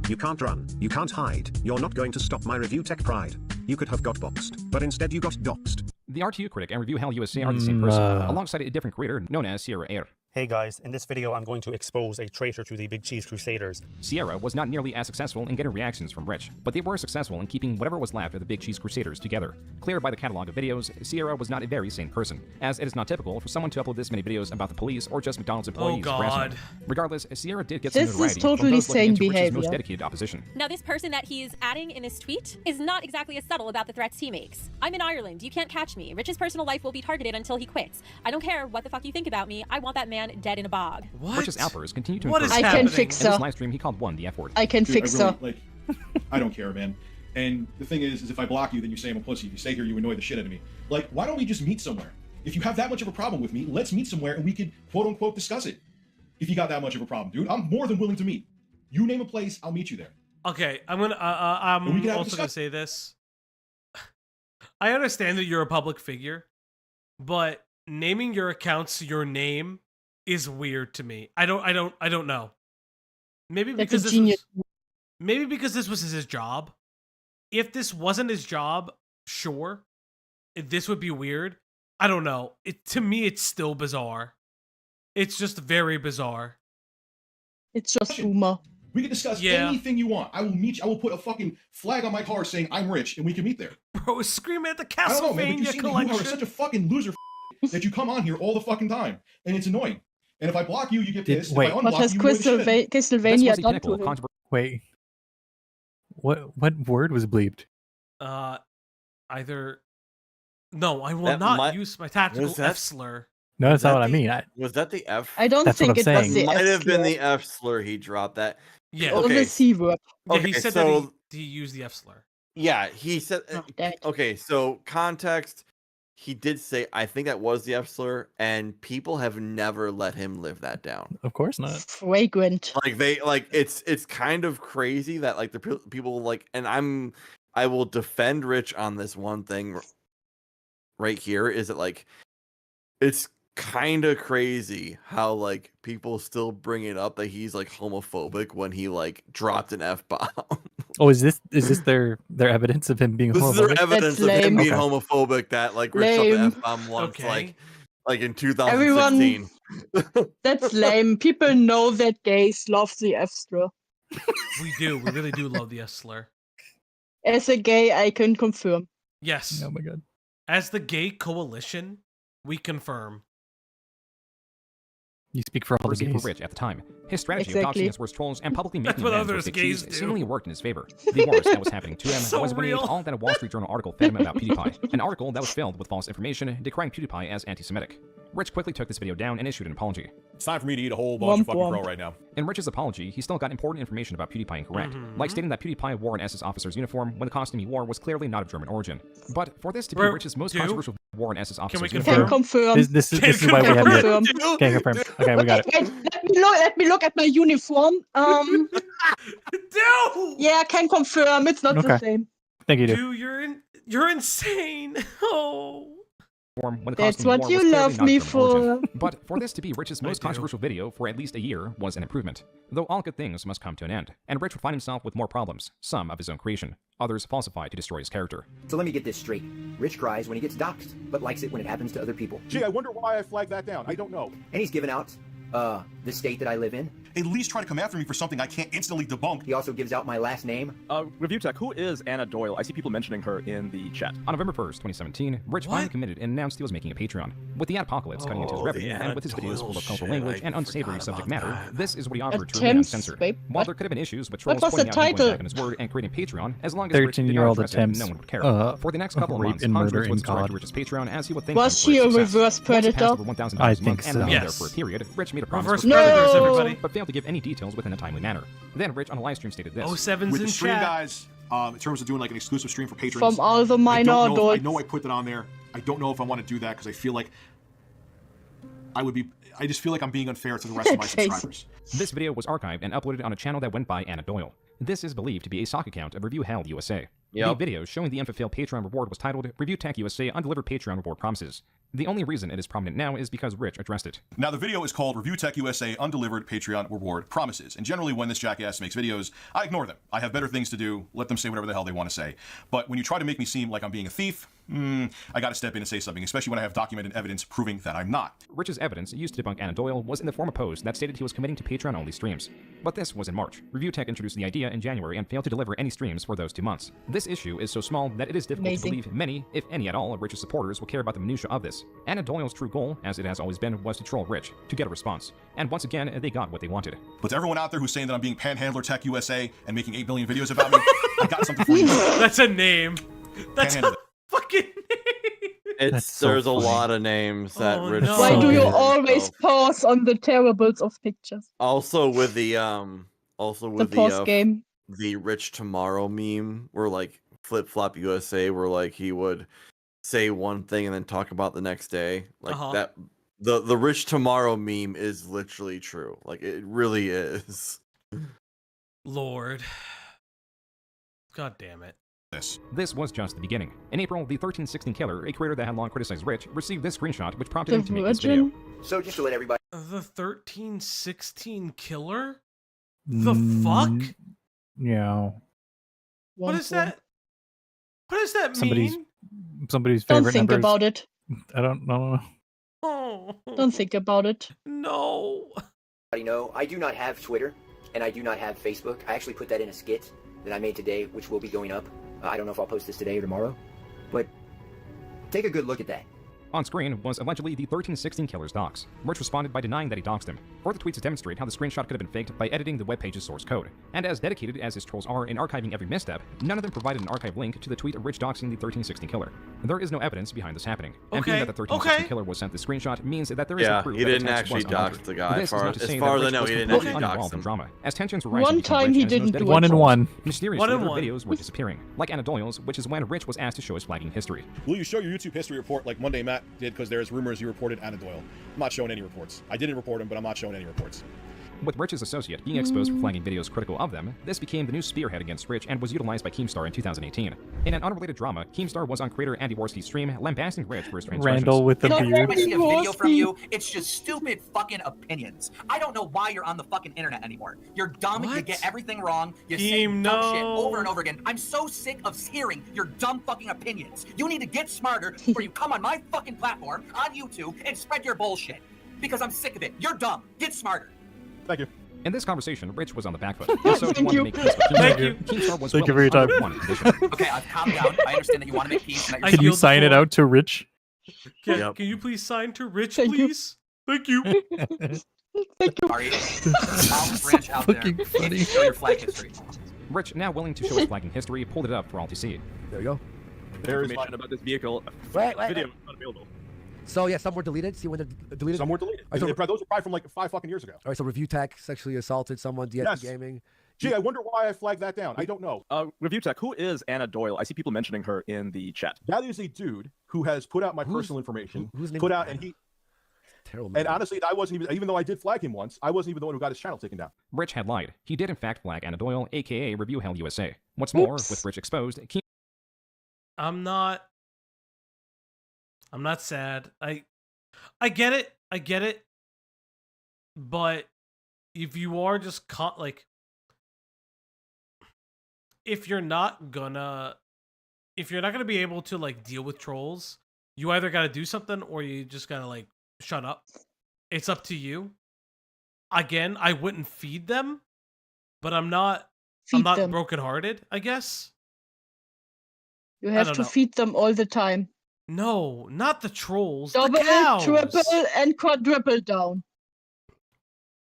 Speaker 15: You can't run, you can't hide, you're not going to stop my review tech pride. You could have got boxed, but instead you got doxed.
Speaker 6: The RTU critic and ReviewHellUSA are the same person, alongside a different creator known as Sierra Air.
Speaker 20: Hey guys, in this video I'm going to expose a traitor to the Big Cheese Crusaders.
Speaker 6: Sierra was not nearly as successful in getting reactions from Rich, but they were successful in keeping whatever was left of the Big Cheese Crusaders together. Clear by the catalog of videos, Sierra was not a very sane person, as it is not typical for someone to upload this many videos about the police or just McDonald's employees harassing them. Regardless, Sierra did get some notoriety from those looking into Rich's most dedicated opposition.
Speaker 21: Now this person that he's adding in his tweet is not exactly as subtle about the threats he makes. I'm in Ireland, you can't catch me. Rich's personal life will be targeted until he quits. I don't care what the fuck you think about me, I want that man dead in a bog.
Speaker 1: What?
Speaker 6: Rich's outbursts continue to
Speaker 1: What
Speaker 6: encourage
Speaker 1: is
Speaker 6: her.
Speaker 1: happening?
Speaker 4: I can fix
Speaker 6: In
Speaker 4: her.
Speaker 6: this live stream, he called one the F word.
Speaker 4: I can fix her.
Speaker 8: Like, I don't care, man. And the thing is if I block you, then you say I'm a pussy. If you stay here, you annoy the shit out of me. Like, why don't we just meet somewhere? If you have that much of a problem with me, let's meet somewhere and we could quote unquote discuss it. If you got that much of a problem, dude, I'm more than willing to meet. You name a place, I'll meet you there.
Speaker 1: Okay, I'm also gonna say this. I understand that you're a public figure, but naming your accounts your name is weird to me. I don't know. Maybe because this was his job. If this wasn't his job, sure, this would be weird. I don't know. To me, it's still bizarre. It's just very bizarre.
Speaker 4: It's just humor.
Speaker 8: We can discuss anything you want. I will meet you. I will put a fucking flag on my car saying I'm rich, and we can meet there.
Speaker 1: Bro, screaming at the
Speaker 8: I don't know, man, but you
Speaker 1: Castlevania
Speaker 8: seem
Speaker 1: collection.
Speaker 8: like you are such a fucking loser that you come on here all the fucking time, and it's annoying. And if I block you, you get pissed.
Speaker 3: Wait.
Speaker 8: If I
Speaker 4: What
Speaker 8: unblock
Speaker 4: has
Speaker 8: you, you annoy the shit out of me.
Speaker 4: Castlevania done to him?
Speaker 3: Wait. What word was bleeped?
Speaker 1: Either. No, I will
Speaker 2: That
Speaker 1: not
Speaker 2: might-
Speaker 1: use my tactical
Speaker 2: was that-
Speaker 1: F slur.
Speaker 3: No, that's
Speaker 2: Was
Speaker 3: not
Speaker 2: that
Speaker 3: what I mean.
Speaker 2: Was that the F?
Speaker 4: I don't
Speaker 3: That's what
Speaker 4: think
Speaker 3: I'm
Speaker 4: it was
Speaker 3: saying.
Speaker 4: the
Speaker 2: Might
Speaker 4: F
Speaker 2: have been
Speaker 4: slur.
Speaker 2: the F slur he dropped that.
Speaker 1: Yeah.
Speaker 4: Or
Speaker 2: Okay.
Speaker 4: the C word.
Speaker 1: Yeah,
Speaker 2: Okay,
Speaker 1: he said
Speaker 2: so
Speaker 1: that he used the F slur.
Speaker 2: yeah, he said.
Speaker 4: Oh, damn it.
Speaker 2: Okay, so context. He did say, I think that was the F slur, and people have never let him live that down.
Speaker 3: Of course not.
Speaker 4: Fragrant.
Speaker 2: Like it's kind of crazy that like the people like, and I will defend Rich on this one thing right here is that like it's kind of crazy how like people still bring it up that he's like homophobic when he like dropped an F-bomb.
Speaker 3: Oh, is this their evidence of him being
Speaker 2: This is
Speaker 3: homophobic?
Speaker 2: their evidence of him being homophobic that like Rich dropped the
Speaker 4: Lame.
Speaker 2: F-bomb once
Speaker 1: Okay.
Speaker 2: like in 2016.
Speaker 4: That's lame. People know that gays love the F slur.
Speaker 1: We do. We really do love the F slur.
Speaker 4: As a gay, I can confirm.
Speaker 1: Yes.
Speaker 3: Oh my god.
Speaker 1: As the gay coalition, we confirm.
Speaker 3: You speak for all the
Speaker 6: For
Speaker 3: gays.
Speaker 6: Rich at the time. His strategy
Speaker 4: Exactly.
Speaker 6: of doxing his worst trolls and publicly
Speaker 1: That's
Speaker 6: making
Speaker 1: what
Speaker 6: amends
Speaker 1: others
Speaker 6: with Big
Speaker 1: gays
Speaker 6: Cheese
Speaker 1: do.
Speaker 6: seemingly worked in his favor. The worst that was happening to him
Speaker 1: So
Speaker 6: was when he ate
Speaker 1: real.
Speaker 6: all that a Wall Street Journal article fed him about PewDiePie, an article that was filled with false information decrying PewDiePie as anti-Semitic. Rich quickly took this video down and issued an apology.
Speaker 11: It's time for me to eat a whole bunch of
Speaker 4: Womp
Speaker 11: fucking
Speaker 4: womp.
Speaker 11: crow right now.
Speaker 6: In Rich's apology, he still got important information about PewDiePie incorrect, like stating that PewDiePie wore an SS officer's uniform when the costume he wore was clearly not of German origin. But for this to be
Speaker 1: Bro,
Speaker 6: Rich's most
Speaker 1: dude,
Speaker 6: controversial war an SS officer's
Speaker 1: we
Speaker 6: uniform,
Speaker 4: Can confirm.
Speaker 3: This is why we have
Speaker 4: confirm.
Speaker 3: it. Can confirm. Okay, we got it.
Speaker 4: Wait, let me look at my uniform.
Speaker 1: Dude!
Speaker 4: Yeah, can confirm. It's not the
Speaker 3: Okay.
Speaker 4: same.
Speaker 3: Thank you, dude.
Speaker 1: Dude, you're insane. Oh.
Speaker 6: When the
Speaker 4: That's
Speaker 6: costume
Speaker 4: what
Speaker 6: he wore
Speaker 4: you
Speaker 6: was clearly
Speaker 4: love
Speaker 6: not
Speaker 4: me
Speaker 6: from origin.
Speaker 4: for.
Speaker 6: But for this to be Rich's most
Speaker 1: do.
Speaker 6: controversial video for at least a year was an improvement. Though all good things must come to an end, and Rich would find himself with more problems, some of his own creation, others falsified to destroy his character.
Speaker 9: So let me get this straight. Rich cries when he gets doxxed, but likes it when it happens to other people.
Speaker 8: Gee, I wonder why I flagged that down. I don't know.
Speaker 9: And he's given out, the state that I live in.
Speaker 8: At least try to come after me for something I can't instantly debunk.
Speaker 9: He also gives out my last name.
Speaker 22: ReviewTech, who is Anna Doyle? I see people mentioning her in the chat.
Speaker 6: On November 1st, 2017, Rich finally committed and announced he was making a Patreon. With the apocalypse cutting into his revenue, and with his videos full of cultural language and unsavory subject matter, this is what he offered to remain uncensored. While there could have been issues with trolls pointing out him going back on his word and creating Patreon, as long as Rich did not
Speaker 3: 13-year-old
Speaker 6: address it,
Speaker 3: attempts
Speaker 6: no one would care. For the next couple of
Speaker 3: rape
Speaker 6: months,
Speaker 3: and
Speaker 6: Hans
Speaker 3: murder
Speaker 6: Rich
Speaker 3: in
Speaker 6: was subscribed
Speaker 3: God.
Speaker 6: to Rich's Patreon as he would thank
Speaker 4: Was
Speaker 6: him
Speaker 4: she
Speaker 6: for
Speaker 4: a
Speaker 6: his success.
Speaker 4: reverse
Speaker 6: Once he passed
Speaker 4: predator?
Speaker 6: over 1,000
Speaker 3: I
Speaker 6: a
Speaker 3: think
Speaker 6: month and
Speaker 3: so.
Speaker 6: now
Speaker 1: Yes.
Speaker 6: there for a period, Rich made a promise
Speaker 1: Reverse
Speaker 6: for
Speaker 1: predators,
Speaker 6: further
Speaker 1: everybody.
Speaker 6: but failed to give any details within a timely manner. Then Rich on a live stream stated this.
Speaker 1: 07's
Speaker 8: With
Speaker 1: in
Speaker 8: the stream
Speaker 1: chat.
Speaker 8: guys, in terms of doing like an exclusive stream for patrons.
Speaker 4: From all the minor
Speaker 8: I
Speaker 4: adults.
Speaker 8: know I put that on there. I don't know if I want to do that because I feel like I just feel like I'm being unfair to the rest of my subscribers.
Speaker 6: This video was archived and uploaded on a channel that went by Anna Doyle. This is believed to be a sock account of ReviewHellUSA. The video showing the unfulfilled Patreon reward was titled ReviewTechUSA Undelivered Patreon Reward Promises. The only reason it is prominent now is because Rich addressed it.
Speaker 8: Now, the video is called ReviewTechUSA Undelivered Patreon Reward Promises. And generally, when this jackass makes videos, I ignore them. I have better things to do. Let them say whatever the hell they want to say. But when you try to make me seem like I'm being a thief, I got to step in and say something, especially when I have documented evidence proving that I'm not.
Speaker 6: Rich's evidence used to debunk Anna Doyle was in the form of post that stated he was committing to Patreon-only streams. But this was in March. ReviewTech introduced the idea in January and failed to deliver any streams for those 2 months. This issue is so small that it is difficult to believe many, if any at all, of Rich's supporters will care about the minutiae of this. Anna Doyle's true goal, as it has always been, was to troll Rich, to get a response. And once again, they got what they wanted.
Speaker 8: But to everyone out there who's saying that I'm being Panhandler Tech USA and making 8 billion videos about me, I got something for you.
Speaker 1: That's a name. That's a fucking name.
Speaker 2: There's a lot of names that Rich.
Speaker 1: no.
Speaker 4: Why do you
Speaker 2: So-
Speaker 4: always pause on the terribles of pictures?
Speaker 2: Also with the
Speaker 4: pause game.
Speaker 2: the Rich Tomorrow meme, where like Flip Flop USA, where like he would say one thing and then talk about the next day, like that. The Rich Tomorrow meme is literally true. Like it really is.
Speaker 1: Lord. God damn it.
Speaker 6: This was just the beginning. In April, the 1316 Killer, a creator that had long criticized Rich, received this screenshot which prompted him to make this video.
Speaker 9: So just to let everybody...
Speaker 1: The 1316 Killer? The fuck?
Speaker 3: Yeah.
Speaker 1: What is that? What does that mean?
Speaker 3: Somebody's
Speaker 4: Don't
Speaker 3: favorite
Speaker 4: think
Speaker 3: numbers.
Speaker 4: about it.
Speaker 3: I don't know.
Speaker 1: Oh.
Speaker 4: Don't think about it.
Speaker 1: No.
Speaker 9: know, I do not have Twitter, and I do not have Facebook. I actually put that in a skit that I made today, which will be going up. I don't know if I'll post this today or tomorrow, but take a good look at that.
Speaker 6: On screen was allegedly the 1316 Killer's docs. Rich responded by denying that he doxed him. Further tweets demonstrate how the screenshot could have been faked by editing the webpage's source code. And as dedicated as his trolls are in archiving every misstep, none of them provided an archive link to the tweet of Rich doxing the 1316 Killer. There is no evidence behind this happening. And being that the 1316 Killer was sent the screenshot means that there is no proof
Speaker 2: he
Speaker 6: that
Speaker 2: didn't
Speaker 6: text
Speaker 2: actually
Speaker 6: was
Speaker 2: dox
Speaker 6: unaltered.
Speaker 2: the guy.
Speaker 6: This is not to
Speaker 2: As
Speaker 6: say
Speaker 2: far
Speaker 6: that
Speaker 2: as I
Speaker 6: Rich
Speaker 2: know,
Speaker 6: was
Speaker 2: he didn't
Speaker 6: completely
Speaker 2: actually dox
Speaker 6: uninvolved in
Speaker 2: him.
Speaker 6: drama. As tensions were rising
Speaker 4: One
Speaker 6: between
Speaker 4: time
Speaker 6: Rich
Speaker 4: he
Speaker 6: and his
Speaker 4: didn't
Speaker 6: most
Speaker 4: do
Speaker 6: dedicated
Speaker 3: it.
Speaker 6: trolls,
Speaker 3: 1-1.
Speaker 6: mysteriously, their
Speaker 1: 1-1.
Speaker 6: videos were disappearing, like Anna Doyle's, which is when Rich was asked to show his flagging history.
Speaker 8: Will you show your YouTube history report like Monday Matt did because there's rumors you reported Anna Doyle? I'm not showing any reports. I didn't report him, but I'm not showing any reports.
Speaker 6: With Rich's associate being exposed for flagging videos critical of them, this became the new spearhead against Rich and was utilized by Keemstar in 2018. In an unrelated drama, Keemstar was on creator Andy Worski's stream lambasting Rich for his transgressions.
Speaker 3: Randall with the
Speaker 23: Every
Speaker 3: beard.
Speaker 23: time I see a video from you, it's just stupid fucking opinions. I don't know why you're on the fucking internet anymore. You're dumb, you get everything wrong, you say dumb shit over and over again. I'm so sick of hearing your dumb fucking opinions. You need to get smarter before you come on my fucking platform, on YouTube, and spread your bullshit. Because I'm sick of it. You're dumb. Get smarter.
Speaker 8: Thank you.
Speaker 6: In this conversation, Rich was on the back foot. And so he
Speaker 4: Thank
Speaker 6: wanted
Speaker 4: you.
Speaker 6: to make peace with Keemstar.
Speaker 1: Thank you.
Speaker 6: Keemstar was
Speaker 3: Thank you for your
Speaker 6: willing
Speaker 3: time.
Speaker 6: under one condition.
Speaker 23: Okay, I've calmed down. I understand that you want to make peace. And that
Speaker 1: I
Speaker 23: you're
Speaker 3: Can you
Speaker 1: yield the
Speaker 3: sign it
Speaker 1: floor.
Speaker 3: out to Rich?
Speaker 1: Can you please sign to Rich,
Speaker 4: Thank you.
Speaker 1: please? Thank you.
Speaker 23: sorry. I'll branch out there.
Speaker 3: fucking
Speaker 23: You
Speaker 3: funny.
Speaker 23: need to show your flag history.
Speaker 6: Rich, now willing to show his flagging history, pulled it up for all to see.
Speaker 24: There you go.
Speaker 8: There is
Speaker 22: Information about this vehicle.
Speaker 24: Wait.
Speaker 22: Video is not available.
Speaker 24: So yeah, some were deleted. See when they're deleted.
Speaker 8: Some were deleted.
Speaker 24: All right, so,
Speaker 8: Those were probably from like 5 fucking years ago.
Speaker 24: all right, so Review Tech sexually assaulted someone. DFT
Speaker 8: Yes.
Speaker 24: Gaming.
Speaker 8: Gee, I wonder why I flagged that down. I don't know.
Speaker 22: ReviewTech, who is Anna Doyle? I see people mentioning her in the chat.
Speaker 8: That is a dude who has put out my
Speaker 24: Who's-
Speaker 8: personal information.
Speaker 24: whose name
Speaker 8: Put
Speaker 24: is
Speaker 8: out, and
Speaker 24: Anna?
Speaker 8: he.
Speaker 24: Terrible.
Speaker 8: And
Speaker 24: man.
Speaker 8: honestly, I wasn't even though I did flag him once, I wasn't even the one who got his channel taken down.
Speaker 6: Rich had lied. He did in fact flag Anna Doyle, aka ReviewHellUSA. What's more,
Speaker 4: Oops.
Speaker 6: with Rich exposed,
Speaker 1: I'm not I'm not sad. I get it. I get it. But if you are just caught, like, if you're not gonna be able to like deal with trolls, you either gotta do something or you just gotta like shut up. It's up to you. Again, I wouldn't feed them, but I'm not brokenhearted, I guess.
Speaker 4: You have to feed them all the time.
Speaker 1: No, not the trolls.
Speaker 4: Double,
Speaker 1: the cows.
Speaker 4: triple, and quadruple down.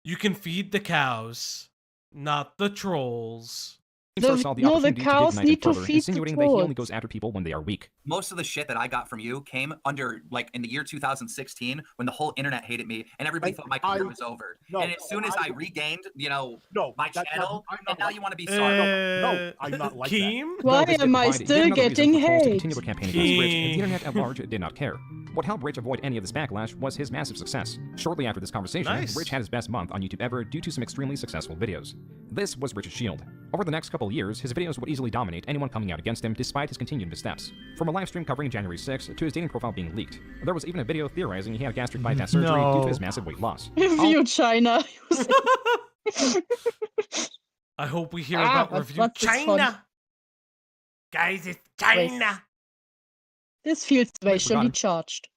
Speaker 1: You can feed the cows, not the trolls.
Speaker 6: Saw the opportunity to dig Knight in further, insinuating that he only goes after people when they are weak.
Speaker 23: Most of the shit that I got from you came under, like, in the year 2016 when the whole internet hated me and everybody thought my career was over. And as soon as I regained, my channel, and now you want to be sorry.
Speaker 8: No, I'm not like
Speaker 1: Keem?
Speaker 8: that.
Speaker 4: Why am I still getting hate?
Speaker 6: Continue their campaign against Rich, and the internet at large did not care. What helped Rich avoid any of this backlash was his massive success. Shortly after this conversation, Rich had his best month on YouTube ever due to some extremely successful videos. This was Rich's shield. Over the next couple of years, his videos would easily dominate anyone coming out against him despite his continued missteps. From a live stream covering January 6th to his dating profile being leaked, there was even a video theorizing he had gastric bypass surgery due to his massive weight loss.
Speaker 4: Review China.
Speaker 1: I hope we hear about Review China. Guys, it's China.
Speaker 4: This feels racially charged.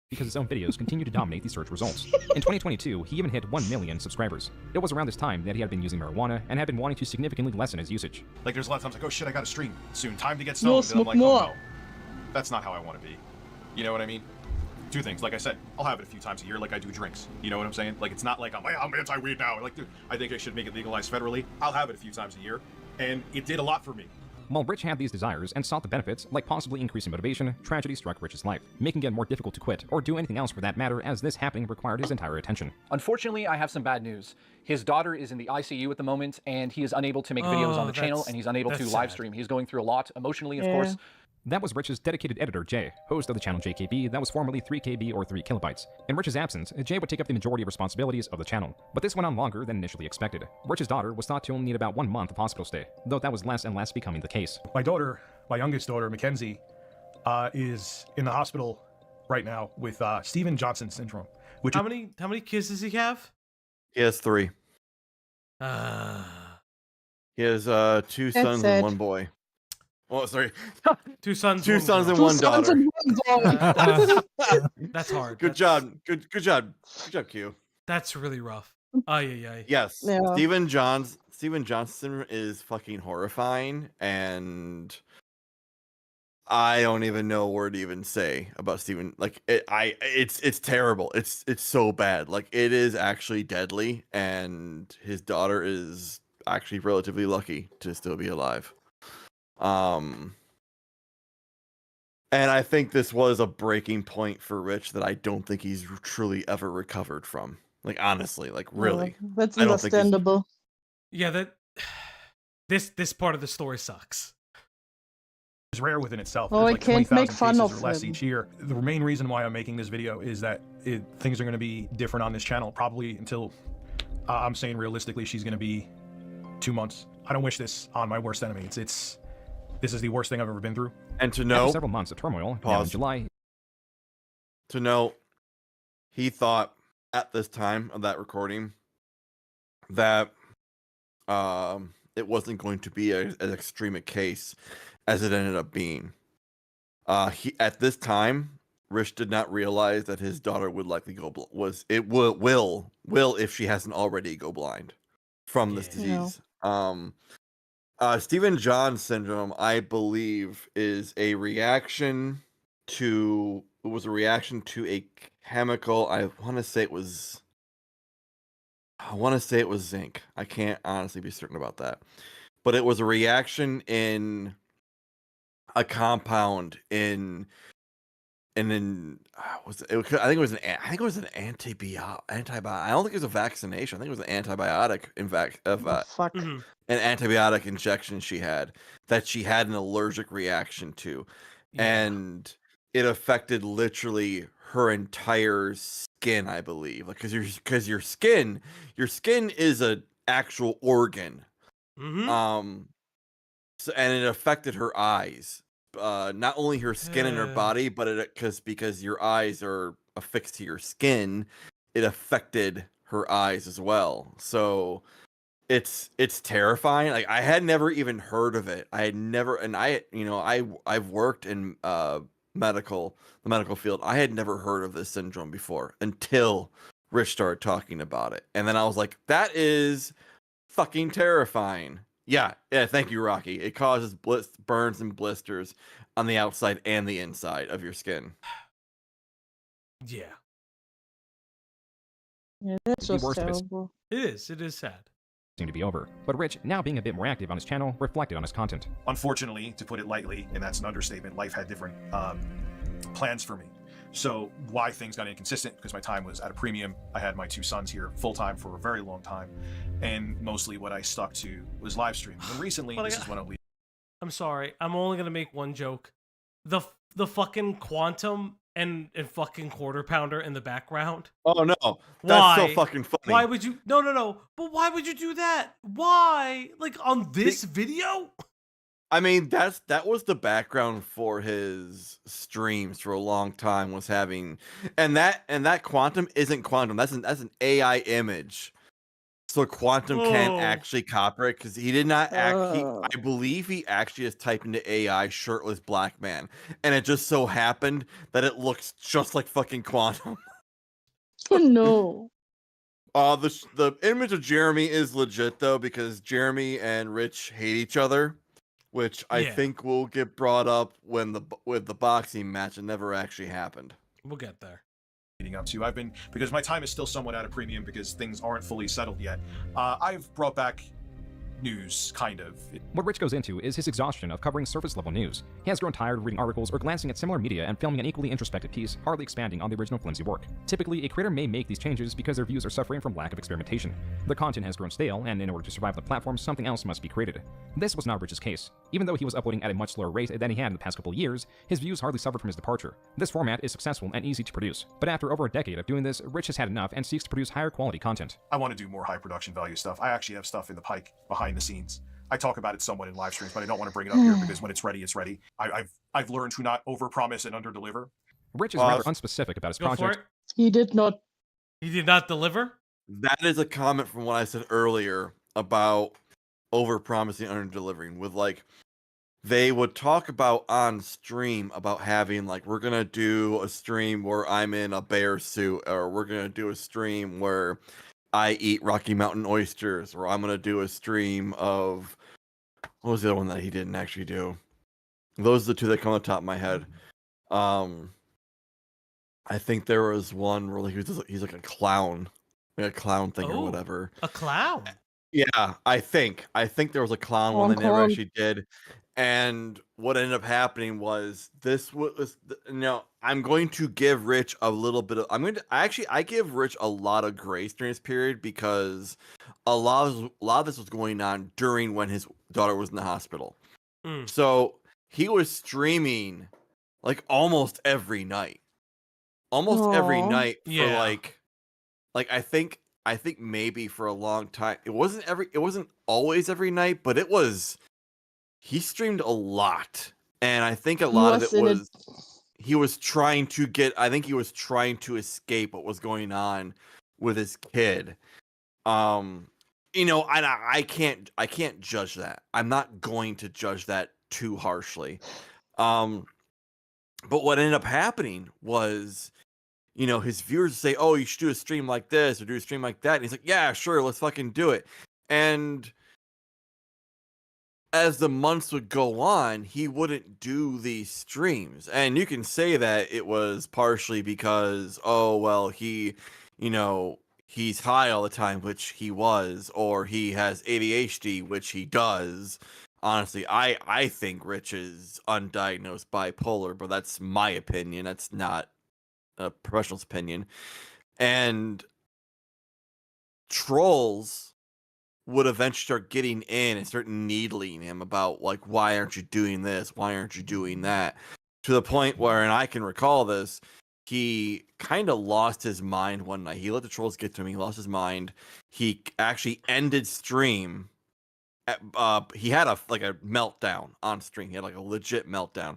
Speaker 6: Because his own videos continue to dominate the search results. In 2022, he even hit 1 million subscribers. It was around this time that he had been using marijuana and had been wanting to significantly lessen his usage.
Speaker 8: Like, there's a lot of times like, oh shit, I got a stream soon. Time to get
Speaker 4: No,
Speaker 8: stoned. And I'm like,
Speaker 4: more.
Speaker 8: oh no, that's not how I want to be. You know what I mean? Two things. Like I said, I'll have it a few times a year like I do drinks. You know what I'm saying? Like, it's not like I'm anti-weed now. Like, dude, I think I should make it legalized federally. I'll have it a few times a year. And it did a lot for me.
Speaker 6: While Rich had these desires and sought the benefits, like possibly increasing motivation, tragedy struck Rich's life, making it more difficult to quit, or do anything else for that matter, as this happening required his entire attention.
Speaker 10: Unfortunately, I have some bad news. His daughter is in the ICU at the moment, and he is unable to make videos on the channel, and he's unable to live stream. He's going through a lot emotionally, of course.
Speaker 6: That was Rich's dedicated editor, Jay, host of the channel JKB that was formerly 3KB or 3 kilobytes. In Rich's absence, Jay would take up the majority of responsibilities of the channel, but this went on longer than initially expected. Rich's daughter was thought to only need about 1 month of hospital stay, though that was less and less becoming the case.
Speaker 8: My daughter, my youngest daughter, Mackenzie, is in the hospital right now with Steven Johnson syndrome. Which
Speaker 1: how many kids does he have?
Speaker 2: He has 3. He has 2 sons and 1 boy. Oh, sorry.
Speaker 1: 2 sons.
Speaker 2: 2 sons and 1 daughter.
Speaker 1: That's hard.
Speaker 2: Good job. Good job. Good job, Q.
Speaker 1: That's really rough.
Speaker 2: Yes.
Speaker 4: Yeah.
Speaker 2: Steven Johnson is fucking horrifying, and I don't even know what to even say about Steven. Like, it's terrible. It's so bad. Like, it is actually deadly, and his daughter is actually relatively lucky to still be alive. And I think this was a breaking point for Rich that I don't think he's truly ever recovered from. Like, honestly, like, really.
Speaker 4: That's
Speaker 2: I don't think
Speaker 4: understandable.
Speaker 1: Yeah, this part of the story sucks.
Speaker 8: It's rare within itself.
Speaker 4: Oh,
Speaker 8: There's
Speaker 4: I can't
Speaker 8: 20,000
Speaker 4: make fun
Speaker 8: cases
Speaker 4: of
Speaker 8: or less
Speaker 4: him.
Speaker 8: each year. The main reason why I'm making this video is that things are going to be different on this channel, probably until, I'm saying realistically, she's going to be 2 months. I don't wish this on my worst enemy. This is the worst thing I've ever been through.
Speaker 2: And to know,
Speaker 6: after several months of turmoil, now in July,
Speaker 2: to know, he thought at this time of that recording that it wasn't going to be as extreme a case as it ended up being. He at this time, Rich did not realize that his daughter would likely go will if she hasn't already go blind from this disease. Stephen John syndrome, I believe, is a reaction to a chemical. I want to say it was zinc. I can't honestly be certain about that, but it was a reaction in a compound I think it was an antibiotic. I don't think it was a vaccination. I think it was an antibiotic. In fact, an antibiotic injection she had an allergic reaction to, and it affected literally her entire skin, I believe. Like, because your skin is an actual organ. So, and it affected her eyes not only her skin and her body, but because your eyes are affixed to your skin, it affected her eyes as well. So it's terrifying. Like, I had never even heard of it. I had never, and I've worked in the medical field. I had never heard of this syndrome before until Rich started talking about it, and then I was like, that is fucking terrifying. Yeah, thank you, Rocky. It causes burns and blisters on the outside and the inside of your skin.
Speaker 1: Yeah.
Speaker 4: Yeah, that's
Speaker 6: The
Speaker 4: just
Speaker 6: worst of it.
Speaker 4: terrible.
Speaker 1: It is sad.
Speaker 6: Seemed to be over, but Rich, now being a bit more active on his channel, reflected on his content.
Speaker 8: Unfortunately, to put it lightly, and that's an understatement, life had different plans for me. So why things got inconsistent, because my time was at a premium. I had my 2 sons here full-time for a very long time, and mostly what I stuck to was live streaming. And recently, this is when
Speaker 1: I'm sorry, I'm only gonna make one joke. The fucking quantum and fucking quarter pounder in the background.
Speaker 2: Oh no,
Speaker 1: Why?
Speaker 2: that's so fucking funny.
Speaker 1: Why would you? No. But why would you do that? Why? Like, on this video?
Speaker 2: I mean, that was the background for his streams for a long time, was having, and that quantum isn't quantum. That's an AI image. So quantum can't actually copy it, because he did not I believe he actually just typed into AI shirtless black man, and it just so happened that it looks just like fucking quantum.
Speaker 4: Oh no.
Speaker 2: The image of Jeremy is legit though, because Jeremy and Rich hate each other, which I think will get brought up with the boxing match. It never actually happened.
Speaker 1: We'll get there.
Speaker 8: leading up to. Because my time is still somewhat at a premium because things aren't fully settled yet. I've brought back news, kind of.
Speaker 6: What Rich goes into is his exhaustion of covering surface-level news. He has grown tired of reading articles or glancing at similar media and filming an equally introspective piece, hardly expanding on the original flimsy work. Typically, a creator may make these changes because their views are suffering from lack of experimentation. The content has grown stale, and in order to survive the platform, something else must be created. This was not Rich's case. Even though he was uploading at a much slower rate than he had in the past couple of years, his views hardly suffered from his departure. This format is successful and easy to produce. But after over a decade of doing this, Rich has had enough and seeks to produce higher quality content.
Speaker 8: I want to do more high production value stuff. I actually have stuff in the pike behind the scenes. I talk about it somewhat in live streams, but I don't want to bring it up here because when it's ready, it's ready. I've learned to not overpromise and underdeliver.
Speaker 6: Rich is rather unspecific about his project.
Speaker 4: He did not.
Speaker 1: He did not deliver?
Speaker 2: That is a comment from what I said earlier about overpromising and underdelivering. With like, they would talk about on stream about having like, we're gonna do a stream where I'm in a bear suit, or we're gonna do a stream where I eat Rocky Mountain oysters, or I'm gonna do a stream of, what was the other one that he didn't actually do? Those are the two that come on the top of my head. I think there was one where he's like a clown, like a clown thing or whatever.
Speaker 1: A clown?
Speaker 2: Yeah, I think there was a clown one they never actually did. And what ended up happening was I'm going to give Rich a little bit of, I give Rich a lot of grace during this period because a lot of this was going on during when his daughter was in the hospital. So he was streaming like almost every night. Every night for like I think maybe for a long time. It wasn't always every night, but he streamed a lot. And I think a lot of it was he was trying to escape what was going on with his kid. I can't judge that. I'm not going to judge that too harshly. But what ended up happening was, his viewers say, "Oh, you should do a stream like this or do a stream like that." And he's like, "Yeah, sure, let's fucking do it." And as the months would go on, he wouldn't do these streams. And you can say that it was partially because, he's high all the time, which he was, or he has ADHD, which he does. Honestly, I think Rich is undiagnosed bipolar, but that's my opinion. That's not a professional's opinion. And trolls would eventually start getting in and start needling him about, like, why aren't you doing this? Why aren't you doing that? To the point where, and I can recall this, he kind of lost his mind one night. He let the trolls get to him. He lost his mind. He actually ended stream he had a meltdown on stream. He had like a legit meltdown.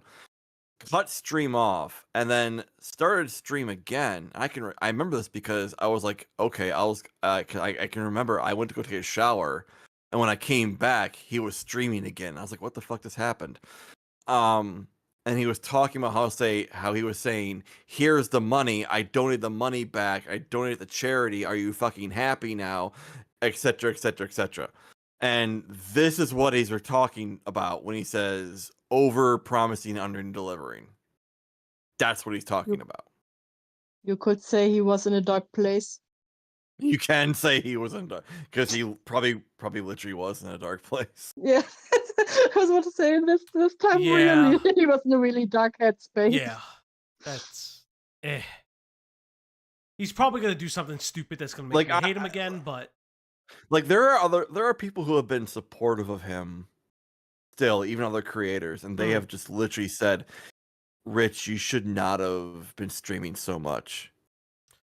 Speaker 2: Cut stream off and then started stream again. I remember this because I was like, okay, I can remember I went to go take a shower, and when I came back, he was streaming again. I was like, what the fuck just happened? And he was talking about how he was saying, here's the money, I donated the money back, I donated the charity, are you fucking happy now, etc, etc, etc. And this is what he's talking about when he says over promising, under delivering. That's what he's talking about.
Speaker 4: You could say he was in a dark place.
Speaker 2: You can say he was in dark, because he probably literally was in a dark place.
Speaker 4: Yeah, I was about to say this time
Speaker 1: Yeah.
Speaker 4: really he was in a really dark headspace.
Speaker 1: Yeah, that's He's probably gonna do something stupid that's gonna make me hate him again. But
Speaker 2: like there are people who have been supportive of him still, even other creators, and they have just literally said, Rich, you should not have been streaming so much.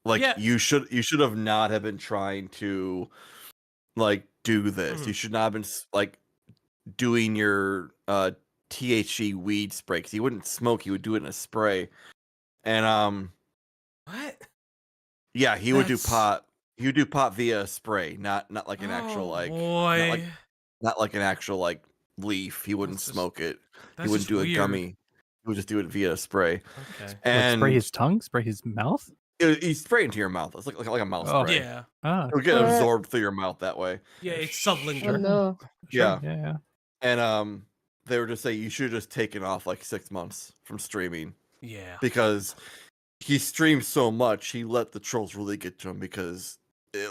Speaker 2: Like you should have not have been trying to like do this. You should not have been like doing your THC weed spray, because he wouldn't smoke, he would do it in a spray. And
Speaker 1: what?
Speaker 2: Yeah, he would do pot. He would do pot via a spray, not like an actual not like an actual like leaf. He wouldn't smoke it. He wouldn't do a gummy. He would just do it via a spray.
Speaker 3: Okay.
Speaker 2: And
Speaker 3: spray his tongue? Spray his mouth?
Speaker 2: He spray into your mouth. It's like a mouth spray.
Speaker 1: Yeah.
Speaker 2: It'll get absorbed through your mouth that way.
Speaker 1: Yeah, it's sublingual.
Speaker 4: Oh, no.
Speaker 2: Yeah.
Speaker 3: Yeah.
Speaker 2: And they were just saying you should have just taken off like 6 months from streaming.
Speaker 1: Yeah.
Speaker 2: Because he streams so much, he let the trolls really get to him, because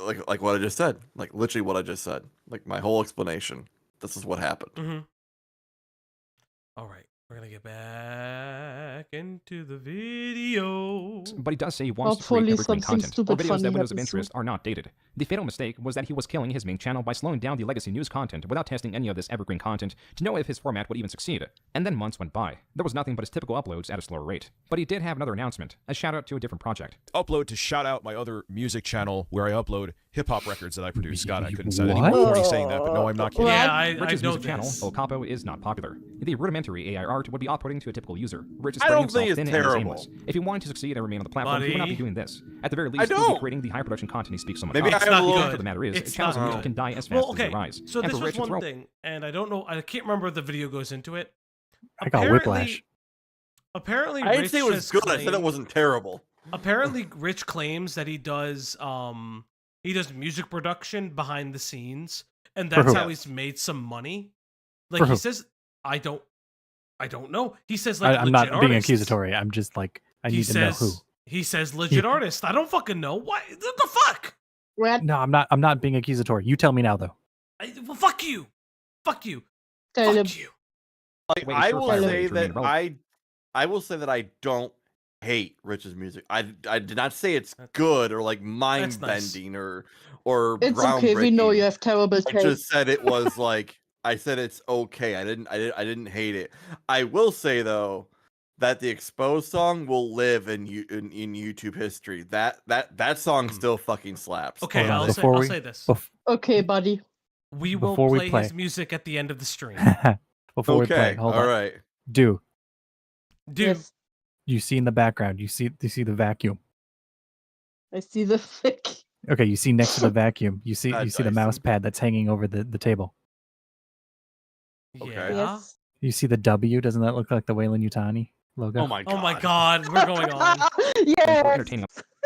Speaker 2: like what I just said, like literally what I just said, like my whole explanation. This is what happened.
Speaker 1: All right, we're gonna get back into the video.
Speaker 6: But he does say he wants to
Speaker 4: Hopefully
Speaker 6: create evergreen
Speaker 4: something
Speaker 6: content, or
Speaker 4: stupid
Speaker 6: videos
Speaker 4: funny
Speaker 6: that windows of
Speaker 4: happens
Speaker 6: interest are not dated. The fatal mistake was that he was killing his main channel by slowing down the legacy news content without testing any of this evergreen content to know if his format would even succeed. And then months went by. There was nothing but his typical uploads at a slower rate. But he did have another announcement, a shout out to a different project.
Speaker 11: Upload to shout out my other music channel where I upload hip-hop records that I produce. God, I couldn't say that even before saying that, but no, I'm not kidding.
Speaker 1: Yeah, I
Speaker 6: Rich's
Speaker 1: know
Speaker 6: music channel,
Speaker 1: this.
Speaker 6: Lolcow, is not popular. The rudimentary AI art would be off-putting to a typical user. Rich is
Speaker 2: I
Speaker 6: spreading
Speaker 2: don't think
Speaker 6: himself
Speaker 2: it's
Speaker 6: thin and is
Speaker 2: terrible.
Speaker 6: aimless. If he wanted to succeed and remain on the platform, he would not be
Speaker 1: Buddy.
Speaker 6: doing this. At the very
Speaker 2: I
Speaker 6: least, he would
Speaker 2: don't.
Speaker 6: be creating the high production content he speaks so much
Speaker 2: Maybe
Speaker 6: of.
Speaker 2: I have a little-
Speaker 6: The truth of the matter is,
Speaker 1: It's
Speaker 6: channels
Speaker 1: not
Speaker 6: and
Speaker 1: good.
Speaker 6: can die as fast
Speaker 1: Well,
Speaker 6: as they
Speaker 1: okay,
Speaker 6: rise.
Speaker 1: so
Speaker 6: And
Speaker 1: this
Speaker 6: for
Speaker 1: was
Speaker 6: Rich, it's
Speaker 1: one thing, and I don't know, I can't remember if the video goes into it.
Speaker 3: I got whiplash.
Speaker 1: Apparently,
Speaker 2: I didn't
Speaker 1: Rich
Speaker 2: say it was
Speaker 1: has
Speaker 2: good. I said it
Speaker 1: claimed-
Speaker 2: wasn't terrible.
Speaker 1: Apparently, Rich claims that he does music production behind the scenes, and
Speaker 3: For
Speaker 1: that's
Speaker 3: who?
Speaker 1: how he's made some money.
Speaker 3: For
Speaker 1: Like he
Speaker 3: who?
Speaker 1: says, I don't know. He says like
Speaker 3: I'm not
Speaker 1: legit
Speaker 3: being
Speaker 1: artists.
Speaker 3: accusatory. I'm just like, I
Speaker 1: He
Speaker 3: need to know who.
Speaker 1: says he says legit artist. I don't fucking know. What the fuck?
Speaker 3: No, I'm not being accusatory. You tell me now, though.
Speaker 1: Well, fuck you. Fuck you.
Speaker 4: Tell him.
Speaker 1: Fuck you.
Speaker 2: Like
Speaker 6: Wait,
Speaker 2: I
Speaker 6: sure,
Speaker 2: will
Speaker 6: fire
Speaker 2: say
Speaker 6: rate remain
Speaker 2: that
Speaker 6: relevant.
Speaker 2: I will say that I don't hate Rich's music. I did not say it's good or like mind bending or
Speaker 4: It's okay. We know you have terrible
Speaker 2: I
Speaker 4: taste.
Speaker 2: just said it was like I said it's okay. I didn't hate it. I will say though that the Exposed song will live in YouTube history. That song still fucking slaps.
Speaker 1: Okay,
Speaker 3: Hold on,
Speaker 1: I'll
Speaker 3: before
Speaker 1: say
Speaker 3: we-
Speaker 1: this.
Speaker 4: Okay, buddy.
Speaker 1: We will
Speaker 3: before we
Speaker 1: play,
Speaker 3: play.
Speaker 1: his music at the end of the stream.
Speaker 3: Before we play,
Speaker 2: Okay,
Speaker 3: hold
Speaker 2: all
Speaker 3: on.
Speaker 2: right.
Speaker 3: Do
Speaker 1: Dude,
Speaker 3: you see in the background? You see the vacuum?
Speaker 4: I see the fic.
Speaker 3: Okay, you see next to the vacuum. You see
Speaker 2: That's
Speaker 3: the mouse pad that's hanging over the table.
Speaker 2: Okay.
Speaker 4: Yes.
Speaker 3: You see the W? Doesn't that look like the Wayland Yutani logo?
Speaker 2: Oh my god.
Speaker 1: oh my god, we're going on.
Speaker 6: For
Speaker 4: Yes.
Speaker 6: entertaining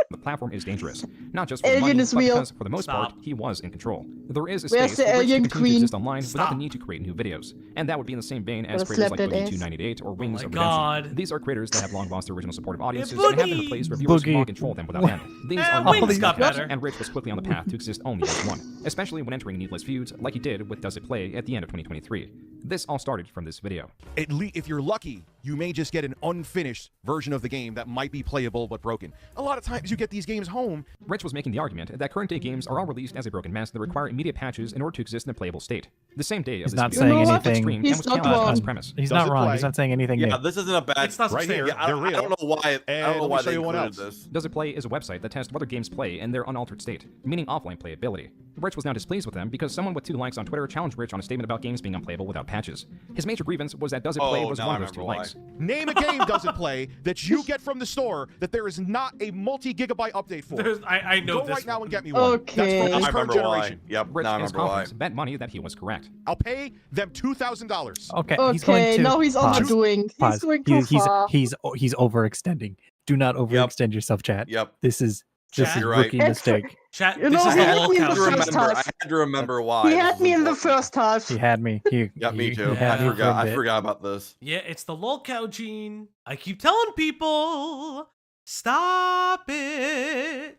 Speaker 6: the platform is dangerous. Not just for the
Speaker 4: Alien
Speaker 6: money,
Speaker 4: is
Speaker 6: but
Speaker 4: real.
Speaker 6: because for the most
Speaker 1: Stop.
Speaker 6: part, he was in control. There is a
Speaker 4: Where's
Speaker 6: space
Speaker 4: the
Speaker 6: for Rich to
Speaker 4: alien
Speaker 6: continue to
Speaker 4: queen?
Speaker 6: exist online without the
Speaker 1: Stop.
Speaker 6: need to create new videos. And that would be in the same vein as
Speaker 4: Wanna
Speaker 6: creators
Speaker 4: slap
Speaker 6: like
Speaker 4: that ass?
Speaker 6: Boogie298 or Wings
Speaker 1: my
Speaker 6: of
Speaker 1: God.
Speaker 6: Redemption. These are creators that have long lost their original supportive audiences
Speaker 1: Yeah,
Speaker 6: and have been
Speaker 1: Boogie.
Speaker 6: replaced reviewers who
Speaker 3: Boogie.
Speaker 6: want to control them without
Speaker 3: What?
Speaker 6: end. These
Speaker 1: Eh,
Speaker 6: are
Speaker 1: Wings
Speaker 6: non-money
Speaker 1: got
Speaker 6: creators,
Speaker 1: better.
Speaker 6: and Rich was quickly on the path to exist only as one, especially when entering needless feuds like he did with Does It Play at the end of 2023. This all started from this video.
Speaker 11: If you're lucky, you may just get an unfinished version of the game that might be playable but broken. A lot of times you get these games home.
Speaker 6: Rich was making the argument that current day games are all released as a broken mess that require immediate patches in order to exist in a playable state. The same day of
Speaker 3: He's
Speaker 6: this
Speaker 3: not
Speaker 6: video,
Speaker 3: saying
Speaker 6: he was
Speaker 3: anything.
Speaker 6: streamed
Speaker 4: He's
Speaker 6: and was
Speaker 4: not
Speaker 6: challenged on
Speaker 4: wrong.
Speaker 6: his premise.
Speaker 3: He's
Speaker 11: Does
Speaker 3: not
Speaker 11: it
Speaker 3: wrong.
Speaker 11: play?
Speaker 3: He's not saying anything
Speaker 2: Yeah,
Speaker 3: new.
Speaker 2: this isn't a bad.
Speaker 1: It's not
Speaker 11: Right here,
Speaker 1: sustainable.
Speaker 2: I don't
Speaker 11: they're real.
Speaker 2: know why. I
Speaker 11: And
Speaker 2: don't know
Speaker 11: let
Speaker 2: why
Speaker 11: me show
Speaker 2: they
Speaker 11: you one
Speaker 2: included
Speaker 11: else.
Speaker 2: this.
Speaker 6: Does It Play is a website that tests whether games play in their unaltered state, meaning offline playability. Rich was now displeased with them because someone with 2 likes on Twitter challenged Rich on a statement about games being unplayable without patches. His major grievance was that Does It Play was one of those 2 likes.
Speaker 11: Name a game Does It Play that you get from the store that there is not a multi-gigabyte update for.
Speaker 1: I know
Speaker 11: Go
Speaker 1: this
Speaker 11: right now
Speaker 1: one.
Speaker 11: and get me one.
Speaker 4: Okay.
Speaker 11: That's from this
Speaker 2: I
Speaker 11: current
Speaker 2: remember why.
Speaker 11: generation.
Speaker 2: Yep,
Speaker 6: Rich,
Speaker 2: now I
Speaker 6: in his
Speaker 2: remember why.
Speaker 6: confidence, bet money that he was correct.
Speaker 11: I'll pay them $2,000.
Speaker 3: Okay. He's
Speaker 4: Okay,
Speaker 3: going to
Speaker 4: now he's
Speaker 3: pause.
Speaker 4: overdoing. He's
Speaker 3: Pause.
Speaker 4: going too far.
Speaker 3: He's overextending. Do not overextend yourself, chat.
Speaker 2: Yep.
Speaker 3: This is
Speaker 1: Chat,
Speaker 3: a
Speaker 2: you're right.
Speaker 3: rookie mistake.
Speaker 1: Chat,
Speaker 4: You
Speaker 1: this
Speaker 4: know,
Speaker 1: is
Speaker 4: he
Speaker 1: the
Speaker 4: had me in the
Speaker 1: Lolcow.
Speaker 4: first
Speaker 2: I
Speaker 4: half.
Speaker 2: had to remember why.
Speaker 4: He
Speaker 2: this
Speaker 4: had
Speaker 2: is
Speaker 4: me in the
Speaker 2: important.
Speaker 4: first half.
Speaker 3: He had me.
Speaker 2: Yep, me too.
Speaker 3: had me for a
Speaker 2: I
Speaker 3: bit.
Speaker 2: forgot about this.
Speaker 1: Yeah, it's the Lolcow gene. I keep telling people, stop it.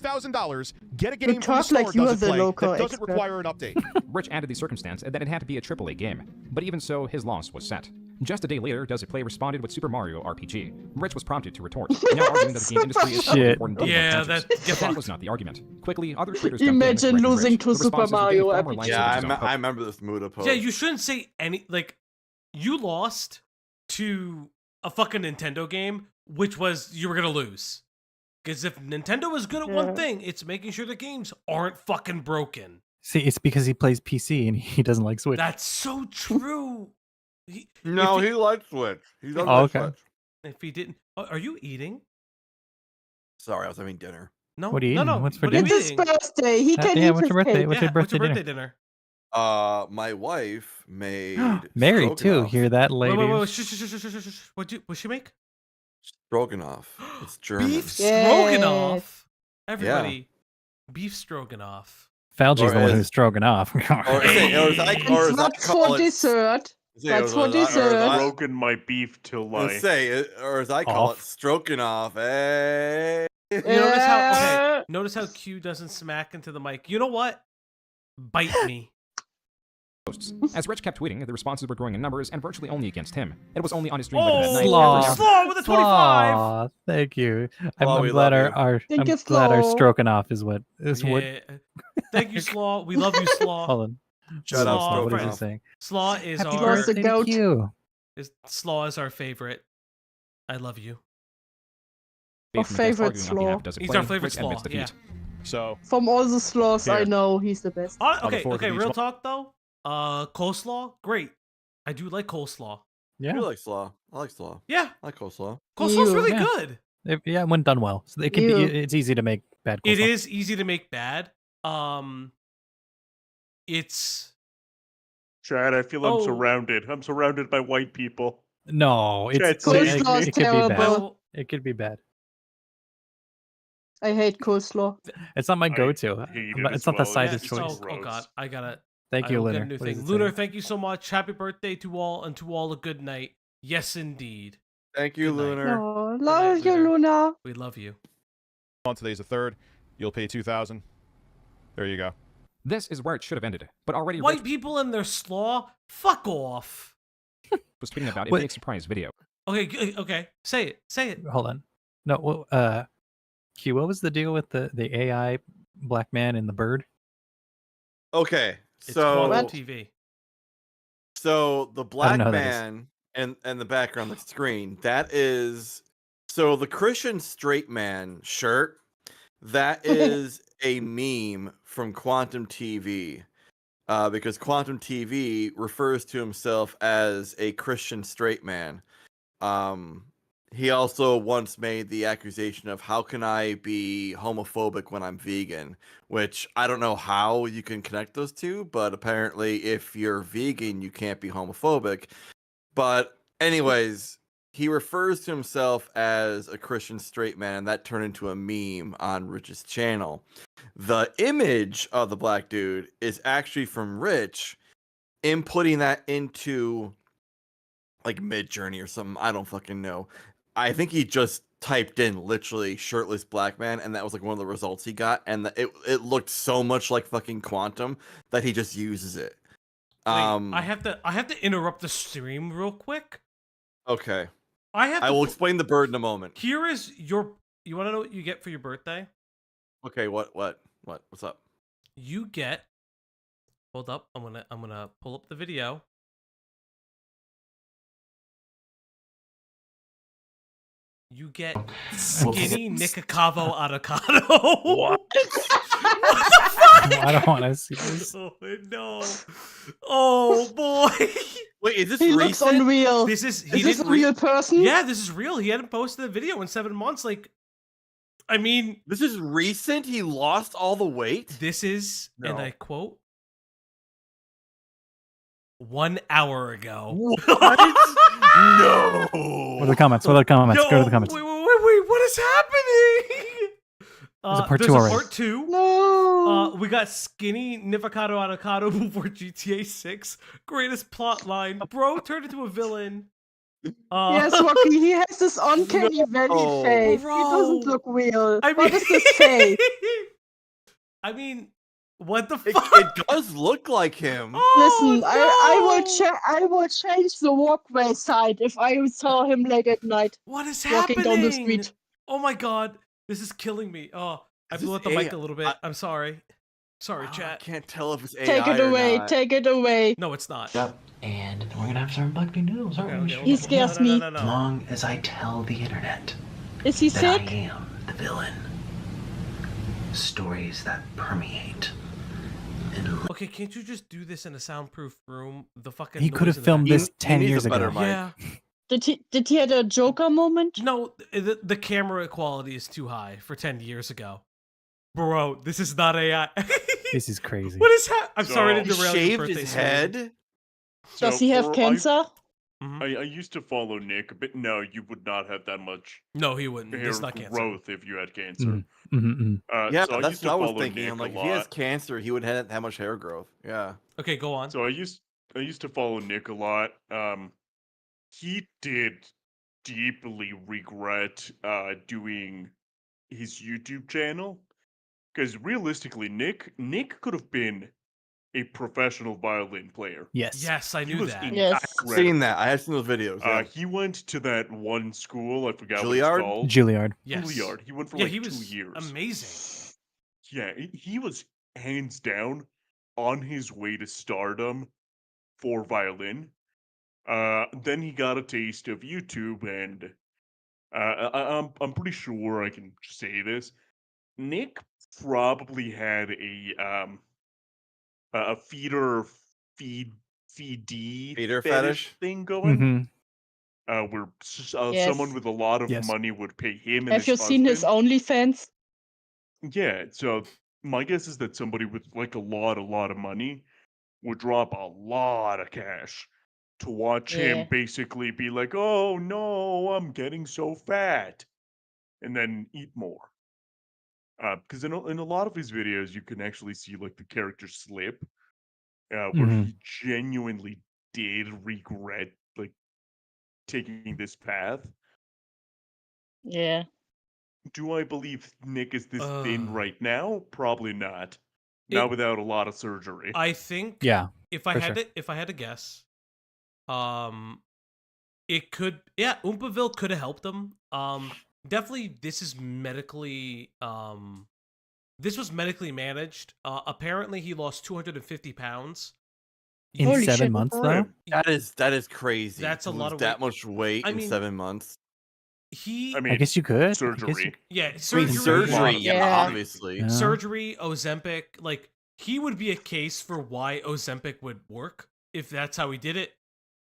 Speaker 11: $1,000, get a
Speaker 4: You
Speaker 11: game from the
Speaker 4: talk
Speaker 11: store
Speaker 4: like you are
Speaker 11: Does It
Speaker 4: the
Speaker 11: Play
Speaker 4: local
Speaker 11: that doesn't
Speaker 4: expert.
Speaker 11: require an update.
Speaker 6: Rich added the circumstance that it had to be a AAA game, but even so, his loss was set. Just a day later, Does It Play responded with Super Mario RPG. Rich was prompted to retort, now arguing that the game industry is
Speaker 3: Shit.
Speaker 6: important to
Speaker 1: Yeah,
Speaker 6: patches.
Speaker 1: that-
Speaker 6: But that was not the argument. Quickly, other traders jumped in and
Speaker 4: Imagine
Speaker 6: corrected
Speaker 4: losing
Speaker 6: Rich.
Speaker 4: to
Speaker 6: The
Speaker 4: Super
Speaker 6: responses were
Speaker 4: Mario
Speaker 6: getting far more
Speaker 4: RPG.
Speaker 6: likes
Speaker 2: Yeah,
Speaker 6: than his own post.
Speaker 2: I remember this Muda post.
Speaker 1: Yeah, you shouldn't say any, like, you lost to a fucking Nintendo game, which was you were gonna lose. Because if Nintendo was good at one thing, it's making sure the games aren't fucking broken.
Speaker 3: See, it's because he plays PC and he doesn't like Switch.
Speaker 1: That's so true.
Speaker 2: No,
Speaker 1: if
Speaker 2: he likes Switch. He doesn't
Speaker 3: Oh,
Speaker 2: like
Speaker 3: okay.
Speaker 2: Switch.
Speaker 1: If he didn't, are you eating?
Speaker 2: Sorry, I was having dinner.
Speaker 1: No,
Speaker 3: What are you
Speaker 1: no,
Speaker 3: eating?
Speaker 1: no.
Speaker 3: What's for
Speaker 1: what are
Speaker 3: dinner?
Speaker 1: you
Speaker 4: It's his
Speaker 1: eating?
Speaker 4: birthday. He can
Speaker 3: yeah,
Speaker 4: eat
Speaker 3: what's
Speaker 4: his
Speaker 3: your birthday?
Speaker 4: cake.
Speaker 3: What's
Speaker 1: Yeah,
Speaker 3: your birthday
Speaker 1: what's your
Speaker 3: dinner?
Speaker 1: birthday dinner?
Speaker 2: My wife made
Speaker 3: Married too.
Speaker 2: stroganoff.
Speaker 3: Hear that, ladies?
Speaker 1: Wait. Shh. What'd she make?
Speaker 2: Stroganoff. It's German.
Speaker 1: Beef stroganoff.
Speaker 2: Yeah.
Speaker 1: Everybody, beef stroganoff.
Speaker 3: Falgi's the
Speaker 2: Or
Speaker 3: one
Speaker 2: is-
Speaker 3: who's stroking off.
Speaker 2: Or as I
Speaker 4: And that's
Speaker 2: call
Speaker 4: for
Speaker 2: it,
Speaker 4: dessert. That's for dessert.
Speaker 5: Broken my beef till
Speaker 2: let's
Speaker 5: life.
Speaker 2: say, or as I call it, stroking off. Hey.
Speaker 1: You notice how? Okay. Notice how Q doesn't smack into the mic. You know what? Bite me.
Speaker 6: Posts. As Rich kept tweeting, the responses were growing in numbers and virtually only against him. It was only on his stream later that night.
Speaker 1: Slaw with a 25.
Speaker 3: Aw, thank you.
Speaker 2: Slaw,
Speaker 3: I'm
Speaker 2: we
Speaker 3: glad
Speaker 2: love
Speaker 3: our
Speaker 2: you.
Speaker 3: I'm
Speaker 4: Thank you,
Speaker 3: glad our
Speaker 4: Slaw.
Speaker 3: stroking off is what what.
Speaker 1: Yeah. Thank you, Slaw. We love you, Slaw.
Speaker 3: Hold on.
Speaker 2: Shout out
Speaker 1: Slaw,
Speaker 3: What is
Speaker 2: Stroking
Speaker 3: it
Speaker 2: Off.
Speaker 3: saying?
Speaker 1: Slaw is
Speaker 3: Happy
Speaker 1: our
Speaker 3: birthday to
Speaker 4: goat.
Speaker 3: Q.
Speaker 1: Slaw is our favorite. I love you.
Speaker 4: Our favorite
Speaker 6: Arguing on behalf
Speaker 4: slaw.
Speaker 6: of Does It
Speaker 1: He's
Speaker 6: Play,
Speaker 1: our favorite
Speaker 6: Rich admits
Speaker 1: slaw,
Speaker 6: defeat.
Speaker 11: So,
Speaker 4: From all the sloths I
Speaker 11: Here.
Speaker 4: know, he's the best.
Speaker 1: Okay,
Speaker 11: fork of each
Speaker 1: real
Speaker 11: one.
Speaker 1: talk though. Coleslaw, great. I do like coleslaw.
Speaker 3: Yeah.
Speaker 2: I like slaw. I like slaw.
Speaker 1: Yeah,
Speaker 2: I like coleslaw.
Speaker 1: coleslaw's
Speaker 4: Ew.
Speaker 1: really
Speaker 3: Yeah.
Speaker 1: good.
Speaker 3: Yeah, when done well. So it can be.
Speaker 4: Ew.
Speaker 3: It's easy to make bad.
Speaker 1: It
Speaker 3: coleslaw.
Speaker 1: is easy to make bad. It's
Speaker 5: Chad, I feel I'm
Speaker 1: Oh.
Speaker 5: surrounded. I'm surrounded by white people.
Speaker 3: No, it's
Speaker 5: Chat,
Speaker 3: it,
Speaker 5: see?
Speaker 3: it,
Speaker 4: Coleslaw is
Speaker 3: it could be bad.
Speaker 4: terrible.
Speaker 3: It could be bad.
Speaker 4: I hate coleslaw.
Speaker 3: It's not my go-to.
Speaker 5: hate
Speaker 3: I'm not-
Speaker 5: it
Speaker 3: it's
Speaker 5: as
Speaker 3: not the
Speaker 5: well.
Speaker 3: side
Speaker 5: Yeah,
Speaker 3: of
Speaker 5: it's
Speaker 3: choice.
Speaker 5: so
Speaker 1: oh god, I gotta.
Speaker 3: Thank
Speaker 1: I
Speaker 3: you,
Speaker 1: will get
Speaker 3: Lunar.
Speaker 1: a new
Speaker 3: What does
Speaker 1: thing.
Speaker 3: it
Speaker 1: Lunar,
Speaker 3: say?
Speaker 1: thank you so much. Happy birthday to all, and to all a good night. Yes, indeed.
Speaker 2: Thank you,
Speaker 1: Good night.
Speaker 2: Lunar.
Speaker 4: Oh, love you, Luna.
Speaker 1: We love you.
Speaker 11: on today's the 3rd. You'll pay $2,000. There you go.
Speaker 6: This is where it should have ended, but already
Speaker 1: White
Speaker 6: Rich
Speaker 1: people and their slaw. Fuck off.
Speaker 6: was tweeting about a
Speaker 3: Wait.
Speaker 6: big surprise video.
Speaker 1: Okay. Say it.
Speaker 3: Hold on. No, well, Q, what was the deal with the AI black man and the bird?
Speaker 2: Okay,
Speaker 1: It's
Speaker 2: so
Speaker 1: Quantum TV.
Speaker 2: So the black
Speaker 3: know who that is.
Speaker 2: man and the background, the screen, that is so the Christian straight man shirt, that is a meme from Quantum TV. Because Quantum TV refers to himself as a Christian straight man. He also once made the accusation of how can I be homophobic when I'm vegan, which I don't know how you can connect those two, but apparently if you're vegan, you can't be homophobic. But anyways, he refers to himself as a Christian straight man, and that turned into a meme on Rich's channel. The image of the black dude is actually from Rich, inputting that into like Mid-Journey or something. I don't fucking know. I think he just typed in literally shirtless black man, and that was like one of the results he got, and it looked so much like fucking Quantum that he just uses it.
Speaker 1: Wait, I have to interrupt the stream real quick.
Speaker 2: Okay.
Speaker 1: I
Speaker 2: will explain the bird in a moment.
Speaker 1: Here is your. You want to know what you get for your birthday?
Speaker 2: Okay, what's up?
Speaker 1: You get. Hold up, I'm gonna pull up the video. You get skinny Nikocavo avocado.
Speaker 2: What?
Speaker 1: What the fuck?
Speaker 3: I don't want to see this.
Speaker 1: Oh, no. Oh boy.
Speaker 2: Wait, is this
Speaker 4: He
Speaker 2: recent?
Speaker 4: looks unreal.
Speaker 1: This is
Speaker 4: this a real person?
Speaker 1: Yeah, this is real. He hadn't posted a video in 7 months. Like, I mean,
Speaker 2: This is recent? He lost all the weight?
Speaker 1: this is, and
Speaker 2: No.
Speaker 1: I quote, 1 hour ago.
Speaker 2: What? No.
Speaker 3: What are the comments? What are the comments? Go to the comments.
Speaker 1: Wait, what is happening?
Speaker 3: There's a part
Speaker 1: there's
Speaker 3: two
Speaker 1: a
Speaker 3: already.
Speaker 1: part 2.
Speaker 4: No.
Speaker 1: We got skinny Nivocado Avocado before GTA 6. Greatest plot line. Bro turned into a villain.
Speaker 4: Yes, Rocky, he has this uncanny valley face. He doesn't look real. What does this say?
Speaker 1: I mean, what the
Speaker 2: It,
Speaker 1: fuck?
Speaker 2: it does look like him.
Speaker 4: Listen, I will change the walkway side if I saw him late at night.
Speaker 1: What is
Speaker 4: walking
Speaker 1: happening?
Speaker 4: down the street.
Speaker 1: Oh my god, this is killing me. Oh, I blew out the mic a little bit. I'm sorry. Sorry, chat.
Speaker 2: I can't tell if it's AI
Speaker 4: Take it
Speaker 2: or
Speaker 4: away,
Speaker 2: not.
Speaker 4: take it away.
Speaker 1: No, it's not.
Speaker 12: Yep. And we're gonna have some buggy news, aren't we?
Speaker 4: He scares me.
Speaker 12: As long as I tell the internet
Speaker 4: Is he
Speaker 12: that
Speaker 4: sick?
Speaker 12: I am the villain. Stories that permeate.
Speaker 1: Okay, can't you just do this in a soundproof room? The fucking
Speaker 3: He could
Speaker 1: noise
Speaker 3: have
Speaker 1: in the
Speaker 3: filmed
Speaker 1: back-
Speaker 3: this 10 years ago.
Speaker 1: Yeah.
Speaker 4: Did he have a Joker moment?
Speaker 1: No, the camera quality is too high for 10 years ago. Bro, this is not AI.
Speaker 3: This is crazy.
Speaker 1: What is happening? I'm sorry to
Speaker 2: He
Speaker 1: derail your
Speaker 2: shaved
Speaker 1: birthday
Speaker 2: his
Speaker 1: story.
Speaker 2: head?
Speaker 4: Does he have cancer?
Speaker 5: I used to follow Nick, but no, you would not have that much.
Speaker 1: No, he wouldn't.
Speaker 5: Hair
Speaker 1: It's not cancer.
Speaker 5: growth if you had cancer.
Speaker 2: Yeah,
Speaker 5: So I
Speaker 2: that's
Speaker 5: used to
Speaker 2: what I was
Speaker 5: follow
Speaker 2: thinking.
Speaker 5: Nick
Speaker 2: I'm
Speaker 5: a
Speaker 2: like, if he has
Speaker 5: lot.
Speaker 2: cancer, he would have that much hair growth. Yeah.
Speaker 1: Okay, go on.
Speaker 5: So I used to follow Nick a lot. He did deeply regret doing his YouTube channel because realistically, Nick could have been a professional violin player.
Speaker 3: Yes.
Speaker 1: Yes, I
Speaker 5: He
Speaker 1: knew
Speaker 5: was
Speaker 1: that.
Speaker 5: incredible.
Speaker 2: Seen that. I have seen those videos. Yeah.
Speaker 5: He went to that one school. I forgot
Speaker 2: Juilliard?
Speaker 5: what it's called.
Speaker 3: Juilliard.
Speaker 1: Yes.
Speaker 5: Juilliard. He went for
Speaker 1: Yeah,
Speaker 5: like
Speaker 1: he
Speaker 5: 2
Speaker 1: was
Speaker 5: years.
Speaker 1: amazing.
Speaker 5: Yeah, he was hands down on his way to stardom for violin. Then he got a taste of YouTube, and I'm pretty sure I can say this. Nick probably had a feeder
Speaker 2: Feeder
Speaker 5: fetish
Speaker 2: fetish?
Speaker 5: thing going.
Speaker 3: Mhm.
Speaker 5: Where
Speaker 4: Yes.
Speaker 5: someone with a lot of
Speaker 3: Yes.
Speaker 5: money would pay him and
Speaker 4: Have you
Speaker 5: his
Speaker 4: seen his
Speaker 5: husband.
Speaker 4: OnlyFans?
Speaker 5: Yeah, so my guess is that somebody with like a lot of money would drop a lot of cash to watch
Speaker 4: Yeah.
Speaker 5: him basically be like, "Oh no, I'm getting so fat," and then eat more. Because in a lot of his videos, you can actually see like the character slip, where he genuinely did regret like taking this path.
Speaker 4: Yeah.
Speaker 5: Do I believe Nick is this thin right now? Probably not.
Speaker 1: It-
Speaker 5: Not without a lot of surgery.
Speaker 1: I think
Speaker 3: Yeah,
Speaker 1: if I
Speaker 3: for
Speaker 1: had
Speaker 3: sure.
Speaker 1: to guess, it could Oompaville could have helped him. Definitely this is medically this was medically managed. Apparently he lost 250 pounds.
Speaker 3: In
Speaker 4: Holy
Speaker 3: 7
Speaker 4: shit,
Speaker 3: months,
Speaker 4: good
Speaker 3: though?
Speaker 2: That is crazy.
Speaker 1: That's a
Speaker 2: to
Speaker 1: lot
Speaker 2: lose
Speaker 1: of
Speaker 2: that
Speaker 1: weight.
Speaker 2: much weight
Speaker 1: I
Speaker 2: in
Speaker 1: mean,
Speaker 2: 7 months.
Speaker 1: He
Speaker 5: I mean,
Speaker 3: guess you could. I guess you-
Speaker 5: surgery.
Speaker 1: yeah,
Speaker 2: I mean,
Speaker 1: surgery,
Speaker 2: surgery, yeah,
Speaker 4: Yeah.
Speaker 2: obviously.
Speaker 3: Yeah.
Speaker 1: surgery, Ozempic, like he would be a case for why Ozempic would work if that's how he did it.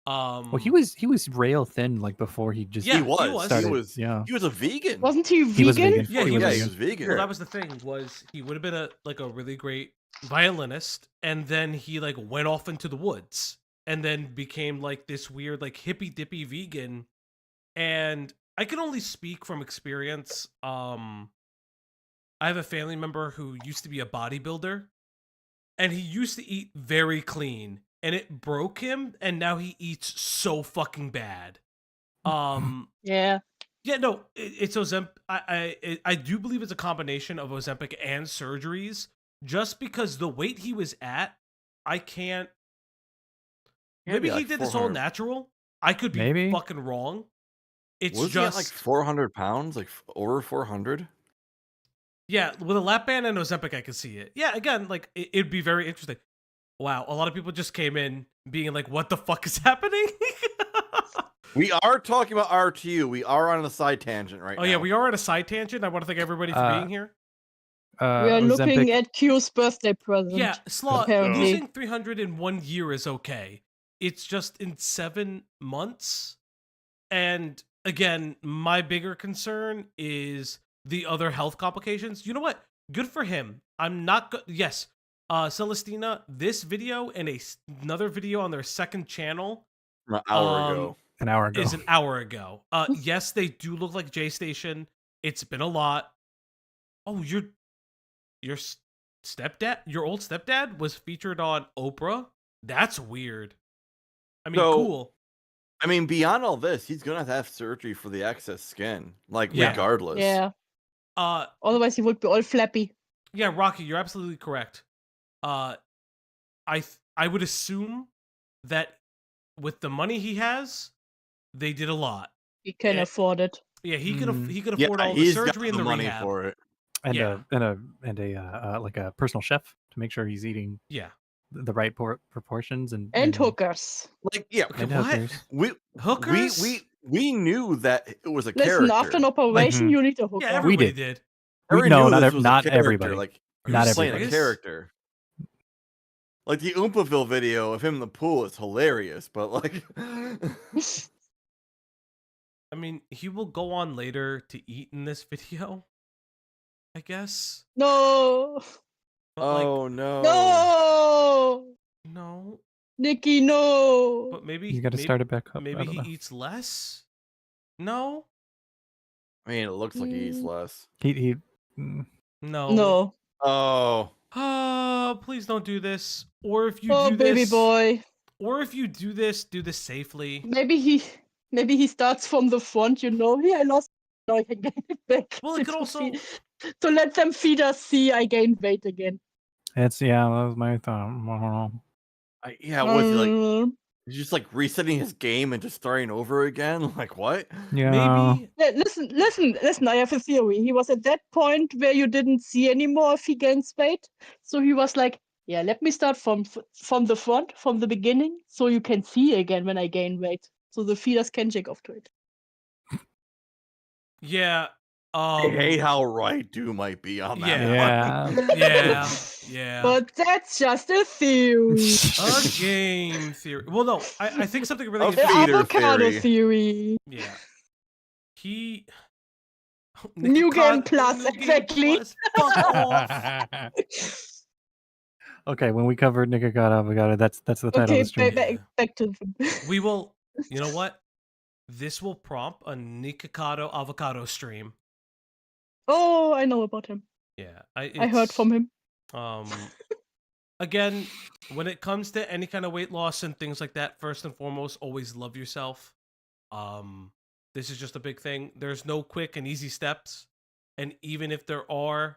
Speaker 3: Well, he was rail thin like before he just
Speaker 1: Yeah,
Speaker 2: he was. He
Speaker 3: started.
Speaker 2: was.
Speaker 3: Yeah.
Speaker 2: He was a vegan.
Speaker 4: Wasn't he
Speaker 3: He was
Speaker 4: vegan?
Speaker 3: vegan.
Speaker 1: Yeah, he
Speaker 3: was
Speaker 2: yeah,
Speaker 3: vegan.
Speaker 2: he was vegan.
Speaker 1: Well, that was the thing, was he would have been a really great violinist, and then he like went off into the woods and then became like this weird like hippy dippy vegan. And I can only speak from experience. I have a family member who used to be a bodybuilder, and he used to eat very clean, and it broke him, and now he eats so fucking bad.
Speaker 4: Yeah.
Speaker 1: Yeah, no, it's Ozempic. I do believe it's a combination of Ozempic and surgeries, just because the weight he was at, I can't. Maybe he
Speaker 2: like
Speaker 1: did this all
Speaker 2: 400.
Speaker 1: natural. I could be
Speaker 3: Maybe.
Speaker 1: fucking wrong. It's
Speaker 2: Was he at
Speaker 1: just
Speaker 2: like 400 pounds? Like over 400?
Speaker 1: yeah, with a lap band and Ozempic, I could see it. Yeah, again, like it'd be very interesting. Wow, a lot of people just came in being like, "What the fuck is happening?"
Speaker 2: We are talking about RTU. We are on a side tangent right now.
Speaker 1: Oh yeah, we are on a side tangent. I want to thank everybody for being here.
Speaker 4: We are looking at Q's birthday present.
Speaker 1: Yeah, Slaw,
Speaker 4: apparently.
Speaker 1: losing 300 in 1 year is okay. It's just in 7 months. And again, my bigger concern is the other health complications. You know what? Good for him. I'm not good. Yes, Celestina, this video and another video on their second channel.
Speaker 2: An hour ago.
Speaker 3: An hour ago.
Speaker 1: Is an hour ago. Yes, they do look like J Station. It's been a lot. Oh, your stepdad, your old stepdad was featured on Oprah? That's weird. I mean, cool.
Speaker 2: I mean, beyond all this, he's gonna have surgery for the excess skin, like regardless.
Speaker 4: Yeah. Otherwise, he would be all flappy.
Speaker 1: Yeah, Rocky, you're absolutely correct. I would assume that with the money he has, they did a lot.
Speaker 4: He can afford it.
Speaker 1: Yeah, he could afford all the surgery and the
Speaker 2: money
Speaker 1: rehab.
Speaker 2: for it.
Speaker 3: And
Speaker 1: Yeah.
Speaker 3: like a personal chef to make sure he's eating the right proportions and
Speaker 4: hookers.
Speaker 2: Like
Speaker 3: and
Speaker 2: what?
Speaker 3: hookers.
Speaker 1: Hookers?
Speaker 2: We knew that it was a
Speaker 4: Listen,
Speaker 2: character.
Speaker 4: after an operation, you need a hooker.
Speaker 1: Yeah, everybody did.
Speaker 2: Everyone
Speaker 3: No,
Speaker 2: knew
Speaker 3: not
Speaker 2: this
Speaker 3: ev-
Speaker 2: was a
Speaker 3: not
Speaker 2: character,
Speaker 3: everybody.
Speaker 2: Like
Speaker 3: Not
Speaker 2: he was playing
Speaker 3: everybody.
Speaker 2: a character. Like the Oompaville video of him in the pool is hilarious, but like
Speaker 1: I mean, he will go on later to eat in this video, I guess.
Speaker 4: No.
Speaker 1: But
Speaker 2: oh no.
Speaker 1: No.
Speaker 4: Nikki, no.
Speaker 1: But maybe
Speaker 3: You gotta
Speaker 1: maybe-
Speaker 3: start it back up. I
Speaker 1: Maybe
Speaker 3: don't
Speaker 1: he
Speaker 3: know.
Speaker 1: eats less? No?
Speaker 2: I mean, it looks like he eats less.
Speaker 3: He
Speaker 1: No.
Speaker 4: No.
Speaker 2: Oh.
Speaker 1: Please don't do this. Or if you
Speaker 4: Oh,
Speaker 1: do
Speaker 4: baby
Speaker 1: this,
Speaker 4: boy.
Speaker 1: Or if you do this safely.
Speaker 4: Maybe he starts from the front, you know. Here, I lost. Now I can gain it back.
Speaker 1: Well, it could also.
Speaker 4: So let them feed us. See, I gained weight again.
Speaker 3: that was my thought.
Speaker 2: Yeah, was he like just like resetting his game and just starting over again? Like what?
Speaker 3: Yeah.
Speaker 1: Maybe.
Speaker 4: Listen. I have a theory. He was at that point where you didn't see anymore if he gains weight. So he was like, yeah, let me start from the front, from the beginning, so you can see again when I gain weight. So the feeders can check off to it.
Speaker 1: Yeah.
Speaker 2: I hate how right you might be on that.
Speaker 1: Yeah.
Speaker 4: But that's just a theory.
Speaker 1: A game theory. Well, no, I think something really
Speaker 4: The avocado theory.
Speaker 1: Yeah. He.
Speaker 4: New Game Plus, exactly.
Speaker 1: Fuck off.
Speaker 3: Okay, when we covered Nikocado Avocado, that's the title of
Speaker 4: Okay,
Speaker 3: the stream.
Speaker 4: back to
Speaker 1: We will. You know what? This will prompt a Nikocado Avocado stream.
Speaker 4: Oh, I know about him.
Speaker 1: Yeah,
Speaker 4: I heard from him.
Speaker 1: Again, when it comes to any kind of weight loss and things like that, first and foremost, always love yourself. This is just a big thing. There's no quick and easy steps, and even if there are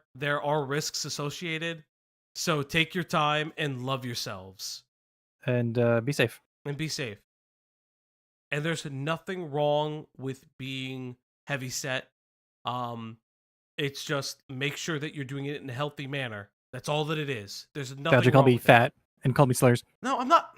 Speaker 1: risks associated. So take your time and love yourselves.
Speaker 3: And be safe.
Speaker 1: And be safe. And there's nothing wrong with being heavy set. It's just make sure that you're doing it in a healthy manner. That's all that it is. There's nothing
Speaker 3: Dodger called
Speaker 1: wrong
Speaker 3: me
Speaker 1: with
Speaker 3: fat and called me slurs.
Speaker 1: No, I'm not.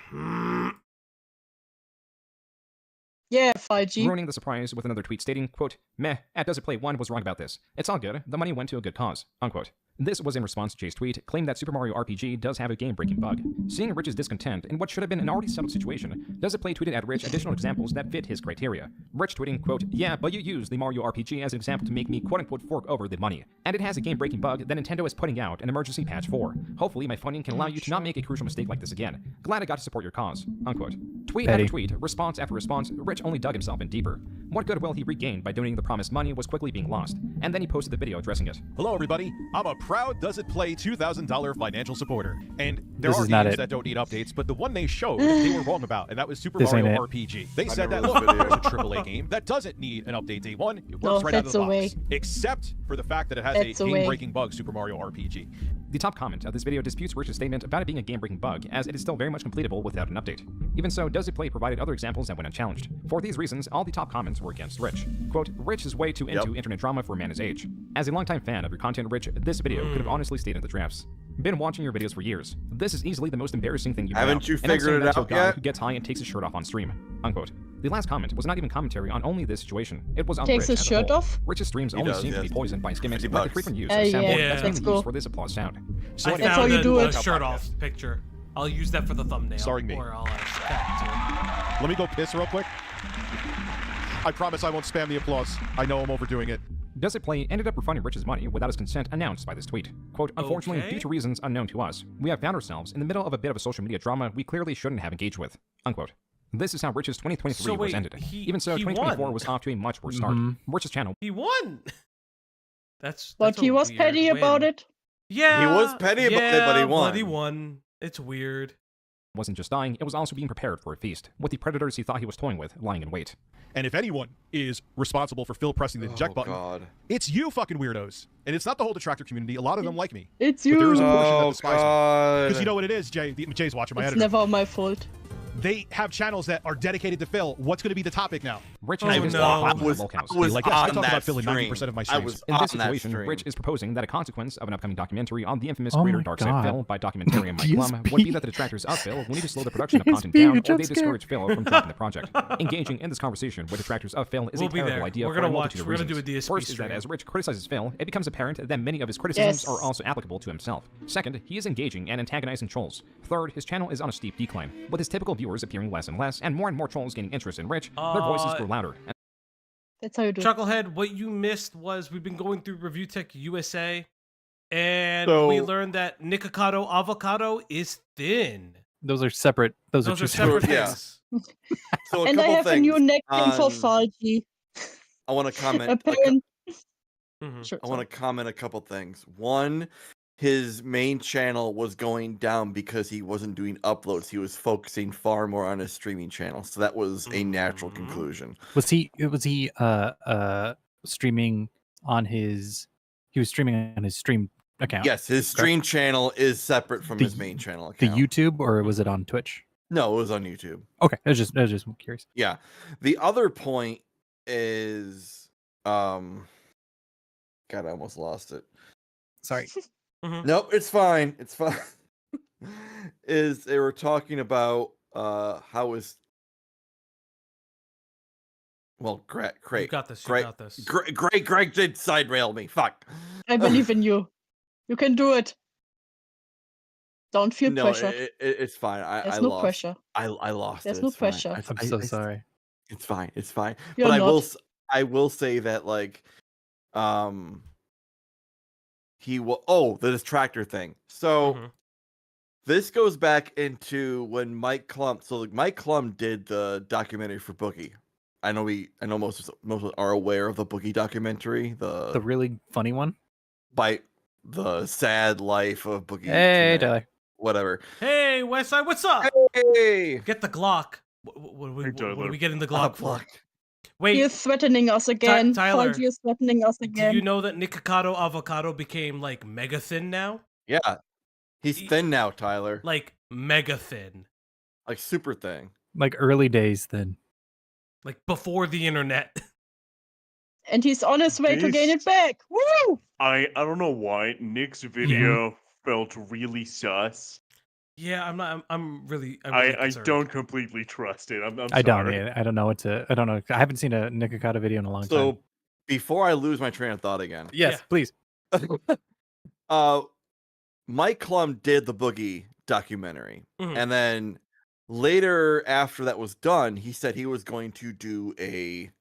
Speaker 4: Yeah, 5G.
Speaker 6: Ruining the surprise with another tweet stating, quote, "Meh, at Does It Play 1 was wrong about this. It's all good. The money went to a good cause," unquote. This was in response to Jay's tweet, claimed that Super Mario RPG does have a game-breaking bug. Seeing Rich's discontent in what should have been an already settled situation, Does It Play tweeted at Rich additional examples that fit his criteria. Rich tweeting, quote, "Yeah, but you used the Mario RPG as an example to make me quote-unquote fork over the money. And it has a game-breaking bug that Nintendo is putting out an emergency patch for. Hopefully my funding can allow you to not make a crucial mistake like this again. Glad I got to support your cause," unquote. Tweet after tweet, response after response, Rich only dug himself in deeper. What goodwill he regained by donating the promised money was quickly being lost, and then he posted the video addressing it.
Speaker 11: Hello, everybody. I'm a proud Does It Play $2,000 financial supporter. And there
Speaker 3: This
Speaker 11: are
Speaker 3: is not
Speaker 11: games
Speaker 3: it.
Speaker 11: that don't need updates, but the one they showed, they were wrong about, and that was Super
Speaker 3: This ain't
Speaker 11: Mario
Speaker 3: it.
Speaker 11: RPG. They
Speaker 2: I
Speaker 11: said that,
Speaker 2: never
Speaker 11: look,
Speaker 2: watched the
Speaker 11: it's a
Speaker 2: video.
Speaker 11: AAA game that doesn't need an update day one. It
Speaker 4: No,
Speaker 11: works right out of
Speaker 4: that's
Speaker 11: the
Speaker 4: a
Speaker 11: box.
Speaker 4: way.
Speaker 11: Except for the fact that it has
Speaker 4: That's
Speaker 11: a
Speaker 4: a way.
Speaker 11: game-breaking bug, Super Mario RPG.
Speaker 6: The top comment of this video disputes Rich's statement about it being a game-breaking bug, as it is still very much completable without an update. Even so, Does It Play provided other examples that went unchallenged. For these reasons, all the top comments were against Rich. Quote, "Rich is way too into internet drama for a man his age. As a longtime fan of your content, Rich, this video could have honestly stayed in the drafts. Been watching your videos for years. This is easily the most embarrassing thing you've
Speaker 2: Haven't you
Speaker 6: and I'm saying
Speaker 2: figured it
Speaker 6: that to a
Speaker 2: out
Speaker 6: guy
Speaker 2: yet?
Speaker 6: who gets high and takes his shirt off on stream," unquote. The last comment was not even commentary on only this situation. It was on
Speaker 4: Takes
Speaker 6: Rich
Speaker 4: his
Speaker 6: as a
Speaker 4: shirt
Speaker 6: whole.
Speaker 4: off?
Speaker 6: Rich's streams
Speaker 2: He
Speaker 6: only
Speaker 2: does,
Speaker 6: seem to be
Speaker 2: yes.
Speaker 6: poisoned by gimmicks
Speaker 2: 50
Speaker 6: like the
Speaker 2: bucks.
Speaker 6: frequent use
Speaker 4: Yeah,
Speaker 6: of sample
Speaker 4: yeah,
Speaker 6: that's
Speaker 4: let's
Speaker 6: been
Speaker 4: go.
Speaker 6: used for this applause sound.
Speaker 1: I
Speaker 6: So
Speaker 4: That's how you do it.
Speaker 1: a shirt off picture. I'll use that for the thumbnail.
Speaker 7: Starring me.
Speaker 1: Or I'll tag
Speaker 7: Let me go piss real quick. I promise I won't spam the applause. I know I'm overdoing it.
Speaker 6: Does It Play ended up refunding Rich's money without his consent announced by this tweet. Quote, unfortunately,
Speaker 1: Okay.
Speaker 6: due to reasons unknown to us, we have found ourselves in the middle of a bit of a social media drama we clearly shouldn't have engaged with. Unquote. This is how Rich's 2023
Speaker 1: So
Speaker 6: was
Speaker 1: wait,
Speaker 6: ended.
Speaker 1: he-
Speaker 6: Even so,
Speaker 1: he
Speaker 6: 2024
Speaker 1: won.
Speaker 6: was off to a much worse start. Rich's channel.
Speaker 1: He won. That's
Speaker 4: But he
Speaker 1: a
Speaker 4: was
Speaker 1: weird
Speaker 4: petty
Speaker 1: win.
Speaker 4: about it.
Speaker 1: Yeah,
Speaker 2: He was petty about it, but he won.
Speaker 1: But he won. It's weird.
Speaker 6: Wasn't just dying, it was also being prepared for a feast, with the predators he thought he was toying with lying in wait.
Speaker 7: And if anyone is responsible for Phil pressing the eject button,
Speaker 2: God.
Speaker 7: it's you fucking weirdos. And it's not the whole detractor community. A lot of them like me.
Speaker 4: It's
Speaker 7: But there is a
Speaker 4: you.
Speaker 7: portion that
Speaker 2: Oh,
Speaker 7: despises me.
Speaker 2: God.
Speaker 7: Because you know what it is, Jay. Jay's watching my
Speaker 4: It's
Speaker 7: editor.
Speaker 4: never my fault.
Speaker 7: They have channels that are dedicated to Phil. What's going to be the topic now?
Speaker 6: Rich
Speaker 1: Oh,
Speaker 6: has
Speaker 1: no.
Speaker 6: his
Speaker 1: I
Speaker 6: Lolcows.
Speaker 2: was
Speaker 7: Like, yes, I
Speaker 2: on
Speaker 7: talk
Speaker 2: that
Speaker 7: about Phil in
Speaker 2: stream.
Speaker 7: 90% of my
Speaker 2: I
Speaker 7: streams.
Speaker 2: was
Speaker 6: In this
Speaker 2: on that
Speaker 6: situation,
Speaker 2: stream.
Speaker 6: Rich is proposing that a consequence of an upcoming documentary on the infamous
Speaker 3: Oh
Speaker 6: creator
Speaker 3: my
Speaker 6: Darkseid
Speaker 3: God.
Speaker 6: Phil by documentarian Mike
Speaker 3: Yes,
Speaker 6: Plum would be that the detractors of Phil will need to slow the production of content down, or they discourage Phil from dropping the project. Engaging in this conversation with detractors of Phil is
Speaker 1: We'll
Speaker 6: a
Speaker 1: be
Speaker 6: terrible
Speaker 1: there.
Speaker 6: idea
Speaker 1: We're
Speaker 6: for
Speaker 1: gonna
Speaker 6: a
Speaker 1: watch.
Speaker 6: multitude of
Speaker 1: We're gonna do
Speaker 6: reasons.
Speaker 1: a DSP
Speaker 6: First is that
Speaker 1: stream.
Speaker 6: as Rich criticizes Phil, it becomes apparent that many of his criticisms
Speaker 4: Yes.
Speaker 6: are also applicable to himself. Second, he is engaging and antagonizing trolls. Third, his channel is on a steep decline, with his typical viewers appearing less and less, and more trolls gaining interest in Rich. Their voices grow louder.
Speaker 4: That's how you do it.
Speaker 1: Chucklehead, what you missed was we've been going through ReviewTechUSA, and
Speaker 2: So-
Speaker 1: we learned that Nikocado avocado is thin.
Speaker 3: Those are separate. Those are two
Speaker 1: separate
Speaker 2: Yeah.
Speaker 1: things.
Speaker 2: So
Speaker 4: And I have a new nickname for
Speaker 2: on-
Speaker 4: Falgi.
Speaker 2: I want to comment.
Speaker 4: Apparent.
Speaker 1: Mhm.
Speaker 4: Sure,
Speaker 2: I want to comment a couple things. One, his main channel was going down because he wasn't doing uploads. He was focusing far more on his streaming channel. So that was a natural conclusion.
Speaker 3: Was he streaming on his? He was streaming on his stream account.
Speaker 2: Yes, his stream channel is separate from
Speaker 3: The-
Speaker 2: his main channel
Speaker 3: The
Speaker 2: account.
Speaker 3: YouTube, or was it on Twitch?
Speaker 2: No, it was on YouTube.
Speaker 3: Okay, I was just curious.
Speaker 2: Yeah. The other point is God, I almost lost it.
Speaker 3: Sorry.
Speaker 2: Nope, it's fine. It's fine. Is they were talking about how is Greg,
Speaker 1: You got this. You
Speaker 2: Greg,
Speaker 1: got this.
Speaker 2: Greg did side rail me. Fuck.
Speaker 4: I believe in you. You can do it. Don't feel
Speaker 2: No,
Speaker 4: pressure.
Speaker 2: it's fine.
Speaker 4: There's
Speaker 2: I
Speaker 4: no
Speaker 2: lost.
Speaker 4: pressure.
Speaker 2: I lost.
Speaker 4: There's
Speaker 2: it.
Speaker 4: no
Speaker 2: It's fine.
Speaker 4: pressure.
Speaker 3: I'm so sorry.
Speaker 2: It's fine. It's fine.
Speaker 4: You're
Speaker 2: but
Speaker 4: not.
Speaker 2: I will say that like he will. Oh, the distractor thing. So this goes back into when Mike Klum. So like, Mike Klum did the documentary for Boogie. I know most are aware of the Boogie documentary.
Speaker 3: The really funny one.
Speaker 2: By the sad life of Boogie.
Speaker 3: Hey,
Speaker 2: tonight.
Speaker 3: Tyler.
Speaker 2: Whatever.
Speaker 1: Hey, Westside, what's up?
Speaker 2: Hey,
Speaker 1: get the Glock. What are we getting the Glock
Speaker 2: Opp
Speaker 1: for?
Speaker 2: Block.
Speaker 1: Wait,
Speaker 4: He is threatening us again.
Speaker 1: Tyler,
Speaker 4: Falgi is threatening us
Speaker 1: do
Speaker 4: again.
Speaker 1: you know that Nikocado avocado became like mega thin now?
Speaker 2: Yeah, he's thin now, Tyler.
Speaker 1: Like mega thin.
Speaker 2: Like super thin.
Speaker 3: Like early days then.
Speaker 1: Like before the internet.
Speaker 4: And he's on his way to gain it back. Woo!
Speaker 5: I don't know why Nick's video felt really sus.
Speaker 1: Yeah, I'm really
Speaker 5: I
Speaker 1: concerned.
Speaker 5: don't completely trust it. I'm
Speaker 3: I don't.
Speaker 5: sorry.
Speaker 3: Yeah, I don't know what to. I don't know. I haven't seen a Nikocado video in a long
Speaker 2: So
Speaker 3: time.
Speaker 2: before I lose my train of thought again.
Speaker 3: Yes, please.
Speaker 2: Mike Klum did the Boogie documentary.
Speaker 1: Mhm.
Speaker 2: And then later after that was done, he said he was going to do a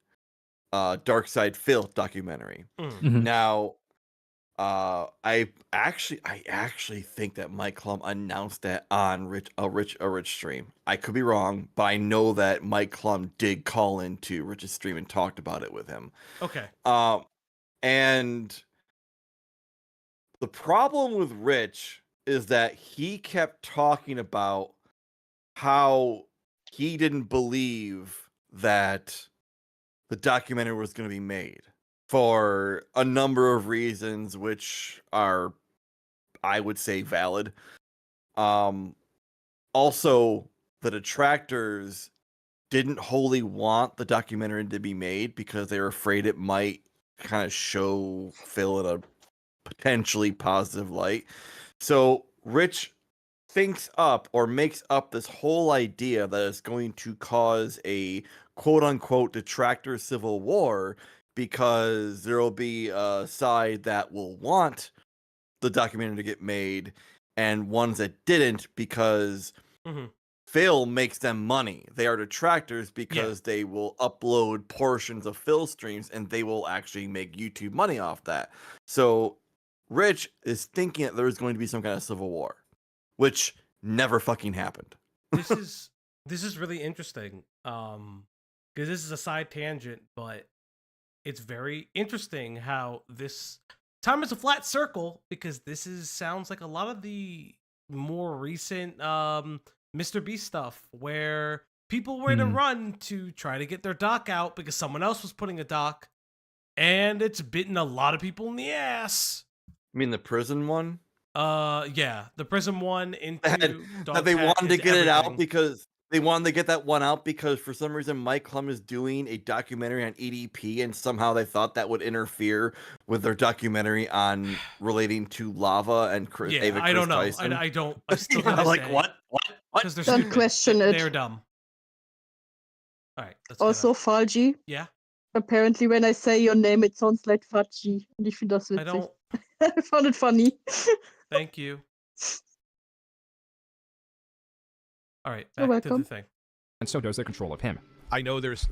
Speaker 2: Dark Side Phil documentary.
Speaker 3: Mhm.
Speaker 2: Now I actually think that Mike Klum announced that on a Rich stream. I could be wrong, but I know that Mike Klum did call into Rich's stream and talked about it with him.
Speaker 1: Okay.
Speaker 2: And the problem with Rich is that he kept talking about how he didn't believe that the documentary was going to be made for a number of reasons, which are, I would say, valid. Also, the detractors didn't wholly want the documentary to be made because they were afraid it might kind of show Phil in a potentially positive light. So Rich thinks up or makes up this whole idea that is going to cause a quote-unquote detractor civil war because there will be a side that will want the documentary to get made and ones that didn't because Phil makes them money. They are detractors because they will upload portions of Phil streams and they will actually make YouTube money off that. So Rich is thinking that there's going to be some kind of civil war, which never fucking happened.
Speaker 1: This is really interesting. Because this is a side tangent, but it's very interesting how this time is a flat circle because this sounds like a lot of the more recent Mr. Beast stuff where people were in a run to try to get their doc out because someone else was putting a doc, and it's bitten a lot of people in the ass.
Speaker 2: I mean the prison one?
Speaker 1: Yeah, the prison one into
Speaker 2: that they wanted to get it out because they wanted to get that one out because for some reason Mike Klum is doing a documentary on EDP and somehow they thought that would interfere with their documentary on relating to lava and Ava
Speaker 1: I don't know.
Speaker 2: Tyson.
Speaker 1: I still don't understand.
Speaker 2: Like what?
Speaker 1: Because they're
Speaker 4: Don't
Speaker 1: stupid.
Speaker 4: question it.
Speaker 1: They're dumb. All right.
Speaker 4: Also, Falgi.
Speaker 1: Yeah.
Speaker 4: Apparently, when I say your name, it sounds like Fachi. Und ich finde das witzig.
Speaker 1: I don't.
Speaker 4: I found it funny.
Speaker 1: Thank you. All right,
Speaker 4: You're
Speaker 1: back to
Speaker 4: welcome.
Speaker 1: the thing.
Speaker 6: And so does their control of him.
Speaker 7: I know there's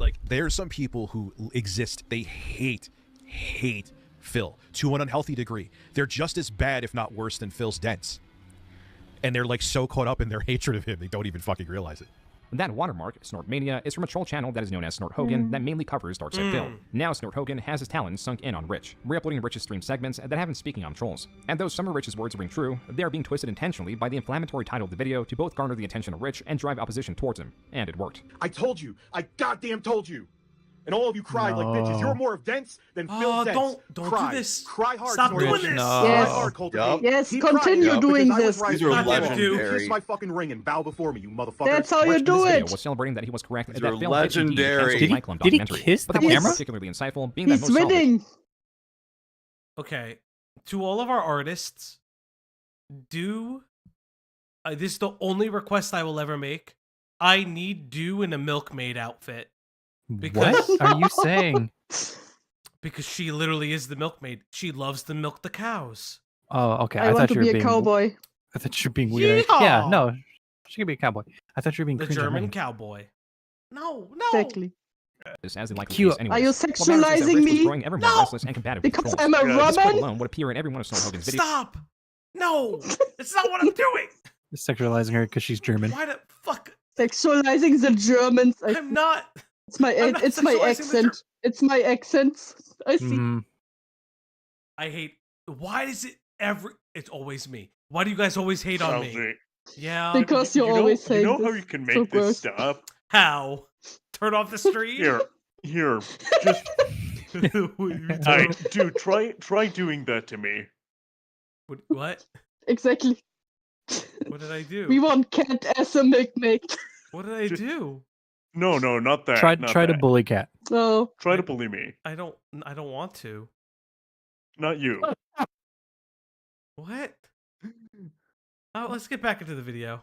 Speaker 7: some people who exist. They hate Phil to an unhealthy degree. They're just as bad, if not worse, than Phil's dents. And they're like so caught up in their hatred of him, they don't even fucking realize it.
Speaker 6: That watermark, Snortmania, is from a troll channel that is known as Snort Hogan that mainly covers Darkside Phil. Now Snort Hogan has his talons sunk in on Rich, re-uploading Rich's stream segments that have him speaking on trolls. And though some of Rich's words ring true, they are being twisted intentionally by the inflammatory title of the video to both garner the attention of Rich and drive opposition towards him. And it worked.
Speaker 8: I told you. I goddamn told you. And all of you cried like bitches. You're more of Dents than Phil Dents.
Speaker 1: Don't
Speaker 8: Cry.
Speaker 1: do this.
Speaker 8: Cry hard.
Speaker 1: Stop
Speaker 8: Snorri.
Speaker 1: doing this.
Speaker 8: Cry
Speaker 4: Yes.
Speaker 8: hard, Cultivate.
Speaker 4: Yes,
Speaker 8: Keep
Speaker 4: continue
Speaker 8: crying,
Speaker 4: doing
Speaker 8: because I was
Speaker 4: this.
Speaker 8: right
Speaker 2: These are
Speaker 8: before you.
Speaker 2: legendary.
Speaker 8: Kiss my fucking ring and bow before me, you motherfucker.
Speaker 4: That's how you
Speaker 6: Rich in
Speaker 4: do
Speaker 6: this video
Speaker 4: it.
Speaker 6: was celebrating that he was correct
Speaker 2: These
Speaker 6: that
Speaker 2: are
Speaker 6: Phil
Speaker 2: legendary.
Speaker 6: did indeed cancel the
Speaker 3: Did he
Speaker 6: documentary.
Speaker 3: kiss
Speaker 6: But
Speaker 3: the
Speaker 6: that wasn't
Speaker 3: camera?
Speaker 6: particularly insightful, being that
Speaker 4: He's
Speaker 6: most salvage.
Speaker 4: winning.
Speaker 1: Okay, to all of our artists, this is the only request I will ever make. I need Do in a milkmaid outfit. Because,
Speaker 3: What are you saying?
Speaker 1: Because she literally is the milkmaid. She loves to milk the cows.
Speaker 3: Oh, okay.
Speaker 4: I want
Speaker 3: thought
Speaker 4: to
Speaker 3: you were
Speaker 4: be a
Speaker 3: being,
Speaker 4: cowboy.
Speaker 3: I thought you were being weird.
Speaker 1: Yeehaw!
Speaker 3: Yeah, no. She could be a cowboy. I thought you were being
Speaker 1: The
Speaker 3: cringe on
Speaker 1: German
Speaker 3: her.
Speaker 1: cowboy. No.
Speaker 4: Exactly.
Speaker 6: As the likely
Speaker 3: Cute.
Speaker 6: case anyways.
Speaker 4: Are you
Speaker 6: What matters is that
Speaker 4: sexualizing
Speaker 6: Rich was
Speaker 4: me?
Speaker 6: growing ever more restless and combative with
Speaker 4: Because
Speaker 6: trolls.
Speaker 4: I'm a
Speaker 6: This quote
Speaker 4: Roman?
Speaker 6: alone would appear in every one of Snort Hogan's videos.
Speaker 1: Stop. No. That's not what I'm doing.
Speaker 3: Sexualizing her because she's German.
Speaker 1: Why the fuck?
Speaker 4: Sexualizing the Germans.
Speaker 1: I'm not.
Speaker 4: It's my
Speaker 1: I'm not
Speaker 4: it's my
Speaker 1: sexualizing the
Speaker 4: accent. It's my accent. I see.
Speaker 3: Mm.
Speaker 1: I hate. Why is it ever? It's always me. Why do you guys always hate on me?
Speaker 5: Salvi,
Speaker 1: Yeah.
Speaker 4: Because you're always saying
Speaker 5: You know how
Speaker 4: this.
Speaker 5: you can
Speaker 4: So
Speaker 5: make this
Speaker 4: gross.
Speaker 5: stop?
Speaker 1: How? Turn off the stream.
Speaker 5: Here, just. Dude, try doing that to me.
Speaker 1: What?
Speaker 4: Exactly.
Speaker 1: What did I do?
Speaker 4: We want cat as a milkmaid.
Speaker 1: What did I do?
Speaker 5: No, not that.
Speaker 3: Try
Speaker 5: not
Speaker 3: to
Speaker 5: that.
Speaker 3: bully Cat.
Speaker 4: Oh.
Speaker 5: Try to bully me.
Speaker 1: I don't want to.
Speaker 5: Not you.
Speaker 1: What? Oh, let's get back into the video.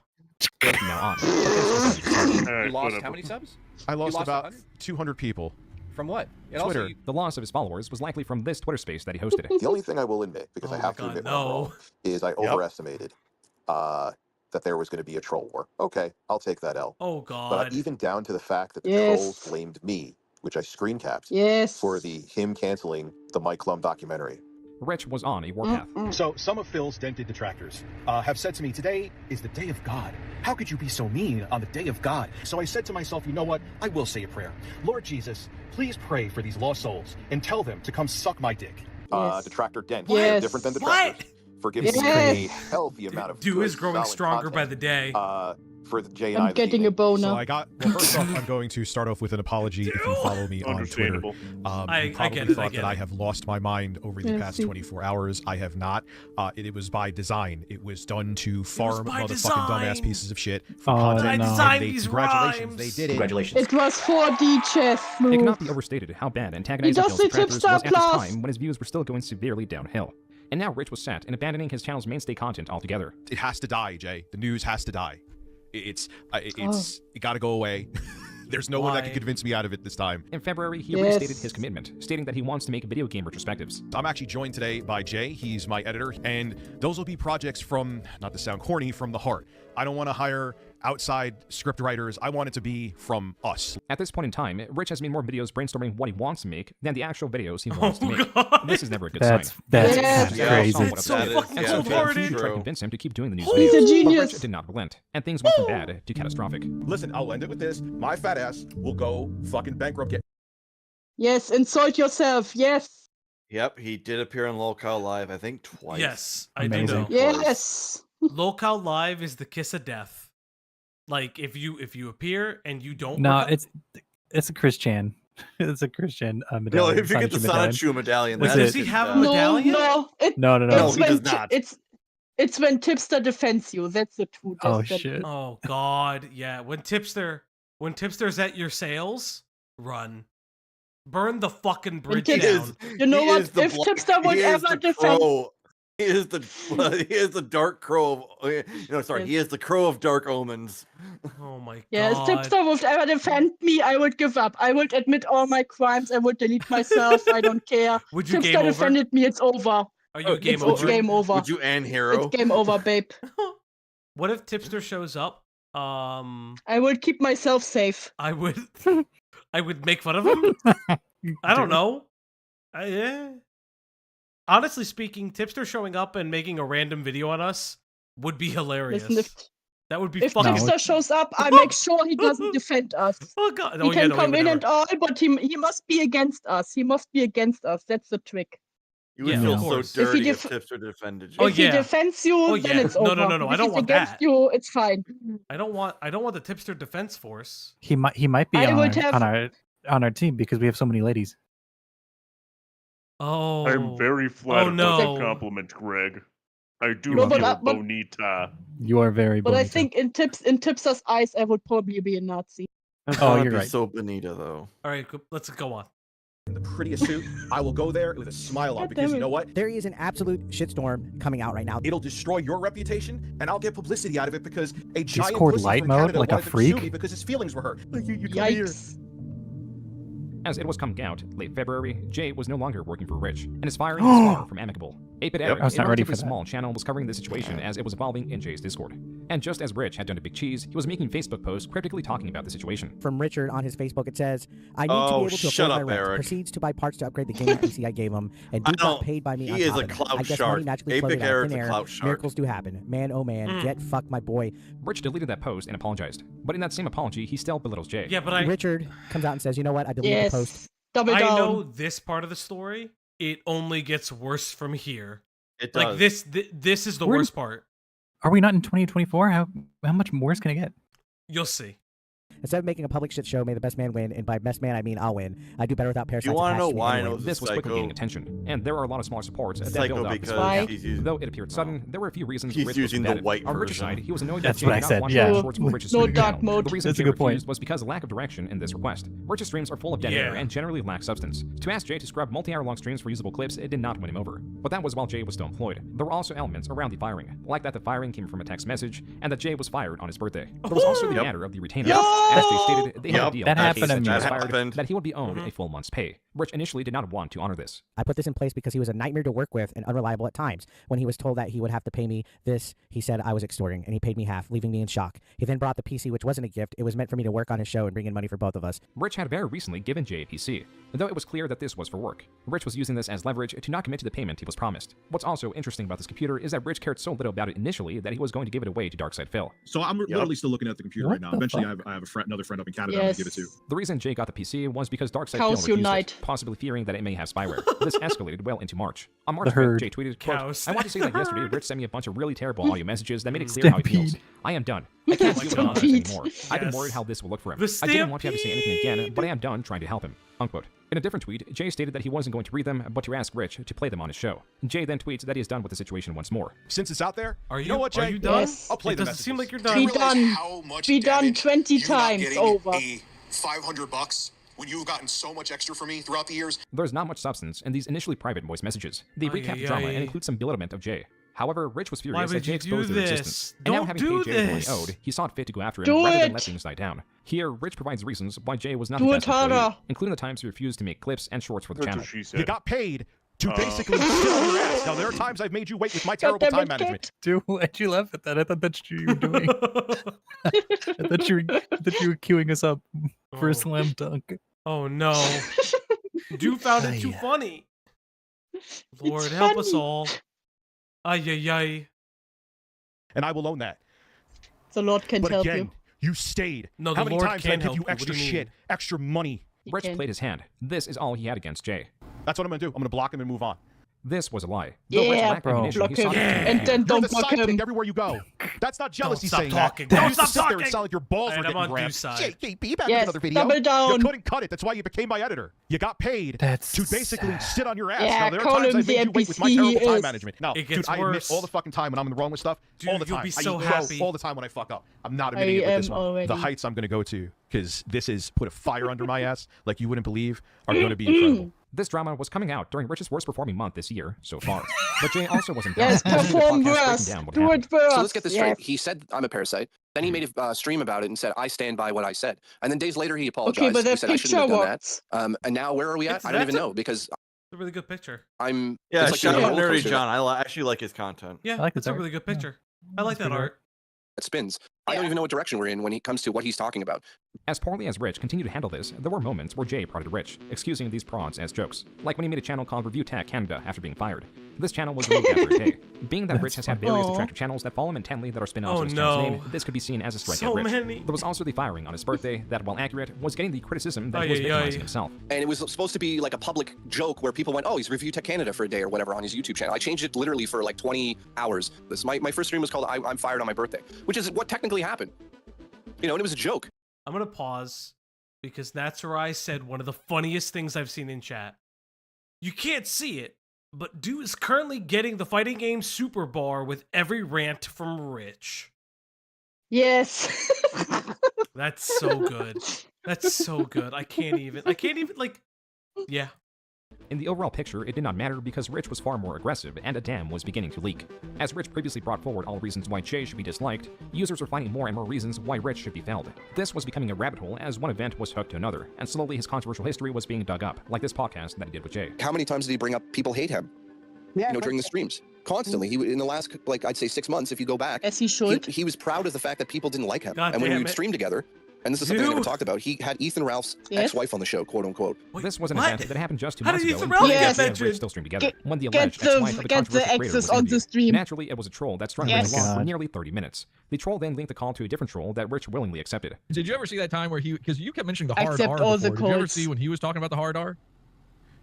Speaker 6: From now on.
Speaker 5: Alright,
Speaker 13: You lost
Speaker 5: whatever.
Speaker 13: how many subs?
Speaker 7: I
Speaker 13: You
Speaker 7: lost about
Speaker 13: 100?
Speaker 7: 200 people.
Speaker 13: From what? And
Speaker 6: Twitter.
Speaker 13: Also,
Speaker 6: The loss of his followers was likely from this Twitter space that he hosted.
Speaker 16: The only thing I will admit, because I have to admit when I'm wrong, is I overestimated that there was going to be a troll war. Okay, I'll take that L.
Speaker 1: Oh
Speaker 16: But
Speaker 1: God.
Speaker 16: even down to the fact that the
Speaker 4: Yes.
Speaker 16: trolls blamed me, which I screen capped,
Speaker 4: Yes.
Speaker 16: for him canceling the Mike Klum documentary.
Speaker 6: Rich was on a warpath.
Speaker 8: So some of Phil's dented detractors have said to me, today is the day of God. How could you be so mean on the day of God? So I said to myself, you know what? I will say a prayer. Lord Jesus, please pray for these lost souls and tell them to come suck my dick.
Speaker 16: Detractor dent.
Speaker 4: Yes.
Speaker 16: Different than
Speaker 1: What?
Speaker 16: detractors. For giving me
Speaker 4: Yes.
Speaker 16: a healthy amount of
Speaker 1: Do is
Speaker 16: good,
Speaker 1: growing
Speaker 16: solid
Speaker 1: stronger by
Speaker 16: content,
Speaker 1: the day.
Speaker 16: for the J and I
Speaker 4: I'm getting a boner.
Speaker 7: So well, first off, I'm going to start off with an apology if you follow me on Twitter.
Speaker 5: Understandable.
Speaker 1: I
Speaker 7: You probably
Speaker 1: get it, I
Speaker 7: thought
Speaker 1: get
Speaker 7: that I
Speaker 1: it.
Speaker 7: have lost my mind over the
Speaker 4: Yeah,
Speaker 7: past
Speaker 4: see.
Speaker 7: 24 hours. I have not. It was by design. It was done to farm
Speaker 1: by
Speaker 7: motherfucking
Speaker 1: design.
Speaker 7: dumbass pieces of shit for
Speaker 3: Oh,
Speaker 7: content.
Speaker 3: I
Speaker 1: I
Speaker 3: know.
Speaker 1: designed
Speaker 7: They-
Speaker 1: these
Speaker 7: congratulations,
Speaker 1: rhymes.
Speaker 7: they did it.
Speaker 16: Congratulations.
Speaker 4: It was 4D chess
Speaker 6: It
Speaker 4: move.
Speaker 6: cannot be overstated how bad antagonizing
Speaker 4: does
Speaker 6: Phil's
Speaker 4: it
Speaker 6: detractors was at this
Speaker 4: hipster plus.
Speaker 6: time when his views were still going severely downhill. And now Rich was set in abandoning his channel's mainstay content altogether.
Speaker 7: It has to die, Jay. The news has to die. It got to go away. There's no one that can convince me out of it this time.
Speaker 6: In February, he restated his commitment, stating that he wants to make video game retrospectives.
Speaker 7: I'm actually joined today by Jay. He's my editor, and those will be projects from, not to sound corny, from the heart. I don't want to hire outside script writers. I want it to be from us.
Speaker 6: At this point in time, Rich has made more videos brainstorming what he wants to make than the actual videos he wants to make. This is never a good sign.
Speaker 3: That's crazy.
Speaker 6: It's so fucking
Speaker 7: retarded.
Speaker 6: He tried to convince him to keep doing the news
Speaker 4: He's
Speaker 6: videos,
Speaker 4: a genius.
Speaker 6: but Rich did not relent, and things went from bad to catastrophic.
Speaker 11: Listen, I'll end it with this. My fat ass will go fucking bankrupt.
Speaker 4: Yes, insult yourself. Yes.
Speaker 2: Yep, he did appear on Lolcow Live, I think twice.
Speaker 1: Yes, I do know.
Speaker 4: Yes.
Speaker 1: Lolcow Live is the kiss of death. Like if you appear and you don't.
Speaker 3: No, it's a Christian. It's a Christian medallion.
Speaker 2: No, if you get the Sonichu medallion,
Speaker 1: does he have a medallion?
Speaker 4: No,
Speaker 2: no, he does not.
Speaker 4: It's when Tipster defends you. That's the true.
Speaker 3: Oh shit.
Speaker 1: Oh god, yeah. When Tipster's at your sales, run. Burn the fucking bridge down.
Speaker 4: You know what? If Tipster would ever defend.
Speaker 2: He is the dark crow of, he is the crow of dark omens.
Speaker 1: Oh my god.
Speaker 4: Yeah, if Tipster would ever defend me, I would give up. I would admit all my crimes. I would delete myself. I don't care.
Speaker 1: Would you
Speaker 4: Tipster defended me, it's over.
Speaker 1: Are you game
Speaker 4: it's
Speaker 1: over?
Speaker 4: Game over.
Speaker 2: Would you end hero?
Speaker 4: It's game over, babe.
Speaker 1: What if Tipster shows up?
Speaker 4: I would keep myself safe.
Speaker 1: I would make fun of him. I don't know. Yeah. Honestly speaking, Tipster showing up and making a random video on us would be hilarious.
Speaker 4: Listen,
Speaker 1: that would be
Speaker 4: if
Speaker 1: fucking.
Speaker 4: Tipster shows up, I make sure he doesn't defend us.
Speaker 1: Oh god,
Speaker 4: he can come in and all, but he must be against us. He must be against us. That's the trick.
Speaker 2: You would feel so dirty if Tipster defended you.
Speaker 4: If he defends you, then it's over.
Speaker 1: No. I don't want
Speaker 4: against
Speaker 1: that.
Speaker 4: You, it's fine.
Speaker 1: I don't want the Tipster defense force.
Speaker 3: He might be on our team because we have so many ladies.
Speaker 1: Oh,
Speaker 5: I'm very flattered by the compliment, Greg. I do feel bonita.
Speaker 3: You are very
Speaker 4: bonita. But I think in Tipster's eyes, I would probably be a Nazi.
Speaker 3: Oh, you're right.
Speaker 2: So bonita, though.
Speaker 1: All right, let's go on.
Speaker 11: In the prettiest suit, I will go there with a smile on because you know what?
Speaker 13: There is an absolute shitstorm coming out right now.
Speaker 11: It'll destroy your reputation, and I'll get publicity out of it because a giant
Speaker 3: Discord
Speaker 11: pussy
Speaker 3: light
Speaker 11: from
Speaker 3: mode
Speaker 11: Canada
Speaker 3: like a
Speaker 11: wanted to
Speaker 3: freak?
Speaker 11: sue me because his feelings were hurt. You come here.
Speaker 6: As it was coming out, late February, Jay was no longer working for Rich, and his firing was far from amicable. 8-Bit Eric,
Speaker 3: I was
Speaker 6: a
Speaker 3: not ready for
Speaker 6: relatively small channel, was covering the situation as it was evolving in Jay's Discord. And just as Rich had done to Big Cheese, he was making Facebook posts cryptically talking about the situation.
Speaker 24: From Richard on his Facebook, it says, I need to be able to afford my rent.
Speaker 2: Eric.
Speaker 24: Proceeds to buy parts to upgrade the gaming PC I gave him, and dude got paid by me on top of it. I guess money magically floated out of thin air. Miracles do happen. Man, oh man, get fucked, my boy.
Speaker 6: Rich deleted that post and apologized. But in that same apology, he still belittles Jay.
Speaker 1: Yeah, but
Speaker 24: Richard comes out and says, you know what, I deleted the post.
Speaker 1: I know this part of the story. It only gets worse from here.
Speaker 2: It does.
Speaker 1: Like this is the worst part.
Speaker 3: Are we not in 2024? How much worse can it get?
Speaker 1: You'll see.
Speaker 24: Instead of making a public shit show, may the best man win, and by best man I mean I'll win. I do better without parasites.
Speaker 2: You want to know why?
Speaker 24: Anyway.
Speaker 6: This was quickly gaining attention, and there are a lot of smaller supports that built up this
Speaker 2: because
Speaker 6: though it appeared sudden, there were a few reasons
Speaker 2: he's
Speaker 6: Rich
Speaker 2: using
Speaker 6: was
Speaker 2: the white
Speaker 6: on Rich's
Speaker 2: version.
Speaker 6: side, he was annoyed
Speaker 3: That's
Speaker 6: that
Speaker 3: what
Speaker 6: Jay
Speaker 3: I
Speaker 6: did
Speaker 3: said,
Speaker 6: not
Speaker 3: yeah.
Speaker 6: want Shorts with Rich's
Speaker 4: No
Speaker 6: stream
Speaker 4: dark
Speaker 6: channel.
Speaker 4: mode.
Speaker 6: The reason
Speaker 3: That's a
Speaker 6: Jay
Speaker 3: good point.
Speaker 6: refused was because of lack of direction in this request. Rich's streams are full of dead air and generally lack substance. To ask Jay to scrub multi-hour long streams for usable clips, it did not win him over. But that was while Jay was still employed. There were also elements around the firing, like that the firing came from a text message, and that Jay was fired on his birthday. There was also the matter of the retainer. As Jay stated, they had a deal
Speaker 3: That happened to me.
Speaker 6: that he would be owed a full month's pay. Rich initially did not want to honor this.
Speaker 24: I put this in place because he was a nightmare to work with and unreliable at times. When he was told that he would have to pay me this, he said I was extorting, and he paid me half, leaving me in shock. He then brought the PC, which wasn't a gift. It was meant for me to work on his show and bring in money for both of us.
Speaker 6: Rich had very recently given Jay a PC, though it was clear that this was for work. Rich was using this as leverage to not commit to the payment he was promised. What's also interesting about this computer is that Rich cared so little about it initially that he was going to give it away to Darkside Phil.
Speaker 8: So I'm literally still looking at the computer right now. Eventually, I have another friend up in Canada I'm going to give it to.
Speaker 6: The reason Jay got the PC was because Darkside Phil refused it, possibly fearing that it may have spyware. This escalated well into March. On March 5th, Jay tweeted, quote, I want to say that yesterday Rich sent me a bunch of really terrible audio messages that made it clear how he feels. I am done. I can't deal with this anymore. I've been worried how this will look for him. I didn't want to have to say anything again, but I am done trying to help him. Unquote. In a different tweet, Jay stated that he wasn't going to read them, but to ask Rich to play them on his show. Jay then tweets that he is done with the situation once more.
Speaker 8: Since it's out there,
Speaker 1: you
Speaker 8: know what, Jay?
Speaker 1: Are you done?
Speaker 4: Yes.
Speaker 8: I'll play the
Speaker 1: doesn't seem like you're
Speaker 4: Be
Speaker 1: done.
Speaker 4: done. Be done 20 times over.
Speaker 14: $500
Speaker 16: when you've gotten so much extra for me throughout the years.
Speaker 6: There's not much substance in these initially private voice messages. They recap the drama and include some belittlement of Jay. However, Rich was furious that Jay exposed their existence. And now having paid Jay the money owed, he saw it fit to go after him rather than let things die down. Here, Rich provides reasons why Jay was not the best employee, including the times he refused to make clips and shorts for the channel.
Speaker 7: You got paid to basically sit on your ass. Now, there are times I've made you wait with my terrible time management.
Speaker 3: Dude, why'd you laugh at that? I thought that's what you were doing. I thought you were queuing us up for a slam dunk.
Speaker 1: Oh no. You found it too funny. Lord, help us all. Ay, ay, ay.
Speaker 7: And I will own that.
Speaker 4: The Lord can help
Speaker 7: again,
Speaker 4: you.
Speaker 7: You stayed.
Speaker 1: No,
Speaker 7: How
Speaker 1: the
Speaker 7: many
Speaker 1: Lord
Speaker 7: times did I
Speaker 1: can
Speaker 7: give you
Speaker 1: help you.
Speaker 7: extra
Speaker 1: What do you
Speaker 7: shit,
Speaker 1: mean?
Speaker 7: extra money?
Speaker 6: Rich played his hand. This is all he had against Jay.
Speaker 7: That's what I'm going to do. I'm going to block him and move on.
Speaker 6: This was a lie. Though Rich
Speaker 4: Yeah,
Speaker 6: lacked
Speaker 4: bro.
Speaker 6: ammunition,
Speaker 4: Block
Speaker 6: he sought
Speaker 4: him.
Speaker 6: to
Speaker 4: And then
Speaker 7: You're
Speaker 4: don't
Speaker 7: the
Speaker 4: block
Speaker 7: sidekick
Speaker 4: him.
Speaker 7: everywhere you go. That's not jealousy
Speaker 1: stop
Speaker 7: saying
Speaker 1: talking.
Speaker 7: that.
Speaker 1: Don't
Speaker 7: You used to
Speaker 1: stop
Speaker 7: sit there and
Speaker 1: talking.
Speaker 7: sound like your balls were
Speaker 1: Alright, I'm
Speaker 7: getting
Speaker 1: on
Speaker 7: grabbed.
Speaker 1: Dude's side.
Speaker 7: Be back
Speaker 4: Yes,
Speaker 7: in another video.
Speaker 4: double down.
Speaker 7: You couldn't cut it. That's why you became my editor. You got paid to basically sit on your ass.
Speaker 4: Yeah,
Speaker 7: now, there are
Speaker 4: call
Speaker 7: times
Speaker 4: him
Speaker 7: I've made
Speaker 4: the
Speaker 7: you wait with my
Speaker 4: NPC he
Speaker 7: terrible time
Speaker 4: is.
Speaker 7: management. No,
Speaker 1: It
Speaker 7: dude,
Speaker 1: gets
Speaker 7: I admit
Speaker 1: worse.
Speaker 7: all the fucking time when I'm in the wrong with stuff.
Speaker 1: Dude,
Speaker 7: all the
Speaker 1: you'll
Speaker 7: time.
Speaker 1: be
Speaker 7: I
Speaker 1: so
Speaker 7: use
Speaker 1: happy.
Speaker 7: all the time when I fuck up. I'm not admitting it with this one. The heights I'm going to go to, because this is put a fire under my ass like you wouldn't believe, are going to be incredible.
Speaker 6: This drama was coming out during Rich's worst performing month this year so far. But Jay also wasn't
Speaker 4: Yes,
Speaker 6: done.
Speaker 4: perform
Speaker 6: Breaking
Speaker 4: worse.
Speaker 6: down what
Speaker 4: Do
Speaker 6: happened.
Speaker 4: it worse.
Speaker 14: So let's get this straight.
Speaker 4: Yes.
Speaker 14: He said, I'm a parasite. Then he made a stream about it and said, I stand by what I said. And then days later, he apologized.
Speaker 4: Okay, but
Speaker 14: He
Speaker 4: that
Speaker 14: said, I shouldn't have
Speaker 4: picture
Speaker 14: done
Speaker 4: works.
Speaker 14: that. And now where are we at? I don't even know because
Speaker 1: It's a really good picture.
Speaker 14: I'm.
Speaker 2: Yeah,
Speaker 14: it's like
Speaker 2: shout
Speaker 14: you're on
Speaker 2: out
Speaker 14: a roller
Speaker 2: Nerdy
Speaker 14: coaster
Speaker 2: John. I actually like his content.
Speaker 1: Yeah,
Speaker 3: I like
Speaker 1: that's
Speaker 3: this
Speaker 1: a
Speaker 3: art.
Speaker 1: really good picture. I like that
Speaker 3: pretty
Speaker 1: art.
Speaker 14: That spins. I don't even know what direction we're in when it comes to what he's talking about.
Speaker 6: As poorly as Rich continued to handle this, there were moments where Jay prodded Rich, excusing these prods as jokes, like when he made a channel called ReviewTech Canada after being fired. This channel was removed after a day. Being that Rich has had various detractor channels that follow him intently that are spin-offs of his channel's name, this could be seen as a strike
Speaker 1: So
Speaker 6: at Rich.
Speaker 1: many.
Speaker 6: There was also the firing on his birthday that, while accurate, was getting the criticism that he was victimizing himself.
Speaker 14: And it was supposed to be like a public joke where people went, oh, he's ReviewTech Canada for a day or whatever on his YouTube channel. I changed it literally for like 20 hours. My first stream was called I'm Fired on My Birthday, which is what technically happened. You know, and it was a joke.
Speaker 1: I'm going to pause because Natsurai said one of the funniest things I've seen in chat. You can't see it, but Dude is currently getting the fighting game super bar with every rant from Rich.
Speaker 4: Yes.
Speaker 1: That's so good. That's so good. I can't even like, yeah.
Speaker 6: In the overall picture, it did not matter because Rich was far more aggressive, and a dam was beginning to leak. As Rich previously brought forward all reasons why Jay should be disliked, users were finding more and more reasons why Rich should be felled. This was becoming a rabbit hole as one event was hooked to another, and slowly his controversial history was being dug up, like this podcast that he did with Jay.
Speaker 14: How many times did he bring up people hate him?
Speaker 4: Yeah,
Speaker 14: you know, during the streams. Constantly. He in the last, like, I'd say 6 months, if you go back.
Speaker 4: As he should.
Speaker 14: He was proud of the fact that people didn't like him.
Speaker 1: God
Speaker 14: and when we
Speaker 1: damn
Speaker 14: would
Speaker 1: it.
Speaker 14: stream together, and this is something I never
Speaker 1: Dude.
Speaker 14: talked about, he had Ethan Ralph's
Speaker 4: Yes.
Speaker 14: ex-wife on the show, quote unquote.
Speaker 6: This was an
Speaker 1: What?
Speaker 6: event that happened just 2
Speaker 1: How
Speaker 6: months
Speaker 1: did
Speaker 6: ago,
Speaker 1: Ethan
Speaker 6: and
Speaker 1: Ralph
Speaker 6: Jay
Speaker 1: get
Speaker 6: and Rich
Speaker 1: mentioned?
Speaker 6: still streamed together. When the
Speaker 4: Get
Speaker 6: alleged ex-wife of the
Speaker 4: the
Speaker 6: controversial creator was
Speaker 4: exes on
Speaker 6: interviewed.
Speaker 4: the stream.
Speaker 6: Naturally, it was a troll that strung
Speaker 4: Yes.
Speaker 6: him along for
Speaker 3: God.
Speaker 6: nearly 30 minutes. The troll then linked the call to a different troll that Rich willingly accepted.
Speaker 17: Did you ever see that time where because you kept mentioning the hard
Speaker 4: Accept
Speaker 17: R
Speaker 4: all
Speaker 17: before.
Speaker 4: the
Speaker 17: Did you ever
Speaker 4: codes.
Speaker 17: see when he was talking about the hard R?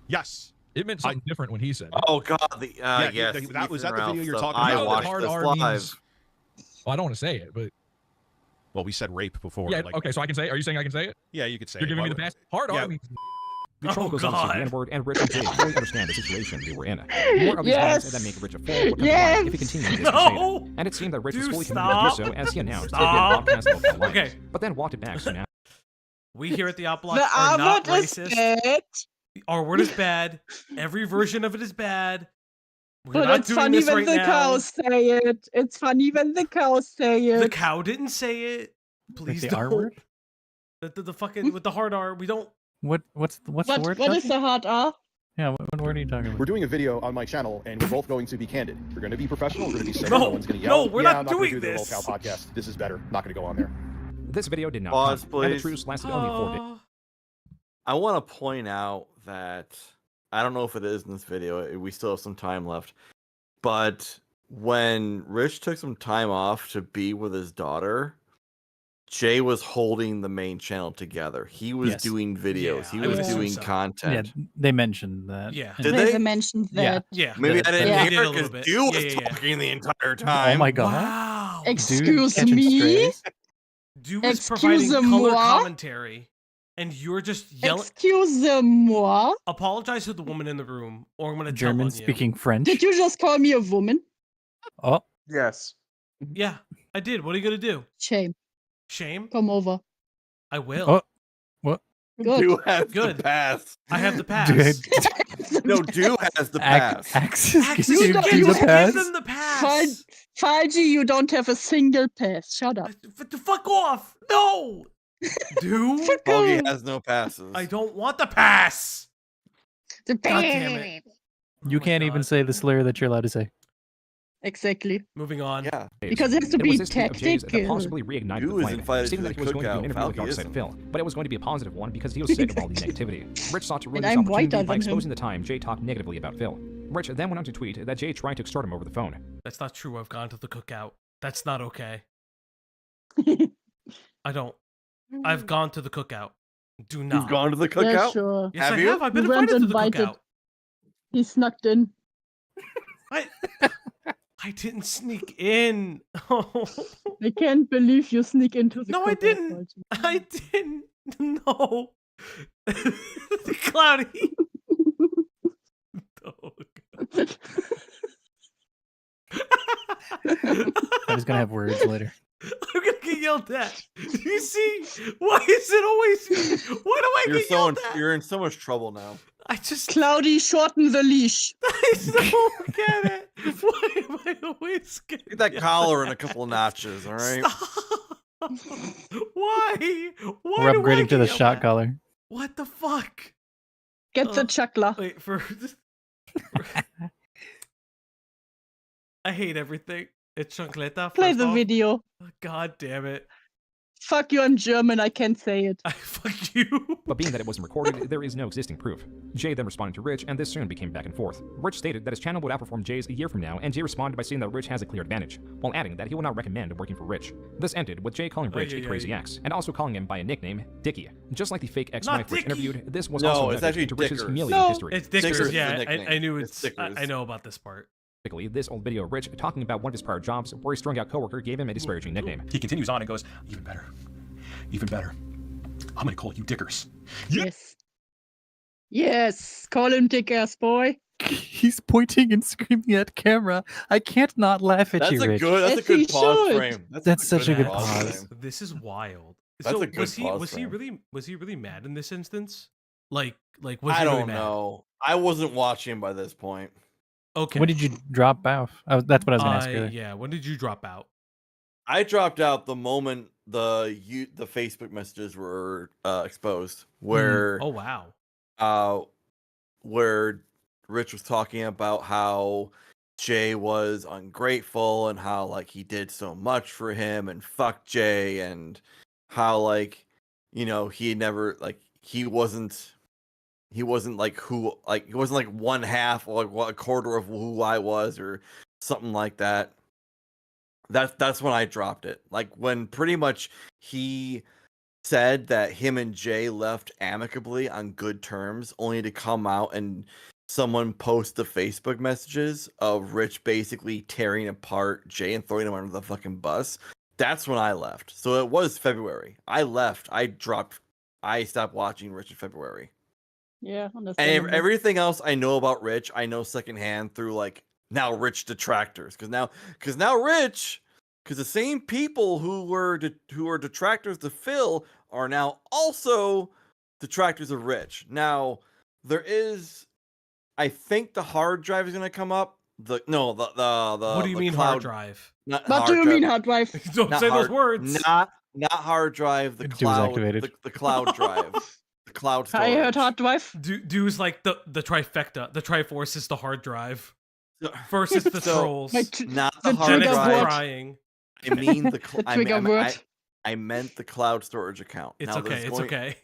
Speaker 7: Yes.
Speaker 17: It meant something different when he said it.
Speaker 2: Oh god,
Speaker 7: Yeah,
Speaker 2: yes.
Speaker 7: that was
Speaker 2: Ethan
Speaker 7: that the video
Speaker 2: Ralph
Speaker 7: you're
Speaker 2: stuff.
Speaker 7: talking
Speaker 2: I
Speaker 7: about?
Speaker 2: watched
Speaker 17: hard
Speaker 2: this
Speaker 17: R
Speaker 2: live.
Speaker 17: means- Well, I don't want to say it, but
Speaker 7: Well, we said rape before.
Speaker 17: yeah,
Speaker 7: like-
Speaker 17: okay, so I can say it? Are you saying I can say it?
Speaker 7: Yeah, you could say
Speaker 17: You're
Speaker 7: it.
Speaker 17: giving
Speaker 7: Why
Speaker 17: me the
Speaker 7: would-
Speaker 17: pass? Hard R
Speaker 7: Yeah.
Speaker 17: means
Speaker 6: The troll
Speaker 1: Oh,
Speaker 6: goes on to say
Speaker 1: God.
Speaker 6: the N-word, and Rich and Jay fully understand the situation they were in. More of these
Speaker 4: Yes.
Speaker 6: words that make Rich a fool would come
Speaker 4: Yes.
Speaker 6: to light if he continued this
Speaker 1: No.
Speaker 6: crusade. And it seemed that Rich was
Speaker 1: Dude,
Speaker 6: fully
Speaker 1: stop.
Speaker 6: committed to do so as he announced
Speaker 1: Stop.
Speaker 6: that he had podcast
Speaker 1: Okay.
Speaker 6: but then walked it back soon after.
Speaker 1: We here at the Opp Block
Speaker 4: The
Speaker 1: are not
Speaker 4: Armut is
Speaker 1: racist.
Speaker 4: dead.
Speaker 1: Our word is bad. Every version of it is bad. We're
Speaker 4: But
Speaker 1: not
Speaker 4: it's
Speaker 1: doing
Speaker 4: funny
Speaker 1: this
Speaker 4: when
Speaker 1: right
Speaker 4: the
Speaker 1: now.
Speaker 4: cows say it. It's funny when the cows say it.
Speaker 1: The cow didn't say it. Please
Speaker 3: the
Speaker 1: don't.
Speaker 3: R word?
Speaker 1: The fucking with the hard R. We don't.
Speaker 3: What's the word?
Speaker 4: What is
Speaker 3: Chucky?
Speaker 4: the hard R?
Speaker 3: Yeah, what word are you talking about?
Speaker 11: We're doing a video on my channel, and we're both going to be candid. We're going to be professional. We're going to be safe.
Speaker 1: No,
Speaker 11: No one's going to yell.
Speaker 1: no, we're
Speaker 11: yeah,
Speaker 1: not
Speaker 11: I'm not gonna
Speaker 1: doing
Speaker 11: do
Speaker 1: this.
Speaker 11: The Lolcow podcast. This is better. Not going to go on there.
Speaker 6: This video did not
Speaker 2: Pause,
Speaker 6: come, and the
Speaker 2: please.
Speaker 6: truce lasted only 4 days.
Speaker 2: I want to point out that I don't know if it is in this video. We still have some time left. But when Rich took some time off to be with his daughter, Jay was holding the main channel together. He was
Speaker 3: Yes.
Speaker 2: doing videos.
Speaker 1: Yeah,
Speaker 2: he
Speaker 1: I
Speaker 2: was
Speaker 1: would assume
Speaker 2: doing
Speaker 1: so.
Speaker 3: Yeah,
Speaker 2: content.
Speaker 3: they mentioned that.
Speaker 1: Yeah.
Speaker 2: Did
Speaker 4: They
Speaker 2: they?
Speaker 4: mentioned
Speaker 3: Yeah.
Speaker 4: that.
Speaker 1: Yeah.
Speaker 2: Maybe I didn't
Speaker 4: Yeah.
Speaker 1: They did a
Speaker 2: hear
Speaker 1: little
Speaker 2: because
Speaker 1: bit.
Speaker 2: you
Speaker 1: Yeah,
Speaker 2: was
Speaker 1: yeah, yeah.
Speaker 2: talking the entire
Speaker 3: Oh
Speaker 2: time.
Speaker 3: my god.
Speaker 1: Wow.
Speaker 3: Dude,
Speaker 4: Excuse
Speaker 3: catching
Speaker 4: me?
Speaker 3: strays.
Speaker 1: Dude was providing color
Speaker 4: Excuse-moi?
Speaker 1: commentary, and you're just yelling.
Speaker 4: Excuse-moi?
Speaker 1: Apologize to the woman in the room, or I'm gonna
Speaker 3: German
Speaker 1: tell on you.
Speaker 3: speaking French.
Speaker 4: Did you just call me a woman?
Speaker 3: Oh,
Speaker 5: Yes.
Speaker 1: Yeah, I did. What are you gonna do?
Speaker 4: Shame.
Speaker 1: Shame?
Speaker 4: Come over.
Speaker 1: I will.
Speaker 3: oh, what?
Speaker 4: Good.
Speaker 2: Do has
Speaker 1: Good.
Speaker 2: the pass.
Speaker 1: I have the pass.
Speaker 2: No, Do has the pass.
Speaker 3: Axis
Speaker 1: Axis
Speaker 3: gives
Speaker 1: gives
Speaker 3: you the
Speaker 1: give
Speaker 3: pass.
Speaker 1: them the pass.
Speaker 4: Falgi, you don't have a single pass. Shut up.
Speaker 1: Fuck off. No. Do?
Speaker 2: Falgi has no passes.
Speaker 1: I don't want the pass.
Speaker 4: The
Speaker 1: God damn it.
Speaker 3: You can't even say the slur that you're allowed to say.
Speaker 4: Exactly.
Speaker 1: Moving on.
Speaker 2: Yeah.
Speaker 4: Because it has to
Speaker 6: It
Speaker 4: be
Speaker 6: was this tweet of Jay's that
Speaker 4: tactical.
Speaker 6: possibly reignited
Speaker 2: Yu
Speaker 6: the
Speaker 2: is
Speaker 6: flame,
Speaker 2: invited
Speaker 6: stating
Speaker 2: to
Speaker 6: that
Speaker 2: the
Speaker 6: he was going to do an
Speaker 2: cookout.
Speaker 6: interview with
Speaker 2: Falgi
Speaker 6: Darkseid
Speaker 2: isn't.
Speaker 6: Phil, but it was going to be a positive one because he was sick of all the negativity. Rich sought to ruin
Speaker 4: And
Speaker 6: his
Speaker 4: I'm
Speaker 6: opportunity
Speaker 4: whiter
Speaker 6: by
Speaker 4: than
Speaker 6: exposing
Speaker 4: him.
Speaker 6: the time Jay talked negatively about Phil. Rich then went on to tweet that Jay tried to extort him over the phone.
Speaker 1: That's not true. I've gone to the cookout. That's not okay. I don't. I've gone to the cookout. Do not.
Speaker 2: You've gone to the
Speaker 4: Yeah,
Speaker 2: cookout?
Speaker 4: sure.
Speaker 1: Yes,
Speaker 2: Have
Speaker 1: I
Speaker 2: you?
Speaker 1: have. I've been
Speaker 4: You weren't
Speaker 1: invited to the
Speaker 4: invited.
Speaker 1: cookout.
Speaker 4: He snuck in.
Speaker 1: I didn't sneak in.
Speaker 4: I can't believe you sneak into the
Speaker 1: No, I
Speaker 4: cookout,
Speaker 1: didn't.
Speaker 4: Falgi.
Speaker 1: I didn't. No. Cloudy. Oh, God.
Speaker 3: I'm just gonna have words later.
Speaker 1: I'm gonna get yelled at. You see? Why is it always me? Why do I get yelled at?
Speaker 2: You're in so much trouble now.
Speaker 1: I just
Speaker 4: Cloudy, shorten the leash.
Speaker 1: I don't get it. Why am I always getting
Speaker 2: Get that
Speaker 1: yelled
Speaker 2: collar
Speaker 1: at?
Speaker 2: in a couple of notches, all right?
Speaker 1: Why? Why
Speaker 3: We're
Speaker 1: do I
Speaker 3: upgrading to
Speaker 1: get
Speaker 3: the
Speaker 1: yelled
Speaker 3: shot
Speaker 1: at?
Speaker 3: collar.
Speaker 1: What the fuck?
Speaker 4: Get the chuckler.
Speaker 1: Wait for. I hate everything. It's chancleta.
Speaker 4: Play
Speaker 1: first
Speaker 4: the
Speaker 1: off.
Speaker 4: video.
Speaker 1: God damn it.
Speaker 4: Fuck you, I'm German. I can't say it.
Speaker 1: Fuck you.
Speaker 6: But being that it wasn't recorded, there is no existing proof. Jay then responded to Rich, and this soon became back and forth. Rich stated that his channel would outperform Jay's a year from now, and Jay responded by saying that Rich has a clear advantage, while adding that he will not recommend working for Rich. This ended with Jay calling Rich a crazy ex, and also calling him by a nickname, Dickie. Just like the fake ex-wife Rich interviewed, this was also
Speaker 2: it's
Speaker 6: a
Speaker 2: actually
Speaker 6: to Rich's
Speaker 2: Dickers.
Speaker 6: humiliating history.
Speaker 1: It's Dickers.
Speaker 2: Dickers is
Speaker 1: Yeah,
Speaker 2: the nickname.
Speaker 1: I knew
Speaker 2: It's
Speaker 1: it's.
Speaker 2: Dickers.
Speaker 1: I know about this part.
Speaker 6: This old video of Rich talking about one of his prior jobs where a strung-out coworker gave him a disparaging nickname.
Speaker 11: He continues on and goes, even better. Even better. I'm gonna call you Dickers.
Speaker 4: Yes. Yes. Call him Dickers, boy.
Speaker 3: He's pointing and screaming at camera. I can't not laugh at
Speaker 2: That's
Speaker 3: you,
Speaker 2: a
Speaker 3: Rich.
Speaker 2: good. That's
Speaker 4: Yes,
Speaker 2: a
Speaker 4: he
Speaker 2: good pause
Speaker 4: should.
Speaker 2: frame.
Speaker 3: That's such a good
Speaker 2: pause
Speaker 3: pause.
Speaker 2: frame.
Speaker 1: This is wild.
Speaker 2: That's
Speaker 1: so
Speaker 2: a good
Speaker 1: was he
Speaker 2: pause
Speaker 1: was he
Speaker 2: frame.
Speaker 1: really mad in this instance? Like was he
Speaker 2: I
Speaker 1: really
Speaker 2: don't
Speaker 1: mad?
Speaker 2: know. I wasn't watching by this point.
Speaker 1: Okay.
Speaker 3: When did you drop off? That's what I was gonna ask earlier.
Speaker 1: Yeah. When did you drop out?
Speaker 2: I dropped out the moment the Facebook messages were exposed, where
Speaker 1: Oh wow.
Speaker 2: where Rich was talking about how Jay was ungrateful and how like he did so much for him and fuck Jay, and how like he never like he wasn't like he wasn't like one half or like a quarter of who I was or something like that. That's when I dropped it. Like when pretty much he said that him and Jay left amicably on good terms, only to come out and someone post the Facebook messages of Rich basically tearing apart Jay and throwing him under the fucking bus. That's when I left. So it was February. I left. I stopped watching Rich in February.
Speaker 4: Yeah,
Speaker 2: And
Speaker 4: understandable.
Speaker 2: everything else I know about Rich, I know secondhand through like now Rich detractors. Because now Rich, because the same people who were detractors to Phil are now also detractors of Rich. Now there is, I think the hard drive is going to come up.
Speaker 1: What do you mean hard drive?
Speaker 4: What do you mean hard drive?
Speaker 1: Don't
Speaker 2: Not
Speaker 1: say those
Speaker 2: hard-
Speaker 1: words.
Speaker 2: Not hard drive. The cloud.
Speaker 3: activated.
Speaker 2: The cloud drive. The cloud storage.
Speaker 4: I heard hard drive.
Speaker 1: Do's like the trifecta. The Triforce is the hard drive. First is the
Speaker 2: So,
Speaker 1: trolls.
Speaker 2: not
Speaker 4: the
Speaker 2: the hard
Speaker 4: trigger
Speaker 2: drive.
Speaker 4: word.
Speaker 1: Crying.
Speaker 2: I mean
Speaker 4: The trigger word.
Speaker 2: I meant the cloud storage account.
Speaker 1: It's
Speaker 2: Now,
Speaker 1: okay. It's okay.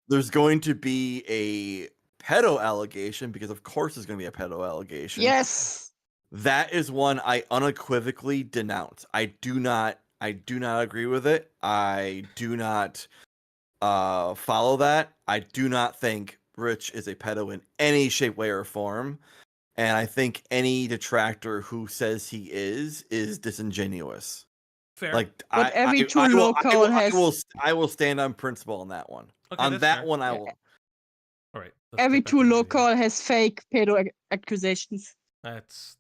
Speaker 2: There's going to be a pedo allegation because of course there's going to be a pedo allegation.
Speaker 4: Yes.
Speaker 2: That is one I unequivocally denounce. I do not agree with it. I do not follow that. I do not think Rich is a pedo in any shape, way, or form. And I think any detractor who says he is disingenuous.
Speaker 1: Fair.
Speaker 2: Like
Speaker 4: But every true Lolcow has.
Speaker 2: I will stand on principle on that one.
Speaker 1: Okay,
Speaker 2: On
Speaker 1: that's
Speaker 2: that
Speaker 1: fair.
Speaker 2: one, I will.
Speaker 1: All right.
Speaker 4: Every true Lolcow has fake pedo accusations.
Speaker 1: That's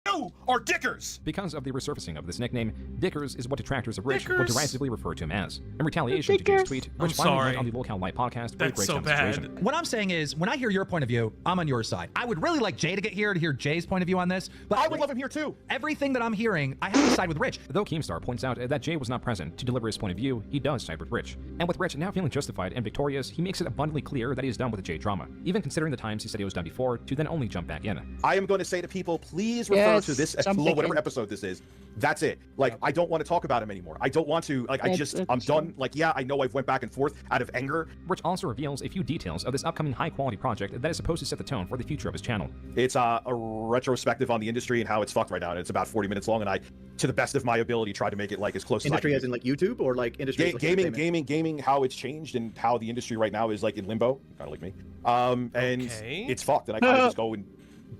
Speaker 11: You are Dickers!
Speaker 6: Because of the resurfacing of this nickname, Dickers is what detractors of Rich would derisively refer to him as. In retaliation to Jay's tweet, Rich finally went on the Lolcow Live podcast where he breaks down the situation.
Speaker 15: What I'm saying is, when I hear your point of view, I'm on your side. I would really like Jay to get here to hear Jay's point of view on this, but
Speaker 11: I would love him here too.
Speaker 15: Everything that I'm hearing, I have to side with Rich.
Speaker 6: Though Keemstar points out that Jay was not present to deliver his point of view, he does side with Rich. And with Rich now feeling justified and victorious, he makes it abundantly clear that he is done with the Jay drama, even considering the times he said he was done before, to then only jump back in.
Speaker 11: I am going to say to people, please refer to this, whatever episode this is. That's it. Like, I don't want to talk about him anymore. I don't want to, like, I'm done. Like, yeah, I know I've went back and forth out of anger.
Speaker 6: Rich also reveals a few details of this upcoming high-quality project that is supposed to set the tone for the future of his channel.
Speaker 11: It's a retrospective on the industry and how it's fucked right now. It's about 40 minutes long, and I, to the best of my ability, try to make it, like, as close
Speaker 18: industry
Speaker 11: as I can.
Speaker 18: As in, like, YouTube, or, like, industry
Speaker 11: gaming, how it's changed and how the industry right now is, like, in limbo, kind of like me. And it's fucked, and I kind of just go and...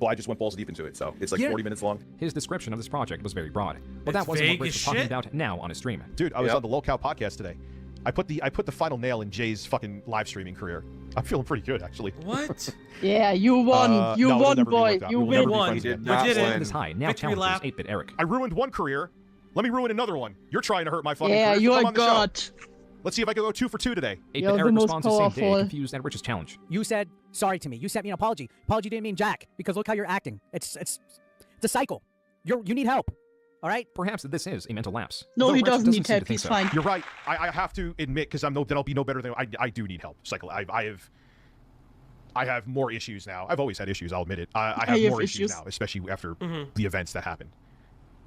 Speaker 11: Well, I just went balls deep into it, so it's like 40 minutes long.
Speaker 6: His description of this project was very broad, but that wasn't what Rich was talking about now on his stream.
Speaker 11: Dude, I was on the Lolcow podcast today. I put the final nail in Jay's fucking live streaming career. I'm feeling pretty good, actually.
Speaker 1: What?
Speaker 4: Yeah, you won. You won, boy. You
Speaker 6: won.
Speaker 1: We did it.
Speaker 6: High now challenges 8-Bit Eric.
Speaker 11: I ruined one career. Let me ruin another one. You're trying to hurt my fucking career.
Speaker 4: Yeah, you're
Speaker 11: Come
Speaker 4: a
Speaker 11: on the
Speaker 4: god.
Speaker 11: show. Let's see if I can go 2 for 2 today.
Speaker 6: 8-Bit Eric responds the same day, confused at Rich's challenge.
Speaker 24: You said sorry to me. You sent me an apology. Apology didn't mean jack, because look how you're acting. It's a cycle. You need help. All right?
Speaker 6: Perhaps this is a mental lapse.
Speaker 4: No, he doesn't need help. He's fine.
Speaker 11: You're right. I have to admit, because then I'll be no better than I do need help. I have more issues now. I've always had issues. I'll admit it. I have more issues now, especially after the events that happened.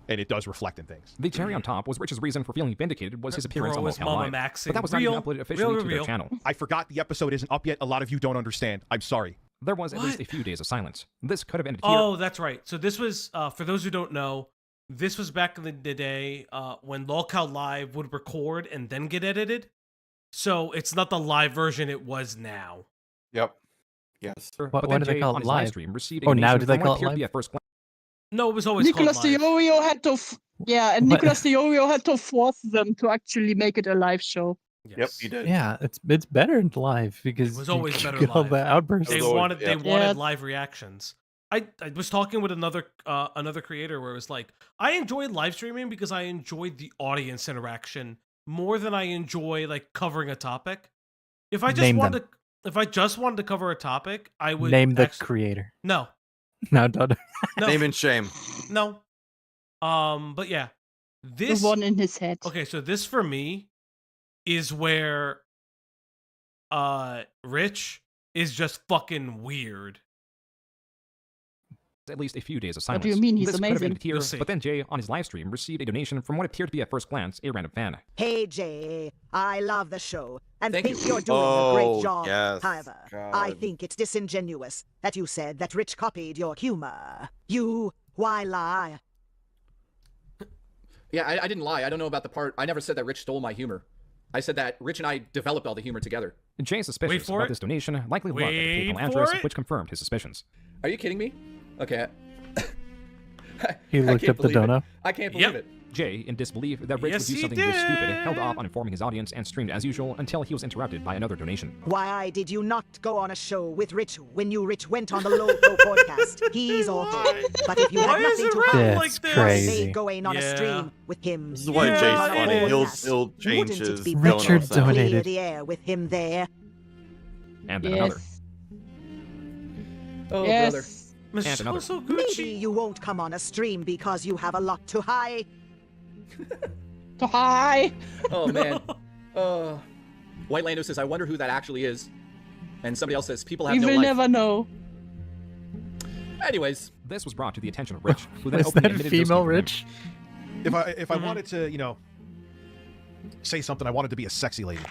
Speaker 11: And it does reflect in things.
Speaker 6: The cherry on top was Rich's reason for feeling vindicated was his appearance on Lolcow Live. But that was not even uploaded officially to their channel.
Speaker 11: I forgot the episode isn't up yet. A lot of you don't understand. I'm sorry.
Speaker 6: There was at least a few days of silence. This could have ended here.
Speaker 1: Oh, that's right. So this was, for those who don't know, this was back in the day when Lolcow Live would record and then get edited. So it's not the live version it was now.
Speaker 2: Yep. Yes.
Speaker 6: But then Jay on his live stream received
Speaker 3: now do they call it live?
Speaker 1: No, it was always
Speaker 4: Nicholas
Speaker 1: called live.
Speaker 4: Diorio had to, Nicholas Diorio had to force them to actually make it a live show.
Speaker 1: Yes.
Speaker 2: Yep, he did.
Speaker 3: Yeah, it's better in live because
Speaker 1: it was always better
Speaker 3: get all
Speaker 1: live.
Speaker 3: the outbursts.
Speaker 1: They wanted live reactions. I was talking with another creator where it was like, I enjoy live streaming because I enjoyed the audience interaction more than I enjoy like covering a topic. If I just wanted to cover a topic, I would
Speaker 3: name the creator.
Speaker 1: No.
Speaker 3: No, don't.
Speaker 1: No.
Speaker 2: Name and shame.
Speaker 1: No. But yeah. This
Speaker 4: the one in his head.
Speaker 1: Okay, so this for me is where Rich is just fucking weird.
Speaker 6: At least a few days of silence.
Speaker 4: What do you mean? He's
Speaker 6: this could have
Speaker 4: amazing.
Speaker 6: ended here, but then Jay, on his live stream, received a donation from what appeared to be at first glance a random fan.
Speaker 19: Hey Jay, I love the show and
Speaker 6: Thank
Speaker 19: think
Speaker 6: you.
Speaker 19: you're doing a great job.
Speaker 2: Yes.
Speaker 19: However,
Speaker 2: God.
Speaker 19: I think it's disingenuous that you said that Rich copied your humor. Why lie?
Speaker 10: Yeah, I didn't lie. I don't know about the part. I never said that Rich stole my humor. I said that Rich and I developed all the humor together.
Speaker 6: Jay's suspicious about this donation likely looked at the PayPal address, which confirmed his suspicions.
Speaker 10: Are you kidding me? Okay.
Speaker 3: He looked up the dono.
Speaker 10: I can't believe it.
Speaker 6: Jay, in disbelief that Rich would do something this stupid, held off on informing his audience and streamed as usual until he was interrupted by another donation.
Speaker 19: Why did you not go on a show with Rich when Rich went on the Lolcow podcast? He's awful. But if you had nothing to hide,
Speaker 3: That's crazy.
Speaker 19: made going on a stream with him.
Speaker 2: This is why Jay's funny. He'll change his
Speaker 3: Richard donated.
Speaker 19: Clear the air with him there.
Speaker 6: And then another.
Speaker 10: Oh,
Speaker 4: yes.
Speaker 10: brother.
Speaker 6: And another.
Speaker 19: Maybe you won't come on a stream because you have a lot to hide.
Speaker 4: To hide.
Speaker 10: Oh, man. White Lando says, I wonder who that actually is. And somebody else says, people have
Speaker 4: We
Speaker 10: no
Speaker 4: will
Speaker 10: life.
Speaker 4: never know.
Speaker 10: Anyways.
Speaker 6: This was brought to the attention of Rich, who then
Speaker 3: Is
Speaker 6: openly
Speaker 3: that
Speaker 6: admitted
Speaker 3: female
Speaker 6: ghosting
Speaker 3: Rich?
Speaker 11: If I wanted to, say something, I wanted to be a sexy lady.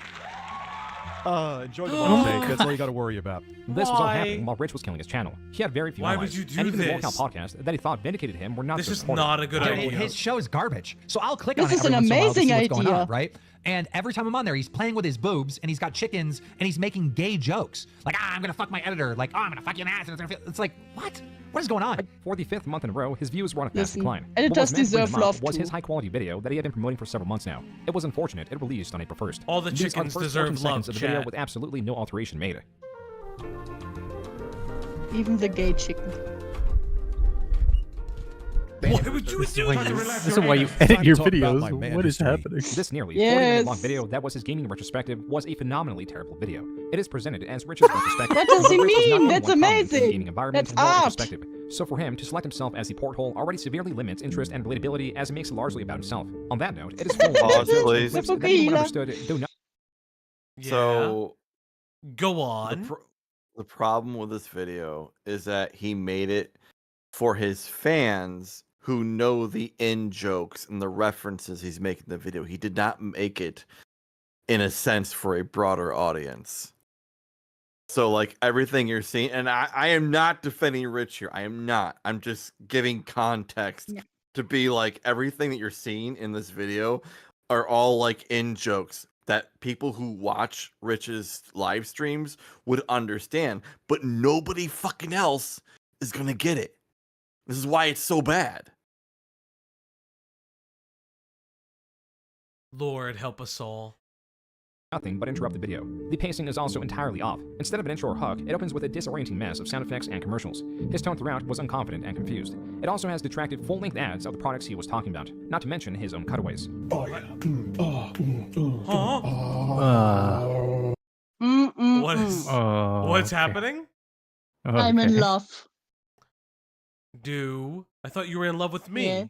Speaker 11: Enjoy the Monday. That's all you got to worry about.
Speaker 6: This was all happening while Rich was killing his channel. He had very few
Speaker 1: Why
Speaker 6: allies,
Speaker 1: would you do
Speaker 6: and even
Speaker 1: this?
Speaker 6: the Lolcow podcast that he thought vindicated him were not
Speaker 1: This
Speaker 6: so
Speaker 1: is
Speaker 6: supportive.
Speaker 1: not a good idea.
Speaker 20: His show is garbage. So I'll click
Speaker 4: This
Speaker 20: on it
Speaker 4: is
Speaker 20: every
Speaker 4: an
Speaker 20: once in a while to see
Speaker 4: amazing
Speaker 20: what's going
Speaker 4: idea.
Speaker 20: on, right? And every time I'm on there, he's playing with his boobs and he's got chickens and he's making gay jokes. Like, I'm going to fuck my editor. Like, I'm going to fuck your ass. And it's, gonna feel... it's like, what? What is going on?
Speaker 6: For the 5th month in a row, his views were on a fast
Speaker 4: Listen,
Speaker 6: decline.
Speaker 4: editors
Speaker 6: What was meant to bring
Speaker 4: deserve
Speaker 6: him up
Speaker 4: love
Speaker 6: was
Speaker 4: too.
Speaker 6: his high-quality video that he had been promoting for several months now. It was unfortunate it released on April 1st.
Speaker 1: All the
Speaker 6: These are
Speaker 1: chickens
Speaker 6: first
Speaker 1: deserve
Speaker 6: 14 seconds
Speaker 1: love,
Speaker 6: of the video
Speaker 1: chat.
Speaker 6: with absolutely no alteration made.
Speaker 4: Even the gay chicken.
Speaker 1: Why would you do
Speaker 3: This is why you edit your videos. What is happening?
Speaker 6: This nearly 40-minute long video that was his gaming retrospective was a phenomenally terrible video. It is presented as Rich's retrospective.
Speaker 4: What does he
Speaker 6: Rich was not
Speaker 4: mean?
Speaker 6: the
Speaker 4: That's
Speaker 6: one common to the
Speaker 4: amazing.
Speaker 6: gaming environment
Speaker 4: That's
Speaker 6: nor
Speaker 4: art.
Speaker 6: retrospective. So for him to select himself as the porthole already severely limits interest and relatability as it makes it largely about himself. On that note, it is full
Speaker 2: Pause,
Speaker 6: of
Speaker 2: please.
Speaker 6: clips that anyone understood do not.
Speaker 2: So,
Speaker 1: go on.
Speaker 2: The problem with this video is that he made it for his fans who know the in jokes and the references he's making in the video. He did not make it, in a sense, for a broader audience. So, like, everything you're seeing, and I am not defending Rich here. I am not. I'm just giving context to be like, everything that you're seeing in this video are all, like, in jokes that people who watch Rich's live streams would understand, but nobody fucking else is gonna get it. This is why it's so bad.
Speaker 1: Lord, help us all.
Speaker 6: Nothing but interrupt the video. The pacing is also entirely off. Instead of an intro or hook, it opens with a disorienting mess of sound effects and commercials. His tone throughout was unconfident and confused. It also has detracted full-length ads of the products he was talking about, not to mention his own cutaways.
Speaker 1: What's happening?
Speaker 4: I'm in love.
Speaker 1: I thought you were in love with me.
Speaker 4: Yeah.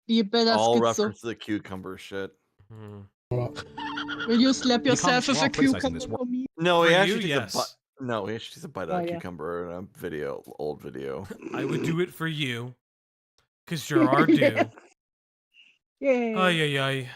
Speaker 4: You better
Speaker 2: All
Speaker 4: schizo.
Speaker 2: reference to the cucumber shit.
Speaker 4: Will you slap yourself with a cucumber for me?
Speaker 2: No, he
Speaker 1: For
Speaker 2: actually
Speaker 1: you,
Speaker 2: takes
Speaker 1: yes.
Speaker 2: no, he actually takes a bite
Speaker 4: Oh,
Speaker 2: of a
Speaker 4: yeah.
Speaker 2: cucumber in a video, old video.
Speaker 1: I would do it for you. Because you're our dude.
Speaker 4: Yay.
Speaker 1: Ay, ay, ay.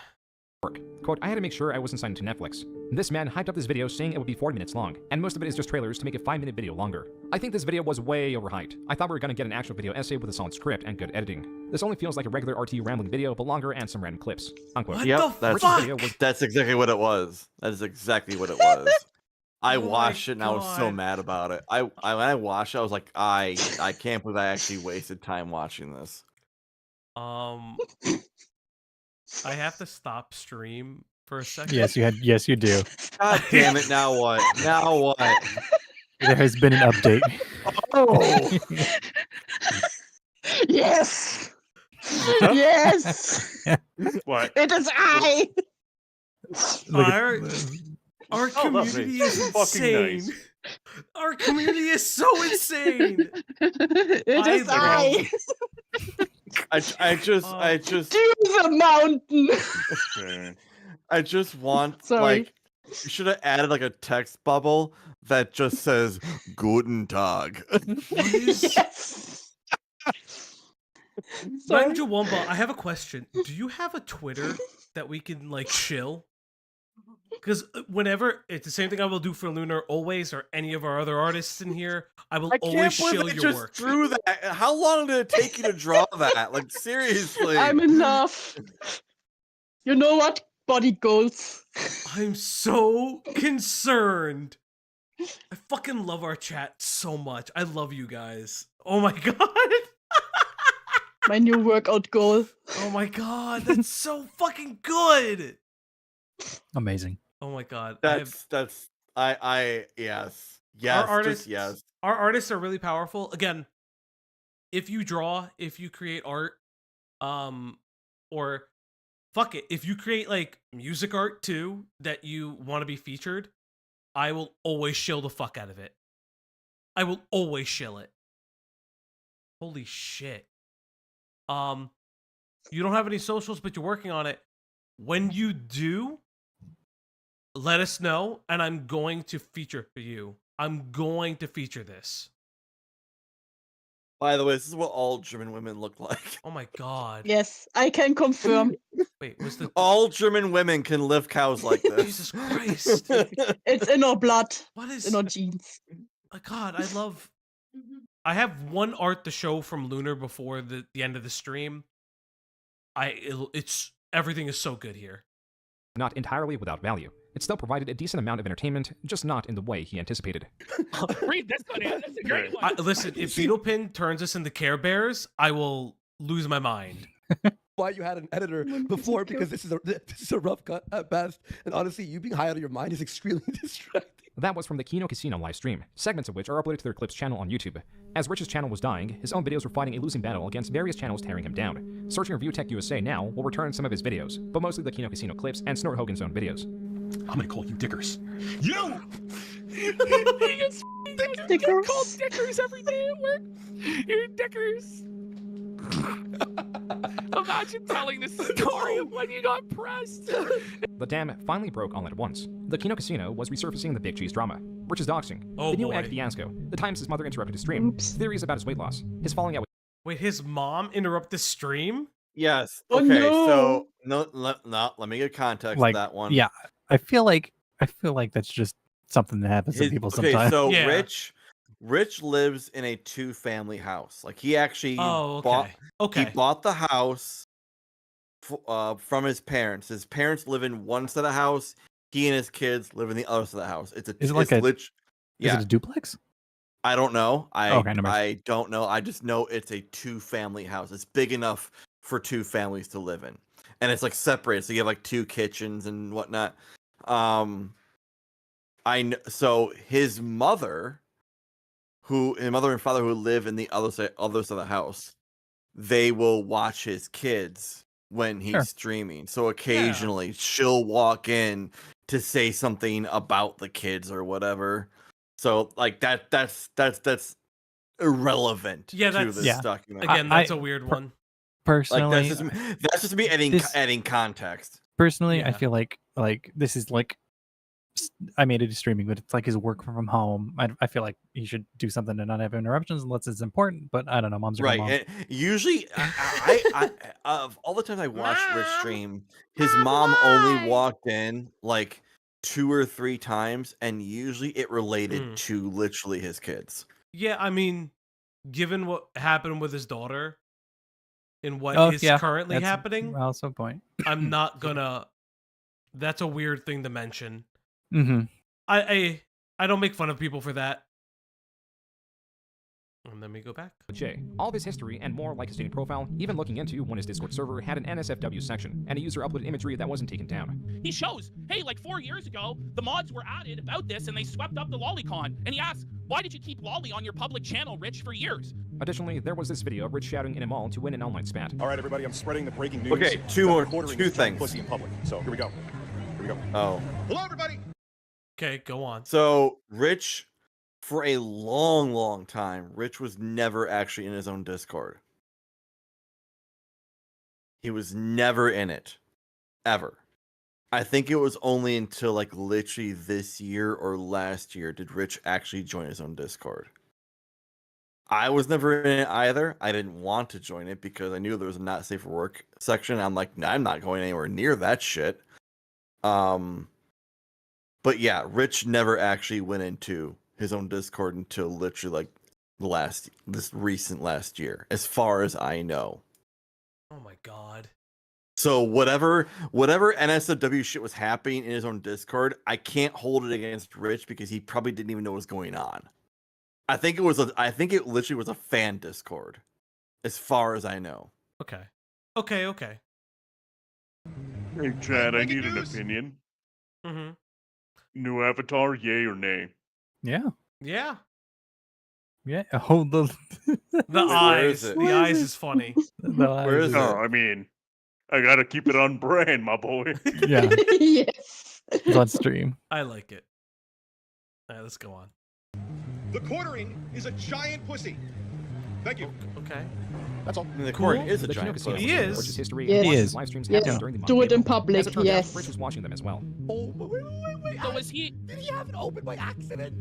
Speaker 6: Quote, I had to make sure I wasn't signed to Netflix. This man hyped up this video saying it would be 40 minutes long, and most of it is just trailers to make a 5-minute video longer. I think this video was way overhyped. I thought we were gonna get an actual video essay with a solid script and good editing. This only feels like a regular RT rambling video, but longer and some random clips. Unquote.
Speaker 2: Yep, that's exactly what it was. That is exactly what it was. I watched it and I was so mad about it. When I watched it, I was like, I can't believe I actually wasted time watching this.
Speaker 1: I have to stop stream for a second.
Speaker 3: Yes, you do.
Speaker 2: God damn it! Now what? Now what?
Speaker 3: There has been an update.
Speaker 2: Oh.
Speaker 4: Yes. Yes.
Speaker 5: What?
Speaker 4: It is I.
Speaker 1: Our community is
Speaker 5: Fucking
Speaker 1: insane.
Speaker 5: nice.
Speaker 1: Our community is so insane.
Speaker 4: It is I.
Speaker 2: I just
Speaker 4: To the mountain.
Speaker 2: I just want
Speaker 4: Sorry.
Speaker 2: like you should have added like a text bubble that just says Guten Tag.
Speaker 4: Yes.
Speaker 1: Ninja Wumba, I have a question. Do you have a Twitter that we can like chill? Because whenever it's the same thing I will do for Lunar always, or any of our other artists in here, I will
Speaker 2: I
Speaker 1: always
Speaker 2: can't believe
Speaker 1: chill
Speaker 2: it
Speaker 1: your
Speaker 2: just
Speaker 1: work.
Speaker 2: drew that. How long did it take you to draw that? Like seriously.
Speaker 4: I'm in love. You know what? Body goals.
Speaker 1: I'm so concerned. I fucking love our chat so much. I love you guys. Oh my god.
Speaker 4: My new workout goal.
Speaker 1: Oh my god, that's so fucking good.
Speaker 3: Amazing.
Speaker 1: Oh my god.
Speaker 2: Yes. Yes.
Speaker 1: Our artists,
Speaker 2: yes.
Speaker 1: Our artists are really powerful. Again, if you draw, if you create art, or fuck it, if you create like music art too that you want to be featured, I will always shill the fuck out of it. I will always shill it. Holy shit. You don't have any socials, but you're working on it. When you do, let us know, and I'm going to feature for you. I'm going to feature this.
Speaker 2: By the way, this is what all German women look like.
Speaker 1: Oh my god.
Speaker 4: Yes, I can confirm.
Speaker 1: Wait, was the
Speaker 2: all German women can lift cows like this?
Speaker 1: Jesus Christ.
Speaker 4: It's in our blood.
Speaker 1: What is
Speaker 4: in our genes?
Speaker 1: My god, I love I have one art to show from Lunar before the end of the stream. It's everything is so good here.
Speaker 6: Not entirely without value. It still provided a decent amount of entertainment, just not in the way he anticipated.
Speaker 17: Read this one, Ann. That's a great one.
Speaker 1: Listen, if Beetlepin turns us into Care Bears, I will lose my mind.
Speaker 9: why you had an editor before, because this is a rough cut at best. And honestly, you being high out of your mind is extremely distracting.
Speaker 6: That was from the Kino Casino live stream, segments of which are uploaded to their Clips channel on YouTube. As Rich's channel was dying, his own videos were fighting a losing battle against various channels tearing him down. Searching ReviewTechUSA now will return some of his videos, but mostly the Kino Casino clips and Snort Hogan's own videos.
Speaker 11: I'm gonna call you Dickers. You!
Speaker 17: Dickers. Called Dickers every day at work. You're Dickers. Imagine telling this story of when you got pressed.
Speaker 6: The dam finally broke all at once. The Kino Casino was resurfacing the Big Cheese drama. Rich's doxing, the new egg fiasco, the times his mother interrupted his stream, theories about his weight loss, his falling out with...
Speaker 1: Wait, his mom interrupted the stream?
Speaker 2: Yes.
Speaker 1: Oh,
Speaker 2: Okay,
Speaker 1: no.
Speaker 2: so let me get context
Speaker 3: Like,
Speaker 2: to that one.
Speaker 3: yeah, I feel like that's just something that happens to people
Speaker 2: Okay,
Speaker 3: sometimes.
Speaker 2: so Rich lives in a 2-family house. Like he actually bought the house from his parents. His parents live in one side of the house. He and his kids live in the other side of the house. Is it
Speaker 3: a duplex?
Speaker 2: I don't know.
Speaker 3: Okay, never mind.
Speaker 2: I don't know. I just know it's a 2-family house. It's big enough for 2 families to live in, and it's like separated. So you have like 2 kitchens and whatnot. So his mother and father who live in the other side of the house, they will watch his kids when he's streaming. So occasionally she'll walk in to say something about the kids or whatever. So like that's irrelevant to this document.
Speaker 1: Again, that's a weird one.
Speaker 3: Personally,
Speaker 2: like that's just me adding context.
Speaker 3: Personally, I feel like this is like, I made it streaming, but it's like his work from home. I feel like he should do something to not have interruptions unless it's important. But I don't know, moms are
Speaker 2: right.
Speaker 3: mom.
Speaker 2: And usually, I of all the times I watched Rich stream, his mom only walked in like 2 or 3 times, and usually it related to literally his kids.
Speaker 1: Yeah, I mean, given what happened with his daughter and what is currently happening,
Speaker 3: also point.
Speaker 1: I'm not gonna. That's a weird thing to mention.
Speaker 3: Mm-hmm.
Speaker 1: I don't make fun of people for that. And let me go back.
Speaker 6: Jay, all of his history and more, like his dating profile, even looking into when his Discord server had an NSFW section and a user uploaded imagery that wasn't taken down.
Speaker 17: He shows, hey, like 4 years ago, the mods were added about this and they swept up the Lollycon. And he asks, why did you keep Lolly on your public channel, Rich, for years?
Speaker 6: Additionally, there was this video of Rich shouting in a mall to win an online spat.
Speaker 8: All right, everybody, I'm spreading the breaking news.
Speaker 2: Okay, two things.
Speaker 8: Pussy in public. So here we go.
Speaker 2: Oh.
Speaker 8: Hello, everybody.
Speaker 1: Okay, go on.
Speaker 2: So Rich, for a long time, Rich was never actually in his own Discord. He was never in it, ever. I think it was only until like literally this year or last year did Rich actually join his own Discord. I was never in it either. I didn't want to join it because I knew there was a not safe for work section. I'm like, nah, I'm not going anywhere near that shit. But yeah, Rich never actually went into his own Discord until literally like this recent last year, as far as I know.
Speaker 1: Oh my god.
Speaker 2: So whatever NSFW shit was happening in his own Discord, I can't hold it against Rich because he probably didn't even know what was going on. I think it literally was a fan Discord, as far as I know.
Speaker 1: Okay.
Speaker 5: Hey Chad, I need an opinion.
Speaker 1: Mm-hmm.
Speaker 5: New avatar, yay or nay?
Speaker 3: Yeah.
Speaker 1: Yeah.
Speaker 3: Yeah. Hold the
Speaker 1: eyes. The eyes is funny.
Speaker 2: Where is it?
Speaker 5: I mean, I gotta keep it on brand, my boy.
Speaker 3: Yeah.
Speaker 4: Yes.
Speaker 3: It's on stream.
Speaker 1: I like it. All right, let's go on.
Speaker 8: The quartering is a giant pussy. Thank you.
Speaker 1: Okay.
Speaker 8: That's all.
Speaker 2: The quartering is a giant pussy.
Speaker 1: He is.
Speaker 6: Rich's history
Speaker 4: Yes.
Speaker 6: and
Speaker 4: He
Speaker 6: watched
Speaker 4: is.
Speaker 6: his live streams
Speaker 4: Yes.
Speaker 6: happen during the month.
Speaker 4: Do it in
Speaker 6: As
Speaker 4: public,
Speaker 6: it turned
Speaker 4: yes.
Speaker 6: out, Rich was watching them as well.
Speaker 9: Oh, wait.
Speaker 17: So was he?
Speaker 9: Did he have it open by accident?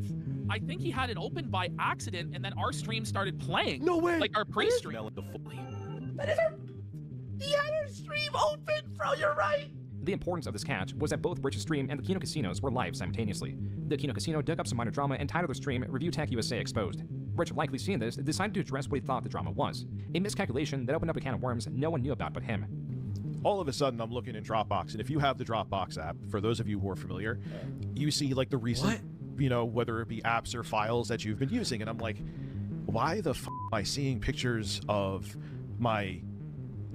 Speaker 17: I think he had it open by accident, and then our stream started playing.
Speaker 9: No way.
Speaker 17: Like our pre-stream.
Speaker 9: That is he had our stream open, bro. You're right.
Speaker 6: The importance of this catch was that both Rich's stream and the Kino Casinos were live simultaneously. The Kino Casino dug up some minor drama and titled their stream ReviewTechUSA Exposed. Rich, likely seeing this, decided to address what he thought the drama was. A miscalculation that opened up a can of worms no one knew about but him.
Speaker 7: All of a sudden, I'm looking in Dropbox, and if you have the Dropbox app, for those of you who are familiar, you see like the recent, whether it be apps or files that you've been using, and I'm like, why the f am I seeing pictures of my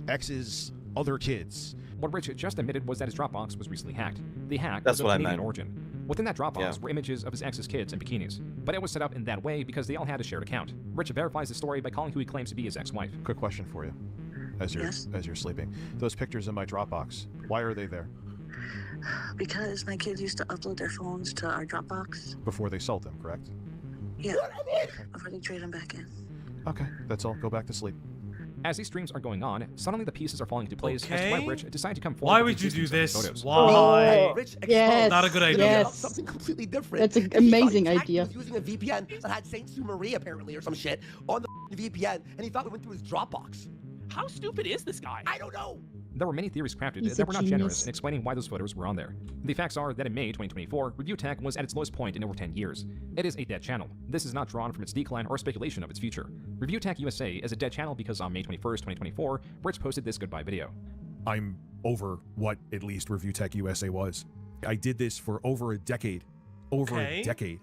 Speaker 7: ex's
Speaker 11: other kids.
Speaker 6: What Rich just admitted was that his Dropbox was recently hacked. The hack
Speaker 2: That's
Speaker 6: was of
Speaker 2: what I
Speaker 6: Canadian
Speaker 2: meant.
Speaker 6: origin. Within that Dropbox were images of his ex's kids in bikinis, but it was set up in that way because they all had a shared account. Rich verifies the story by calling who he claims to be his ex-wife.
Speaker 11: Quick question for you, as you're sleeping. Those pictures in my Dropbox, why are they there?
Speaker 18: Because my kids used to upload their phones to our Dropbox.
Speaker 11: Before they sold them, correct?
Speaker 18: Yeah. Before they trade them back in.
Speaker 11: Okay, that's all. Go back to sleep.
Speaker 6: As these streams are going on, suddenly the pieces are falling into place as to why Rich decided to come forward.
Speaker 1: Why
Speaker 6: with
Speaker 1: would you do
Speaker 6: existence of
Speaker 1: this?
Speaker 6: photos.
Speaker 1: Why?
Speaker 9: Rich
Speaker 4: Yes,
Speaker 1: Not a good idea.
Speaker 4: yes.
Speaker 9: Something completely different.
Speaker 4: That's an
Speaker 9: He thought he
Speaker 4: amazing
Speaker 9: was
Speaker 4: idea.
Speaker 9: using a VPN that had Saint Sue Marie apparently or some shit on the VPN, and he thought we went through his Dropbox.
Speaker 17: How stupid is this guy?
Speaker 9: I don't know.
Speaker 6: There were many theories crafted
Speaker 4: He's
Speaker 6: that
Speaker 4: a
Speaker 6: were not
Speaker 4: genius.
Speaker 6: generous in explaining why those photos were on there. The facts are that in May 2024, ReviewTech was at its lowest point in over 10 years. It is a dead channel. This is not drawn from its decline or speculation of its future. ReviewTechUSA is a dead channel because on May 21st, 2024, Rich posted this goodbye video.
Speaker 7: I'm over what at least ReviewTechUSA was. I did this for over a decade. Over a decade.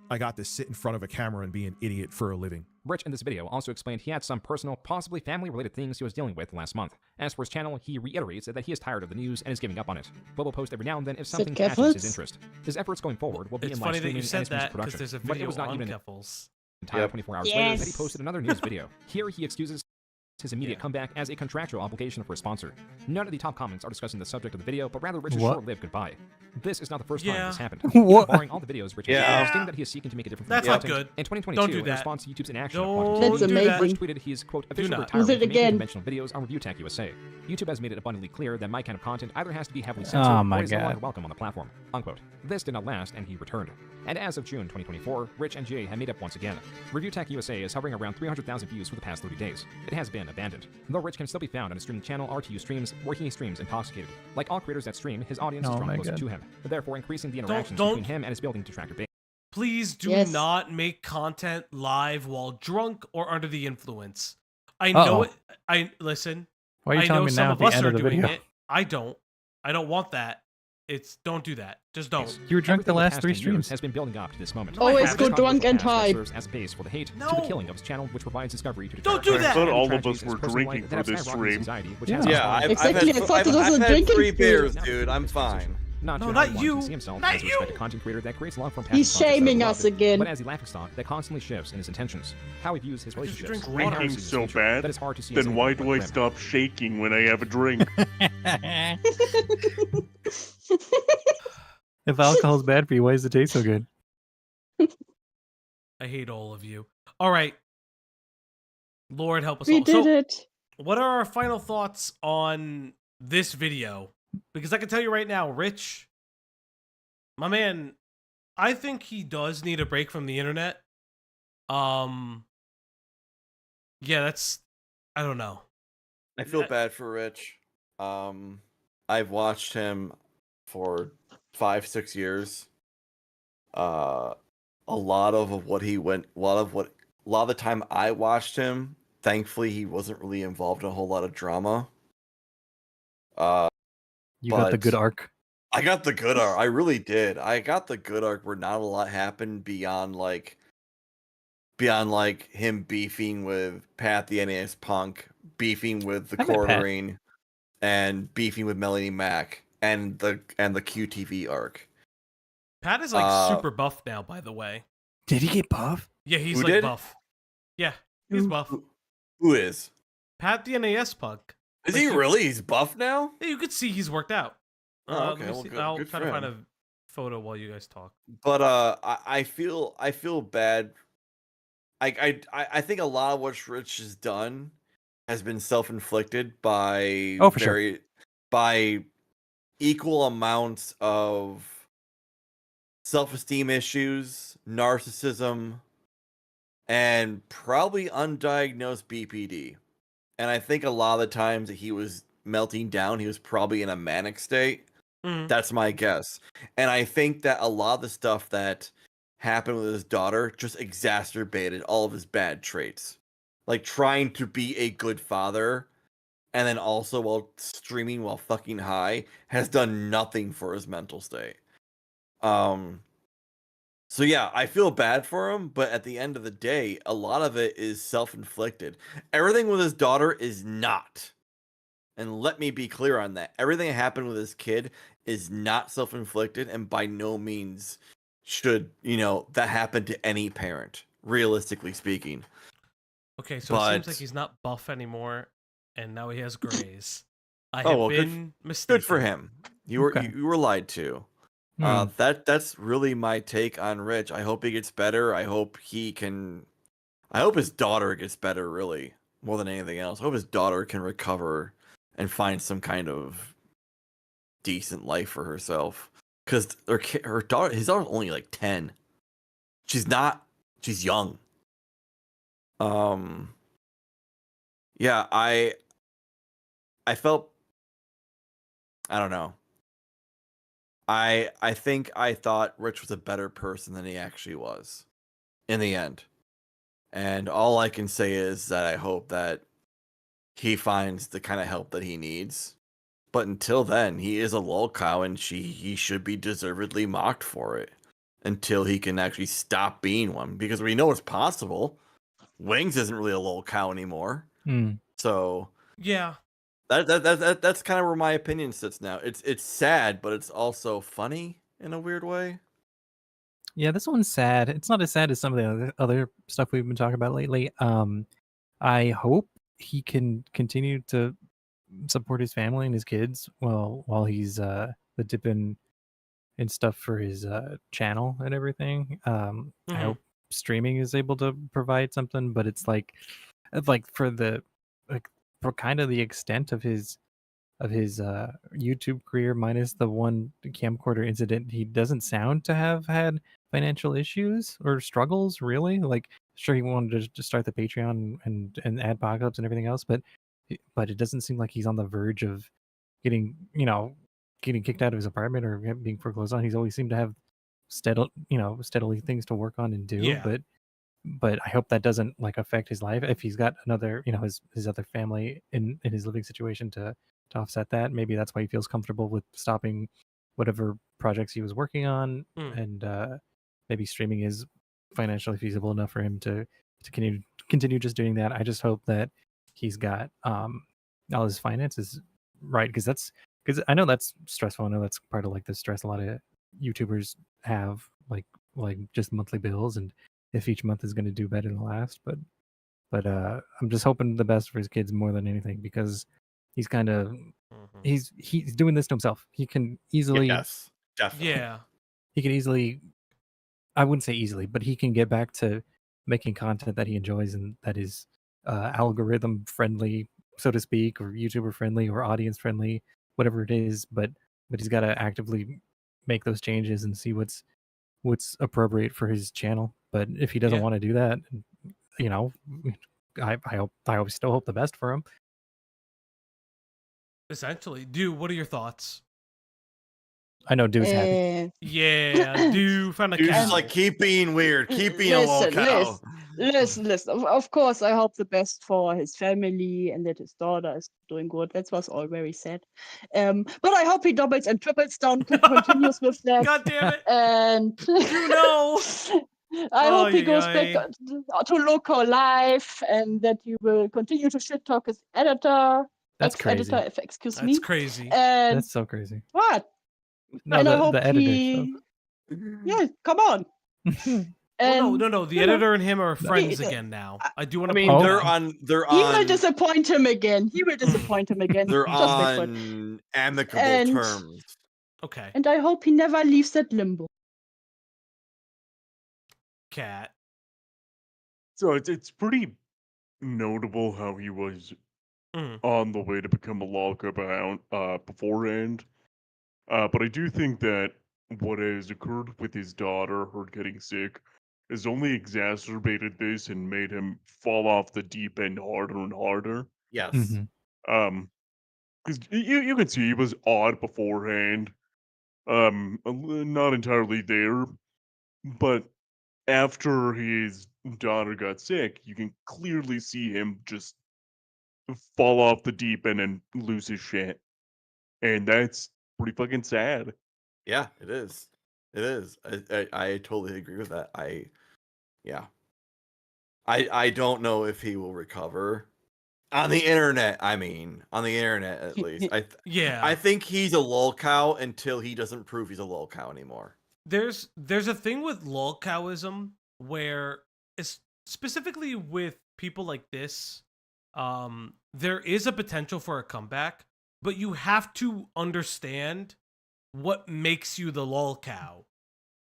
Speaker 7: I got to sit in front of a camera and be an idiot for a living.
Speaker 6: Rich in this video also explained he had some personal, possibly family-related things he was dealing with last month. As for his channel, he reiterates that he is tired of the news and is giving up on it, but will post every now and then if something catches his interest. His efforts going forward will be
Speaker 1: It's
Speaker 6: in
Speaker 1: funny
Speaker 6: live
Speaker 1: that you
Speaker 6: streaming and
Speaker 1: said
Speaker 6: his music
Speaker 1: that because
Speaker 6: production.
Speaker 1: there's a
Speaker 6: But it
Speaker 1: video
Speaker 6: was not
Speaker 1: on
Speaker 6: even
Speaker 1: Keffels.
Speaker 6: entire 24 hours later that he posted another news video. Here he excuses his immediate comeback as a contractual obligation for a sponsor. None of the top comments are discussing the subject of the video, but rather Rich's
Speaker 3: What?
Speaker 6: short-lived goodbye. This is not the first time this happened.
Speaker 3: What?
Speaker 6: Barring all the videos Rich has stating that he is seeking to make a difference from
Speaker 1: That's
Speaker 6: the
Speaker 1: not
Speaker 6: content.
Speaker 1: good.
Speaker 6: In 2022,
Speaker 1: Don't do
Speaker 6: in
Speaker 1: that.
Speaker 6: response to YouTube's inaction
Speaker 1: Don't
Speaker 6: of
Speaker 4: That's
Speaker 6: content,
Speaker 4: amazing.
Speaker 6: Rich tweeted he's, quote, officially
Speaker 1: not.
Speaker 6: retiring
Speaker 4: Use it
Speaker 6: from making
Speaker 4: again.
Speaker 6: conventional videos on ReviewTechUSA. YouTube has made it abundantly clear that my kind of content either has to be heavily
Speaker 3: Oh
Speaker 6: censored
Speaker 3: my
Speaker 6: or is no
Speaker 3: God.
Speaker 6: longer welcome on the platform, unquote. This did not last, and he returned. And as of June 2024, Rich and Jay had made up once again. ReviewTechUSA is hovering around 300,000 views for the past 30 days. It has been abandoned. Though Rich can still be found on his streaming channel RTU Streams, where he streams intoxicated. Like all creators that stream, his audience is
Speaker 3: Oh
Speaker 6: drawn
Speaker 3: my
Speaker 6: closer
Speaker 3: God.
Speaker 6: to him, therefore increasing the interactions
Speaker 1: don't-
Speaker 6: between him and his building detractor base.
Speaker 1: Please do
Speaker 4: Yes.
Speaker 1: not make content live while drunk or under the influence. I
Speaker 3: Uh-oh.
Speaker 1: know it. I listen.
Speaker 3: Why are you
Speaker 1: I
Speaker 3: telling
Speaker 1: know
Speaker 3: me
Speaker 1: some
Speaker 3: now at
Speaker 1: of
Speaker 3: the
Speaker 1: us
Speaker 3: end
Speaker 1: are
Speaker 3: of the
Speaker 1: doing
Speaker 3: video?
Speaker 1: it. I don't. I don't want that. Don't do that. Just don't.
Speaker 3: You were drunk the
Speaker 6: Everything
Speaker 3: last
Speaker 6: past
Speaker 3: 3
Speaker 6: 10 years
Speaker 3: streams.
Speaker 6: has been building up to this moment.
Speaker 4: Always
Speaker 6: From
Speaker 4: go
Speaker 6: this
Speaker 4: drunk and
Speaker 6: controversial past
Speaker 4: hide.
Speaker 6: that serves as base for the hate to
Speaker 1: No.
Speaker 6: the killing of his channel, which provides discovery to
Speaker 1: Don't do
Speaker 6: detractors.
Speaker 1: that.
Speaker 5: I thought all of
Speaker 6: Tragedies
Speaker 5: us
Speaker 6: in
Speaker 5: were
Speaker 6: his personal
Speaker 5: drinking
Speaker 6: life
Speaker 5: for
Speaker 6: that have
Speaker 5: this
Speaker 6: skyrocketed his
Speaker 5: stream.
Speaker 6: anxiety, which
Speaker 3: Yeah.
Speaker 6: has
Speaker 2: Yeah,
Speaker 6: caused him
Speaker 4: Exactly, I thought
Speaker 2: I've
Speaker 4: this was a
Speaker 2: had
Speaker 4: drinking
Speaker 2: 3
Speaker 4: stream.
Speaker 2: beers, dude. I'm fine.
Speaker 6: not
Speaker 1: No,
Speaker 6: to
Speaker 1: not
Speaker 6: how he
Speaker 1: you.
Speaker 6: wants to see himself
Speaker 1: Not
Speaker 6: as a
Speaker 1: you.
Speaker 6: respected content creator that creates love from past
Speaker 4: He's
Speaker 6: content that
Speaker 4: shaming
Speaker 6: are
Speaker 4: us
Speaker 6: beloved,
Speaker 4: again.
Speaker 6: but as the laughingstock that constantly shifts in his intentions, how he views his relationships,
Speaker 1: drink
Speaker 6: and
Speaker 1: water.
Speaker 6: how he
Speaker 5: Drinking's
Speaker 6: sees his
Speaker 5: so
Speaker 6: future,
Speaker 5: bad,
Speaker 6: that is hard to see as
Speaker 5: then why
Speaker 6: anything
Speaker 5: do I
Speaker 6: but grim.
Speaker 5: stop shaking when I have a drink?
Speaker 3: If alcohol's bad for you, why does it taste so good?
Speaker 1: I hate all of you. All right. Lord help us
Speaker 4: We
Speaker 1: all.
Speaker 4: did
Speaker 1: So,
Speaker 4: it.
Speaker 1: what are our final thoughts on this video? Because I can tell you right now, Rich, my man, I think he does need a break from the internet. Yeah, I don't know.
Speaker 2: I feel bad for Rich. I've watched him for 5-6 years. A lot of the time I watched him, thankfully he wasn't really involved in a whole lot of drama.
Speaker 3: You got the good arc.
Speaker 2: I got the good arc. I really did. I got the good arc where not a lot happened beyond him beefing with Pat the NES Punk, beefing with the
Speaker 3: I met Pat.
Speaker 2: Quartering, and beefing with Melanie Mac, and the QTV arc.
Speaker 1: Pat is like super buff now, by the way.
Speaker 3: Did he get buff?
Speaker 1: Yeah, he's
Speaker 2: Who
Speaker 1: like
Speaker 2: did?
Speaker 1: buff. Yeah, he's buff.
Speaker 2: Who is?
Speaker 1: Pat the NAS Punk.
Speaker 2: Is
Speaker 1: Like,
Speaker 2: he really? He's buff now?
Speaker 1: Yeah, you could see he's worked out.
Speaker 2: Oh,
Speaker 1: let
Speaker 2: okay.
Speaker 1: me
Speaker 2: Well,
Speaker 1: see.
Speaker 2: good-
Speaker 1: I'll
Speaker 2: good
Speaker 1: try
Speaker 2: for
Speaker 1: to find
Speaker 2: him.
Speaker 1: a photo while you guys talk.
Speaker 2: But I feel bad. I think a lot of what Rich has done has been self-inflicted by
Speaker 3: Oh, for sure.
Speaker 2: by equal amounts of self-esteem issues, narcissism, and probably undiagnosed BPD. And I think a lot of the times that he was melting down, he was probably in a manic state.
Speaker 1: Mhm.
Speaker 2: That's my guess. And I think that a lot of the stuff that happened with his daughter just exacerbated all of his bad traits. Like trying to be a good father and then also while streaming while fucking high has done nothing for his mental state. So yeah, I feel bad for him, but at the end of the day, a lot of it is self-inflicted. Everything with his daughter is not. And let me be clear on that. Everything that happened with this kid is not self-inflicted, and by no means should, that happen to any parent, realistically speaking.
Speaker 1: Okay, so it seems like he's not buff anymore, and now he has grays. I have been mistaken.
Speaker 2: Good for him. You were lied to. That's really my take on Rich. I hope he gets better. I hope his daughter gets better, really, more than anything else. I hope his daughter can recover and find some kind of decent life for herself. Because his daughter's only like 10. She's young. Yeah, I felt, I don't know. I think I thought Rich was a better person than he actually was in the end. And all I can say is that I hope that he finds the kind of help that he needs. But until then, he is a lolcow, and he should be deservedly mocked for it until he can actually stop being one. Because we know it's possible. Wings isn't really a lolcow anymore. So
Speaker 1: yeah,
Speaker 2: that's kind of where my opinion sits now. It's sad, but it's also funny in a weird way.
Speaker 3: Yeah, this one's sad. It's not as sad as some of the other stuff we've been talking about lately. I hope he can continue to support his family and his kids while he's the dipping and stuff for his channel and everything. I hope streaming is able to provide something, but it's like for kind of the extent of his YouTube career, minus the one camcorder incident, he doesn't sound to have had financial issues or struggles, really. Like, sure, he wanted to start the Patreon and add apocalypse and everything else, but it doesn't seem like he's on the verge of getting kicked out of his apartment or being foreclosed on. He's always seemed to have steadily things to work on and do.
Speaker 1: Yeah.
Speaker 3: But I hope that doesn't affect his life. If he's got another, his other family in his living situation to offset that, maybe that's why he feels comfortable with stopping whatever projects he was working on, and maybe streaming is financially feasible enough for him to continue just doing that. I just hope that he's got all his finances right, because I know that's stressful. I know that's part of the stress a lot of YouTubers have, like just monthly bills, and if each month is going to do better than the last. But I'm just hoping the best for his kids more than anything, because he's kind of he's doing this to himself. He can easily,
Speaker 2: yes, definitely,
Speaker 3: yeah, he can easily, I wouldn't say easily, but he can get back to making content that he enjoys and that is algorithm friendly, so to speak, or YouTuber friendly, or audience friendly, whatever it is. But he's got to actively make those changes and see what's appropriate for his channel. But if he doesn't want to do that, I still hope the best for him.
Speaker 1: Essentially, Dew, what are your thoughts?
Speaker 3: I know Dew's happy.
Speaker 1: Yeah, Dew found a cat.
Speaker 2: Just like, keep being weird, keep being a lolcow.
Speaker 4: Listen. Of course, I hope the best for his family and that his daughter is doing good. That was all very sad. But I hope he doubles and triples down, continues with that.
Speaker 1: God damn it!
Speaker 4: And
Speaker 1: you know,
Speaker 4: I hope he goes back to local life, and that he will continue to shit talk his editor.
Speaker 3: That's crazy.
Speaker 4: Editor, if excuse me.
Speaker 1: That's crazy.
Speaker 4: And
Speaker 3: that's so crazy.
Speaker 4: What?
Speaker 3: No,
Speaker 4: and I hope
Speaker 3: the editor
Speaker 4: he... Yeah, come on.
Speaker 1: No. The editor and him are friends again now. I do want to.
Speaker 2: They're on.
Speaker 4: He will disappoint him again.
Speaker 2: They're
Speaker 4: Just
Speaker 2: on amicable terms.
Speaker 1: Okay.
Speaker 4: And I hope he never leaves that limbo.
Speaker 1: Cat.
Speaker 5: So it's pretty notable how he was on the way to become a lolcow beforehand. But I do think that what has occurred with his daughter, her getting sick, has only exacerbated this and made him fall off the deep end harder and harder.
Speaker 2: Yes.
Speaker 5: Because you can see he was odd beforehand. Not entirely there, but after his daughter got sick, you can clearly see him just fall off the deep end and lose his shit. And that's pretty fucking sad.
Speaker 2: Yeah, it is. It is. I totally agree with that. I don't know if he will recover. On the internet, I mean, on the internet at least. I think he's a lolcow until he doesn't prove he's a lolcow anymore.
Speaker 1: There's a thing with lolcowism where, specifically with people like this, there is a potential for a comeback, but you have to understand what makes you the lolcow.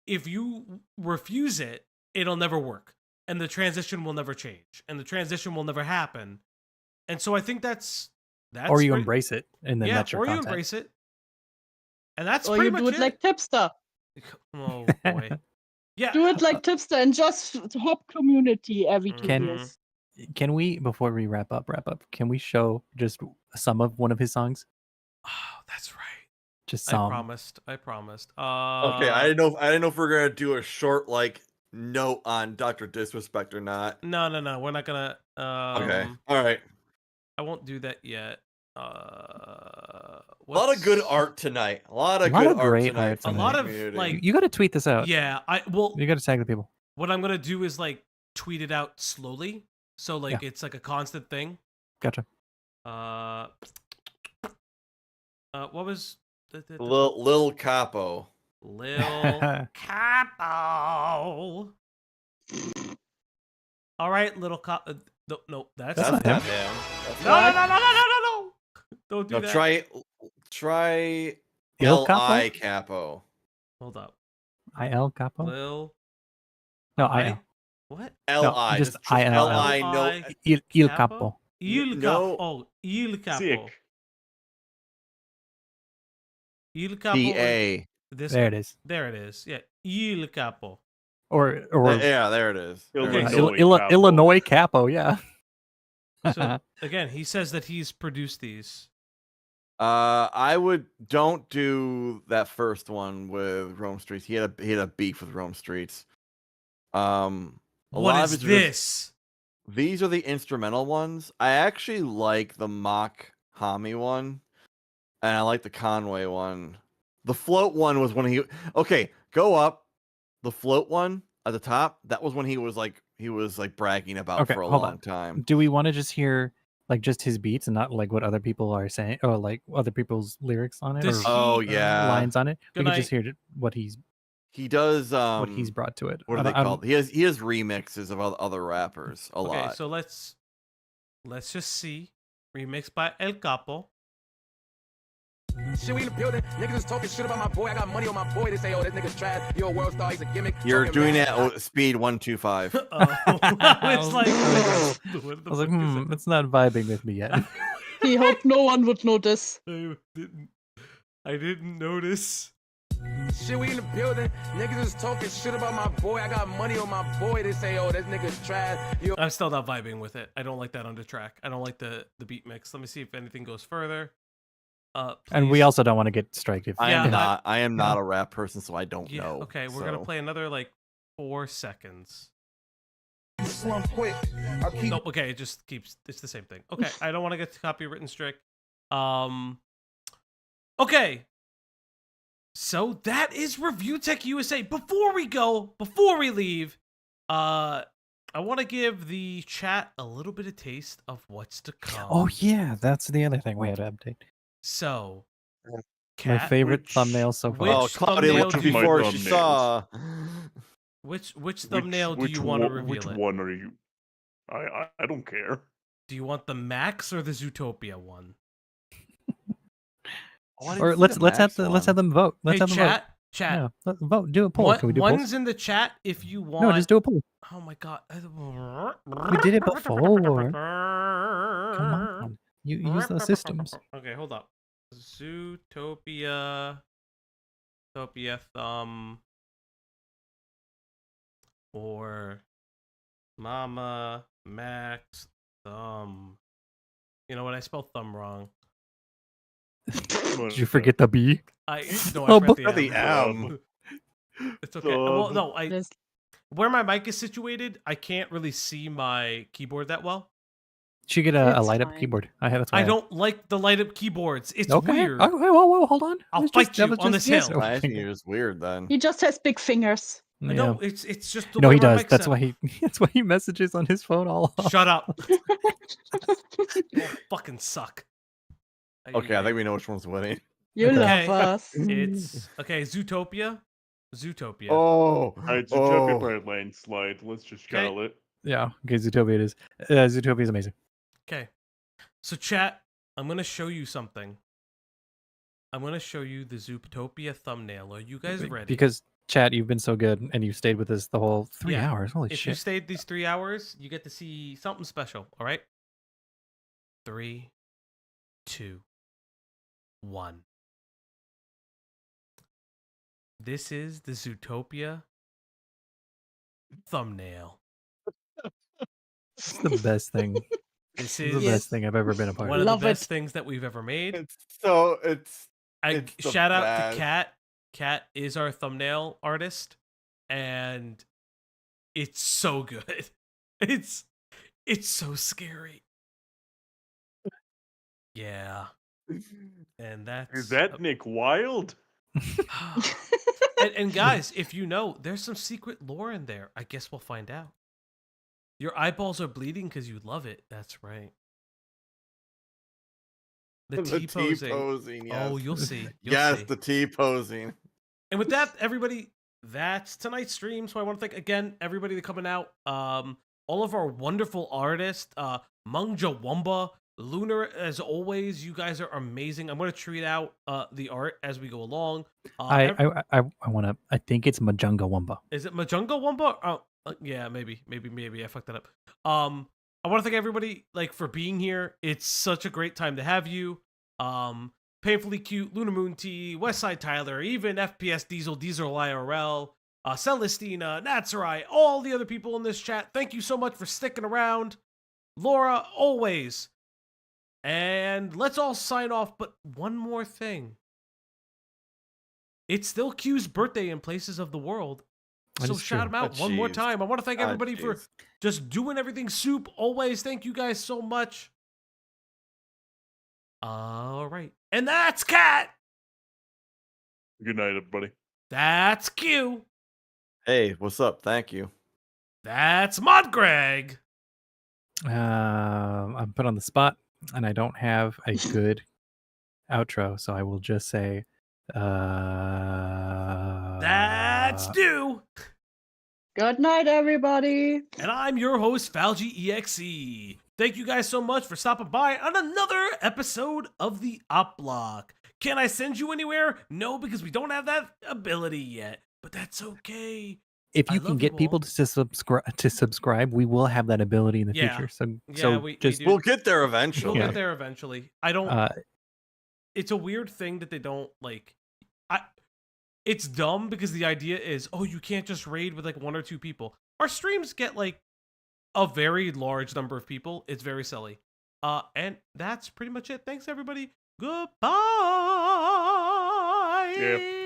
Speaker 1: If you refuse it, it'll never work, and the transition will never change, and the transition will never happen. And so I think that's
Speaker 3: or you embrace it, and then that's your
Speaker 1: or
Speaker 3: content.
Speaker 1: you embrace it, and that's
Speaker 4: or
Speaker 1: pretty
Speaker 4: you
Speaker 1: much
Speaker 4: do it like Tipster.
Speaker 1: Oh boy, yeah.
Speaker 4: Do it like Tipster and just hop community every 2 years.
Speaker 3: Can we, before we wrap up, can we show just some of one of his songs?
Speaker 1: Oh, that's right.
Speaker 3: Just some.
Speaker 1: I promised.
Speaker 2: Okay, I didn't know if we're gonna do a short note on Dr. Disrespect or not.
Speaker 1: No, we're not gonna.
Speaker 2: Okay, all right.
Speaker 1: I won't do that yet.
Speaker 2: A lot of good art tonight. A lot of great art tonight.
Speaker 1: A lot of
Speaker 3: you got to tweet this out.
Speaker 1: Yeah,
Speaker 3: you got to tag the people.
Speaker 1: What I'm gonna do is tweet it out slowly, so it's like a constant thing.
Speaker 3: Gotcha.
Speaker 1: What was
Speaker 2: Lil Capo?
Speaker 1: Lil Capo. All right, Little Capo. No, that's
Speaker 2: not
Speaker 1: him. No. Don't do that.
Speaker 2: Try
Speaker 3: Il
Speaker 2: L.I. Capo.
Speaker 1: Hold up.
Speaker 3: I.L. Capo?
Speaker 1: Lil.
Speaker 3: No, I.L.
Speaker 1: What?
Speaker 2: L.I.
Speaker 3: Just I.L.
Speaker 2: L.I. No.
Speaker 3: Il Capo.
Speaker 1: Il Capo. Oh, Il Capo.
Speaker 5: Sick.
Speaker 1: Il Capo.
Speaker 2: D.A.
Speaker 3: There it is.
Speaker 1: There it is. Yeah. Il Capo.
Speaker 3: Or
Speaker 2: yeah, there it is.
Speaker 3: Illinois Capo, yeah.
Speaker 1: So again, he says that he's produced these.
Speaker 2: Don't do that first one with Rome Streets. He had a beef with Rome Streets.
Speaker 1: What is this?
Speaker 2: These are the instrumental ones. I actually like the mock Hami one, and I like the Conway one. The float one was when go up. The float one at the top, that was when he was bragging about for a long time.
Speaker 3: Do we want to just hear just his beats and not what other people are saying, or other people's lyrics on it, lines on it? We can just hear what he does, what he's brought to it.
Speaker 2: What are they called? He has remixes of other rappers a lot.
Speaker 1: Okay, so let's just see. Remixed by El Capo.
Speaker 12: Shit, we in the building. Niggas is talking shit about my boy. I got money on my boy. They say, oh, this nigga's trash. You're a world star. He's a gimmick.
Speaker 2: You're doing it at speed 125.
Speaker 1: I was like,
Speaker 3: it's not vibing with me yet.
Speaker 4: He hoped no one would notice.
Speaker 1: I didn't notice.
Speaker 12: Shit, we in the building. Niggas is talking shit about my boy. I got money on my boy. They say, oh, this nigga's trash.
Speaker 1: I'm still not vibing with it. I don't like that under track. I don't like the beat mix. Let me see if anything goes further.
Speaker 3: And we also don't want to get striked.
Speaker 2: I am not a rap person, so I don't know.
Speaker 1: Okay, we're gonna play another 4 seconds.
Speaker 12: Quick.
Speaker 1: Nope. Okay, it just keeps. It's the same thing. Okay, I don't want to get copywritten strict. Okay. So that is ReviewTechUSA. Before we leave, I want to give the chat a little bit of taste of what's to come.
Speaker 3: Oh yeah, that's the other thing we had to update.
Speaker 1: So,
Speaker 3: my favorite thumbnail so far.
Speaker 2: Oh, Claudia looked before she saw.
Speaker 1: Which thumbnail do you want to reveal?
Speaker 5: Which one are you? I don't care.
Speaker 1: Do you want the Max or the Zootopia one?
Speaker 3: Or let's have them vote. Let's have them
Speaker 1: chat.
Speaker 3: vote.
Speaker 1: Chat.
Speaker 3: Yeah, vote. Do a poll. Can we do
Speaker 1: one's in the chat if you want.
Speaker 3: No, just do a poll.
Speaker 1: Oh my god.
Speaker 3: We did it before. Come on. You use those systems.
Speaker 1: Okay, hold up. Zootopia thumb or Mama Max thumb. You know what? I spelled thumb wrong.
Speaker 3: Did you forget the B?
Speaker 1: I forgot the M. It's okay. Well, no, where my mic is situated, I can't really see my keyboard that well.
Speaker 3: You get a light up keyboard.
Speaker 1: I don't like the light up keyboards. It's
Speaker 3: okay.
Speaker 1: weird.
Speaker 3: Okay, whoa, hold on.
Speaker 1: I'll fight you on this hill.
Speaker 2: I think it was weird then.
Speaker 4: He just has big fingers.
Speaker 1: I don't. It's just the
Speaker 3: No,
Speaker 1: way
Speaker 3: he
Speaker 1: our
Speaker 3: does.
Speaker 1: mic
Speaker 3: That's
Speaker 1: set
Speaker 3: why he messages on his phone all.
Speaker 1: Shut up. You fucking suck.
Speaker 2: Okay, I think we know which one's winning.
Speaker 4: You
Speaker 1: Okay.
Speaker 4: love us.
Speaker 1: It's okay. Zootopia.
Speaker 2: Oh,
Speaker 5: All right, Zootopia by a landslide. Let's just
Speaker 1: Okay.
Speaker 5: call it.
Speaker 3: Yeah. Okay. Zootopia it is. Zootopia is amazing.
Speaker 1: Okay. So chat, I'm gonna show you something. I'm gonna show you the Zootopia thumbnail. Are you guys ready?
Speaker 3: Because chat, you've been so good, and you stayed with us the whole 3
Speaker 1: Yeah.
Speaker 3: hours. Holy
Speaker 1: if
Speaker 3: shit!
Speaker 1: you stayed these 3 hours, you get to see something special. All right. 3, 2, 1. This is the Zootopia thumbnail.
Speaker 3: It's the best thing.
Speaker 1: This
Speaker 3: It's
Speaker 1: is
Speaker 3: the best thing I've ever been a part
Speaker 1: one
Speaker 3: of.
Speaker 1: of the best things that we've ever made.
Speaker 2: It's the
Speaker 1: shout out to
Speaker 2: best.
Speaker 1: Kat. Kat is our thumbnail artist, and it's so good. It's so scary. Yeah. And that's
Speaker 5: Is that Nick Wilde?
Speaker 1: and guys, if you know, there's some secret lore in there. I guess we'll find out. Your eyeballs are bleeding because you love it. That's right. The T-posing.
Speaker 2: T-posing, yes.
Speaker 1: Oh, you'll see.
Speaker 2: Yes, the T-posing.
Speaker 1: And with that, everybody, that's tonight's stream. So I want to thank again everybody that's coming out. All of our wonderful artists, Mungja Wumba, Lunar, as always. You guys are amazing. I'm going to treat out the art as we go along.
Speaker 3: I want to. I think it's Majunga Wumba.
Speaker 1: Is it Majunga Wumba? Oh, yeah, maybe. I fucked that up. I want to thank everybody for being here. It's such a great time to have you. Painfully Cute, Luna Moon T, Westside Tyler, even FPS Diesel IRL, Celestina, Natsarai, all the other people in this chat. Thank you so much for sticking around. Laura, always. And let's all sign off, but one more thing. It's still Q's birthday in places of the world. So shout him out one more time. I want to thank everybody for just doing everything soup. Always. Thank you guys so much. All right. And that's Kat.
Speaker 5: Good night, everybody.
Speaker 1: That's Q.
Speaker 2: Hey, what's up? Thank you.
Speaker 1: That's Mod Greg.
Speaker 3: I'm put on the spot, and I don't have a good outro, so I will just say,
Speaker 1: that's Stu.
Speaker 4: Good night, everybody.
Speaker 1: And I'm your host, Falgi.Exe. Thank you guys so much for stopping by on another episode of the Opp Block. Can I send you anywhere? No, because we don't have that ability yet, but that's okay.
Speaker 3: if you can get people to subscribe, we will have that ability in the future. So
Speaker 2: we'll get there eventually.
Speaker 1: We'll get there eventually. I don't. It's a weird thing that they don't like. It's dumb because the idea is, oh, you can't just raid with 1 or 2 people. Our streams get a very large number of people. It's very silly. And that's pretty much it. Thanks everybody. Goodbye.
Speaker 5: Yeah.